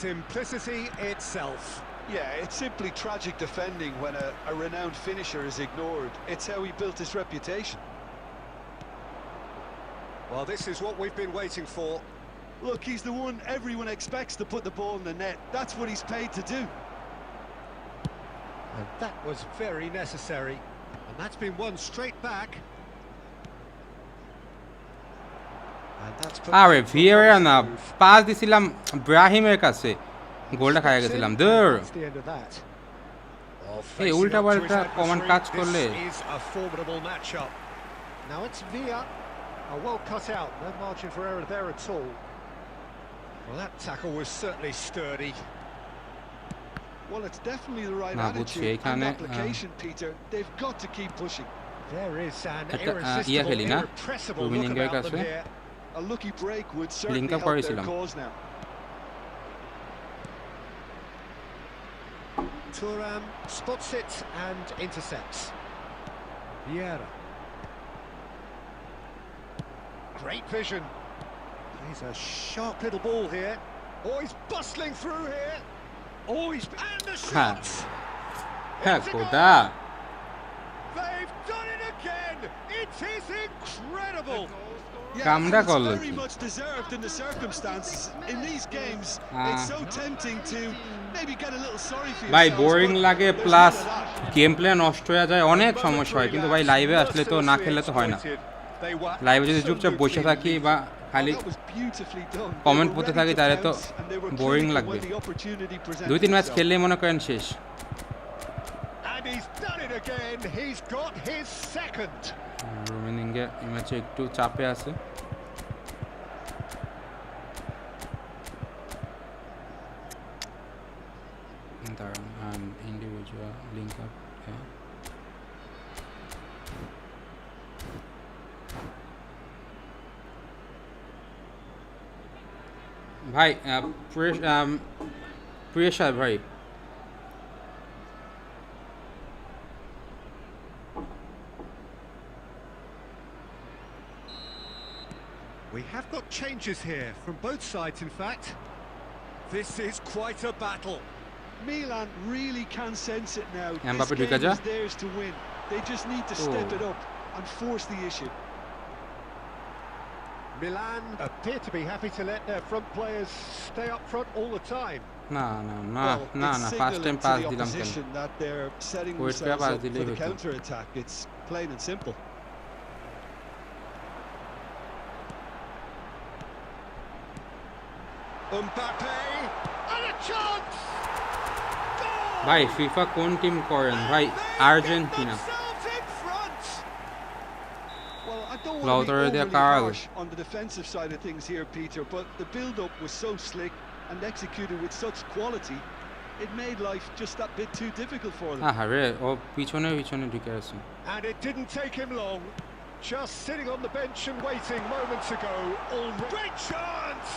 Simplicity itself. Yeah, it's simply tragic defending when a renowned finisher is ignored. It's how he built his reputation. Well, this is what we've been waiting for. Look, he's the one everyone expects to put the ball in the net. That's what he's paid to do. And that was very necessary. And that's been won straight back. And that's put আরে them VAR on না the move. Pass দিছিলাম ব্রাহিমের কাছে গোলটা খাইয়া গেছিলাম দূর That's the end of that. Well, এই facing উল্টা up to his পাল্টা কমান adversary, কাজ করলে This is a formidable matchup. Now it's Villa. Well cut out, no margin for error there at all. Well, that tackle was certainly sturdy. Well, it's definitely the right না, বুঝছি, attitude and এইখানে, application, Peter. They've got to keep pushing. There is an একটা, irresistible, ইয়া খেলি না? irrepressible Rubin look ইংগের about them কাছে। here. A lucky break would certainly Link up help their করেছিলাম। cause now. Thuram spots it and intercepts. Vieira. Great vision. He's a sharp little ball here. Oh, he's bustling through here. Oh, he's... And the হ্যাঁ shot! হ্যাঁ It's a কোদা goal! They've done it again! It is incredible! Yeah, কামটা and it's করলো very কি much deserved in the circumstances. In these games, it's so tempting to maybe get a little sorry for ভাই yourselves, boring but লাগে there's plus none of that. Game play নষ্ট হয়ে যায় অনেক সমস্যা হয় কিন্তু ভাই লাইভে আসলে তো না খেললে তো হয় না লাইভে যদি চুপচাপ বসে থাকি বা খালি That was beautifully done. They comment were পড়তে ready থাকি to তাহলে তো pounce, and they were boring clinical লাগবে when the opportunity presented 2-3 match itself. খেললেই মনে করেন শেষ And he's done it again! He's got his second! রুমিনিংয়ে এই ম্যাচে একটু চাপে আছে দাঁড়ান ইন্ডিভিজুয়াল লিঙ্ক আপ ভাই প্রেশার ভাই We have got changes here, from both sides in fact. This is quite a battle. Milan really can sense it now. Mbappe This ঢুকে game যা। is theirs to win. They just need to step Oh. it up and force the issue. Milan appear to be happy to let their front players stay up front all the time. না না না Well, না it's না first time signalling to pass the দিলাম কেন opposition that they're setting Wait, themselves pass up দিলেই for the হতো। counter-attack. It's plain and simple. Mbappe! And a chance! Goal! ভাই ফিফা কোন টিম করেন ভাই They get Argentina themselves in front! Well, I don't Lautaro want to be de overly Carl. harsh on the defensive side of things here, Peter, but the build-up was so slick and executed with such quality, it made life just that bit too difficult for them. আহারে ও পিছনে পিছনে ঢুকে আছে And it didn't take him long. Just sitting on the bench and waiting moments ago. All great chance!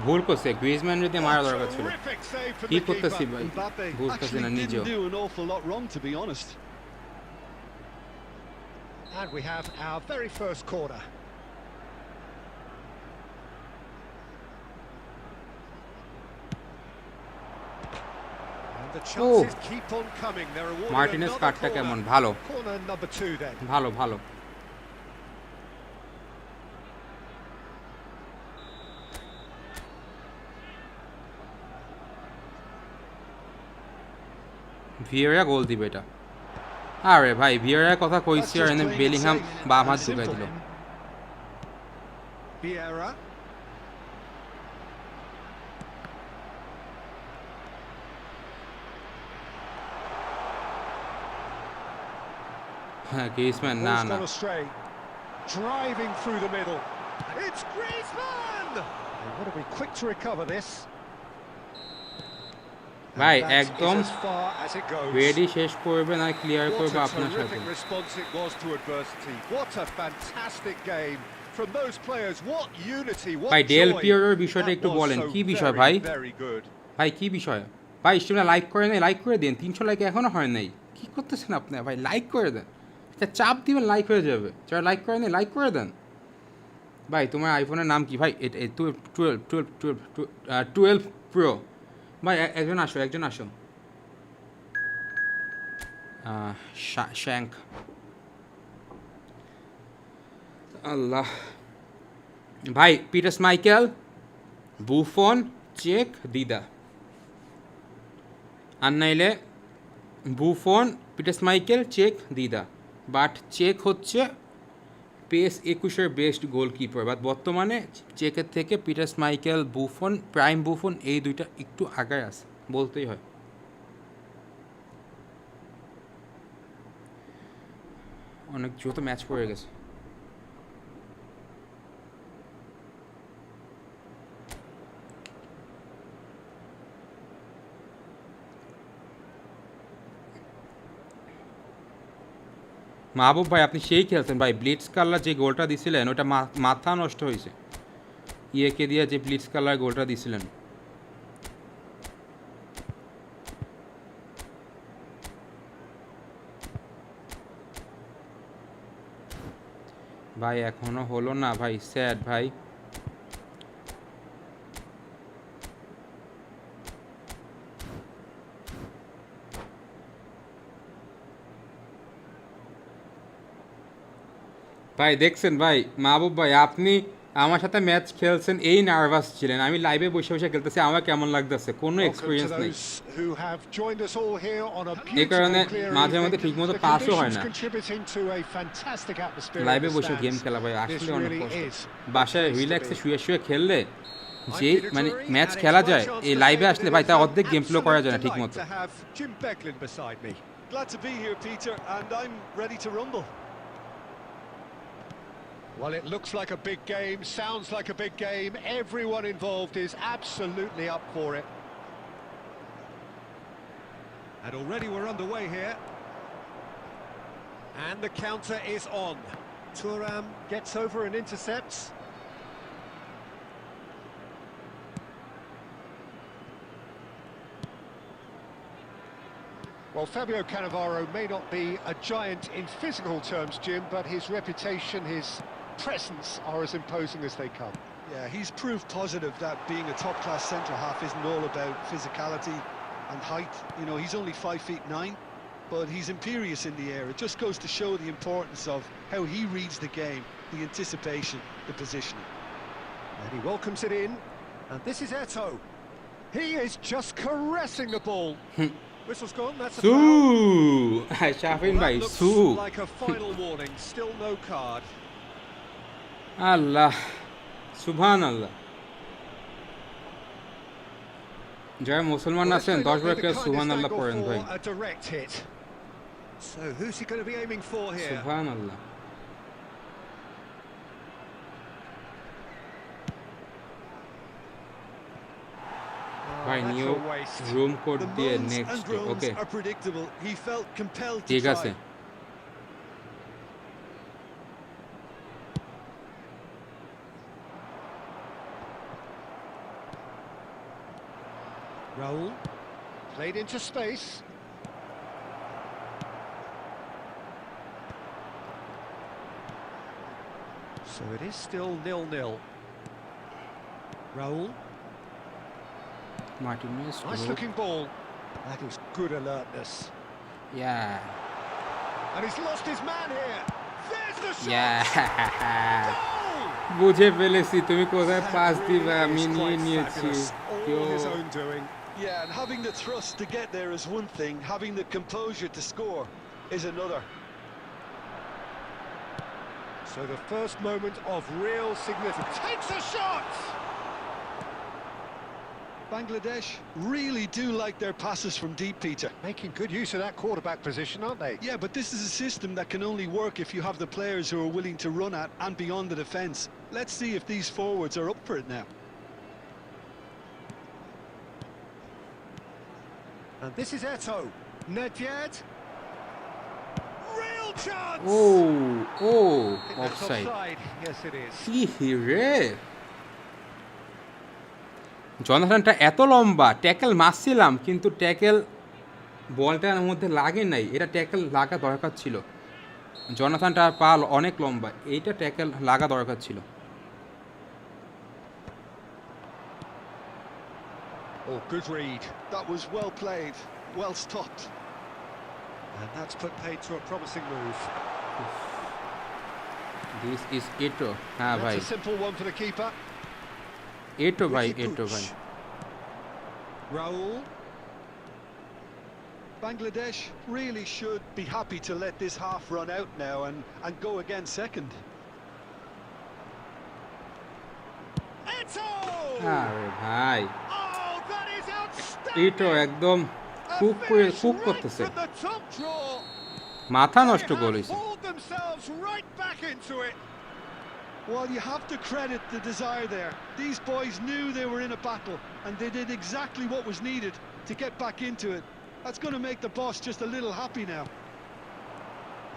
ভুল করছে Griezmann যদি মারা দরকার ছিল Terrific save from কি the করতেছি keeper. ভাই Mbappe বুঝতেছি না actually নিজেও didn't do an awful lot wrong, to be honest. And we have our very first corner. And The chances keep on coming. They're awarded Martinez another কার্ডটা corner. কেমন ভালো Corner number 2 then. ভালো ভালো Vieira গোল দিবে এটা আরে ভাই ভিয়েরার কথা কইছি আর এনে বেলিংহাম বাম হাত ঢুকাই দিল Vieira. হ্যাঁ গ্রিজম্যান না Ball's না gone astray. Driving through the middle. It's Griezmann! They've got to be quick to recover this. ভাই And that একদম is as far as it goes. Ready শেষ করবে না ক্লিয়ার What করবে a আপনার সাথে terrific response it was to adversity. What a fantastic game from those players. What unity, what ভাই del joy. পিওরের বিষয়টা That একটু was বলেন so কি বিষয় very, ভাই very good. ভাই কি বিষয় ভাই স্ট্রিমে লাইক করে নাই লাইক করে দিন 300 লাইক এখনো হয় নাই কি করতেছেন আপনি ভাই লাইক করে দেন একটা চাপ দিবেন লাইক হয়ে যাবে যারা লাইক করে নাই লাইক করে দেন ভাই তোমার আইফোনের নাম কি ভাই টুয়েলভ প্রো ভাই একজন আসো শ্যাঙ্ক আল্লাহ ভাই Peter's Michael Buffon check Dida আর নাইলে Buffon Peters Michael Cech Dida but Cech হচ্ছে পেস 21-এর বেস্ট গোলকিপার বাট বর্তমানে চেকের থেকে Peters Michael Buffon prime Buffon এই দুইটা একটু আগায় আছে বলতেই হয় অনেক দ্রুত ম্যাচ পড়ে গেছে মাহবুব ভাই আপনি সেই খেলছেন ভাই ব্লিটস কালার যে গোলটা দিছিলেন ওটা মাথা নষ্ট হয়েছে ইয়েকে দিয়ে যে ব্লিটস কালার গোলটা দিছিলেন ভাই এখনো হলো না ভাই স্যাড ভাই ভাই দেখছেন ভাই মাহবুব ভাই আপনি আমার সাথে ম্যাচ খেলছেন এই নার্ভাস ছিলেন আমি লাইভে বসে বসে খেলতেছি আমার কেমন লাগতেছে কোনো এক্সপিরিয়েন্স নেই এই কারণে মাঝে মধ্যে ঠিকমতো পাসও হয় না লাইভে বসে গেম খেলা ভাই আসলে অনেক কষ্ট বাসায় রিল্যাক্সে শুয়ে শুয়ে খেললে যে মানে ম্যাচ খেলা যায় এই লাইভে আসলে ভাই তা অর্ধেক গেম প্লে করা যায় না ঠিকমতো Glad to be here, Peter, and I'm ready to rumble. Well, it looks like a big game, sounds like a big game. Everyone involved is absolutely up for it. And already we're underway here. And the counter is on. Thuram gets over and intercepts. Well, Fabio Cannavaro may not be a giant in physical terms, Jim, but his reputation, his presence are as imposing as they come. Yeah, he's proved positive that being a top-class centre-half isn't all about physicality and height. You know, he's only 5'9", but he's imperious in the air. It just goes to show the importance of how he reads the game, the anticipation, the positioning. And he welcomes it in, and this is Eto'o. He is just caressing the ball. Whistle's gone, that's a foul. Shafin ভাই That সু looks like a final warning, still no card. আল্লাহ সুবহানাল্লাহ যারা মুসলমান আছেন 10 বার করে সুবহানাল্লাহ পড়েন ভাই A direct hit. So who's he going to be aiming for here? সুবহানাল্লাহ ভাই নিউ রুম কোড The দিয়ে moans and next groans okay are predictable. He felt compelled to ঠিক আছে try. Raul played into space. So it is still 0-0. Raul, Martinez nice looking ball. That is good alertness. Yeah. And he's lost his man here. There's the shot. Yeah. Goal! বুঝে ফেলেছি তুমি কোথায় pass That দিবা really আমি is নিয়ে quite নিয়েছি fabulous. All his own doing. Yeah, and having the thrust to get there is one thing, having the composure to score is another. So the first moment of real significance. Takes a shot! Bangladesh really do like their passes from deep, Peter. Making good use of that quarterback position, aren't they? Yeah, but this is a system that can only work if you have the players who are willing to run at and beyond the defence. Let's see if these forwards are up for it now. And this is Eto. Nedved. Real chance! ও ও I think that's offside offside. Yes, it is. কি হিরে জনাথনটা এত লম্বা tackle মারছিলাম কিন্তু tackle বলটার মধ্যে লাগে নাই এটা ট্যাকেল লাগা দরকার ছিল জনাথনটার পা অনেক লম্বা এইটা ট্যাকেল লাগা দরকার ছিল Oh, good read. That was well played, well stopped. And that's put paid to a promising move. This is এটো হ্যাঁ ভাই That's a simple one for the keeper. এটো ভাই Ricky এটো Puig. ভাই Raul. Bangladesh really should be happy to let this half run out now and go again second. Eto! আরে ভাই Oh, that is outstanding! এটো একদম A cook করে finish cook right করতেছে from the top draw. মাথা They নষ্ট have গোল হইছে pulled themselves right back into it. Well, you have to credit the desire there. These boys knew they were in a battle and they did exactly what was needed to get back into it. That's going to make the boss just a little happy now.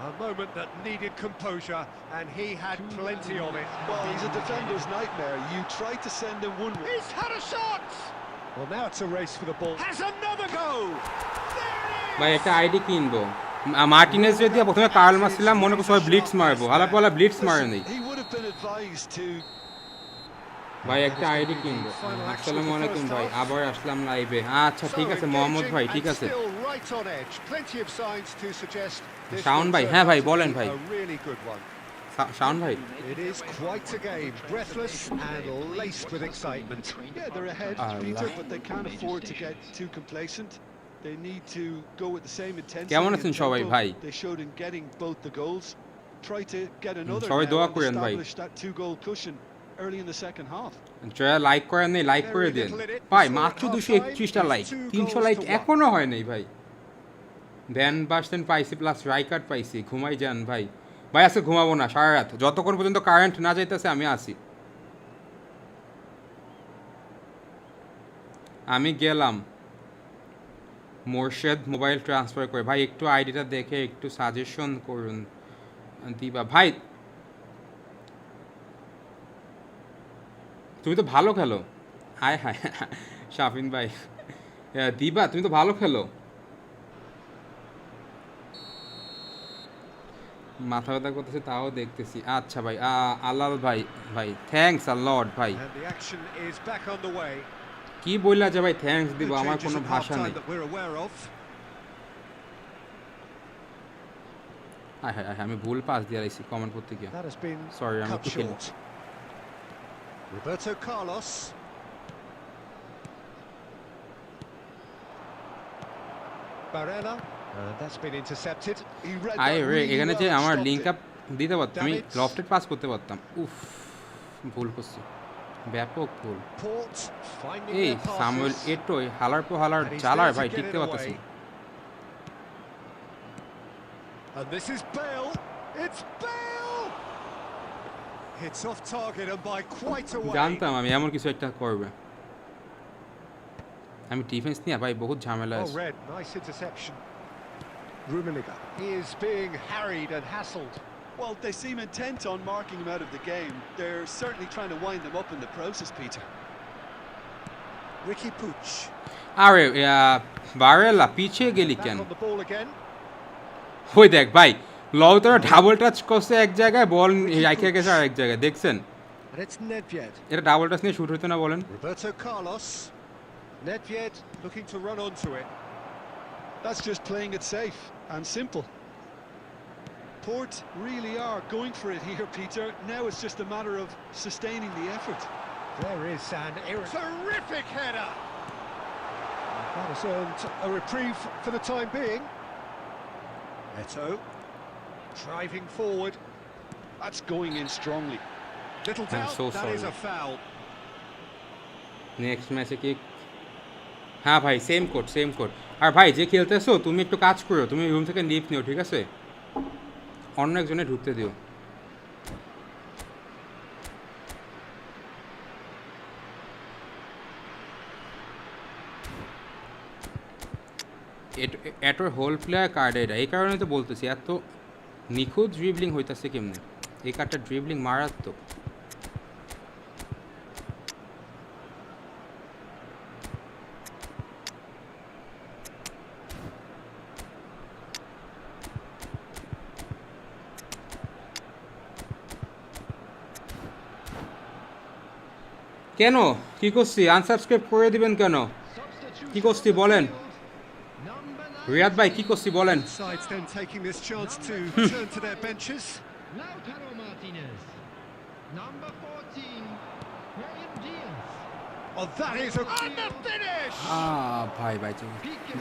A moment that needed composure, and he had plenty of it. Well, he's a defender's nightmare. You try to send him one way. He's had a shot! Well, now it's a race for the ball. Has another go! There it ভাই is! একটা ID কিনবো Martinez যদি প্রথমে curl মারছিলাম মনে করছি সবাই blitz মারবো হালাপালা blitz মারে নেই He would have been advised to. ভাই একটা আইডি কিনবো আসসালামু আলাইকুম ভাই আবার আসলাম লাইভে আচ্ছা ঠিক আছে মোহাম্মদ ভাই ঠিক আছে Still right on edge. Plenty of signs to suggest this Shaon will ভাই turn হ্যাঁ ভাই out to বলেন be ভাই a really good one. Shaon ভাই It is quite a game, breathless and laced with excitement. Yeah, they're ahead, Peter, but they can't afford to get too complacent. They need to go with the same intensity. কেমন and আছেন সবাই tempo ভাই? They showed in getting both the goals. Try to get another সবাই now দোয়া and করেন ভাই। establish that 2-goal cushion early in the second half. যারা like করেন নাই লাইক করে দেন ভাই মাত্র 231টা লাইক 300 লাইক এখনো হয় নাই ভাই ভ্যান বাসতেন পাইছি প্লাস রাইকার্ড পাইছি ঘুমাই যান ভাই ভাই আজকে ঘুমাবো না সারা রাত যতক্ষণ পর্যন্ত কারেন্ট না যাইতেছে আমি আসি আমি গেলাম মোর্শেদ মোবাইল ট্রান্সফার করে ভাই একটু আইডিটা দেখে একটু সাজেশন করুন দিবা ভাই তুমি তো ভালো খেলো হায় হায় শাফিন ভাই দিবা তুমি তো ভালো খেলো মাথা ব্যথা করতেছে তাও দেখতেছি আচ্ছা ভাই আল্লাহ ভাই ভাই থ্যাঙ্কস আল্লড ভাই And the action is back on the way. কি বললা যে ভাই থ্যাঙ্কস দিব No আমার changes কোনো at ভাষা half-time নেই that we're aware of. হায় হায় হায়, আমি ভুল পাস দিয়ে রাখছি কমেন্ট করতে গিয়ে That has been Sorry, I'm cut too short. Roberto Carlos. Barella. That's been intercepted. He read I that রে really এখানে যে well and আমার stopped লিঙ্ক it. আপ দিতে পারতাম আমি Davids. লফটেড পাস করতে পারতাম উফ ভুল করছি ব্যাপক ভুল Port finding এই their passes. সামুয়েল এটোই হালার পো হালার And he's চালার there to ভাই get টিকতে it পারতেছি away. And this is Bale. It's Bale. Hits off target and by quite a way. জানতাম আমি এমন কিছু একটা করবে আমি ডিফেন্স নিয়ে ভাই বহুত ঝামেলা Well আছে read, nice interception. Rummenigge. He is being harried and hassled. Well, they seem intent on marking him out of the game. They're certainly trying to wind them up in the process, Peter. Ricky Puig. আরে বারেলা পিছিয়ে গেলি Back কেন on the ball again. ওই দেখ ভাই লওতরা double touch করছে এক জায়গায় বল রাইখে গেছে আর এক জায়গায় দেখছেন And it's Nedved. এটা ডাবল টাচ নিয়ে শুট হতো না বলেন Roberto Carlos. Nedved looking to run onto it. That's just playing it safe and simple. Port really are going for it here, Peter. Now it's just a matter of sustaining the effort. There is an terrific header. That has earned a reprieve for the time being. Eto driving forward. That's going in strongly. Little I'm doubt so that is sorry. a foul. Next ম্যাচে কি হ্যাঁ ভাই same code আর ভাই যে খেলতেছো তুমি একটু কাজ করো, তুমি রুম থেকে লিভ নিও, ঠিক আছে? অন্য একজনে ঢুকতে দিও। এটোর হোল প্লেয়ার কার্ড এটা, এই কারণে তো বলতেছি এত নিখুঁত ড্রিবলিং হইতাছে কেমনে। এই কার্ডটা ড্রিবলিং মারাত্মক। কেন কি করছি? আনসাবস্ক্রাইব করে দিবেন কেন? কি করছি বলেন রিয়াদ ভাই, কি করছি বলেন? Sides then taking this chance to turn to their benches. Lautaro Martinez. Number 14, William Diaz. Oh, that is a the finish. ভাই ভাই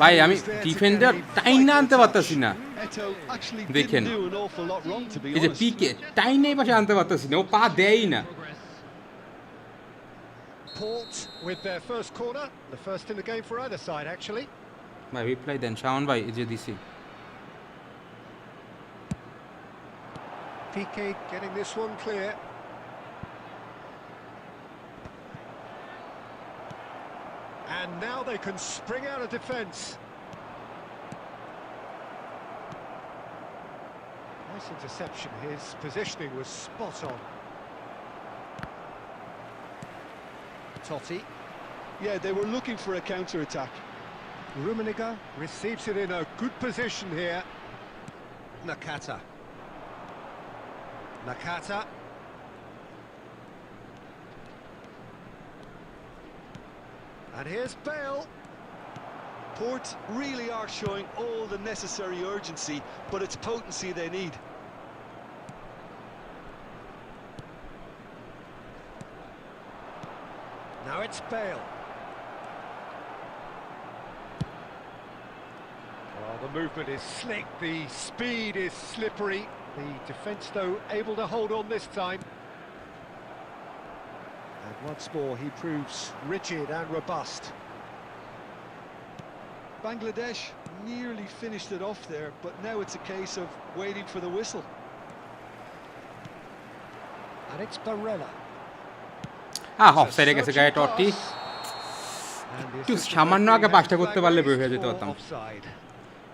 ভাই আমি ডিফেন্ডার টাইনা আনতে পারতাছি না। Eto actually দেখেন didn't do an awful lot wrong, to be এই যে honest. পিকে টাইনে পাশে আনতে পারতাছি না, ও পা দেয়ই না। Port with their first corner, the first in the game for either side actually. ভাই রিপ্লাই দেন শাওন ভাই, এই যে দিছি। Piqué getting this one clear. And now they can spring out of defence. Nice interception, his positioning was spot on. Totti, Yeah, they were looking for a counter-attack. Rummenigge receives it in a good position here. Nakata. And here's Bale. Port really are showing all the necessary urgency, but it's potency they need. Now it's Bale. Well, the movement is slick, the speed is slippery. The defence, though, able to hold on this time. And once more, he proves rigid and robust. Bangladesh nearly finished it off there, but now it's a case of waiting for the whistle. And it's Barella. অফসাইডে গেছে গায়ে টটি। একটু সামান্য আগে পাসটা করতে পারলে বের হয়ে যেতে পারতাম।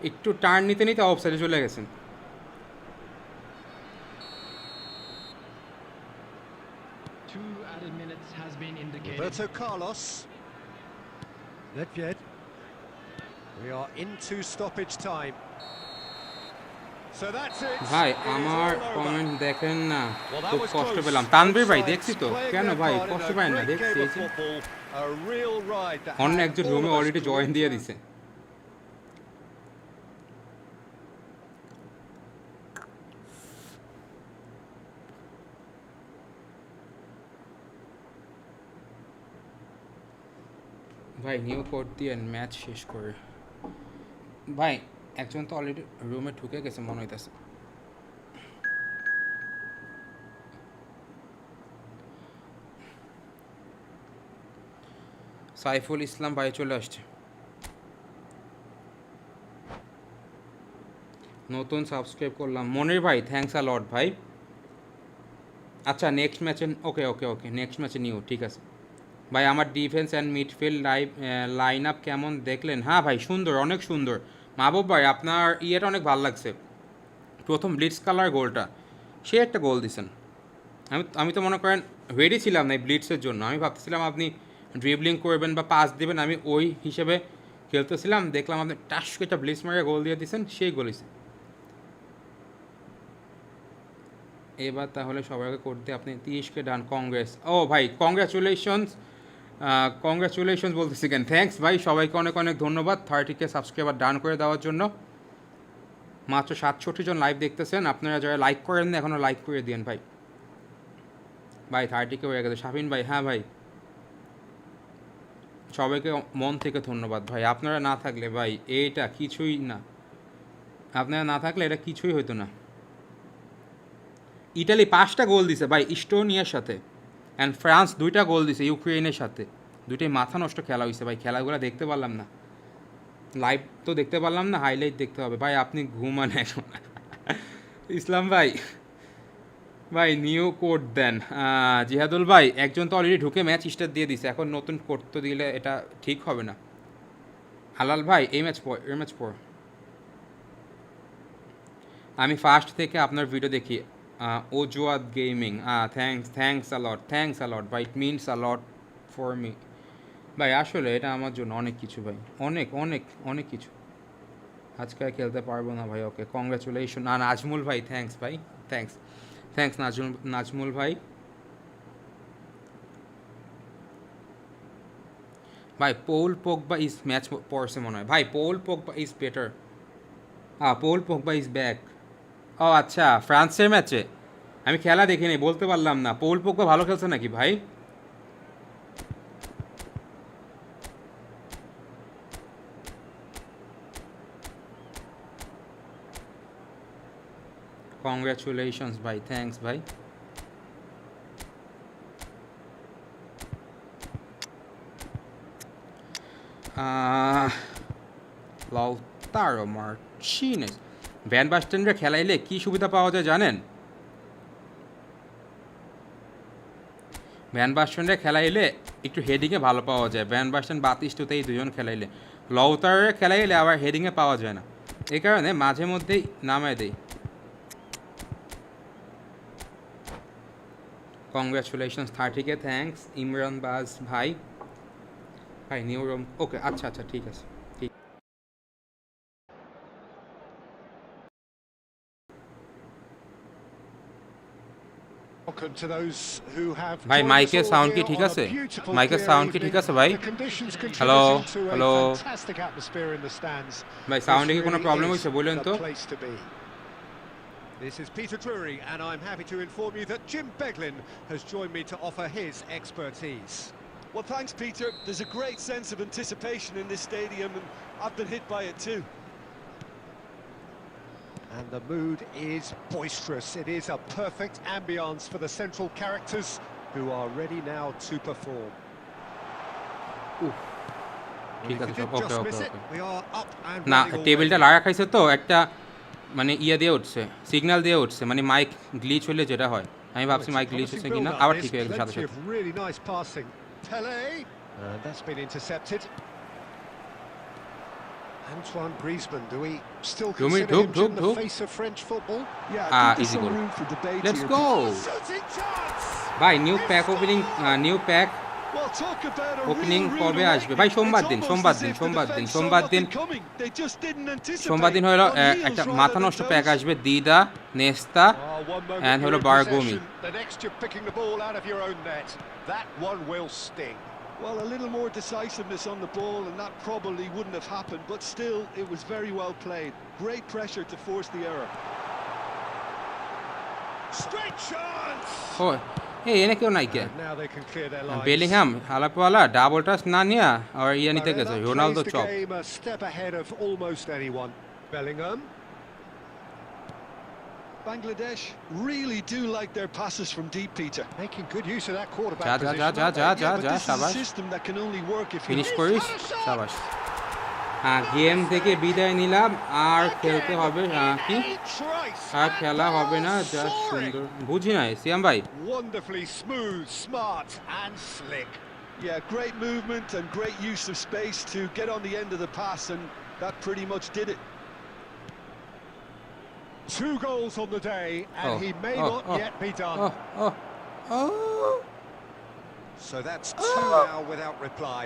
একটু টার্ন নিতে নিতে অফসাইডে চলে গেছেন। Two added minutes has been indicated. Roberto Carlos. Nedved. We are into stoppage time. So that's it. ভাই আমার কমেন্ট দেখেন না, খুব কষ্ট পেলাম। তানভীর ভাই দেখছি তো, কেন ভাই কষ্ট পায় না? দেখছি অন্য একজন রুমে অলরেডি জয়েন দিয়ে দিছে। ভাই নিউ কোড দিয়ে ম্যাচ শেষ করে। ভাই একজন তো অলরেডি রুমে ঢুকে গেছে মনে হইতেছে। সাইফুল ইসলাম ভাই চলে আসছে, নতুন সাবস্ক্রাইব করলাম। মনির ভাই থ্যাঙ্কস আ লট ভাই। আচ্ছা নেক্সট ম্যাচে ওকে নেক্সট ম্যাচে নিও, ঠিক আছে ভাই। আমার defence and midfield line up কেমন দেখলেন? হ্যাঁ ভাই সুন্দর, অনেক সুন্দর। মাহবুব ভাই আপনার ইয়েটা অনেক ভালো লাগছে, প্রথম ব্লিটস কালার গোলটা, সে একটা গোল দিছেন। আমি তো মনে করেন রেডি ছিলাম না এই ব্লিটসের জন্য। আমি ভাবতেছিলাম আপনি ড্রিবলিং করবেন বা পাস দেবেন, আমি ওই হিসেবে খেলতেছিলাম। দেখলাম আপনি টাস করে একটা ব্লিটস মারিয়ে গোল দিয়ে দিয়েছেন, সেই গোল হয়েছে। এবার তাহলে সবাইকে করতে আপনি 30কে ডান, কংগ্রেস। ও ভাই কংগ্রাচুলেশনস কংগ্রাচুলেশনস বলতেছি কেন, থ্যাঙ্কস ভাই, সবাইকে অনেক অনেক ধন্যবাদ 30K সাবস্ক্রাইবার ডান করে দেওয়ার জন্য। মাত্র 67 জন লাইভ দেখতেছেন, আপনারা যারা লাইক করেন না এখনও লাইক করে দিন ভাই। ভাই 30K হয়ে গেছে শাফিন ভাই। হ্যাঁ ভাই, সবাইকে মন থেকে ধন্যবাদ ভাই, আপনারা না থাকলে ভাই এটা কিছুই না, আপনারা না থাকলে এটা কিছুই হতো না। ইটালি 5টা গোল দিছে ভাই ইস্টোনিয়ার সাথে, অ্যান্ড ফ্রান্স 2টা গোল দিছে ইউক্রেনের সাথে। দুটোই মাথা নষ্ট খেলা হয়েছে ভাই, খেলাগুলো দেখতে পারলাম না, লাইভ তো দেখতে পারলাম না, হাইলাইট দেখতে হবে ভাই। আপনি ঘুমান এখন ইসলাম ভাই, ভাই নিউ কোড দেন। জিহাদুল ভাই, একজন তো অলরেডি ঢুকে ম্যাচ স্টার্ট দিয়ে দিছে, এখন নতুন কোড তো দিলে এটা ঠিক হবে না। হালাল ভাই এই ম্যাচ পর আমি ফার্স্ট থেকে আপনার ভিডিও দেখি। ওজুয়াদ গেমিং, থ্যাংকস আলট ভাই, ইট মিনস আলট ফর মি ভাই। আসলে এটা আমার জন্য অনেক কিছু ভাই, অনেক অনেক অনেক কিছু। আজকে আর খেলতে পারবো না ভাই, ওকে কংগ্রাচুলেশন। নাজমুল ভাই থ্যাংকস ভাই, থ্যাংকস নাজমুল ভাই। ভাই পৌল পোগবা ইজ ম্যাচ পড়ছে মনে হয় ভাই, Paul Pogba is better. Paul Pogba is back. ও আচ্ছা, ফ্রান্সের ম্যাচে আমি খেলা দেখিনি, বলতে পারলাম না। পৌল পোগবা ভালো খেলছে নাকি ভাই? কংগ্রাচুলেশনস ভাই, থ্যাঙ্কস ভাই। লাউতারো মার্টিনেজ ভ্যান বাস্টেনরা খেলাইলে কি সুবিধা পাওয়া যায় জানেন? ভ্যান বাস্টেনরা খেলাইলে একটু হেডিংয়ে ভালো পাওয়া যায়, ভ্যান বাস্টেন বাতিস্টুতে এই দুজন খেলাইলে। লাউতারোরা খেলাইলে আবার হেডিংয়ে পাওয়া যায় না, এই কারণে মাঝে মধ্যেই নামায় দেয়। কংগ্রাচুলেশনস 30K, থ্যাঙ্কস ইমরান বাজ ভাই। ভাই নিউ রুম, ওকে আচ্ছা আচ্ছা ঠিক আছে, ঠিক। Welcome to those who have ভাই joined us মাইকের all সাউন্ড কি here ঠিক on a আছে? beautiful মাইকের clear সাউন্ড কি evening. ঠিক আছে ভাই? The conditions hello contributing to a hello fantastic atmosphere in the stands. ভাই, This সাউন্ডে কি কোনো really প্রবলেম is হয়েছে বলেন the তো? place to be. This is Peter Drury, and I'm happy to inform you that Jim Beglin has joined me to offer his expertise. Well, thanks, Peter. There's a great sense of anticipation in this stadium, and I've been hit by it too. And the mood is boisterous. It is a perfect ambience for the central characters who are ready now to perform. ঠিক আছে সব ওকে ওকে ওকে। We are up and না running টেবিলটা already. লাগা খাইছে তো একটা, মানে ইয়ে দিয়ে উঠছে, সিগন্যাল দিয়ে উঠছে, মানে মাইক গ্লিচ হলে যেটা হয়। আমি ভাবছি মাইক গ্লিচ হচ্ছে কিনা, আবার ঠিক হয়ে গেছে সাথে Plenty সাথে। of really nice passing. Pele, and that's been intercepted. Antoine Griezmann, do we still Rumi, consider him ঢুক, in the ঢুক। face of French football? Yeah, I think there's easy some goal. room for debate Let's here. go Shooting chance! ভাই। New pack opening, new pack Well, talk about a opening real কবে rude আসবে ভাই? awakening. সোমবার It's দিন, almost সোমবার as দিন, if the সোমবার দিন, defence সোমবার saw দিন, nothing coming. They just didn't anticipate. সোমবার দিন হলো On heels একটা rather মাথা than নষ্ট প্যাক toes. আসবে, দিদা নেস্তা Oh, one moment and you're হলো in বারগুমি। possession, the next you're picking the ball out of your own net. That one will sting. Well, a little more decisiveness on the ball, and that probably wouldn't have happened, but still, it was very well played. Great pressure to force the error. Straight chance! ও এই এনে কেউ নাই কে? And now they can clear their lines. Bellingham হালাপওয়ালা double touch না নিয়া আর ইয়ে নিতে গেছে, That Ronaldo plays the chop. game a step ahead of almost anyone. Bellingham. Bangladesh really do like their passes from deep, Peter. Making good use of that quarterback যা যা position. যা যা aren't যা they? যা Yeah, but যা this is a শাবাশ, system that can only work if you finish করিস, শাবাশ। হ্যাঁ game থেকে বিদায় নিলাম, আর খেলতে হবে কি? Trice. আর খেলা হবে না, যা সুন্দর বুঝি নাই সিয়াম ভাই। Wonderfully smooth, smart and slick. Yeah, great movement and great use of space to get on the end of the pass, and that pretty much did it. 2 goals on the day, and he may not yet be done. So that's 2 now without reply.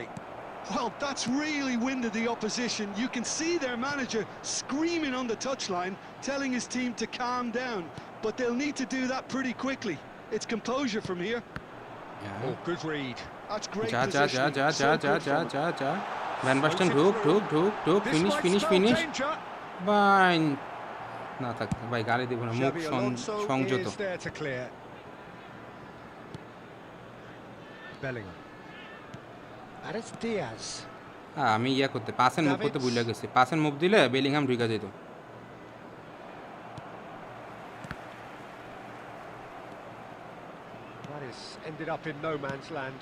Well, that's really winded the opposition. You can see their manager screaming on the touchline, telling his team to calm down, but they'll need to do that pretty quickly. It's composure from here. Oh, good read. That's great যা positioning. So good from him. যা van Basten ঢুক This finish might finish spell finish danger. ভাই না থাক ভাই গালি দিব না মুখ Xabi Alonso সংযত is there to clear. Bellingham. And it's Diaz. আমি ইয়া করতে পাসের মুভ করতে ভুলে গেছি পাসের মুভ দিলে বেলিংহাম ঢুকে যেত That is ended up in no man's land.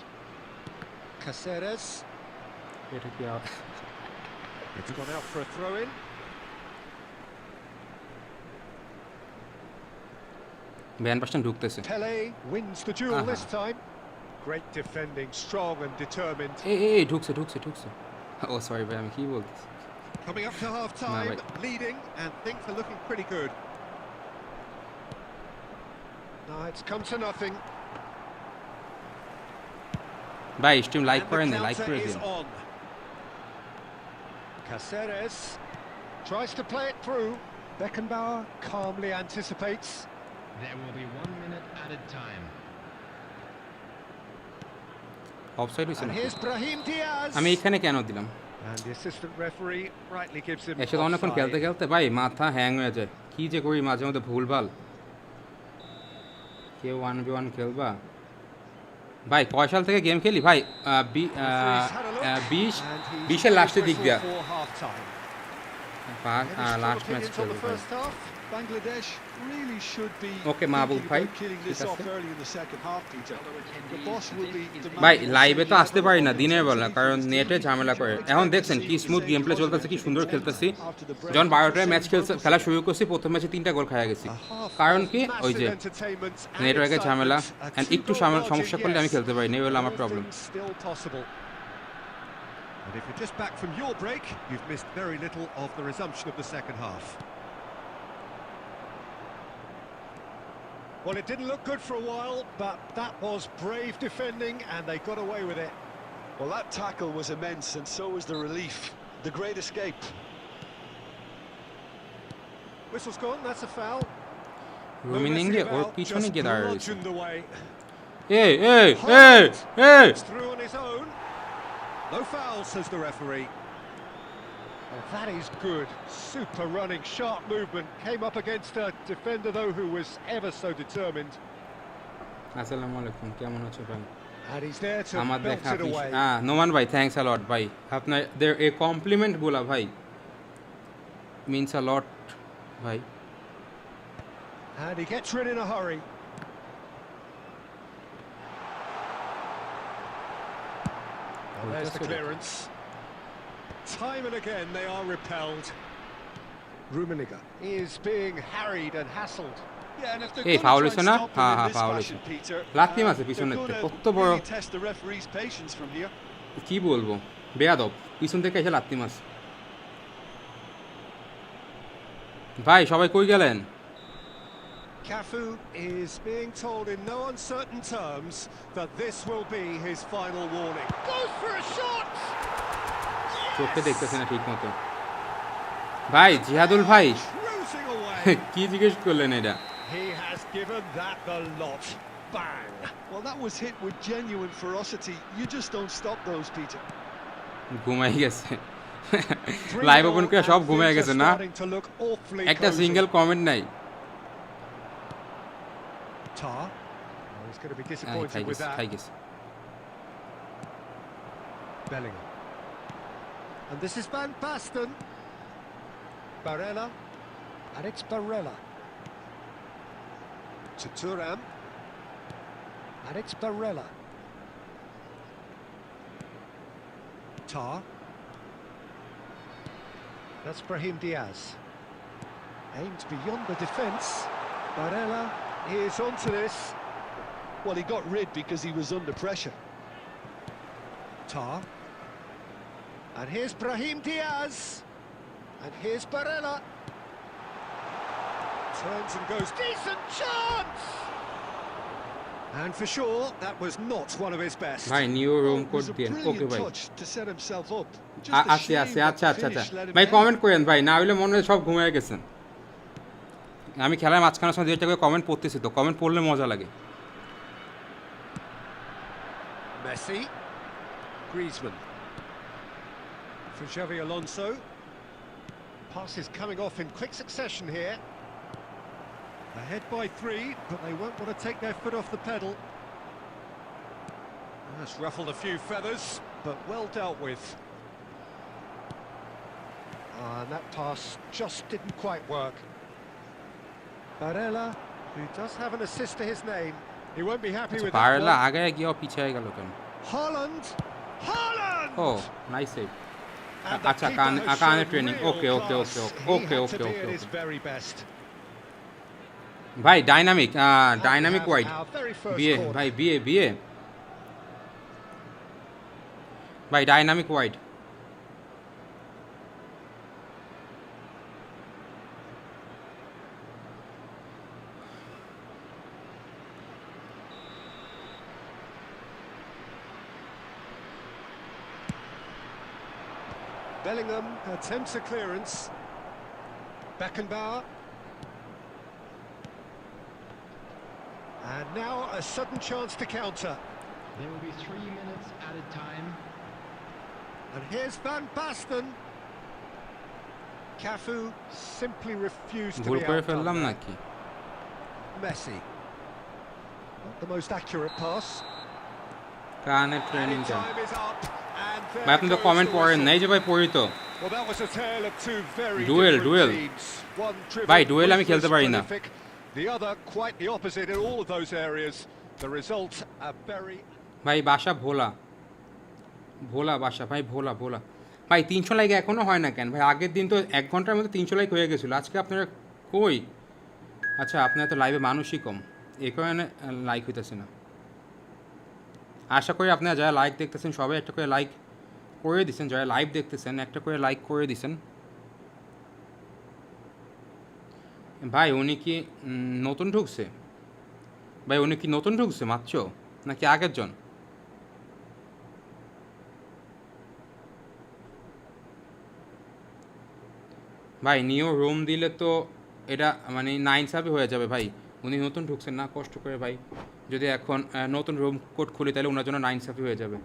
Caceres. এটা কি It's gone out for a throw-in. Van Basten ঢুকতেছে Pele wins the duel Uh-huh. this time. Great defending, strong and determined. এই ঢুকছে ও sorry ভাই আমি কি বলতেছি Coming up to half-time, wait. leading, and things are looking pretty good. No, it's come to nothing. ভাই stream like And করেন the like counter করে is দিন on. Caceres tries to play it through. Beckenbauer calmly anticipates. There will be 1 minute added time. Offside হইছে And নাকি here's Brahim Diaz. আমি এখানে কেন দিলাম And the assistant referee rightly gives him একসাথে অনেকক্ষণ খেলতে offside. খেলতে ভাই মাথা হ্যাং হয়ে যায় কি যে করি মাঝে মধ্যে ভুলভাল কেউ 1v1 খেলবা ভাই কয় সাল থেকে গেম খেলি ভাই Referee's had a look, 20 and he's 20 এর লাস্টের দিক দিয়া whistled for half-time. Any last strong match opinions on খেলবো the ভাই first half? Bangladesh really should be Okay, Mahbub thinking bhai. about killing this ঠিক off আছে। early in the second half, Peter. The boss will be ভাই demanding লাইভে তো the আসতে same পারি না level of দিনের বেলা intensity কারণ from his নেটে team. ঝামেলা করে You can এখন expect দেখছেন to কি see smooth the game same play চলতেছে কি positive সুন্দর intent খেলতেছি after the break. যখন 12টায় ম্যাচ Same খেলা focus. শুরু করছি প্রথম ম্যাচে 3টা গোল খাওয়া গেছি A half কারণ of কি ওই যে massive entertainment and নেটওয়ার্কের ঝামেলা excitement. A and একটু two-goal margin, সমস্যা করলে আমি yes. খেলতে পারি না এই হলো আমার All problem things still possible. And if you're just back from your break, you've missed very little of the resumption of the second half. Well, it didn't look good for a while, but that was brave defending, and they got away with it. Well, that tackle was immense, and so was the relief. The great escape. Whistle's gone, that's a foul. রুমিনিংয়ে ওর পিছনে গিয়ে দাঁড়িয়ে রয়েছে bludgeoned away. এই It's through on his own. No foul, says the referee. Oh, that is good. Super running, sharp movement. Came up against a defender, though, who was ever so determined. আসসালামু আলাইকুম কেমন আছো ভাই And he's there to আমার belt দেখা it away. Noman ভাই thanks a লট ভাই আপনার এই কমপ্লিমেন্ট গুলা ভাই মিনস আ লট ভাই And he gets rid in a hurry. Well, there's the clearance. Time and again they are repelled. Rummenigge is being harried and hassled. Yeah, and if they're Hey, going foul to is try and না? stop him হ্যাঁ in হ্যাঁ this foul fashion, is Peter, লাত্তি মারছে they're পিছনে going কত to বড় really test the referee's patience from here. কি বলবো বেয়াদব পিছন থেকে এসে লাত্তি মারছে ভাই সবাই কই গেলেন Cafu is being told in no uncertain terms that this will be his final warning. Goes for a shot! চোখে দেখতেছে না ঠিক মতো ভাই জিহাদুল ভাই Cruising away. কি জিজ্ঞেস করলেন এটা He has given that the lot. Bang! Well, that was hit with genuine ferocity. You just don't stop those, Peter. ঘুমাই গেছে লাইভ ওপেন করে সব ঘুমাই গেছে না একটা সিঙ্গেল কমেন্ট নাই Tar. Oh, he's going to be খাই disappointed with গেছে খাই that. গেছে Bellingham. And this is Van Basten. Barella. And it's Barella. To Thuram. And it's Barella. Tar. That's Brahim Diaz. Aimed beyond the defence. Barella is onto this. Well, he got rid because he was under pressure. Tar. And here's Brahim Diaz. And here's Barella. Turns and goes. Decent chance! And for sure, that was not one of his best. ভাই new room It code was a দেন okay brilliant ভাই touch to set himself up. Just a আচ্ছা shame আচ্ছা that আচ্ছা the আচ্ছা আচ্ছা finish let him ভাই down. Comment করেন ভাই না হইলে মনে হয় সব ঘুমিয়ে গেছেন আমি খেলার মাঝখানে সময় দুইটা করে কমেন্ট পড়তেছি তো কমেন্ট পড়লে মজা লাগে Messi. Griezmann. For Xavi Alonso. Passes coming off in quick succession here. Ahead by 3, but they won't want to take their foot off the pedal. That's ruffled a few feathers, but well dealt with. And that pass just didn't quite work. Barella, who does have an assist to his name, he won't be happy with that Barella one. আগে গিয়ে পিছিয়ে গেল কেন? Haaland! Haaland! Oh, nice save. And the আচ্ছা keeper has কানে shown training real okay okay class. Okay He okay had to okay be at okay his very best. ভাই dynamic dynamic And we wide have our very first বিয়ে corner. ভাই বিয়ে ভাই dynamic wide Bellingham attempts a clearance. Beckenbauer. And now a sudden chance to counter. There will be 3 minutes added time. And here's Van Basten. Cafu simply refused to ভুল be করে outdone ফেললাম there. নাকি? Messi. Not the most accurate pass. কানে And ট্রেনিংটা time is up. And there ভাই আপনি তো goes comment the পড়েন whistle. নাই যে ভাই পড়ি তো Well, that was a tale of two very Duel, different duel. teams. One driven, ভাই, duel আমি খেলতে ruthless, পারি না। prolific. The other quite the opposite in all of those areas. The result a very ভাই বাসা ভোলা বাসা ভাই ভোলা ভাই 300 লাইক এখনো হয় না কেন ভাই? আগের দিন তো 1 ঘন্টার মধ্যে 300 লাইক হয়ে গেছিলো, আজকে আপনারা কই? আচ্ছা আপনারা তো লাইভে মানুষই কম, এই কারণে লাইক হইতেছে না। আশা করি আপনারা যারা লাইক দেখতেছেন সবাই একটা করে লাইক করে দিচ্ছেন, যারা লাইভ দেখতেছেন একটা করে লাইক করে দিচ্ছেন। ভাই উনি কি নতুন ঢুকছে? ভাই উনি কি নতুন ঢুকছে মাত্র নাকি আগের জন? ভাই নিও রুম দিলে তো এটা মানে নাইনসাফি হয়ে যাবে ভাই। উনি নতুন ঢুকছেন না, কষ্ট করে ভাই যদি এখন নতুন রুম কোড খুলি তাহলে ওনার জন্য নাইনসাফি হয়ে যাবে।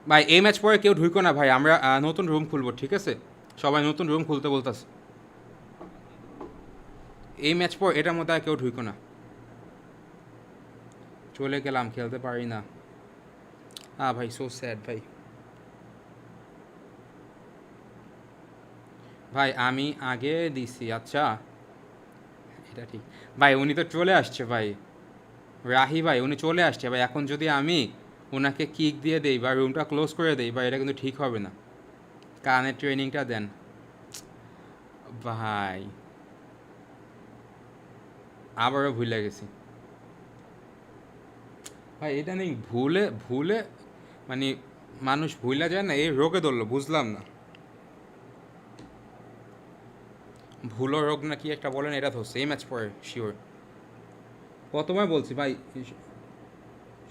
ভাই এই ম্যাচ পরে কেউ ঢুকো না ভাই, আমরা নতুন রুম খুলবো, ঠিক আছে? সবাই নতুন রুম খুলতে বলতেছে। এই ম্যাচ পর এটার মধ্যে আর কেউ ঢুকো না। চলে গেলাম, খেলতে পারি না। ভাই সো স্যাড ভাই। ভাই আমি আগে দিছি, আচ্ছা এটা ঠিক। ভাই উনি তো চলে আসছে ভাই, রাহি ভাই উনি চলে আসছে ভাই। এখন যদি আমি ওনাকে কিক দিয়ে দেই বা রুমটা ক্লোজ করে দেই ভাই, এটা কিন্তু ঠিক হবে না। কানের ট্রেনিংটা দেন ভাই। আবারও ভুলে গেছি ভাই, এটা নেই ভুলে মানে মানুষ ভুলে যায় না, এই রোগে ধরলো বুঝলাম না। ভুলো রোগ না কি একটা বলেন, এটা ধরছে এই ম্যাচ পরে শিওর। কতবার বলছি ভাই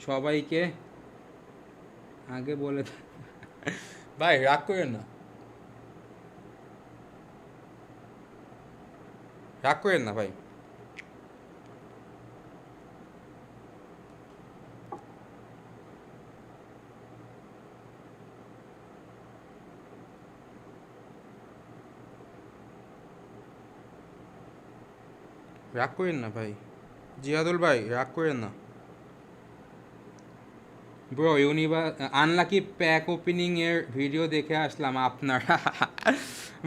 সবাইকে আগে বলে ভাই রাগ করেন না, রাগ করেন না ভাই। রাগ করেন না ভাই, জিয়াদুল ভাই রাগ করেন না। ব্রো আনলাকি প্যাক ওপেনিং এর ভিডিও দেখে আসলাম আপনার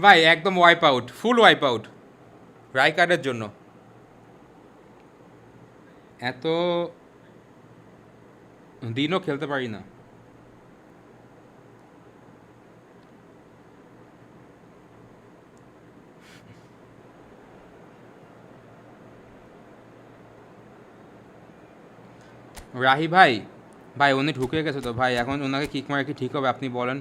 ভাই একদম ওয়াইপ আউট, ফুল ওয়াইপ আউট রাইকার্ডের জন্য। এত দিনও খেলতে পারি না। রাহি ভাই ভাই উনি ঢুকে গেছে তো ভাই, এখন ওনাকে কিক মারা কি ঠিক হবে আপনি বলেন?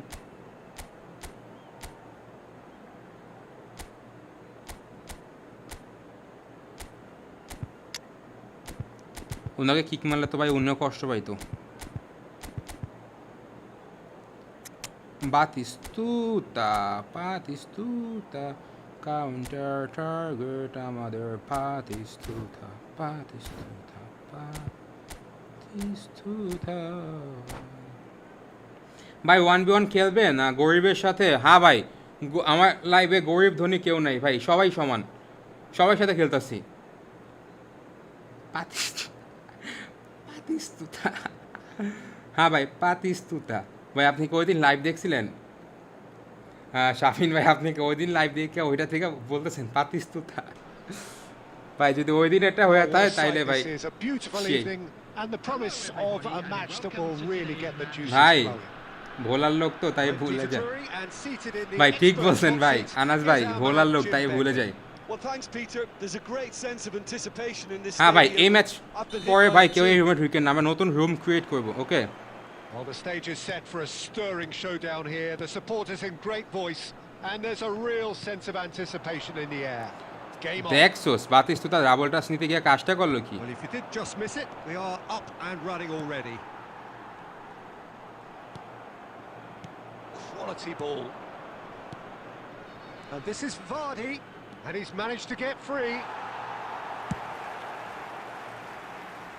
ওনাকে কিক মারলে তো ভাই অন্যও কষ্ট পাইতো। পাতিস্তুতা কাউন্টার টার্গেট আমাদের পাতিস্তুতা। পাতিস্তুতা। ভাই 1v1 খেলবে না গরিবের সাথে? হ্যাঁ ভাই, আমার লাইভে গরিব ধনী কেউ নাই ভাই, সবাই সমান, সবার সাথে খেলতেছি। পাতিস্তুতা। হ্যাঁ ভাই পাতিস্তুতা। ভাই আপনি কি ওই দিন লাইভ দেখছিলেন? হ্যাঁ শাফিন ভাই, আপনি কি ওই দিন লাইভ দেখে ওইটা থেকে বলতেছেন পাতিস্তুতা? ভাই যদি ওই দিন এটা হয়ে Oh, what থাকে a তাইলে sight ভাই this is. A beautiful সেই। evening and the promise of a match that will really get the juices ভাই flowing. ভোলার লোক তো তাই Well, ভুলে Peter যায়। Drury and seated in the ভাই ঠিক expert বলছেন hot ভাই, seat আনাস is ভাই our ভোলার man, লোক Jim তাই ভুলে Begley. যায়। Well, thanks, Peter. There's a great sense of anticipation in this হ্যাঁ ভাই এই stadium. Match I've been hit পরে by ভাই the কেউ এই two. রুমে ঢুকেন না, আমরা নতুন রুম ক্রিয়েট করবো, ওকে? Well, the stage is set for a stirring showdown here. The supporters in great voice, and there's a real sense of anticipation in the air. Game on. দেখছোস Batistuta double touch নিতে গিয়ে কাজটা করলো কি? Well, if you did just miss it, we are up and running already. Quality ball. And this is Vardy, and he's managed to get free.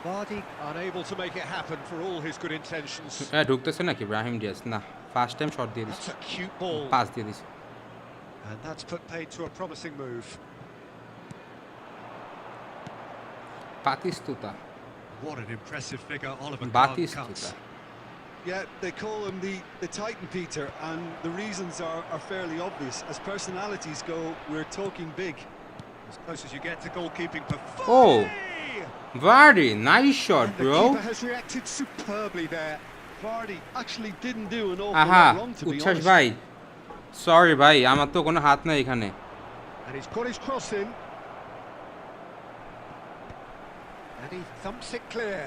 Vardy unable to make it happen for all his good intentions. হ্যাঁ ঢুকতেছে নাকি Brahim Diaz? না, first time shot দিয়ে দিছে, That's a cute ball. Pass দিয়ে দিছে। And that's put paid to a promising move. পাতিস্তুতা, What an impressive figure Oliver Kahn বাতিস্তুতা। cuts. Yeah, they call him the Titan, Peter, and the reasons are fairly obvious. As personalities go, we're talking big. As close as you get to goalkeeping performance. Oh, Vardy, nice shot, And the bro. keeper has reacted superbly there. Vardy actually didn't do an awful আহা, lot wrong, to be উচ্ছ্বাস honest. ভাই, sorry ভাই, আমার তো কোনো হাত নাই এখানে। And he's got his cross in. And he thumps it clear.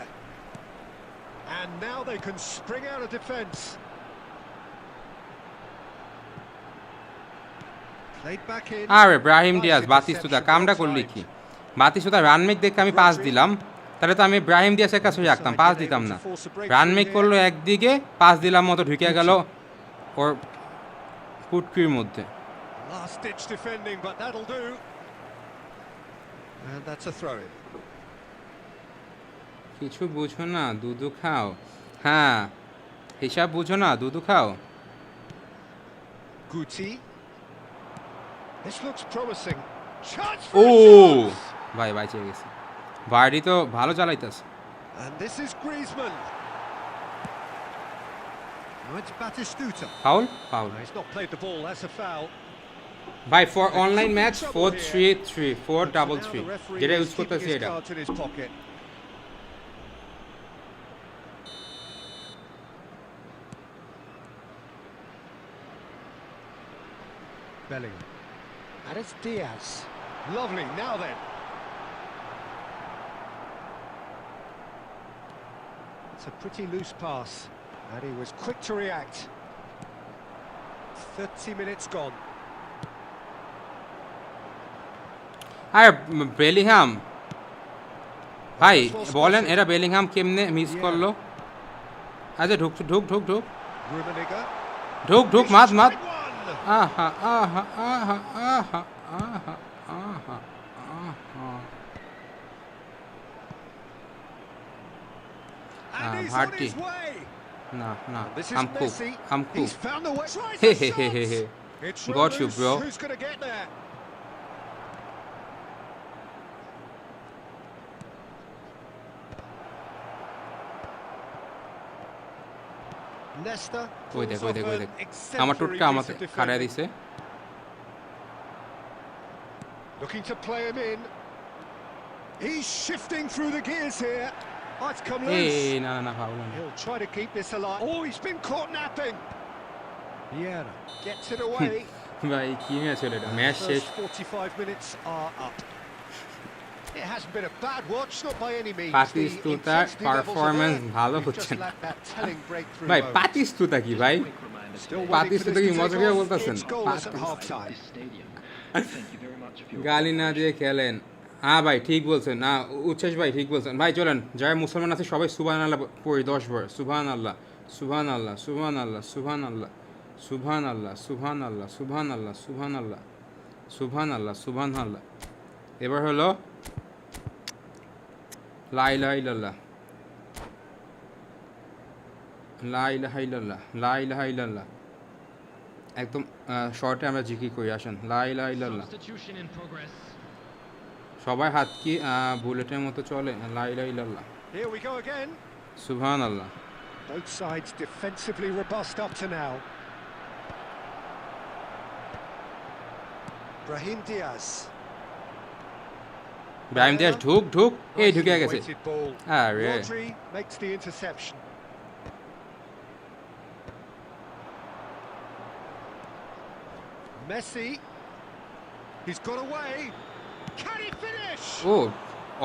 And now they can spring out of defence. Played back in. আরে ব্রাহিম ডিয়াজ Nice বাতিস্তুতা interception কামটা from করলি outside. কি? বাতিস্তুতা রানমেক দেখে আমি পাস দিলাম, তাহলে তো আমি ব্রাহিম ডিয়াজের কাছে রাখতাম, পাস দিতাম না। রানমেক করলো একদিকে, পাস দিলাম মতো ঢুকে গেল ওর পুটকির মধ্যে। Last ditch defending, but that'll do. And that's a throw in. কিছু বুঝো না দুধু খাও, হ্যাঁ হিসাব বুঝো না দুধু খাও। Guti. This looks promising. Chance O for a shot. ভাই বাইচে গেছে, ভার্ডি তো ভালো চালাইতেছে। And this is Griezmann. Now it's Batistuta. Foul foul No, he's not played the ball, that's a foul. ভাই for online match 4-3-3 4-3-3 Now the referee যেটা is use keeping করতেছি his এটা। cards in his pocket. Bellingham. And it's Diaz. Lovely, now then. It's a pretty loose pass. And he was quick to react. 30 minutes gone. R Bellingham ভাই বলেন এরা Bellingham কেমনে miss করলো? আচ্ছা ঢুক ঢুক ঢুক ঢুক Rummenigge. ঢুক ঢুক মাত মাত। Strike one. আহা আহা আহা আহা আহা আহা আহা। And he's on Vardy. his way. না না This is আমকু Messi. আমকু He's found the way. Tries hey a hey hey hey hey. shot. It's Got you, Ramos bro. who's going to get there. Nesta ওই দেখ pulls ওই off দেখ ওই an দেখ আমার exemplary টোটকা piece আমাতে of খাড়ায় defending. দিছে। Looking to play him in. He's shifting through the gears here. Oh, it's come এই loose. না না না ফাউল না। He'll try to keep this alive. Oh, he's been caught napping. Vieira gets it away. ভাই কি match হলো এটা? Match শেষ। First 45 minutes are up. It hasn't been a bad watch, not by any means. পাতিস্তুতার The intensity levels are performance there. ভালো We've হচ্ছে just না। lacked that telling breakthrough ভাই moment. পাতিস্তুতা কি ভাই? Still waiting for পাতিস্তুতা this কি to মজা take করে off. বলতেছেন? It's goalless at half-time. This stadium. Thank you very much for your গালি না দিয়ে খেলেন। হ্যাঁ ভাই ঠিক বলছেন, না উচ্ছ্বাস ভাই ঠিক বলছেন। ভাই চলেন যারা মুসলমান আছে সবাই সুবহান আল্লাহ পড়ি 10 বার। সুবহান আল্লাহ সুবহান আল্লাহ সুবহান আল্লাহ সুবহান আল্লাহ সুবহান আল্লাহ সুবহান আল্লাহ সুবহান আল্লাহ সুবহান আল্লাহ সুবহান আল্লাহ সুবহান আল্লাহ। এবার হলো লা ইলাহা ইল্লাল্লাহ, লা ইলাহা ইল্লাল্লাহ, লা ইলাহা ইল্লাল্লাহ। একদম শর্টে আমরা জিকির করি, আসেন লা ইলাহা ইল্লাল্লাহ। Substitution in progress. সবাই হাত কি বুলেটের মতো চলে, লা ইলাহা ইল্লাল্লাহ, Here we go again. সুবহানাল্লাহ। Both sides defensively robust up to now. Brahim Diaz. Brahim Diaz ঢুক ঢুক, এই ঢুকে Nicely গেছে। weighted ball. আরে Rodri makes the interception. Messi. He's got away. Can he finish? ও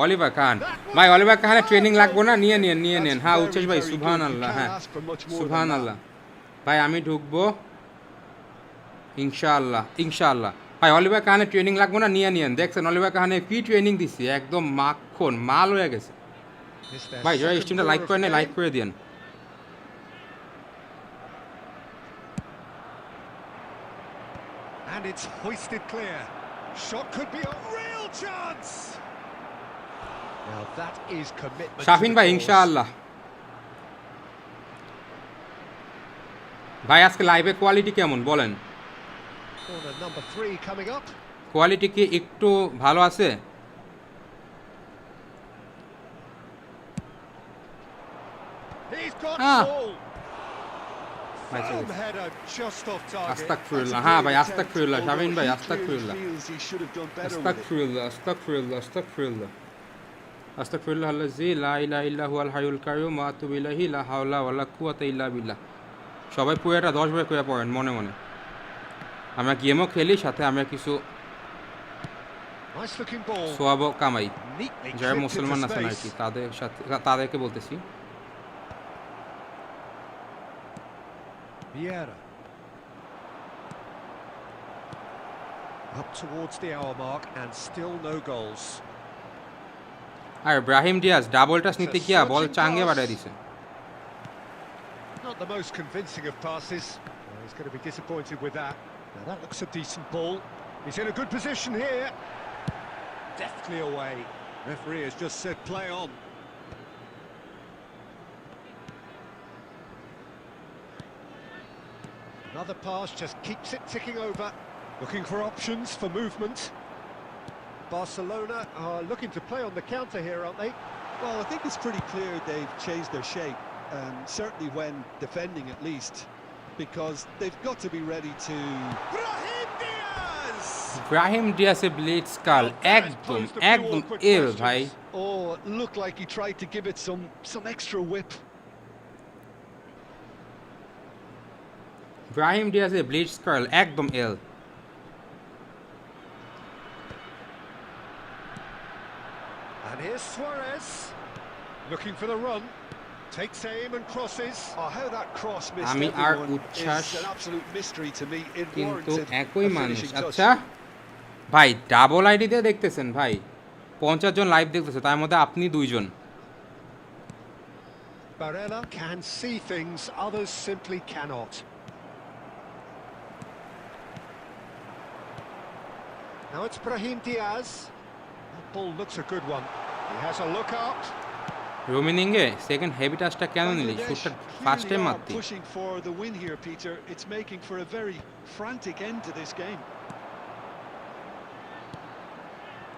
অলিভার কাহান ভাই, Oliver কাহানের training লাগবো না, নিয়ে নেন নিয়ে নেন। হ্যাঁ উচ্চেশ ভাই, সুবহানাল্লাহ, হ্যাঁ সুবহানাল্লাহ ভাই, আমি ঢুকবো ইনশাআল্লাহ ইনশাআল্লাহ। ভাই অলিভার কাহানের ট্রেনিং লাগবো না, নিয়ে নিয়েন। দেখছেন অলিভার কাহানে কি ট্রেনিং দিচ্ছি, একদম মাখন মাল হয়ে গেছে। It's their ভাই যারা second স্ট্রিমটা corner লাইক of করেন the লাইক game. করে দিন। And it's hoisted clear. Shot could be a real chance. Now that is commitment. Shafin ভাই ইনশাআল্লাহ। ভাই আজকে লাইভে কোয়ালিটি কেমন বলেন? Corner number 3 coming up. Quality কি একটু ভালো আছে? He's got Ah. ball. ভাই Firm header just off target. আস্তাগফিরুল্লাহ, হ্যাঁ ভাই আস্তাগফিরুল্লাহ, শাফিন ভাই আস্তাগফিরুল্লাহ, আস্তাগফিরুল্লাহ, আস্তাগফিরুল্লাহ, আস্তাগফিরুল্লাহ, আস্তাগফিরুল্লাহ আল্লাযী লা ইলাহা ইল্লা হুয়াল হাইয়ুল কাইয়্যুম ওয়া আতুবু ইলাইহি লা হাওলা ওয়ালা কুওয়াতা ইল্লা বিল্লাহ। সবাই পুরোটা 10 বার করে পড়েন মনে মনে। আমরা গেমও খেলি, সাথে আমরা কিছু Nice looking ball. সোয়াবও কামাই। Neatly যারা clipped মুসলমান into আছেন আর space. কি, তাদের সাথে তাদেরকে বলতেছি। Vieira. Up towards the hour mark and still no goals. আর ব্রাহিম ডিয়াজ ডাবল টাচ নিতে গিয়া বল চাঙ্গে বাড়ায় দিছে। Not the most convincing of passes. Well, he's going to be disappointed with that. Now that looks a decent ball. He's in a good position here. Deftly away. Referee has just said play on. Another pass just keeps it ticking over. Looking for options for movement. Barcelona are looking to play on the counter here, aren't they? Well, I think it's pretty clear they've changed their shape, certainly when defending at least, because they've got to be ready to... Brahim Diaz! Brahim ডিয়াসে ব্লিড স্কাল একদম একদম এল ভাই। Oh, it looked like he tried to give it some extra whip. Brahim ডিয়াসে ব্লিড স্কাল একদম এল। And here's Suarez, looking for the run, takes aim and crosses. Oh, how that cross missed আমি আর everyone উচ্ছ্বাস is an absolute mystery to me. It কিন্তু warranted একই a মানুষ। finishing touch. আচ্ছা ভাই ডাবল আইডি দিয়ে দেখতেছেন ভাই, 50 জন লাইভ দেখতেছে, তার মধ্যে আপনি 2 জন। Barella can see things others simply cannot. Now it's Brahim Diaz. That ball looks a good one. He has a look up. রোমিনিংয়ে সেকেন্ড হেভি টাচটা কেন নিলি? Bangladesh শুটটা ফার্স্ট টাইম clearly are মারতি। pushing for the win here, Peter. It's making for a very frantic end to this game.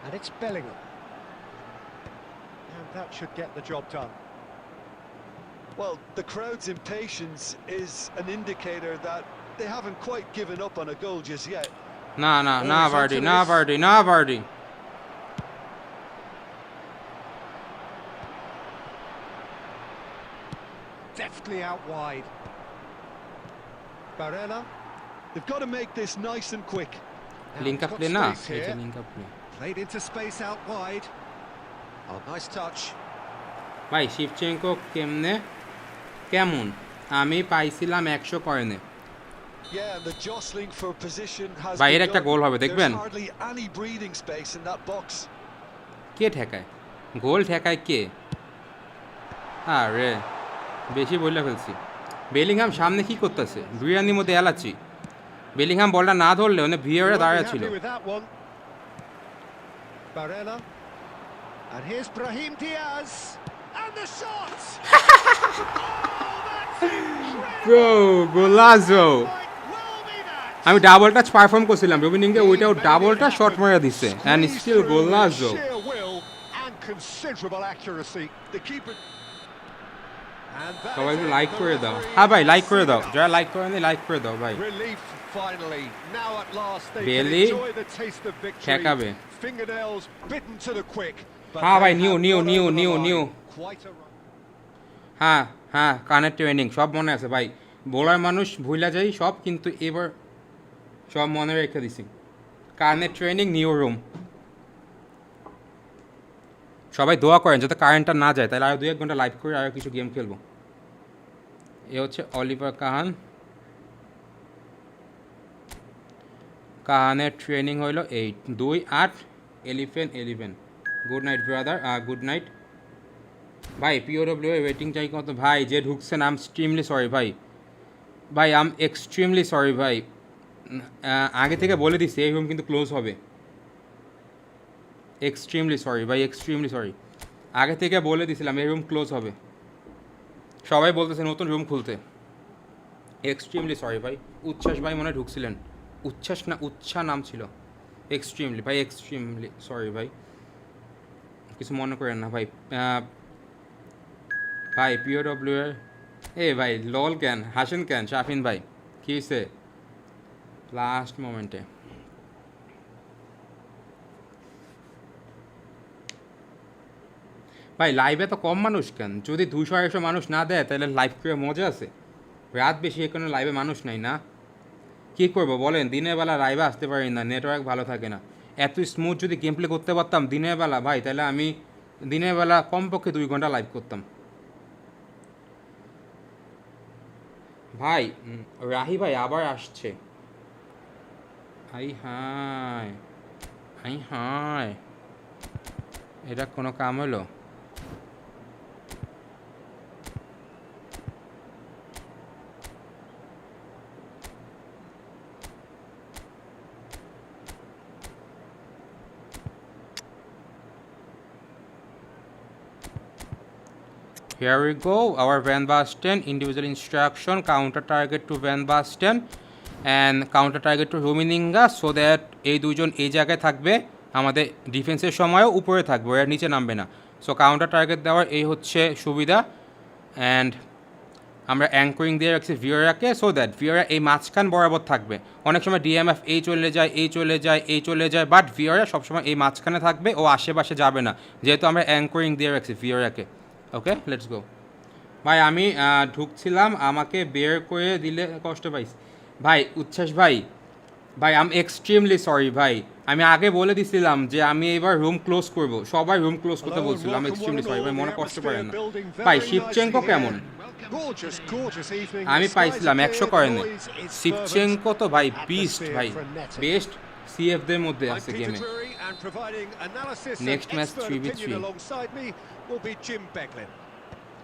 And it's Bellingham. And that should get the job done. Well, the crowd's impatience is an indicator that they haven't quite given up on a goal just yet. না না না birdie না birdie না birdie. Deftly out wide. Barella. They've got to make this nice and quick. Now link he's up got play না, space এটা here. Link up play. Played into space out wide. Oh, nice touch. ভাই শিভচেঙ্কো কেমন? আমি পাইছিলাম 100 কয়েনে। Yeah, and the jostling for position has ভাই এর একটা begun. গোল হবে দেখবেন। There's hardly any breathing space in that box. কে ঠেকায়? গোল ঠেকায় কে? আরে বেশি বইলা ফেলছি। বেলিংহাম সামনে কি করতেছে? বিরিয়ানির মধ্যে এলাচি। বেলিংহাম বলটা না ধরলে ওনে ভিআরে He won't be দাঁড়ায় ছিল। happy with that one. Barella. And here's Brahim Diaz. And the shot! Oh, that's incredible! Bro, golazo! Might well be that. আমি ডাবল টাচ পারফর্ম করছিলাম রবিনিংকে, ওইটাও ডাবল টাচ শট মারা দিছে and Squeezed still through with গোলাজো। sheer will and considerable accuracy. The keeper. And that সবাই is একটু it. Like The করে দাও। referee হ্যাঁ ভাই has লাইক করে দাও, seen যারা enough. লাইক করেনি লাইক করে দাও ভাই। Relief finally. Now at last they Bailey. can enjoy the taste of victory. ঠেকাবে। Fingernails bitten to the quick. But হ্যাঁ ভাই they new have new got new over the new line. New Quite a run. হ্যাঁ হ্যাঁ কানের training সব মনে আছে ভাই, bowler মানুষ ভুলা যাই সব, কিন্তু এবার সব মনে রেখে দিছি। কানের ট্রেনিং নিউ রুম। সবাই দোয়া করেন যাতে কারেন্টটা না যায়, তাহলে আরও 2-1 ঘন্টা লাইভ করে আরও কিছু গেম খেলবো। এ হচ্ছে অলিভার কাহান, কাহানের ট্রেনিং হইল 8 2-8 11 good night brother, good night ভাই। পিওডব্লিউ ওয়েটিং চাই কত ভাই, যে ঢুকছেন আম এক্সট্রিমলি সরি ভাই, ভাই আম এক্সট্রিমলি সরি ভাই। আগে থেকে বলে দিচ্ছি এই রুম কিন্তু ক্লোজ হবে, এক্সট্রিমলি সরি ভাই, এক্সট্রিমলি সরি। আগে থেকে বলে দিছিলাম এই রুম ক্লোজ হবে, সবাই বলতেছে নতুন রুম খুলতে। এক্সট্রিমলি সরি ভাই। উচ্ছ্বাস ভাই মনে হয় ঢুকছিলেন, উচ্ছ্বাস না উচ্ছা নাম ছিল। এক্সট্রিমলি ভাই, এক্সট্রিমলি সরি ভাই, কিছু মনে করেন না ভাই। ভাই পিওডব্লিউ এর এ ভাই লল কেন হাসেন কেন শাফিন ভাই, কী হয়েছে লাস্ট মোমেন্টে? ভাই লাইভে তো কম মানুষ কেন, যদি 200-250 মানুষ না দেয় তাহলে লাইভ করে মজা আছে? রাত বেশি এখানে লাইভে মানুষ নাই না, কী করবো বলেন? দিনের বেলা লাইভে আসতে পারি না, নেটওয়ার্ক ভালো থাকে না। এত স্মুথ যদি গেম প্লে করতে পারতাম দিনের বেলা ভাই, তাহলে আমি দিনের বেলা কমপক্ষে 2 ঘন্টা লাইভ করতাম। ভাই রাহি ভাই আবার আসছে, হাই হাই হাই হাই, এটা কোনো কাম হলো? Here we go, our Van Basten, individual instruction, counter target to Van Basten and counter target to Rumininga, so that এই দুজন এই জায়গায় থাকবে, আমাদের ডিফেন্সের সময়ও উপরে থাকবে, এর নিচে নামবে না। সো কাউন্টার টার্গেট দেওয়ার এই হচ্ছে সুবিধা। অ্যান্ড আমরা অ্যাঙ্করিং দিয়ে রাখছি ভিওরাকে, সো দ্যাট ভিওরা এই মাঝখান বরাবর থাকবে। অনেক সময় ডিএমএফ এই চলে যায় এই চলে যায় এই চলে যায়, বাট ভিওরা সবসময় এই মাঝখানে থাকবে, ও আশেপাশে যাবে না, যেহেতু আমরা অ্যাঙ্করিং দিয়ে রাখছি ভিওরাকে। Okay let's go. ভাই আমি ঢুকছিলাম, আমাকে বের করে দিলে কষ্ট পাইছি ভাই। উচ্ছ্বাস ভাই, ভাই আম এক্সট্রিমলি সরি ভাই, আমি আগে বলে দিছিলাম যে আমি এবার রুম ক্লোজ করব, সবাই রুম ক্লোজ করতে বলছিলাম। এক্সট্রিমলি সরি ভাই, মনে কষ্ট করেন না ভাই। শিবচেঙ্কো কেমন? আমি পাইছিলাম 100 কয়েনে। শিবচেঙ্কো তো ভাই বিস্ট ভাই, বেস্ট সিএফদের মধ্যে আছে গেমে। Next match 3v3।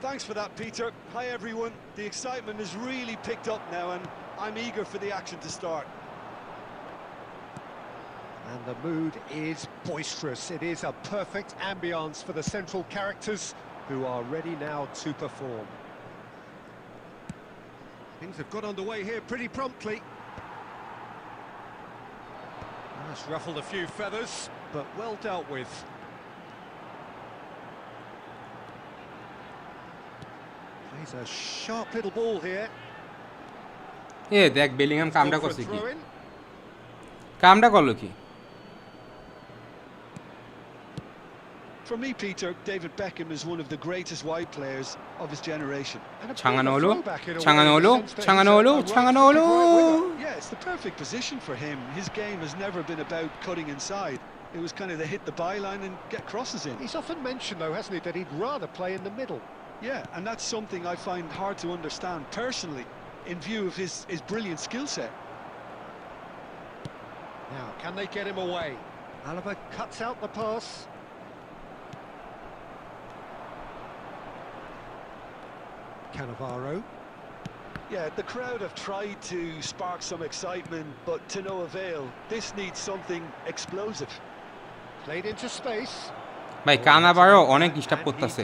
Thanks for that, Peter. Hi, everyone. The excitement has really picked up now, and I'm eager for the action to start. And the mood is boisterous. It is a perfect ambience for the central characters who are ready now to perform. Things have got underway here pretty promptly. That's ruffled a few feathers, but well dealt with. Plays a sharp little ball here. এ দেখ Bellingham কামটা করছে কি, কামটা করলো কি? For me, Peter, David Beckham is one of the greatest wide players of his generation. Changanolo, Changanolo, Changanolo, Changanolo. Yeah, it's the perfect position for him. His game has never been about cutting inside. It was kind of the hit the byline and get crosses in. He's often mentioned, though, hasn't he, that he'd rather play in the middle. Yeah, and that's something I find hard to understand personally, in view of his brilliant skill set. Now, can they get him away? Alaba cuts out the pass. Cannavaro. Yeah, the crowd have tried to spark some excitement, but to no avail. This needs something explosive. Played into space. ভাই কানাবারও অনেক disturb করতেছে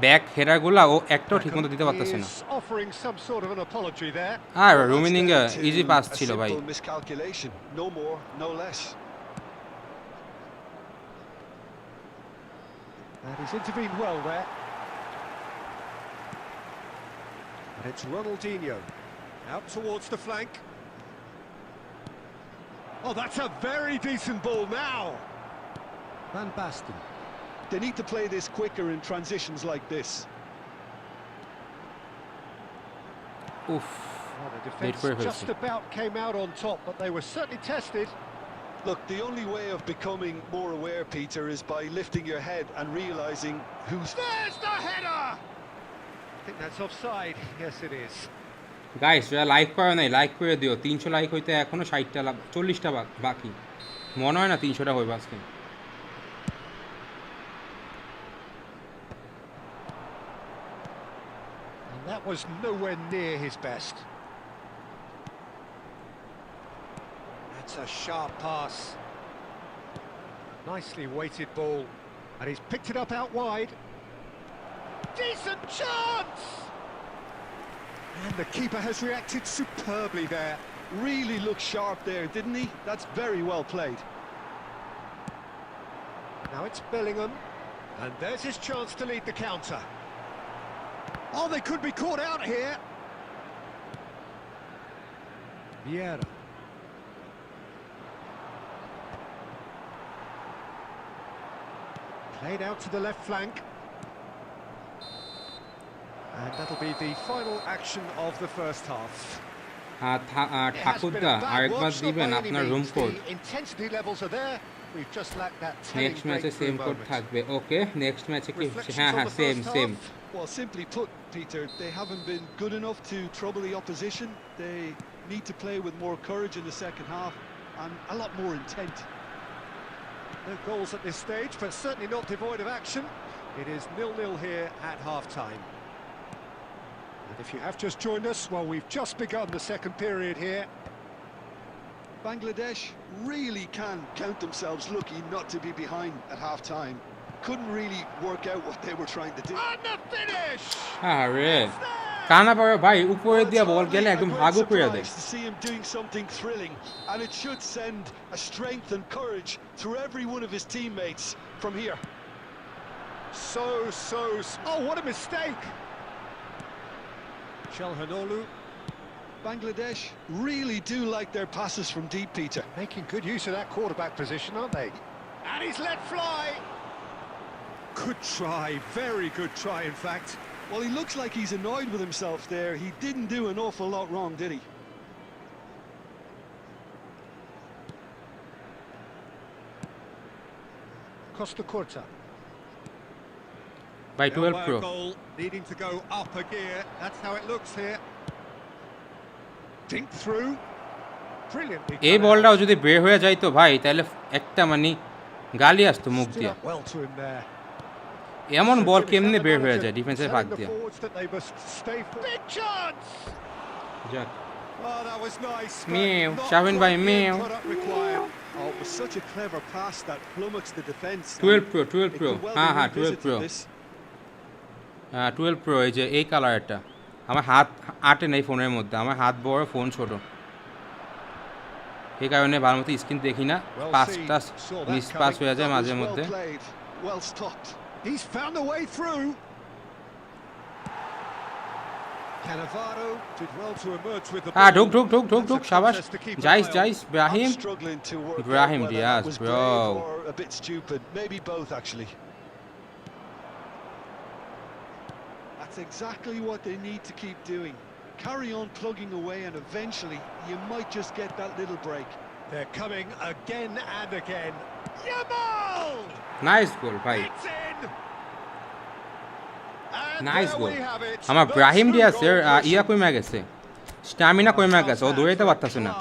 back হেডারগুলা ও একটাও ঠিকমতো দিতে পারতেছে না offering some sort of an apology there. আর Well, that's Rummenigge down to easy pass a ছিল ভাই simple miscalculation. No more, no less. And he's intervened well there. And it's Ronaldinho out towards the flank. Oh, that's a very decent ball now. Van Basten. They need to play this quicker in transitions like this. উফ Well, the Late for defence a just whistle. about came out on top, but they were certainly tested. Look, the only way of becoming more aware, Peter, is by lifting your head and realising who's... There's the header! I think that's offside. Yes, it is. Guys যারা like করে নাই like করে দিও 300 like হইতে এখনো 60টা 40টা বাকি মনে হয় না 300টা হইব আজকে And that was nowhere near his best. That's a sharp pass. Nicely weighted ball. And he's picked it up out wide. Decent chance! And the keeper has reacted superbly there. Really looked sharp there, didn't he? That's very well played. Now it's Bellingham. And there's his chance to lead the counter. Oh, they could be caught out here. Vieira. Played out to the left flank. And that'll be the final action of the first half. ঠাকুরদা আরেকবার দিবেন আপনার room code Intensity levels are there. We've just lacked that next ম্যাচে same code থাকবে okay next ম্যাচে কি Reflections on the same first same half. Well, simply put, Peter, they haven't been good enough to trouble the opposition. They need to play with more courage in the second half and a lot more intent. No goals at this stage, but certainly not devoid of action. It is 0-0 here at half-time. And if you have just joined us, well, we've just begun the second period here. Bangladesh really can count themselves lucky not to be behind at half-time. Couldn't really work out what they were trying to do. And the finish! আরে কানাবারো ভাই উপরে দিয়া বল গেলে একদম হাগু করে দেয় To see him doing something thrilling, and it should send a strength and courage through every one of his teammates from here. Oh, what a mistake! Shalhanolu Bangladesh really do like their passes from deep, Peter. making good use of that quarterback position, aren't they? And he's let fly! Good try, very good try, in fact. Well, he looks like he's annoyed with himself there. He didn't do an awful lot wrong, did he? Costa Corta. ভাই 12 Now, pro goal needing to go up a gear. That's how it looks here. Dink through. Brilliantly. এই cut বলটাও out. যদি বের হয়ে যাইতো ভাই তাহলে একটা মানে গালি আসতো মুখ Stood দিয়া up well to him there. এমন So বল good, কেমনে it's বের the হয়ে manager যায় ডিফেন্সের telling ফাঁক the দিয়া forwards that they must stay for. Big chance! যাক Oh, that was nice. but Meow. not Shavin by quite the meow. end product required. Oh, it was such a clever pass that flummoxed the defence. 12 pro 12 It pro could well হ্যাঁ be হ্যাঁ 12 revisited, pro this. 12 pro এই যে এই কালারটা আমার হাত আটে নেই ফোনের মধ্যে আমার হাত বড় ফোন ছোট এই কারণে ভালো মতো স্ক্রিন দেখি না Well পাঁচটা seen. Saw that miss pass coming. হয়ে যায় That was মাঝে well মধ্যে played, well stopped. He's found a way through. Cannavaro did well to emerge with the হ্যাঁ ball. ঢুক ঢুক ঢুক ঢুক ঢুক That's a শাবাশ contest to keep an জাইস eye on. জাইস Brahim I'm struggling to work Brahim out whether Diaz, that was bro. brave or a bit stupid. Maybe both, actually. That's exactly what they need to keep doing. Carry on plugging away, and eventually you might just get that little break. They're coming again and again. Yamal! Nice গোল ভাই It's in! And nice there goal we have it. আমার The Brahim true ডিয়াসের goal version. ইয়া কমে গেছে stamina কমে গেছে ও দৌড়াইতে পারতেছে না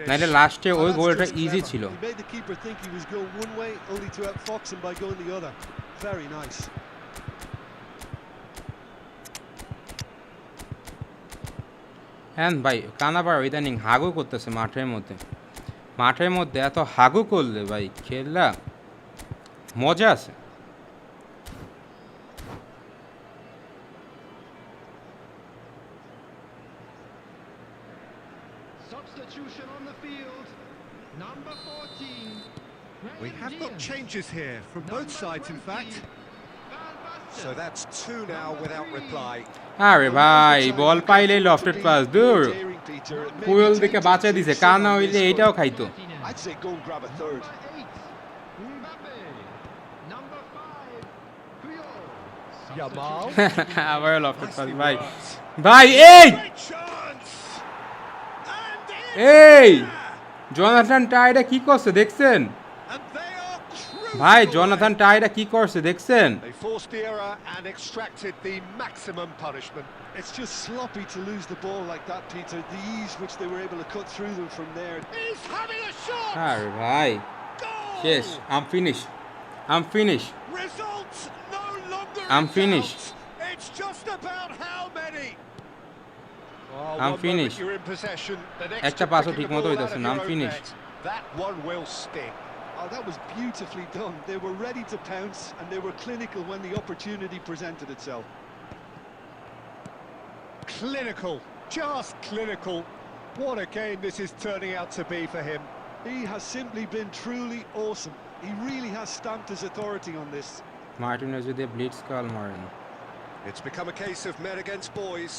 নাইলে লাস্টে ওই Well, গোলটা that's just ইজি clever. ছিল He made the keeper think he was going one way, only to outfox him by going the other. Very nice. হ্যাঁ ভাই কানাবার ইদানিং হাগু করতেছে মাঠের মধ্যে এত হাগু করলে ভাই খেললা মজা আছে substitution on the field. Number 14. We have got changes here from both sides, in fact. So that's two now without reply. আরে ভাই বল পাইলে লফটেড পাস দূর Daring, Peter. It may be পুয়েল দিকে tempting বাঁচাই to দিছে take কানা some on হইলে this, এইটাও but খাইতো I'd say go and grab a third. Number 5. Puyol. Yamal. আবার লফটেড পাস Nicely ভাই worked. ভাই এই Great chance! And এই জনাথন টাইডা কি করছে দেখছেন And they are crucial. ভাই জনাথন টাইডা কি করছে দেখছেন They forced the error and extracted the maximum punishment. It's just sloppy to lose the ball like that, Peter. The ease which they were able to cut through them from there. He's having a shot! আরে ভাই Goal! শেষ আম finish Results no longer I'm in finished. doubt. It's just about how many. Well, I'm one finished. moment you're in possession, the next একটা you're পাসও picking ঠিক the মতো ball out হইতাছে of না, your I'm own finished. net. That one will sting. Oh, that was beautifully done. They were ready to pounce and they were clinical when the opportunity presented itself. Clinical, just clinical. What a game this is turning out to be for him. He has simply been truly awesome. He really has stamped his authority on this. Martinez যদি blitz call মারেন It's become a case of men against boys.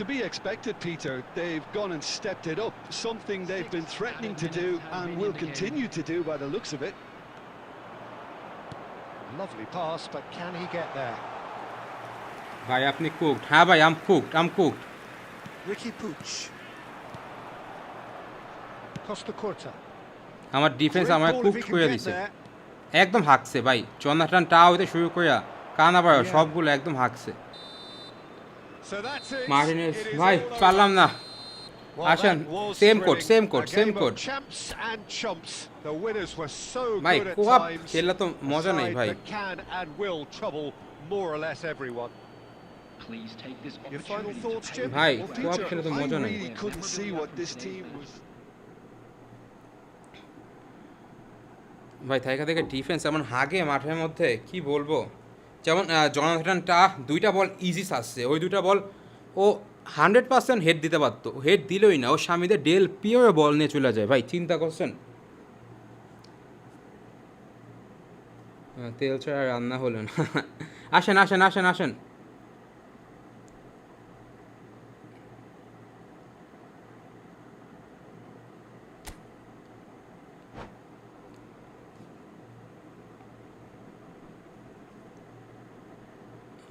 To be expected, Peter. They've gone and stepped it up, something they've been threatening to do and will continue to do by the looks of it. Lovely pass, but can he get there? ভাই আপনি cooked হ্যাঁ ভাই am cooked Ricky Pooch. Costa Curta. আমার defence Great আমার ball if cooked he can করে get দিছে there. একদম হাঁকছে ভাই জনাথন টা হইতে শুরু কইরা কানা পাড়া Yeah. সবগুলো একদম হাঁকছে So that's it. Martinez It is ভাই all over. পারলাম না Well, আসেন that was same code thrilling. Same code A same game of code champs and chumps. The winners were so ভাই good at কোয়াপ times. খেললে তো A মজা নেই side ভাই that can and will trouble more or less everyone. Please take this Your final opportunity thoughts, to Jim? ভাই Well, কোয়াপ Peter, খেলে তো I মজা নেই really couldn't see what this team was. ভাই থাইকা থেকে ডিফেন্স এমন হাগে মাঠের মধ্যে কি বলবো যেমন জনাথন টা দুইটা বল ইজি আসছে ওই দুইটা বল ও 100% হেড দিতে পারতো হেড দিলই না ও স্বামীদের ডেল পিওর বল নিয়ে চলে যায় ভাই চিন্তা করছেন তেল ছাড়া রান্না হলো না আসেন আসেন আসেন আসেন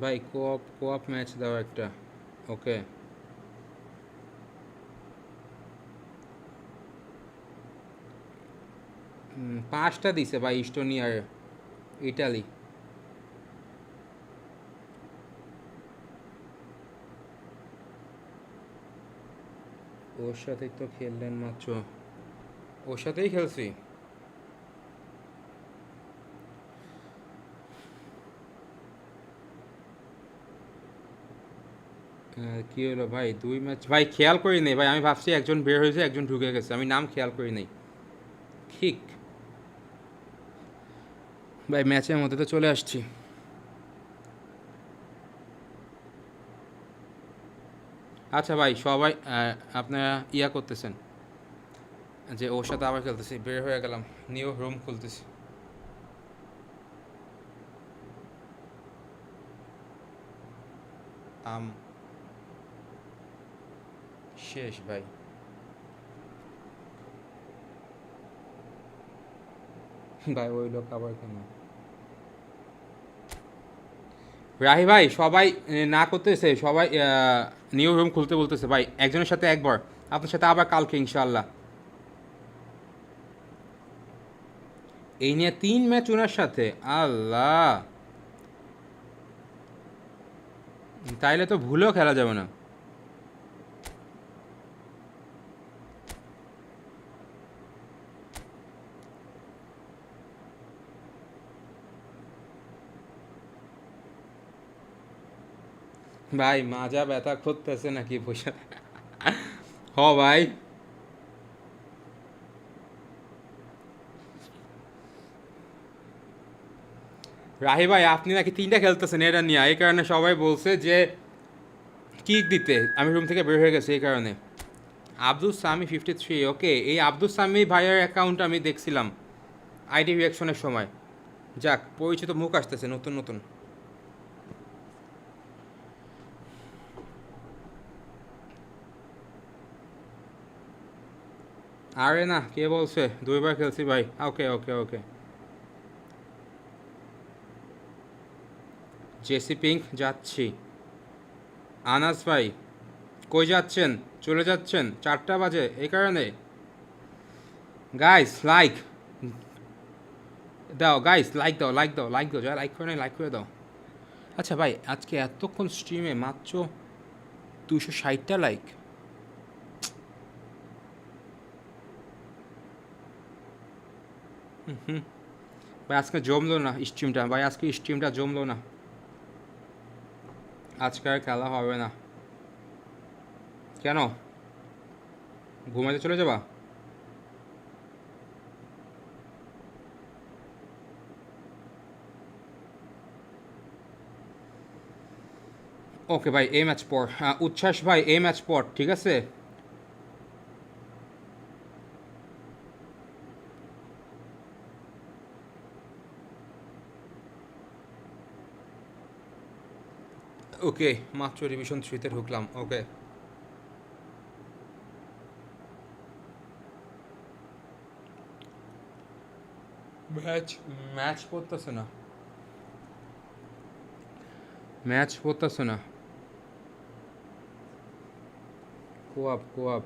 ভাই কোঅপ ম্যাচ দাও একটা ওকে পাঁচটা দিছে ভাই ইস্টোনিয়ার ইটালি ওর সাথেই তো খেললেন মাত্র ওর সাথেই খেলছি কি হলো ভাই দুই ম্যাচ ভাই খেয়াল করি নেই ভাই আমি ভাবছি একজন বের হয়েছে একজন ঢুকে গেছে আমি নাম খেয়াল করি নেই ঠিক ভাই ম্যাচের মধ্যে তো চলে আসছি আচ্ছা ভাই সবাই আপনারা ইয়া করতেছেন যে ওর সাথে আবার খেলতেছি বের হয়ে গেলাম নিউ রুম খুলতেছি শেষ ভাই ভাই ওই লোক আবার কেন রাহি ভাই সবাই না করতেছে সবাই নিউ রুম খুলতে বলতেছে ভাই একজনের সাথে একবার আপনার সাথে আবার কালকে ইনশাআল্লাহ এই নিয়ে 3 ম্যাচ ওনার সাথে আল্লাহ তাইলে তো ভুলেও খেলা যাবে না ভাই মাজা ব্যথা করতেছে নাকি পয়সা হ ভাই রাহি ভাই আপনি নাকি 3টা খেলতেছেন এটা নিয়ে এই কারণে সবাই বলছে যে কিক দিতে আমি রুম থেকে বের হয়ে গেছি এই কারণে আব্দুল সামি 53, ওকে। এই আব্দুল সামি ভাইয়ের অ্যাকাউন্ট আমি দেখছিলাম আইডি রিয়াকশনের সময়। যাক, পরিচিত মুখ আসতেছে নতুন নতুন। আরে না, কে বলছে? 2বার খেলছি ভাই। ওকে ওকে ওকে। জেসি পিঙ্ক যাচ্ছি। আনাস ভাই কই যাচ্ছেন? চলে যাচ্ছেন? 4টা বাজে, এই কারণে। গাইস লাইক দাও, গাইস লাইক দাও, লাইক দাও, লাইক দাও, যা লাইক করে নাই লাইক করে দাও। আচ্ছা ভাই, আজকে এতক্ষণ স্ট্রিমে মাত্র 260টা লাইক। হুম, ভাই আজকে জমলো না স্ট্রিমটা, ভাই আজকে স্ট্রিমটা জমলো না। আজকে আর খেলা হবে না। কেন? ঘুমাইতে চলে যাবা? ওকে ভাই, এই ম্যাচ পর। উচ্ছ্বাস ভাই, এই ম্যাচ পর, ঠিক আছে। ওকে, মাত্র ডিভিশন 3-তে ঢুকলাম। ওকে, ম্যাচ ম্যাচ পড়তেছে না, ম্যাচ পড়তেছে না। কোয়াপ কোয়াপ।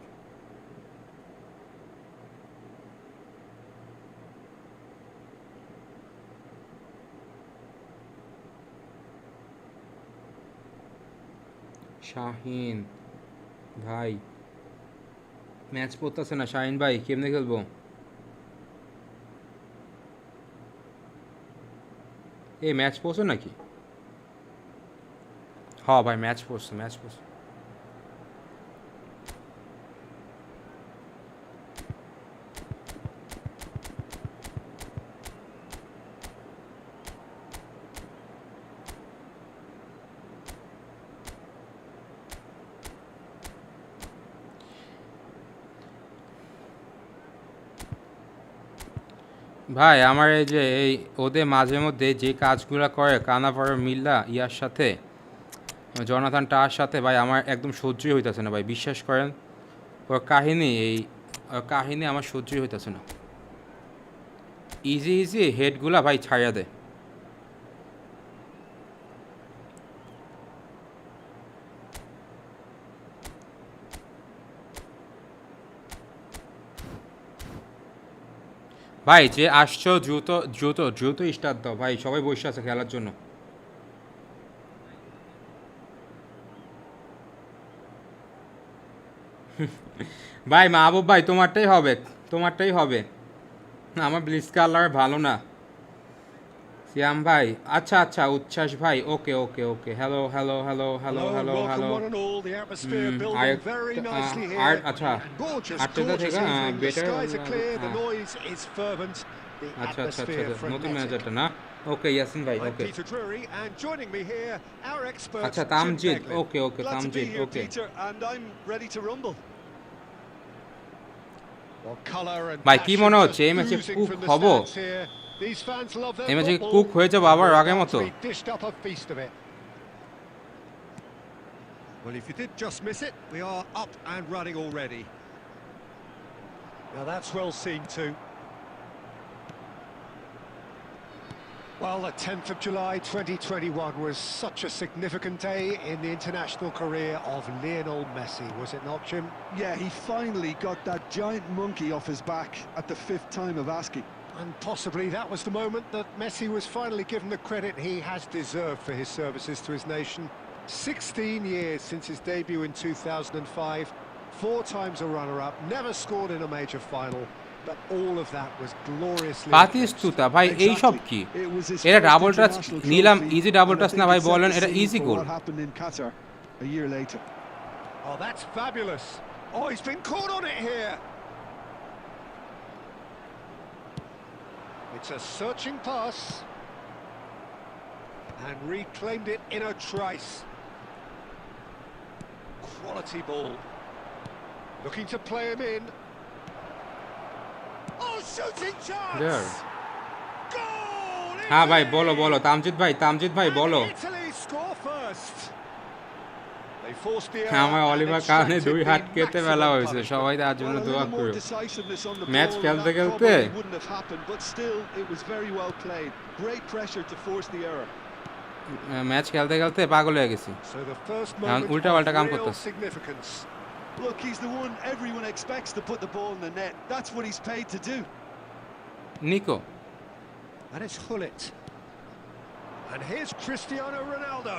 শাহিন ভাই ম্যাচ পড়তেছে না। শাহিন ভাই কেমনে খেলবো? এই ম্যাচ পড়ছে নাকি? হ্যাঁ ভাই, ম্যাচ পড়ছে, ম্যাচ পড়ছে। ভাই আমার এই যে এই ওদের মাঝে মধ্যে যে কাজগুলো করে কানাভার মিল্লা ইয়ার সাথে, জনাথন টার সাথে, ভাই আমার একদম সহ্যই হইতেছে না ভাই, বিশ্বাস করেন। ওর কাহিনী, ওর কাহিনী আমার সহ্যই হইতেছে না। ইজি ইজি হেডগুলা ভাই ছাড়িয়া দেয়। ভাই যে আসছো দ্রুত দ্রুত দ্রুত স্টার্ট দাও ভাই, সবাই বসে আছে খেলার জন্য। ভাই মাহবুব ভাই, তোমারটাই হবে, তোমারটাই হবে। আমার ব্লিজ কালার ভালো না। সিয়াম ভাই, আচ্ছা আচ্ছা, উচ্ছ্বাস ভাই, ওকে ওকে ওকে। Hello hello hello hello Hello and hello welcome hello. one and all. The atmosphere R building very nicely R here. আচ্ছা, Gorgeous, 8টা gorgeous থেকে evening. The better. skies are clear, the noise is fervent, the আচ্ছা আচ্ছা আচ্ছা, atmosphere নতুন frenetic. ম্যানেজারটা না? ওকে ইয়াসিন ভাই, I'm okay. Peter Drury, and joining me here, our expert আচ্ছা Jim Tamjid, Beglin. Okay okay Glad to be Tamjid, here, okay. Peter, and I'm ready to rumble. Well, colour and ভাই কি passion মনে just হচ্ছে এই ম্যাচে oozing cook from the হব? stands here. These fans love their এই ম্যাচে football, কুক হয়ে যাবো and আবার we're আগের about মতো? to be dished up a feast of it. Well, if you did just miss it, we are up and running already. Now that's well seen too. Well, the 10th of July 2021 was such a significant day in the international career of Lionel Messi, was it not, Jim? Yeah, he finally got that giant monkey off his back at the 5th time of asking. And possibly that was the moment that Messi was finally given the credit he has deserved for his services to his nation. 16 years since his debut in 2005, 4 times a runner-up, never scored in a major final, but all of that was gloriously পাতিস্তুতা ভাই, এই সব কি? It was his এটা first double touch international নিলাম, trophy, easy double and I touch think না ভাই it set বলেন, the এটা scene easy for goal. what happened in Qatar a year later. Oh, that's fabulous. Oh, he's been caught on it here. It's a searching pass. And reclaimed it in a trice. Quality ball. Looking to play him in. Oh, shooting chance! There. Goal! হ্যাঁ ভাই বলো Italy! বলো তামজিদ ভাই And বলো Italy score first. They forced the হ্যাঁ error আমার and Oliver কানে extracted 2 the হাত কেটে ফেলা maximum হয়েছে punishment. সবাই তার জন্য Well, a দোয়া little more করো decisiveness on the match ball, খেলতে that খেলতে probably wouldn't have happened, but still, it was very well played. Great pressure to force the error. Match খেলতে খেলতে পাগল হয়ে গেছি So the first এখন moment উল্টা of পাল্টা কাম real করতেছে significance. Look, he's the one everyone expects to put the ball in the net. That's what he's paid to do. Nicco And it's Hullet. And here's Cristiano Ronaldo.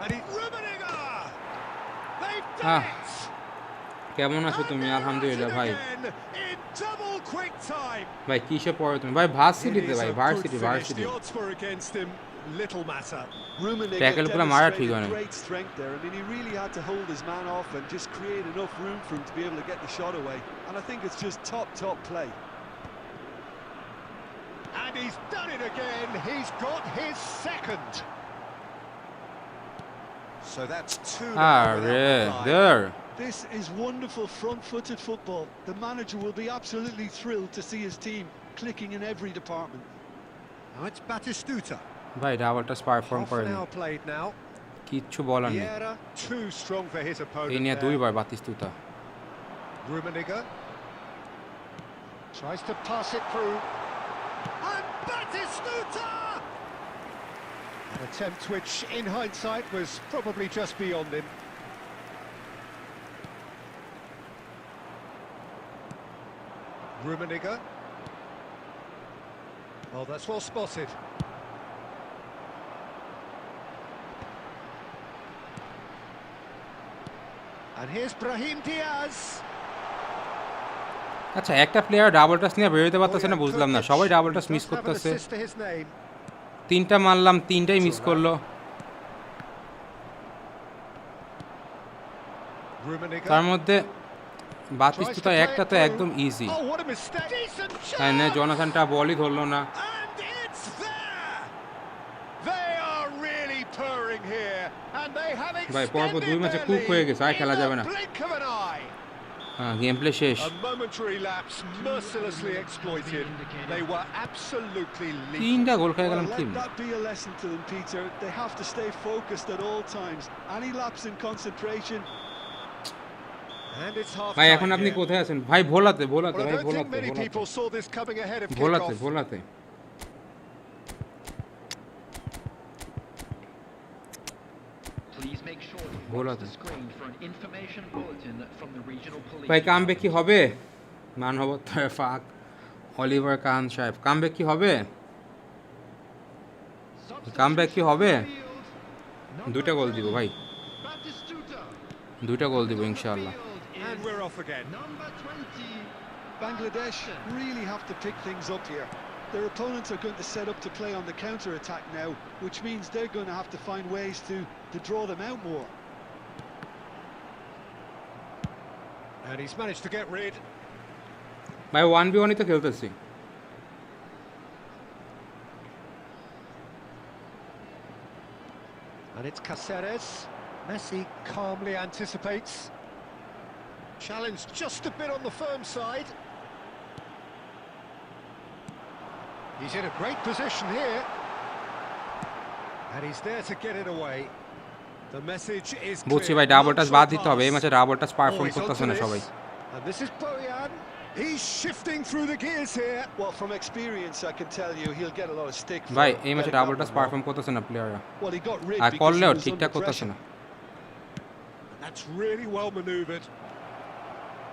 And he's Rummenigge! They've done it! কেমন আছো তুমি And they're আলহামদুলিল্লাহ at it ভাই again in double quick time. ভাই কিসে পড়ো তুমি ভাই ভার্সিটিতে It is ভাই a good varsity finish. Varsity The odds were against him. Little matter. Rummenigge Tackle গুলো মারা ঠিক হয় demonstrated নাই great strength there. I mean, he really had to hold his man off and just create enough room for him to be able to get the shot away. And I think it's just top play. And he's done it again. He's got his second. So that's 2 now আরে without reply. there This is wonderful front-footed football. The manager will be absolutely thrilled to see his team clicking in every department. Now it's Batistuta. ভাই double touch perform Half an করেনি hour played now. কিচ্ছু বলার নেই Vieira too strong for his এই opponent নিয়ে there. দুইবার বাতিস্তুতা Rummenigge tries to pass it through. And Batistuta! An attempt which, in hindsight, was probably just beyond him. Rummenigge. Oh, that's well spotted. And here's Brahim Diaz. আচ্ছা একটা player double touch নিয়ে বেরোতে পারতেছে না Bojan বুঝলাম না Krkic, সবাই double who touch miss does have an করতেছে assist to his name. তিনটা মারলাম তিনটাই মিস করলো Rummenigge. তার মধ্যে Tries to বাতিস্তুতা play একটা it তো through. একদম easy Oh, what a mistake! Decent তাই না chance! জোনাথনটা বলই ধরলো না And it's there! They are really purring here, and they have ভাই পরপর দুই extended ম্যাচে their কুক হয়ে lead গেছে আর in খেলা যাবে the না blink of an eye. Game play শেষ A momentary lapse mercilessly exploited. They were absolutely lethal. তিনটা গোল খেয়ে Well, গেলাম কি let that be a lesson to them, Peter. They have to stay focused at all times. Any lapse in concentration. And it's half ভাই time এখন আপনি here. কোথায় আছেন ভাই ভোলাতে Well, I ভাই don't think ভোলাতে many people saw this coming ahead of ভোলাতে kickoff. ভোলাতে Please make sure you Bola watch the to. screen for an information bulletin from the regional police. ভাই comeback কি department. হবে মানবত ফাক Oliver কান সাহেব comeback কি হবে comeback কি হবে দুইটা গোল দিব ভাই দুইটা গোল দিব ইনশাআল্লাহ And we're off again. Number 20. Bangladesh really have to pick things up here. Their opponents are going to set up to play on the counter-attack now, which means they're going to have to find ways to draw them out more. And he's managed to get rid. ভাই 1v1 তো খেলতেছি And it's Caceres. Messi calmly anticipates. Challenged just a bit on the firm side. He's in a great position here. And he's there to get it away. The message is বুঝছি clear. ভাই double One touch short বাদ দিতে হবে এই pass. ম্যাচে double touch Oh, perform he's করতেছে onto না this. সবাই And this is Bojan. He's shifting through the gears here. Well, from experience, I can tell you he'll get a lot of stick for ভাই এই ম্যাচে getting double that touch one perform wrong. করতেছে না প্লেয়াররা Well, he got rid R because he করলেও was ঠিকঠাক under করতেছে pressure. না That's really well manoeuvred.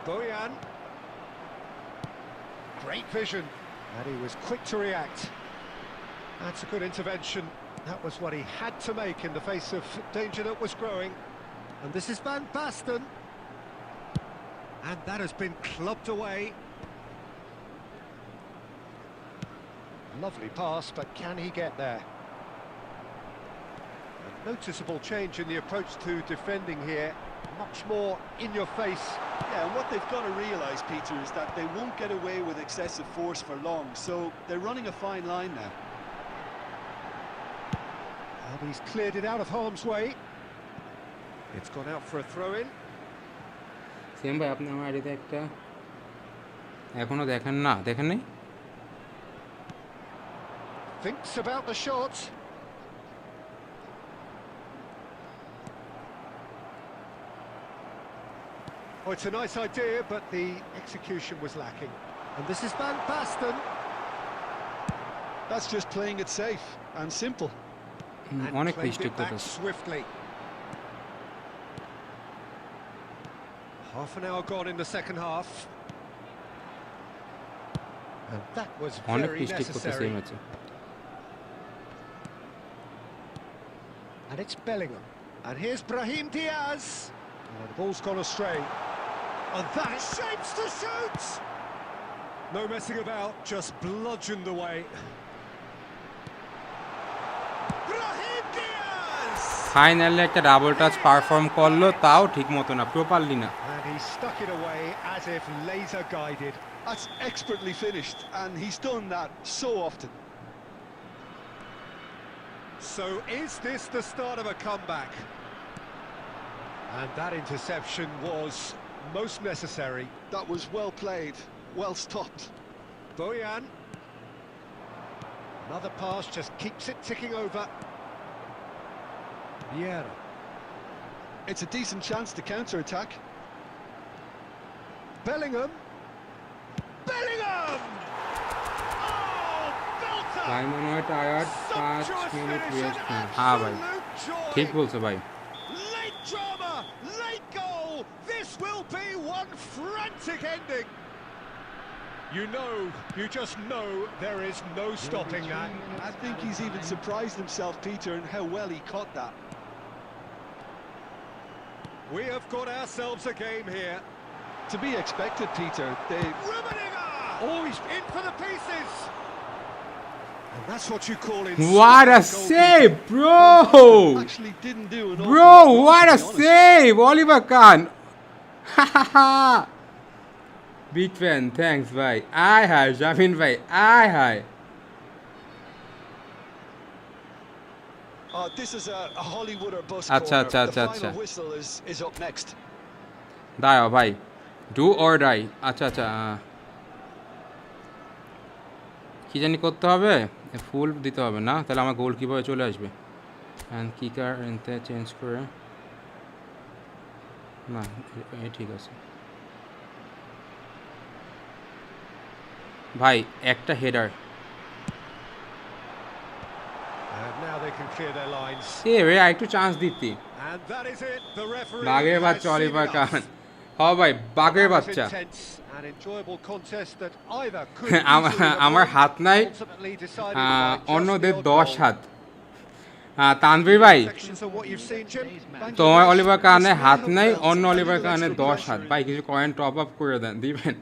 Bojan. Great vision. And he was quick to react. That's a good intervention. That was what he had to make in the face of danger that was growing. And this is Van Basten. And that has been clubbed away. Lovely pass, but can he get there? A noticeable change in the approach to defending here. Much more in your face. Yeah, and what they've got to realise, Peter, is that they won't get away with excessive force for long, so they're running a fine line now. And he's cleared it out of harm's way. It's gone out for a throw-in. CM ভাই আপনি আমার আইডিতে একটা এখনো দেখেন না, দেখেন নাই? Thinks about the shot. Oh, it's a nice idea, but the execution was lacking. And this is Van Basten. That's just playing it safe and simple. And অনেক played মিস্টেক it back করতেছে। swiftly. Half an hour gone in the second half. And that was অনেক very mistake করতেছে এই necessary. ম্যাচে। And it's Bellingham. And here's Brahim Diaz. Oh, the ball's gone astray. And that shapes to shoot! No messing about, just bludgeoned away. Brahim Diaz! Finally একটা double touch perform করলো, তাও ঠিক মতো না, properly না। And he stuck it away as if laser guided. That's expertly finished, and he's done that so often. So is this the start of a comeback? And that interception was most necessary. That was well played, well stopped. Bojan. Another pass just keeps it ticking over. Vieira. It's a decent chance to counter-attack. Bellingham. Bellingham! Oh, belter! ভাই মনে হয় tired, 5 Sumptuous minute finish rest and নেন। হ্যাঁ ভাই, absolute joy. ঠিক বলছো ভাই। Late drama, late goal. This will be one frantic ending. You just know there is no stopping that. I think he's even surprised himself, Peter, in how well he caught that. We have got ourselves a game here. To be expected, Peter. Rummenigge! Oh, he's in for the pieces. And that's what you call it. What a save, bro! Actually didn't do an awful Bro, lot wrong, what to a be honest. save! Oliver Kahn! Big fan, thanks ভাই। আয় হায় জামিন ভাই, আয় হায়। This is a Hollywood or bust আচ্ছা, corner. আচ্ছা, The আচ্ছা, final আচ্ছা। whistle is up next. দাঁড়াও ভাই, ডু অর ডাই। আচ্ছা আচ্ছা, কি জানি করতে হবে, ফুল দিতে হবে না, তাহলে আমার গোল কীভাবে চলে আসবে? অ্যান্ড কিকার এনতে চেঞ্জ করে না, ঠিক আছে ভাই, একটা header. And now they can clear their lines. এ রে একটু চান্স দিতি। And that is it. The referee বাঘের has বাচ্চা seen অলিভার enough. কান। হ ভাই, বাঘের That was বাচ্চা। intense and enjoyable contest that either could আমার easily হাত নাই, ultimately decided by just অন্যদের the odd 10 goal. হাত। তানভীর ভাই, Sections of what you've seen, Jim. তোমার অলিভার কানে হাত নাই, অন্য অলিভার কানে 10 হাত। ভাই কিছু কয়েন টপ আপ করে দেন, দিবেন।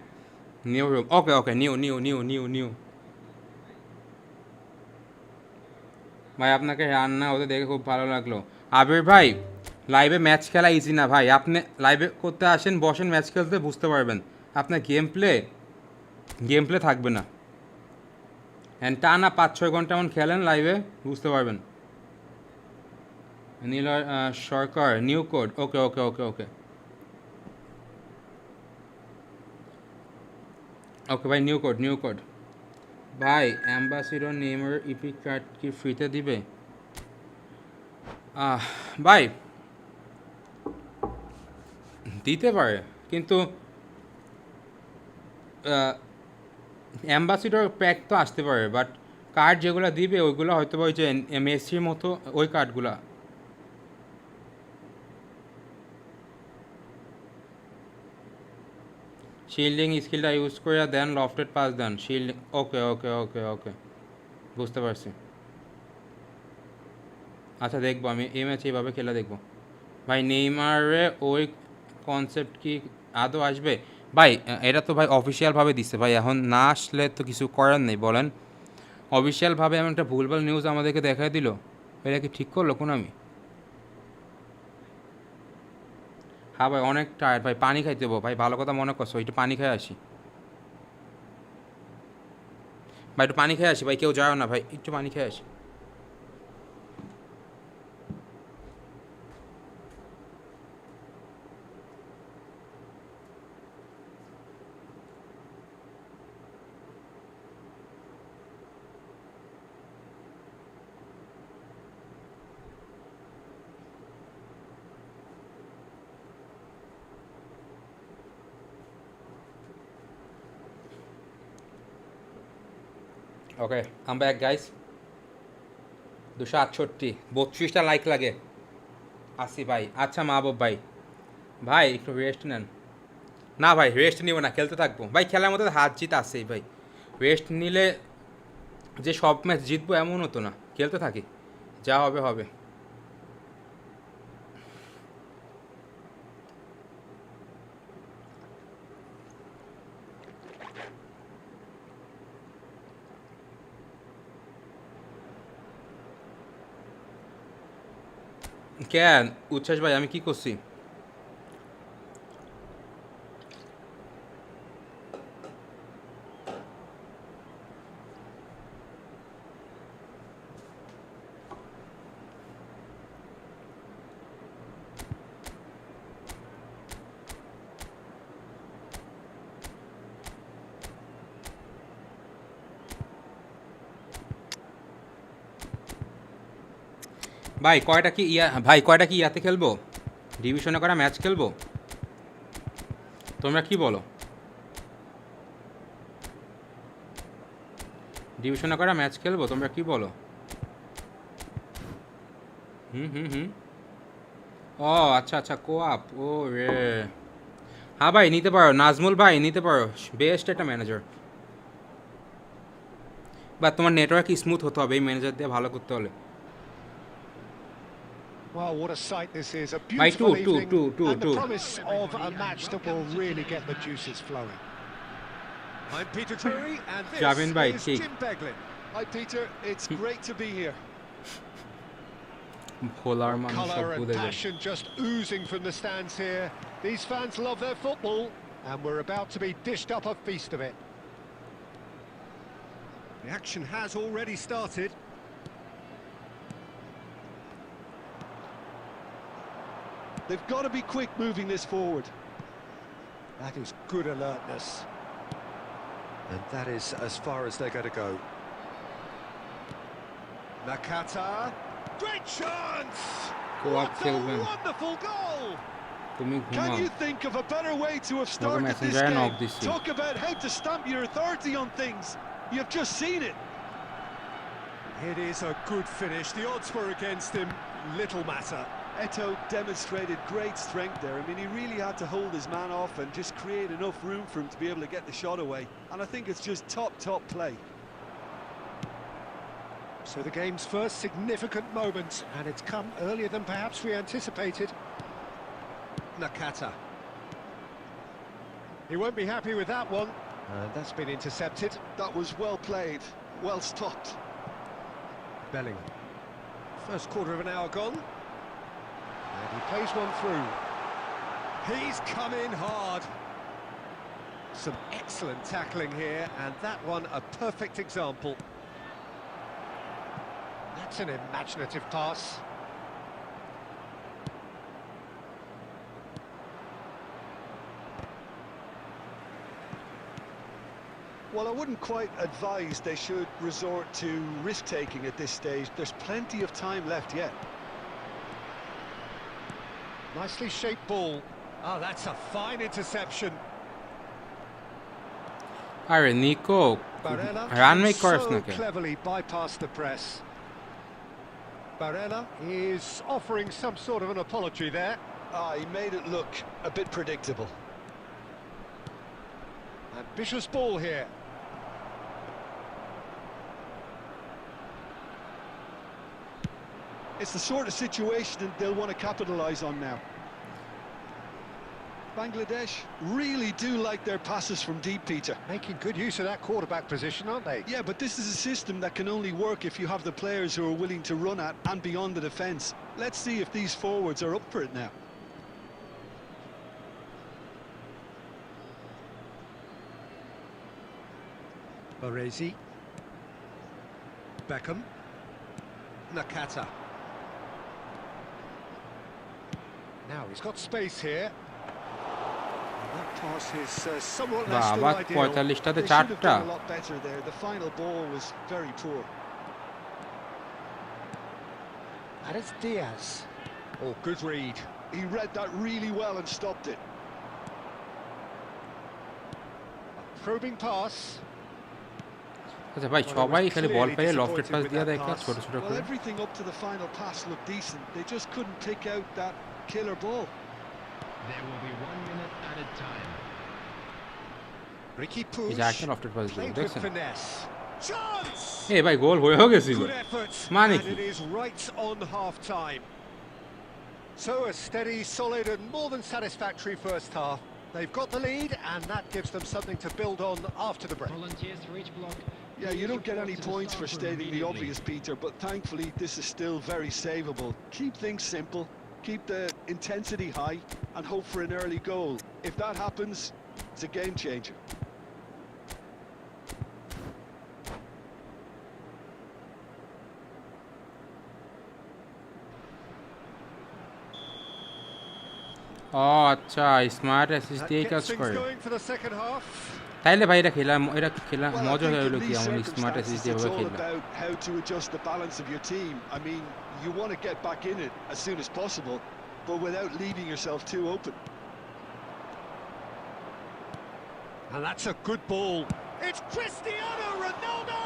নিউ রুম, ওকে ওকে, নিউ। ভাই আপনাকে রান্না হতে দেখে খুব ভালো লাগলো। আবির ভাই, লাইভে ম্যাচ খেলা ইজি না ভাই। আপনি লাইভে করতে আসেন, বসেন ম্যাচ খেলতে, বুঝতে পারবেন আপনার গেম প্লে থাকবে না। অ্যান্ড টানা 5-6 ঘন্টা এমন খেলেন লাইভে, বুঝতে পারবেন। নীল সরকার, নিউ কোড, ওকে ভাই, নিউ কোড। ভাই অ্যাম্বাসিডর নেমের ইপিক কার্ড কি ফ্রিতে দিবে? ভাই দিতে পারে, কিন্তু অ্যাম্বাসিডর প্যাক তো আসতে পারে, বাট কার্ড যেগুলো দিবে ওইগুলো হয়তো ওই যে মেসির মতো ওই কার্ডগুলো। শিল্ডিং স্কিলটা ইউজ করে দেন, লফটেড পাস দেন, শিল্ডিং। ওকে, বুঝতে পারছি। আচ্ছা দেখবো, আমি এই ম্যাচ এইভাবে খেলা দেখবো। ভাই নেইমারে ওই কনসেপ্ট কি আদৌ আসবে? ভাই এটা তো ভাই অফিসিয়ালভাবে দিচ্ছে ভাই, এখন না আসলে তো কিছু করার নেই, বলেন। অফিসিয়ালভাবে এমন একটা ভুলভাল নিউজ আমাদেরকে দেখাই দিল, এটা কি ঠিক করলো কোন আমি? হ্যাঁ ভাই অনেক টায়ার্ড ভাই, পানি খাইতে দেবো ভাই, ভালো কথা মনে করছো, একটু পানি খেয়ে আসি ভাই, একটু পানি খেয়ে আসি ভাই, কেউ যায় না ভাই, একটু পানি খেয়ে আসি। ওকে আম ব্যাক গাইস 268 32টা লাইক লাগে আসি ভাই আচ্ছা মাহবুব ভাই ভাই একটু রেস্ট নেন না ভাই রেস্ট নিব না খেলতে থাকবো ভাই খেলার মধ্যে হার জিত আছেই ভাই রেস্ট নিলে যে সব ম্যাচ জিতবো এমনও তো না খেলতে থাকি যা হবে হবে কেন উচ্ছ্বাস ভাই আমি কি করছি ভাই কয়টা কি ইয়াতে খেলবো ডিভিশনে করা ম্যাচ খেলবো তোমরা কি বলো ডিভিশনে করা ম্যাচ খেলবো তোমরা কি বলো হুম ও আচ্ছা আচ্ছা কোয়াপ ও রে হ্যাঁ ভাই নিতে পারো নাজমুল ভাই নিতে পারো বেস্ট একটা ম্যানেজার বা তোমার নেটওয়ার্ক স্মুথ হতে হবে এই ম্যানেজার দিয়ে ভালো করতে হলে Well, what a sight this is. A By beautiful two, evening and the two. promise of a match that will really get the juices flowing. I'm Peter Drury and this Javin bhai, is ঠিক Jim Beglin. Hi Peter, it's great to be here. ভোলার মানুষ সব Colour and ভুলে যায় passion just oozing from the stands here. These fans love their football and we're about to be dished up a feast of it. The action has already started. They've got to be quick moving this forward. That is good alertness. And that is as far as they're going to go. Nakata. Great chance! Co-op What a খেলবেন wonderful goal! তুমি Can ঘুমাও you think of a better way to have started this messenger knock game? this Talk about how to stamp your authority on things. You've just seen it. It is a good finish. The odds were against him. Little matter. Eto demonstrated great strength there. I mean, he really had to hold his man off and just create enough room for him to be able to get the shot away. And I think it's just top play. So the game's first significant moment, and it's come earlier than perhaps we anticipated. Nakata. He won't be happy with that one. And that's been intercepted. That was well played, well stopped. Bellingham. First quarter of an hour gone. And he plays one through. He's come in hard. Some excellent tackling here, and that one a perfect example. That's an imaginative pass. Well, I wouldn't quite advise they should resort to risk-taking at this stage. There's plenty of time left yet. Nicely shaped ball. Oh, that's a fine interception. আরে Nico Barella run can make করছ না so কেন cleverly bypass the press. Barella is offering some sort of an apology there. He made it look a bit predictable. Ambitious ball here. It's the sort of situation that they'll want to capitalise on now. Bangladesh really do like their passes from deep, Peter. Making good use of that quarterback position, aren't they? Yeah, but this is a system that can only work if you have the players who are willing to run at and beyond the defence. Let's see if these forwards are up for it now. Baresi. Beckham. Nakata. Now he's got space here. That pass is somewhat less than বাবা ideal. 45টাতে They should have 4টা done a lot better there. The final ball was very poor. And it's Diaz. Oh, good read. He read that really well and stopped it. A probing pass. আচ্ছা ভাই Well, it সবাই was খালি বল clearly পেলে lofted disappointed pass with দিয়ে that দেখে pass. ছোট ছোট Well, করে everything up to the final pass looked decent. They just couldn't pick out that killer ball. There will be 1 minute added time. Ricky এই যে Puig একটা lofted pass দিল played with দেখছেন finesse. Chance! এ ভাই গোল হয়েও গেছিল Good effort, মানে and কি it is right on half-time. So a steady, solid and more than satisfactory first half. They've got the lead and that gives them something to build on after the break. Volunteers for each block. Yeah, you don't get Report any to the points for staff room stating the immediately. obvious, Peter, but thankfully this is still very savable. Keep things simple, keep the intensity high, and hope for an early goal. If that happens, it's a game changer. ও আচ্ছা smart assist That দিয়ে কাজ gets things করে going for the second half. তাইলে ভাই এটা খেলা Well, I মজা think হয়ে in গেলো কি these এমন স্মার্ট অ্যাসিস্ট circumstances, দিয়ে it's all খেললাম about how to adjust the balance of your team. I mean, you want to get back in it as soon as possible, but without leaving yourself too open. And that's a good ball. It's Cristiano Ronaldo!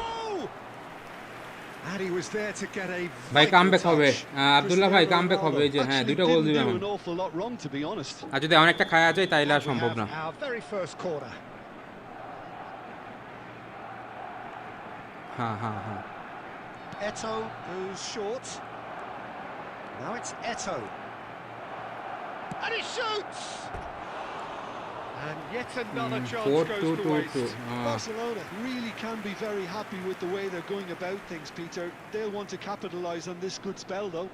And he was there to get a ভাই vital comeback হবে touch. Abdullah ভাই Cristiano comeback হবে এই যে হ্যাঁ Actually দুইটা গোল দিবে didn't do এখন an awful lot wrong, to be honest. আর যদি এমন একটা খাওয়া যায় তাইলে আর We সম্ভব have না our very first corner. হ্যাঁ হ্যাঁ হ্যাঁ Eto goes short. Now it's Eto. And he shoots! And yet another chance goes to 4-2-2-2 waste. Barcelona really can be very happy with the way they're going about things, Peter. They'll want to capitalise on this good spell, though.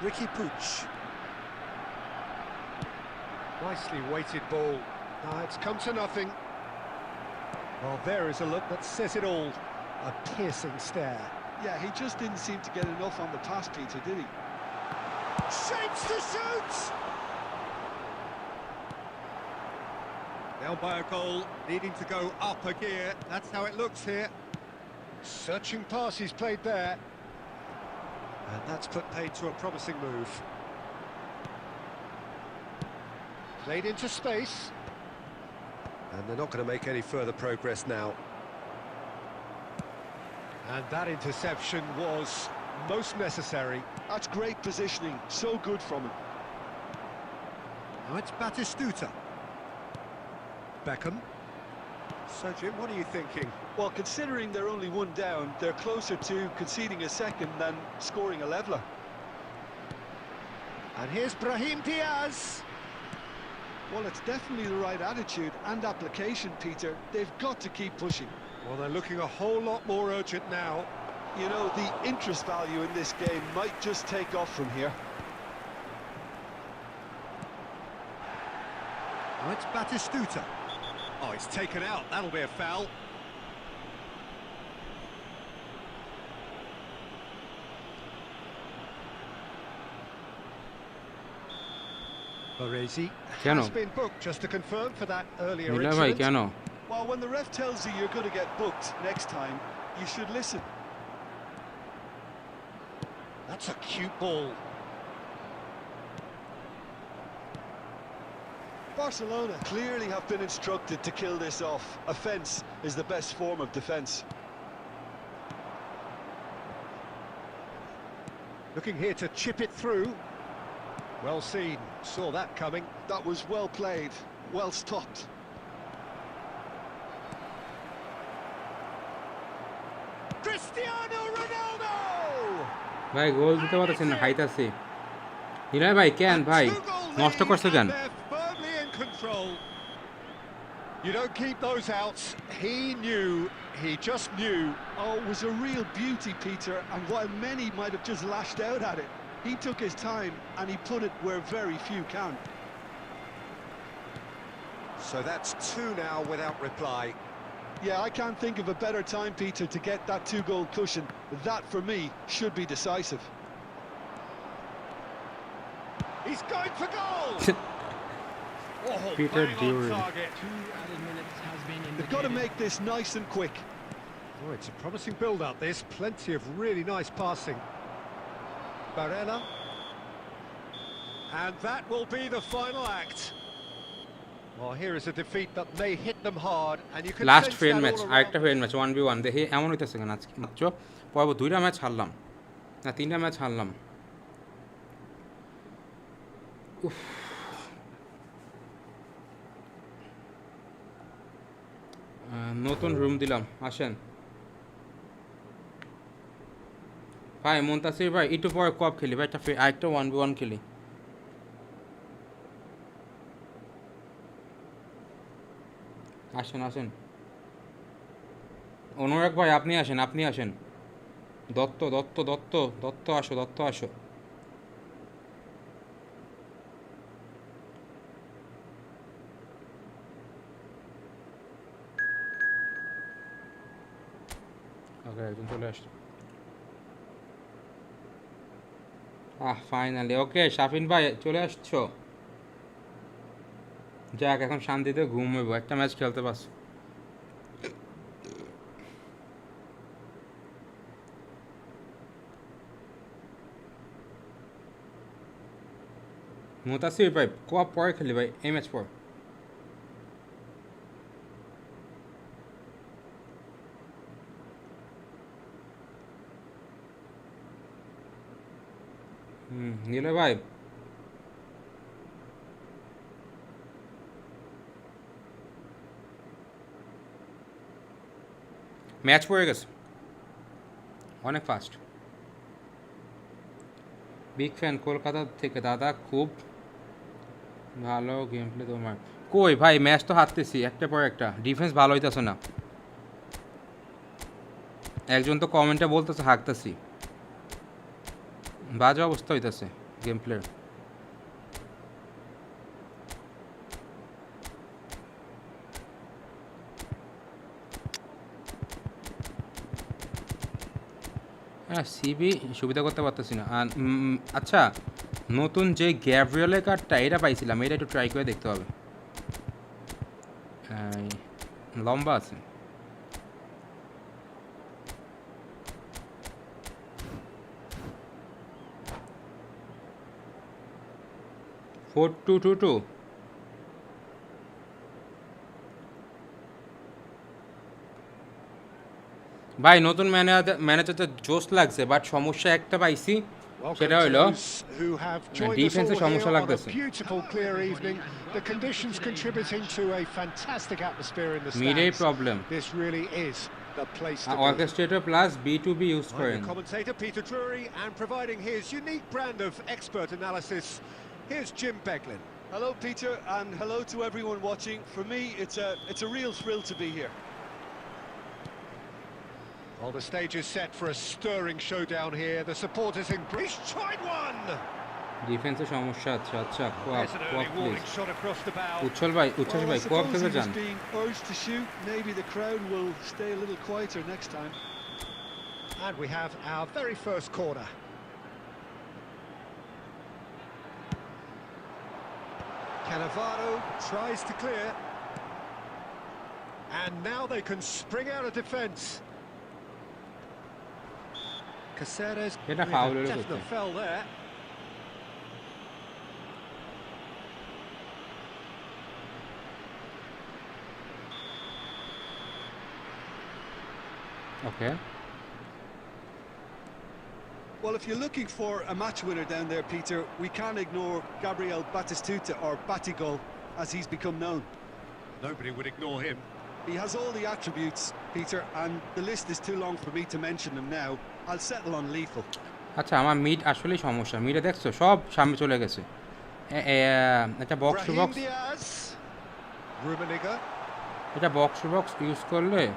Ricky Puig. Nicely weighted ball. Now it's come to nothing. Well, there is a look that says it all. A piercing stare. Yeah, he just didn't seem to get enough on the pass, Peter, did he? Shapes to shoot! Now by a goal, needing to go up a gear. That's how it looks here. Searching pass he's played there. And that's put paid to a promising move. Played into space. And they're not going to make any further progress now. And that interception was most necessary. That's great positioning, so good from him. Now it's Batistuta. Beckham. So Jim, what are you thinking? Well, considering they're only one down, they're closer to conceding a second than scoring a leveller. And here's Brahim Diaz. Well, it's definitely the right attitude and application, Peter. They've got to keep pushing. Well, they're looking a whole lot more urgent now. You know, the interest value in this game might just take off from here. Now it's Batistuta. Oh, it's taken out. That'll be a foul. Baresi কেন has been booked, just to confirm, for that earlier মিলা ভাই incident. কেন Well, when the ref tells you you're going to get booked next time, you should listen. That's a cute ball. Barcelona clearly have been instructed to kill this off. Offence is the best form of defence. Looking here to chip it through. Well seen, saw that coming. That was well played, well stopped. Cristiano Ronaldo! ভাই গোল দিতে পারতেছেন না খাইতাছি নিলয় ভাই কেন ভাই নষ্ট করছে কেন They're firmly in control. You don't keep those outs. He knew, he just knew. Oh, it was a real beauty, Peter, and while many might have just lashed out at it, he took his time and he put it where very few can. So that's two now without reply. Yeah, I can't think of a better time, Peter, to get that two-goal cushion. That, for me, should be decisive. He's going for goal! Oh, Peter bang on Dury. target. 2 added minutes has been They've got to indicated. make this nice and quick. Oh, it's a promising build-up, this. Plenty of really nice passing. Barella. And that will be the final act. Well, here is a defeat that may hit them hard, and you can last sense friend that match, all আরেকটা around. Friend match 1v1 দেখি এমন হইতেছে কেন আজকে মাত্র পর্ব 2টা match হারলাম না 3টা ম্যাচ হারলাম। উফ, নতুন রুম দিলাম, আসেন ভাই। মুনতাসির ভাই একটু পরে কপ খেলি ভাই, একটা আরেকটা 1v1 খেলি। আসেন আসেন, অনুরাগ ভাই আপনি আসেন, আপনি আসেন। দত্ত দত্ত দত্ত দত্ত আসো, দত্ত আসো। ওকে, একজন চলে আসছে। ফাইনালি ওকে, শাফিন ভাই চলে আসছো। যাক, এখন শান্তিতে ঘুমবো, একটা ম্যাচ খেলতে পারছি। মুতাসির ভাই কপ পরে খেলি ভাই, এই ম্যাচ পর। নিলে ভাই ম্যাচ পড়ে গেছে অনেক ফাস্ট। বিগ ফ্যান কলকাতা থেকে দাদা, খুব ভালো গেম প্লে তোমার। কই ভাই, ম্যাচ তো হারতেছি একটা পর একটা, ডিফেন্স ভালো হইতেছে না। একজন তো কমেন্টে বলতেছে হারতেছি, বাজে অবস্থা হইতেছে গেম প্লের। হ্যাঁ, সিবি সুবিধা করতে পারতেছি না। আর আচ্ছা, নতুন যে গ্যাব্রিয়েলের কার্ডটা এটা পাইছিলাম, এটা একটু ট্রাই করে দেখতে হবে। লম্বা আছে। ফোর টু টু টু ভাই, নতুন ম্যানেজারটা জোস লাগছে, বাট সমস্যা একটা পাইছি, সেটা Welcome to হইলো those who have joined us ডিফেন্সে all সমস্যা here on a লাগতেছে। beautiful, clear evening. The conditions contributing to a fantastic atmosphere in the মিডেই stands. Problem. This really is the place to be. Orchestrator plus B2B use I'm করেন। the commentator Peter Drury, and providing his unique brand of expert analysis, here's Jim Beglin. Hello, Peter, and hello to everyone watching. For me, it's a real thrill to be here. Well, the stage is set for a stirring showdown here. The supporters in Greece tried one. ডিফেন্সে সমস্যা আছে। আচ্ছা, কোয়াপ There's an কোয়াপ early please. warning shot across the bow. উচ্ছল ভাই, উচ্ছ্বাস Well, I ভাই কোয়াপ suppose খেলতে he was চান? being urged to shoot. Maybe the crowd will stay a little quieter next time. And we have our very first corner. Cannavaro tries to clear. And now they can spring out of defence. Caceres এটা with foul a হলো definite কোথায়? foul there. Okay, Well, if you're looking for a match winner down there, Peter, we can't ignore Gabriel Batistuta, or Batigol, as he's become known. Nobody would ignore him. He has all the attributes, Peter, and the list is too long for me to mention them now. I'll settle on lethal. আচ্ছা আমার mid আসলেই সমস্যা। মিডে দেখছো সব সামনে চলে গেছে। একটা box to Brahim box, Diaz. Rummenigge. এটা বক্স টু বক্স ইউজ করলে না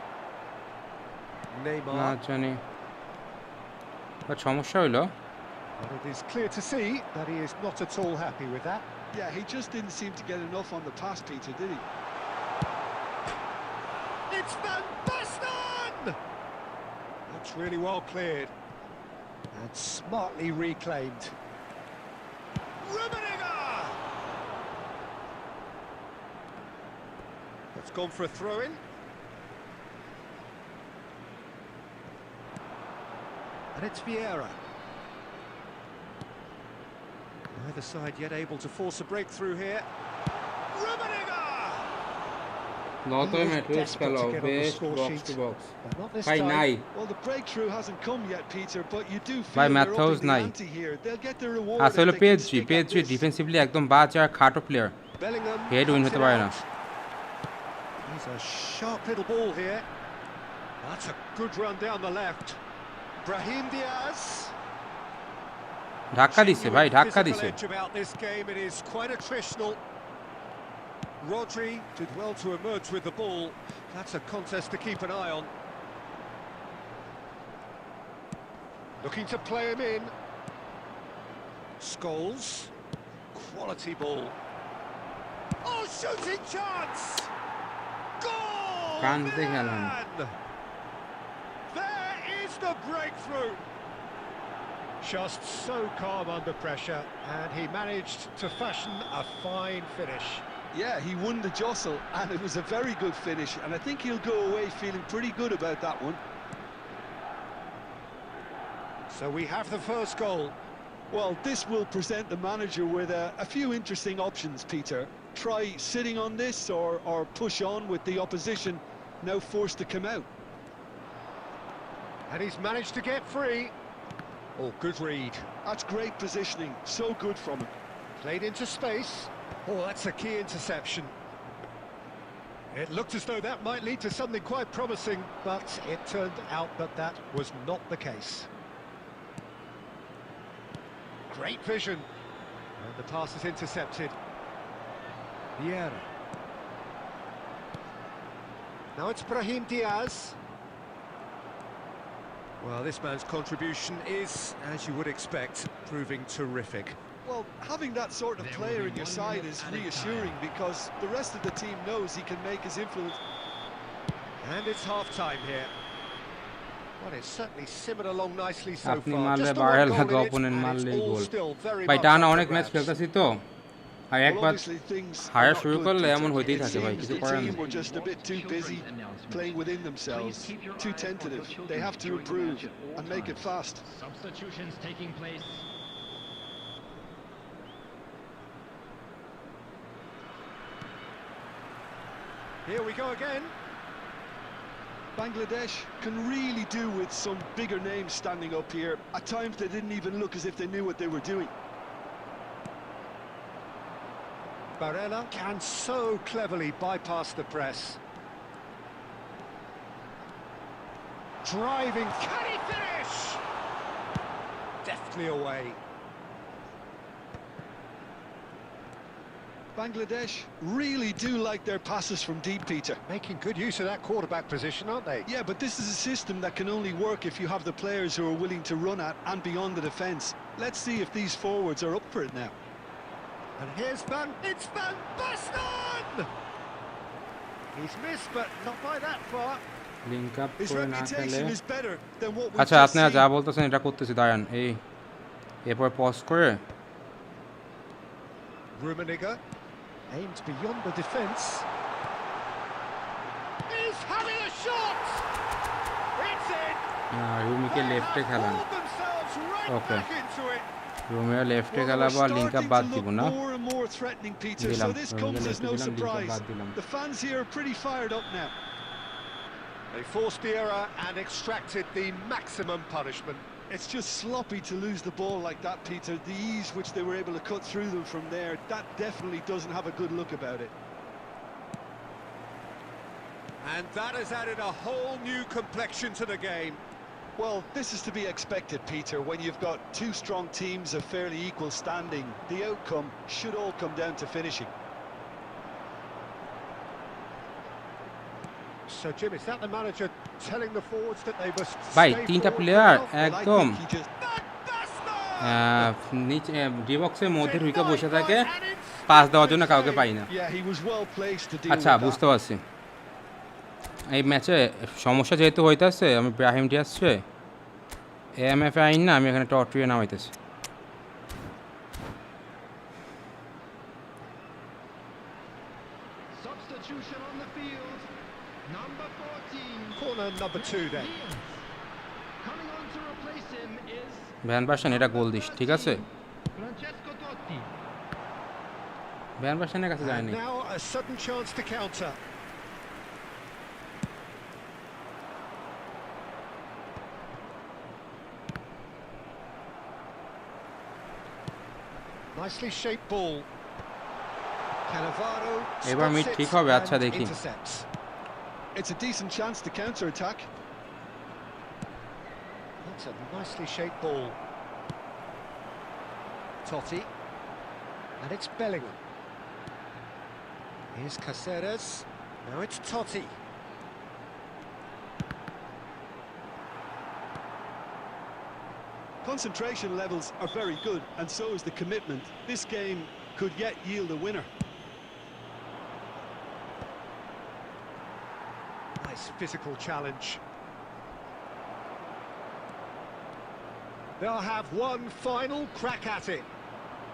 Neymar. জানি, বাট সমস্যা হইলো But it is clear to see that he is not at all happy with that. Yeah, he just didn't seem to get enough on the pass, Peter, did he? It's Van Basten! That's really well cleared. And smartly reclaimed. Rummenigge! That's gone for a throw-in. And it's Vieira. Neither side yet able to force a breakthrough here. Rummenigge! নত matrix খেলো best box to box But not this ভাই time. নাই Well, the breakthrough hasn't come yet, Peter, but you do By feel they're Matheus upping the নাই ante here. They'll get their reward if আসলে they can পেয়েছি stick at পেয়েছি this. Defensively একদম বাজ আর খাটো player Bellingham head win cuts হতে it পারে না out. He's a sharp little ball here. That's a good run down the left. Brahim Diaz. ধাক্কা দিছে ভাই ধাক্কা Physical দিছে edge about this game. It is quite attritional. Rodri did well to emerge with the ball. That's a contest to keep an eye on. Looking to play him in. Scholes. Quality ball. Oh, shooting chance! Goal! কানতে খেলাম Man! There is the breakthrough. Just so calm under pressure, and he managed to fashion a fine finish. Yeah, he won the jostle, and it was a very good finish, and I think he'll go away feeling pretty good about that one. So we have the first goal. Well, this will present the manager with a few interesting options, Peter. Try sitting on this or push on with the opposition, now forced to come out. And he's managed to get free. Oh, good read. That's great positioning, so good from him. Played into space. Oh, that's a key interception. It looked as though that might lead to something quite promising, but it turned out that that was not the case. Great vision. And the pass is intercepted. Vieira. Now it's Brahim Diaz. Well, this man's contribution is, as you would expect, proving terrific. Well, having that sort of player in your side is reassuring because the rest of the team knows he can make his influence. And it's half-time here. Well, it's certainly simmered along nicely so আপনি far. মারলে Just the বাইরে one লাগে goal in it, opponent and মারলেই it's all goal still very ভাই much টানা up অনেক for match grabs. খেলতেছি তো আর Well, একবার obviously things হারা are not শুরু good, করলে Peter. এমন হইতেই It থাকে ভাই seems কিছু the করার team নেই were just a bit too busy playing within themselves, too tentative. They have to improve and make it fast. Substitutions taking place. Here we go again. Bangladesh can really do with some bigger names standing up here. At times they didn't even look as if they knew what they were doing. Barella can so cleverly bypass the press. Driving, can he finish? Deftly away. Bangladesh really do like their passes from deep, Peter. Making good use of that quarterback position, aren't they? Yeah, but this is a system that can only work if you have the players who are willing to run at and beyond the defence. Let's see if these forwards are up for it now. And here's it's Van Basten! He's missed, but not by that far. Link up His করে না খেলে reputation is better than what we've আচ্ছা just আপনারা seen. যা বলতেছেন এটা করতেছি দাঁড়ান এই এরপর পজ করে Rummenigge aimed beyond the defence. He's having a shot! It's in! রুমিকে লেফটে খেলান Pulled themselves right Okay. back into it. Rumiya লেফটে Well, খেলাবো we're আর লিংক আপ starting বাদ to দিব look না more and more threatening, Peter. দিলাম So this রুমিকে comes as লেফটে no দিলাম link up surprise. বাদ দিলাম The fans here are pretty fired up now. They forced the error and extracted the maximum punishment. It's just sloppy to lose the ball like that, Peter. The ease which they were able to cut through them from there, that definitely doesn't have a good look about it. And that has added a whole new complexion to the game. Well, this is to be expected, Peter. When you've got two strong teams of fairly equal standing, the outcome should all come down to finishing. So, Jim, is that the manager telling the forwards that they must ভাই stay তিনটা forward player now? Well, I একদম think he just... নিচে ডিবক্সের মধ্যে ঢুকে বসে থাকে pass দেওয়ার জন্য কাউকে পাই না Yeah, he was well placed to deal আচ্ছা with that. বুঝতে পারছি এই ম্যাচে সমস্যা যেহেতু হইতেছে আমি ব্রাহিম ডিয়াসছে এএমএফ আইন না আমি এখানে টর্ট্রিয়ে নামাইতেছি Substitution on the field. Number 14. Corner number 2 then. Coming on to replace him is van বাসন এটা গোল দিস ঠিক আছে Francesco Totti. ভ্যান বাসনের কাছে And যায়নি now a sudden chance to counter. Nicely shaped ball. Cannavaro এবার spots মিড it ঠিক হবে আচ্ছা and দেখি intercepts. It's a decent chance to counter-attack. That's a nicely shaped ball. Totti. And it's Bellingham. Here's Caceres. Now it's Totti. Concentration levels are very good, and so is the commitment. This game could yet yield a winner. Nice physical challenge. They'll have one final crack at it.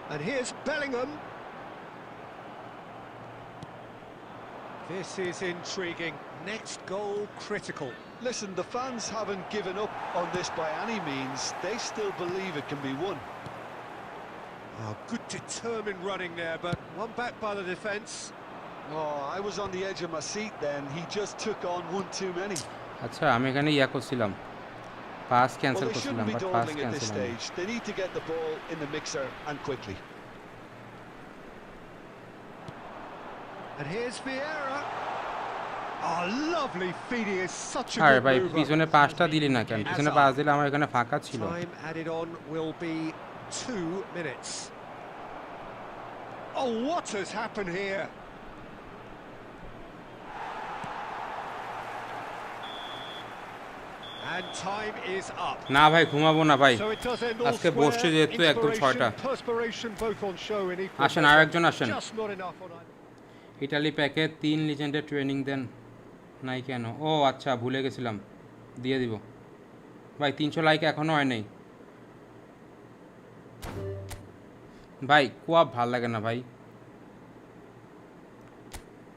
And here's Bellingham. This is intriguing. Next goal critical. Listen, the fans haven't given up on this by any means. They still believe it can be won. Oh, good determined running there, but one back by the defence. Oh, I was on the edge of my seat then. He just took on one too many. আচ্ছা আমি এখানে ইয়া করছিলাম pass Well, cancel they করছিলাম shouldn't be but pass dawdling at this cancel হয়নি stage. They need to get the ball in the mixer and quickly. And here's Vieira. Oh, lovely feed. He is such a আরে good ভাই mover. পিছনে পাসটা দিলি না কেন পিছনে pass দিলে আমার এখানে ফাঁকা ছিল Time added on will be 2 minutes. Oh, what has happened here? And time is up. না ভাই ঘুমাবো না ভাই So it does end all আজকে square. বসছে যেহেতু একদম ছয়টা Inspiration, perspiration both on show in equal আসেন measure. আরেকজন আসেন Just not enough on either. Italy প্যাকে 3 লিজেন্ডের ট্রেনিং দেন নাই কেন ও আচ্ছা ভুলে গেছিলাম দিয়ে দিব ভাই 300 লাইক এখনো হয় নাই ভাই খুব ভালো লাগে না ভাই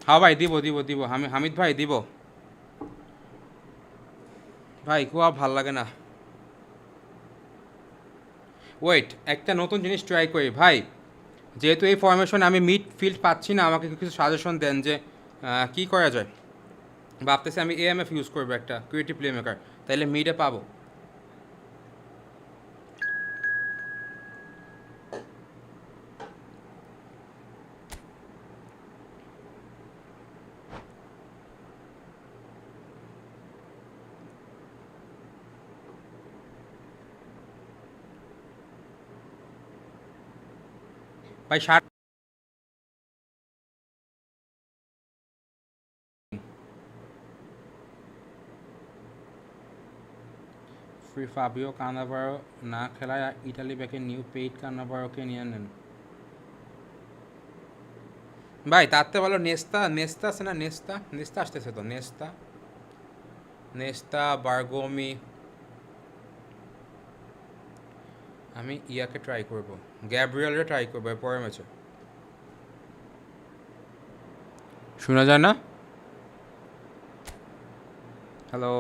হ্যাঁ ভাই দিব দিব দিব হামিদ ভাই দিব ভাই খুব ভালো লাগে না ওয়েট একটা নতুন জিনিস ট্রাই করি ভাই যেহেতু এই ফরমেশনে আমি মিড ফিল্ড পাচ্ছি না আমাকে কিছু সাজেশন দেন যে কি করা যায় ভাবতেছি আমি এএমএফ ইউজ করবো একটা ক্রিয়েটিভ প্লে মেকার তাইলে মিডে পাবো ভাই ষাট ফ্রি ফাবিও কানাভারো না খেলায় ইটালি ব্যাকে নিউ পেইড কানাভারোকে নিয়ে নেন ভাই তাতে ভালো নেস্তা নেস্তা আছে না নেস্তা নেস্তা আসতেছে তো নেস্তা নেস্তা বার্গোমি আমি ইয়াকে ট্রাই করব গ্যাব্রিয়েলরে ট্রাই করবো পরের ম্যাচে শোনা যায় না হ্যালো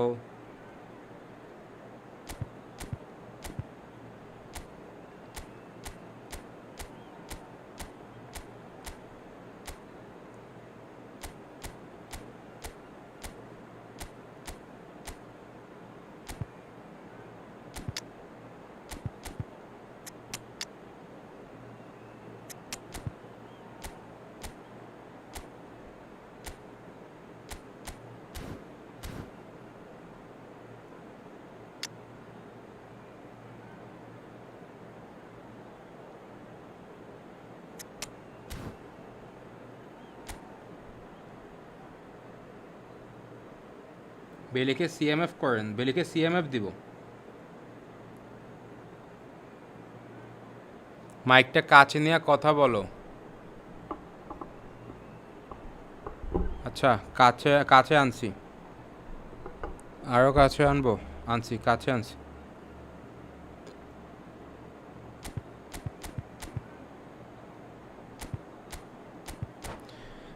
বেলিকে সিএমএফ করেন বেলিকে সিএমএফ দিব মাইকটা কাছে নিয়ে কথা বলো আচ্ছা কাছে কাছে আনছি আরও কাছে আনবো আনছি কাছে আনছি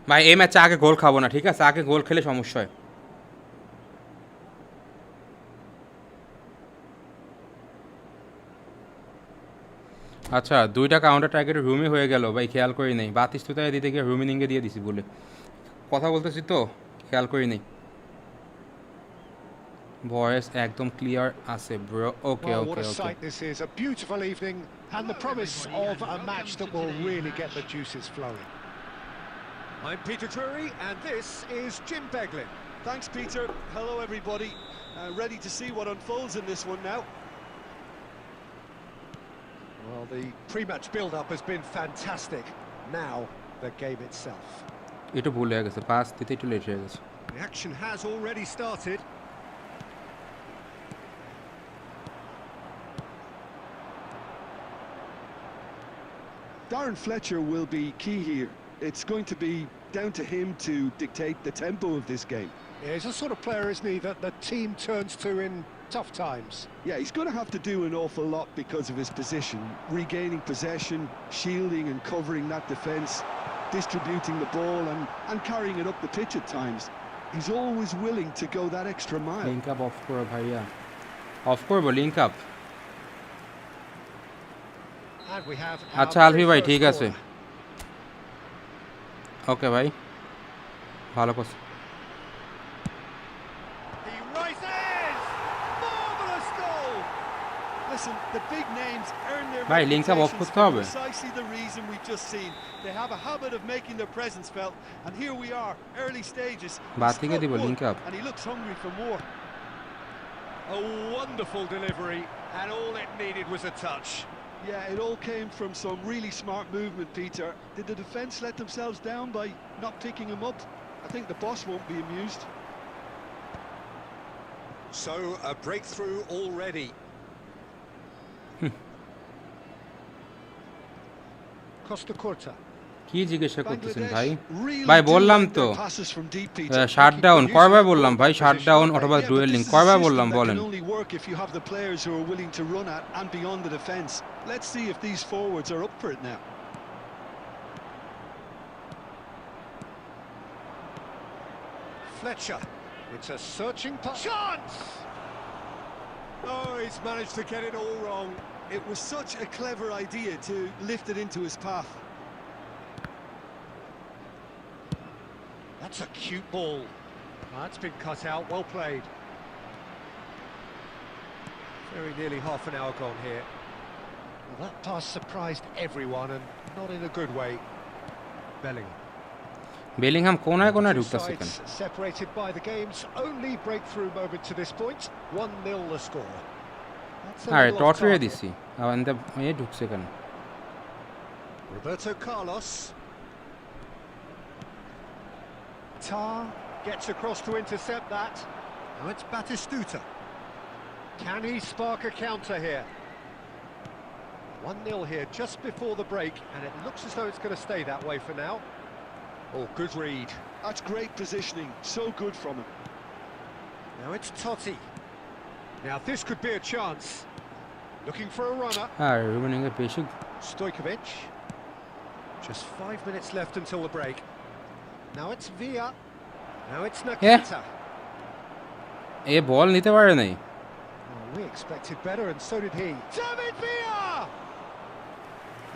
ভাই এই ম্যাচে আগে গোল খাবো না ঠিক আছে আগে গোল খেলে সমস্যা হয় আচ্ছা 2টা কাউন্টার টার্গেট রুমে হয়ে গেল ভাই, খেয়াল করি নাই। বাতিস্তুতায় দিতে গিয়ে রুমিনিংয়ে দিয়ে দিছি বলে, কথা বলতেছি তো খেয়াল করি নাই। ভয়েস একদম ক্লিয়ার আছে bro. Okay Well, what okay a okay. sight this is. A beautiful evening and the promise of a match that will really get the juices flowing. I'm Peter Drury and this is Jim Beglin. Thanks, Peter. Hello, everybody. Ready to see what unfolds in this one now. Well, the pre-match build-up has been fantastic. Now, the game itself. এটা ভুল হয়ে গেছে, pass দিতে একটু late হয়ে গেছে। The action has already started. Darren Fletcher will be key here. It's going to be down to him to dictate the tempo of this game. Yeah, he's a sort of player, isn't he, that the team turns to in tough times. Yeah, he's going to have to do an awful lot because of his position. Regaining possession, shielding and covering that defence, distributing the ball and carrying it up the pitch at times. He's always willing to go that extra mile. Link up of করো ভাইয়া, of করবো link up. And we have আচ্ছা আলফি ভাই ঠিক আছে, ওকে ভাই ভালো করছে। He rises! Marvellous goal! Listen, the big names earn their Bhai, link up off reputations করতে for হবে। precisely the reason we've just seen. They have a habit of making their presence felt, and here we are, early stages. বাদ He থেকে struck দিব one, link up. and he looks hungry for more. A wonderful delivery, and all it needed was a touch. Yeah, it all came from some really smart movement, Peter. Did the defence let themselves down by not picking him up? I think the boss won't be amused. So, a breakthrough already. Costa Curta. কি জিজ্ঞাসা করতেছেন ভাই? Really ভাই do বললাম like তো their passes from deep, Peter. Shut down Keep কয়বার using বললাম ভাই, ball shut position, down don't অথবা they? Yeah, dual but link this is a কয়বার system বললাম that বলেন। can only work if you have the players who are willing to run at and beyond the defence. Let's see if these forwards are up for it now. Fletcher. It's a searching pass. Chance! Oh, he's managed to get it all wrong. It was such a clever idea to lift it into his path. That's a cute ball. That's been cut out, well played. Very nearly half an hour gone here. Well, that pass surprised everyone and not in a good way. Bellingham. Bellingham কোনায় কোনায় Two ঢুকতেছে কেন? sides separated by the game's only breakthrough moment to this point. 1-0 the score. That's a আরে little off টর্চরে target. দিছি, আবার এ ঢুকছে কেন? Roberto Carlos. Tar gets across to intercept that. Now it's Batistuta. Can he spark a counter here? 1-0 here just before the break, and it looks as though it's going to stay that way for now. Oh, good read. That's great positioning, so good from him. Now it's Totti. Now this could be a chance. Looking for a runner. আর রুমিনিং এর বেশি Stojkovic. Just 5 minutes left until the break. Now it's Villa. Now it's Nakata. এ বল নিতে পারে নাই। Oh, we expected better, and so did he. David Villa!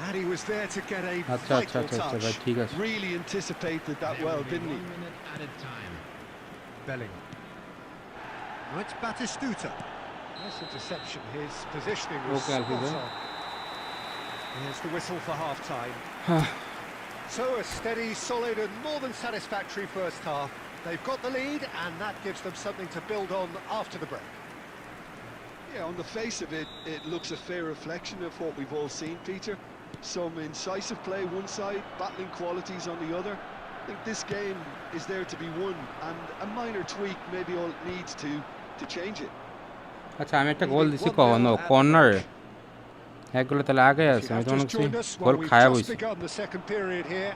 And he was there to get a আচ্ছা আচ্ছা vital আচ্ছা আচ্ছা ভাই touch. ঠিক আছে। Really anticipated that There well, will be didn't he? 1 minute added time. Bellingham. Now it's Batistuta. Nice interception. His positioning was Okay, Alfie, spot then. on. Here's the whistle for half-time. So a steady, solid and more than satisfactory first half. They've got the lead and that gives them something to build on after the break. Yeah, on the face of it, it looks a fair reflection of what we've all seen, Peter. Some incisive play one side, battling qualities on the other. I think this game is there to be won, and a minor tweak maybe all it needs to change it. আচ্ছা আমি একটা গোল দিছি কখনো কর্নারে, একগুলো তাহলে আগে If আছে, you আমি have তো মনে just করছি joined us, গোল well, we've খায়া just বইছি। begun the second period here.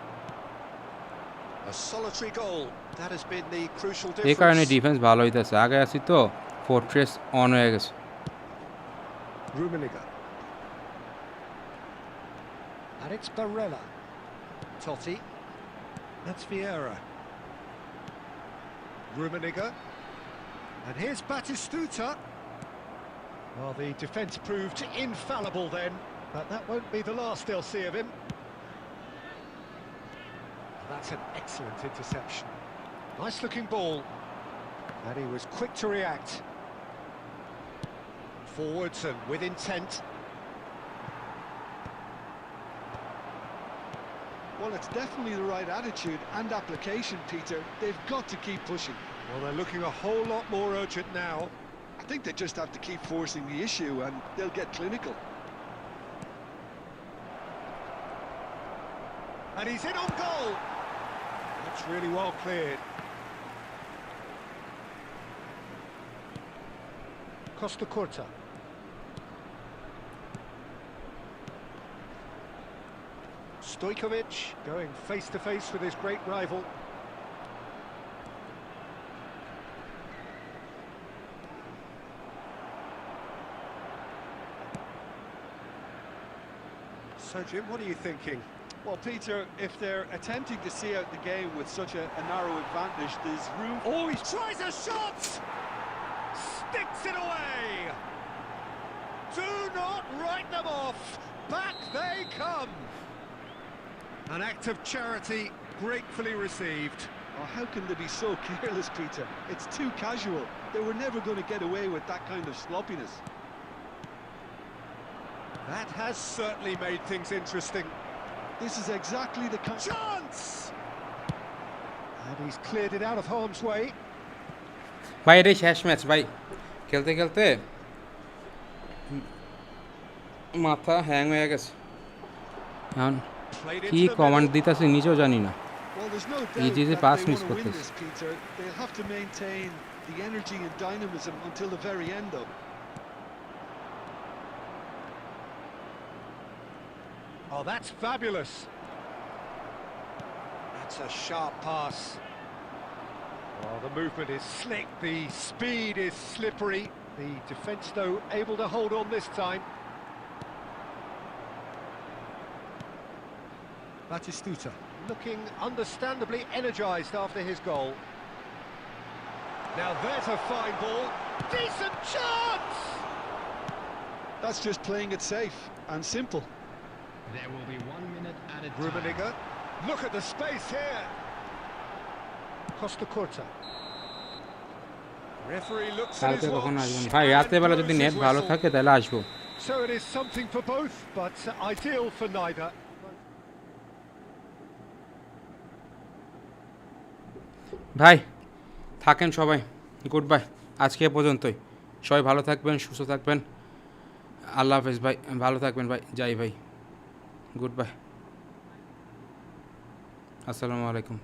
A solitary goal. That has been the crucial এই কারণে difference. ডিফেন্স ভালো হইতেছে, আগে আছি তো ফোর্ট্রেস অন হয়ে গেছে। Rummenigge. And it's Barella. Totti. That's Vieira. Rummenigge. And here's Batistuta. Well, the defence proved infallible then. But that won't be the last they'll see of him. That's an excellent interception. Nice looking ball. And he was quick to react. Forwards and with intent. Well, it's definitely the right attitude and application, Peter. They've got to keep pushing. Well, they're looking a whole lot more urgent now. I think they just have to keep forcing the issue and they'll get clinical. And he's in on goal. That's really well cleared. Costa Curta. Stojkovic going face to face with his great rival. So Jim, what are you thinking? Well, Peter, if they're attempting to see out the game with such a narrow advantage, there's room... Oh, he tries a shot! Sticks it away! Do not write them off! Back they come! An act of charity gratefully received. Oh, how can they be so careless, Peter? It's too casual. They were never going to get away with that kind of sloppiness. That has certainly made things interesting. This is exactly the kind... Chance! And he's cleared it out of harm's way. ভাই এটাই শেষ match ভাই খেলতে খেলতে মাথা hang হয়ে গেছে এখন Played কি into the কমান্ড middle. দিতেছে নিজেও জানি না Well, there's no এই doubt যে যে that pass they miss want to win করতেছে this, Peter. They'll have to maintain the energy and dynamism until the very end, though. Oh, that's fabulous. That's a sharp pass. Oh, the movement is slick, the speed is slippery. The defence, though, able to hold on this time. Batistuta looking understandably energised after his goal. Now there's a fine ball. Decent chance! That's just playing it safe and simple. There will be 1 minute added time. Rummenigge. Look at the space here. Costa Curta. Referee looks at কালকে his কখন watch আসবেন ভাই and রাত্রেবেলা যদি blows net his ভালো whistle. থাকে তাহলে আসবো So it is something for both, but ideal for neither. ভাই থাকেন সবাই গুড বাই আজকে এ পর্যন্তই সবাই ভালো থাকবেন সুস্থ থাকবেন আল্লাহ হাফেজ ভাই ভালো থাকবেন ভাই যাই ভাই গুড বাই আসসালামু আলাইকুম